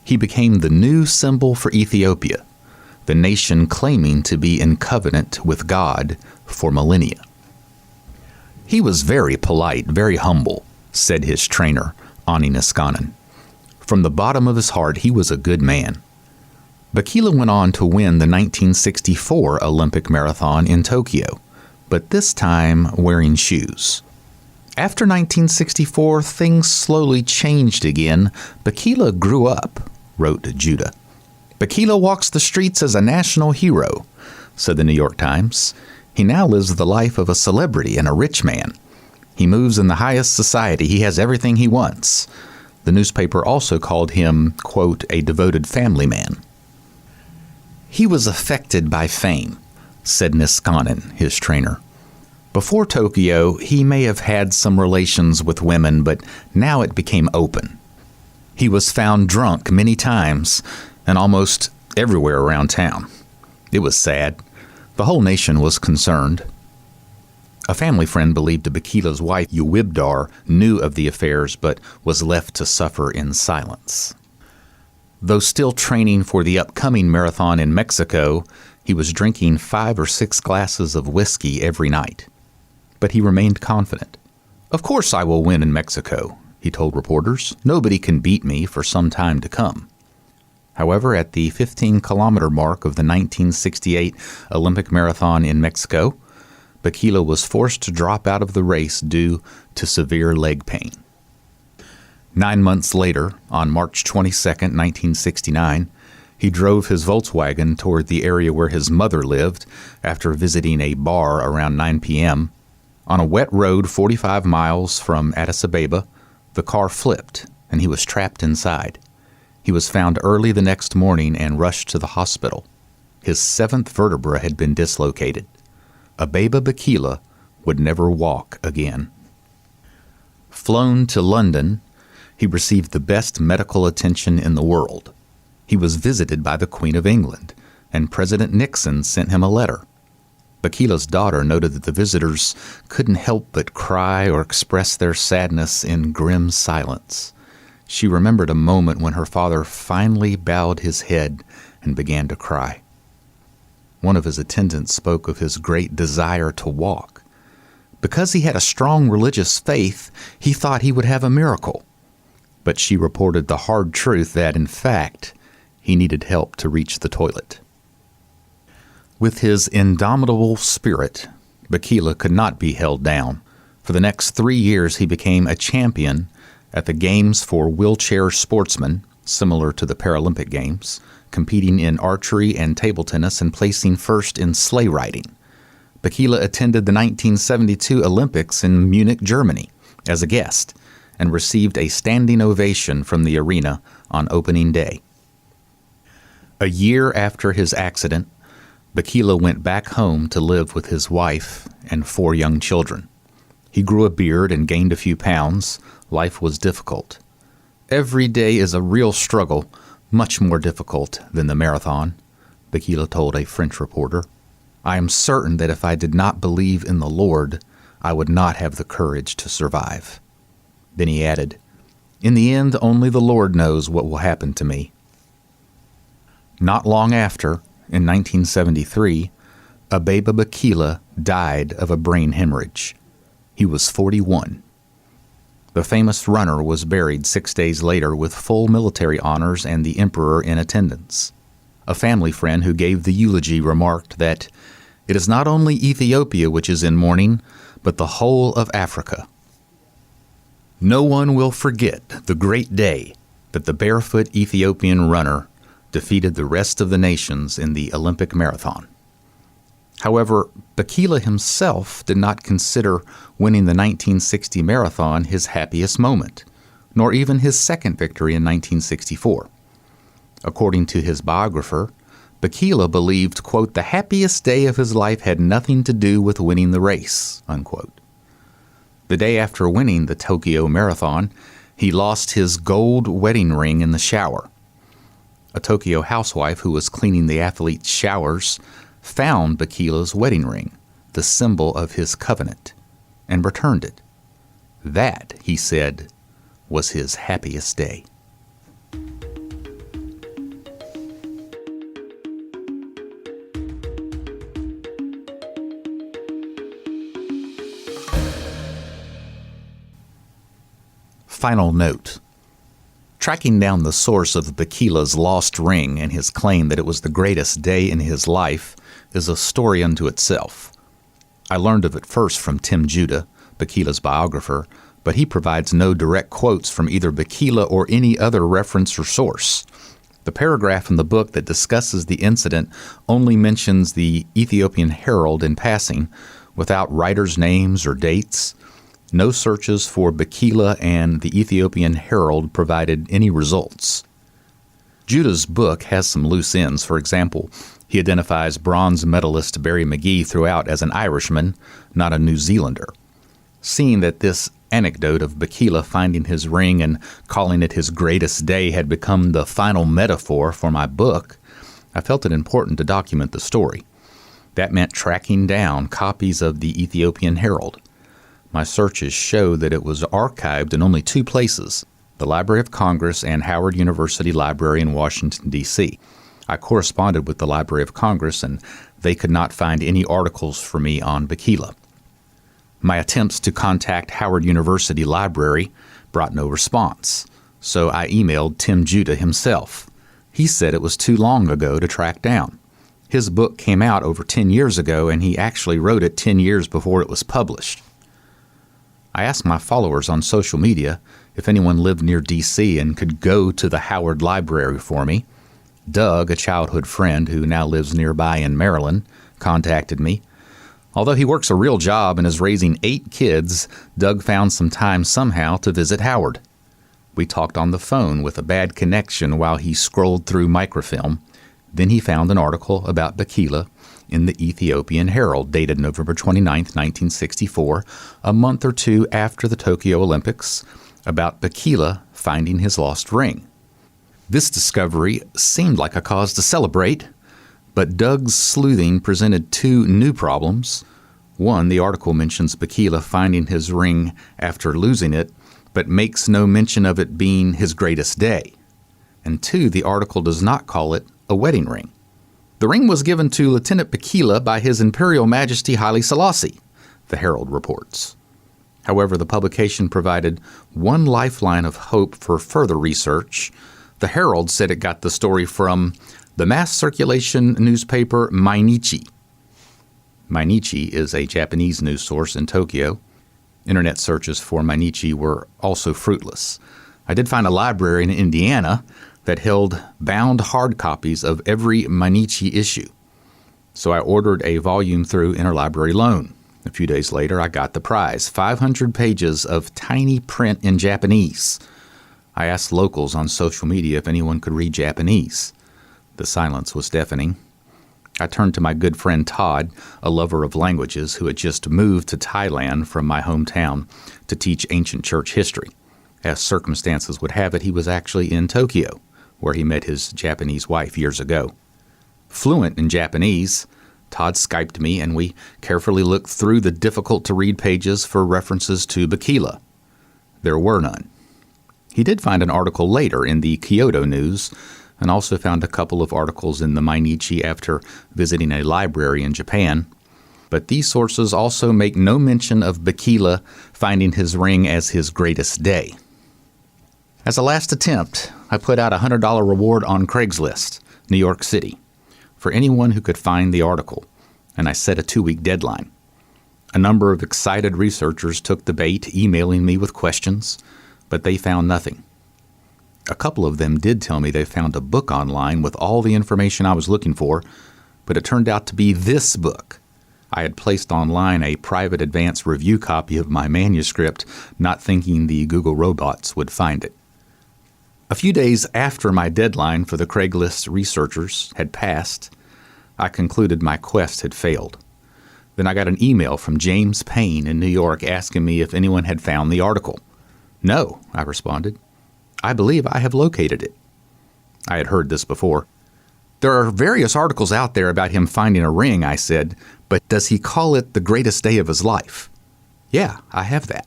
He became the new symbol for Ethiopia, the nation claiming to be in covenant with God for millennia. "He was very polite, very humble," said his trainer, Ani Niskanen. "From the bottom of his heart, he was a good man." Bikila went on to win the 1964 Olympic marathon in Tokyo, but this time wearing shoes. After 1964, things slowly changed again. Bakila grew up, wrote Judah. Bakila walks the streets as a national hero, said the New York Times. He now lives the life of a celebrity and a rich man. He moves in the highest society. He has everything he wants. The newspaper also called him, quote, a devoted family man. He was affected by fame, said Niskanen, his trainer. Before Tokyo, he may have had some relations with women, but now it became open. He was found drunk many times and almost everywhere around town. It was sad. The whole nation was concerned. A family friend believed Bakila's wife, Uwibdar, knew of the affairs but was left to suffer in silence. Though still training for the upcoming marathon in Mexico, he was drinking 5 or 6 glasses of whiskey every night. But he remained confident. Of course I will win in Mexico, he told reporters. Nobody can beat me for some time to come. However, at the 15-kilometer mark of the 1968 Olympic marathon in Mexico, Bakila was forced to drop out of the race due to severe leg pain. 9 months later, on March 22, 1969, he drove his Volkswagen toward the area where his mother lived after visiting a bar around 9 p.m. On a wet road 45 miles from Addis Ababa, the car flipped and he was trapped inside. He was found early the next morning and rushed to the hospital. His 7th vertebra had been dislocated. Abeba Bakila would never walk again. Flown to London, he received the best medical attention in the world. He was visited by the Queen of England, and President Nixon sent him a letter. Bakila's daughter noted that the visitors couldn't help but cry or express their sadness in grim silence. She remembered a moment when her father finally bowed his head and began to cry. One of his attendants spoke of his great desire to walk. Because he had a strong religious faith, he thought he would have a miracle. But she reported the hard truth that, in fact, he needed help to reach the toilet. With his indomitable spirit, Bakila could not be held down. For the next 3 years, he became a champion at the Games for Wheelchair Sportsmen, similar to the Paralympic Games, competing in archery and table tennis and placing first in sleigh riding. Bakila attended the 1972 Olympics in Munich, Germany, as a guest, and received a standing ovation from the arena on opening day. A year after his accident, Bakila went back home to live with his wife and 4 young children. He grew a beard and gained a few pounds. Life was difficult. Every day is a real struggle, much more difficult than the marathon, Bakila told a French reporter. I am certain that if I did not believe in the Lord, I would not have the courage to survive. Then he added, in the end, only the Lord knows what will happen to me. Not long after, in 1973, Abeba Bakila died of a brain hemorrhage. He was 41. The famous runner was buried 6 days later with full military honors and the emperor in attendance. A family friend who gave the eulogy remarked that it is not only Ethiopia which is in mourning, but the whole of Africa. No one will forget the great day that the barefoot Ethiopian runner defeated the rest of the nations in the Olympic marathon. However, Bakila himself did not consider winning the 1960 marathon his happiest moment, nor even his second victory in 1964. According to his biographer, Bakila believed, quote, the happiest day of his life had nothing to do with winning the race, unquote. The day after winning the Tokyo Marathon, he lost his gold wedding ring in the shower. A Tokyo housewife who was cleaning the athlete's showers found Bakila's wedding ring, the symbol of his covenant, and returned it. That, he said, was his happiest day. Final note. Tracking down the source of Bakila's lost ring and his claim that it was the greatest day in his life is a story unto itself. I learned of it first from Tim Judah, Bakila's biographer, but he provides no direct quotes from either Bakila or any other reference or source. The paragraph in the book that discusses the incident only mentions the Ethiopian Herald in passing, without writers' names or dates. No searches for Bakila and the Ethiopian Herald provided any results. Judah's book has some loose ends. For example, he identifies bronze medalist Barry McGee throughout as an Irishman, not a New Zealander. Seeing that this anecdote of Bakila finding his ring and calling it his greatest day had become the final metaphor for my book, I felt it important to document the story. That meant tracking down copies of the Ethiopian Herald. My searches show that it was archived in only two places, the Library of Congress and Howard University Library in Washington, D.C. I corresponded with the Library of Congress, and they could not find any articles for me on Bakila. My attempts to contact Howard University Library brought no response, so I emailed Tim Judah himself. He said it was too long ago to track down. His book came out over 10 years ago, and he actually wrote it 10 years before it was published. I asked my followers on social media if anyone lived near D.C. and could go to the Howard Library for me. Doug, a childhood friend who now lives nearby in Maryland, contacted me. Although he works a real job and is raising 8 kids, Doug found some time somehow to visit Howard. We talked on the phone with a bad connection while he scrolled through microfilm. Then he found an article about Bakila in the Ethiopian Herald dated November 29, 1964, a month or two after the Tokyo Olympics, about Bakila finding his lost ring. This discovery seemed like a cause to celebrate, but Doug's sleuthing presented 2 new problems. One, the article mentions Bakila finding his ring after losing it, but makes no mention of it being his greatest day. And 2, the article does not call it a wedding ring. The ring was given to Lieutenant Bakila by His Imperial Majesty Haile Selassie, the Herald reports. However, the publication provided one lifeline of hope for further research. The Herald said it got the story from the mass circulation newspaper Mainichi. Mainichi is a Japanese news source in Tokyo. Internet searches for Mainichi were also fruitless. I did find a library in Indiana that held bound hard copies of every Mainichi issue. So I ordered a volume through interlibrary loan. A few days later, I got the prize, 500 pages of tiny print in Japanese. I asked locals on social media if anyone could read Japanese. The silence was deafening. I turned to my good friend Todd, a lover of languages who had just moved to Thailand from my hometown to teach ancient church history. As circumstances would have it, he was actually in Tokyo, where he met his Japanese wife years ago. Fluent in Japanese, Todd Skyped me, and we carefully looked through the difficult-to-read pages for references to Bakila. There were none. He did find an article later in the Kyoto News, and also found a couple of articles in the Mainichi after visiting a library in Japan. But these sources also make no mention of Bakila finding his ring as his greatest day. As a last attempt, I put out a $100 reward on Craigslist, New York City, for anyone who could find the article, and I set a 2-week deadline. A number of excited researchers took the bait, emailing me with questions, but they found nothing. A couple of them did tell me they found a book online with all the information I was looking for, but it turned out to be this book. I had placed online a private advance review copy of my manuscript, not thinking the Google robots would find it. A few days after my deadline for the Craigslist researchers had passed, I concluded my quest had failed. Then I got an email from James Payne in New York asking me if anyone had found the article. No, I responded. I believe I have located it. I had heard this before. There are various articles out there about him finding a ring, I said, but does he call it the greatest day of his life? Yeah, I have that.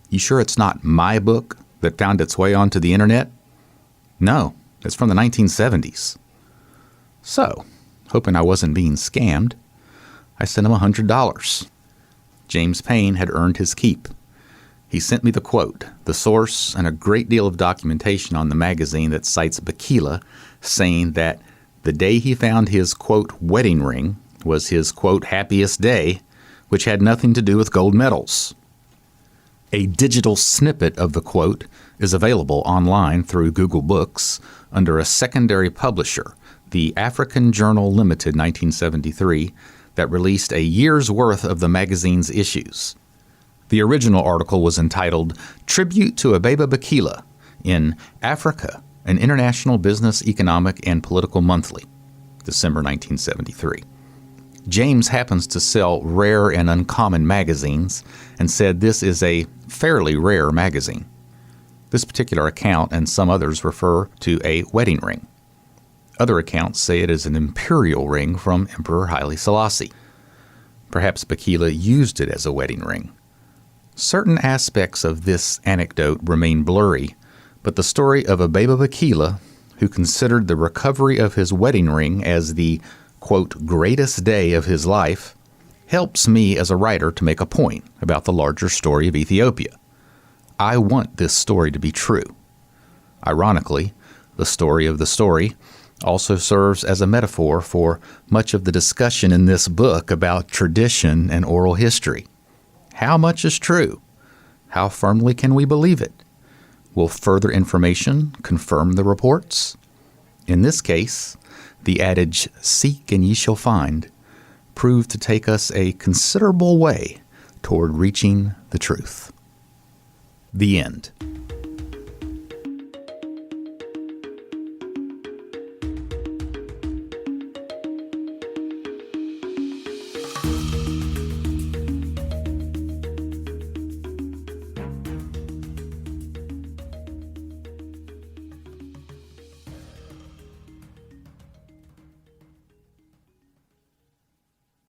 You sure it's not my book that found its way onto the internet? No, it's from the 1970s. So, hoping I wasn't being scammed, I sent him $100. James Payne had earned his keep. He sent me the quote, the source, and a great deal of documentation on the magazine that cites Bakila, saying that the day he found his, quote, wedding ring was his, quote, happiest day, which had nothing to do with gold medals. A digital snippet of the quote is available online through Google Books under a secondary publisher, the African Journal Limited 1973, that released a year's worth of the magazine's issues. The original article was entitled Tribute to Abeba Bikila in Africa, an International Business, Economic, and Political Monthly, December 1973. James happens to sell rare and uncommon magazines and said this is a fairly rare magazine. This particular account and some others refer to a wedding ring. Other accounts say it is an imperial ring from Emperor Haile Selassie. Perhaps Bikila used it as a wedding ring. Certain aspects of this anecdote remain blurry, but the story of Abeba Bikila, who considered the recovery of his wedding ring as the, quote, greatest day of his life, helps me as a writer to make a point about the larger story of Ethiopia. I want this story to be true. Ironically, the story of the story also serves as a metaphor for much of the discussion in this book about tradition and oral history. How much is true? How firmly can we believe it? Will further information confirm the reports? In this case, the adage, "Seek and ye shall find," proved to take us a considerable way toward reaching the truth. The end.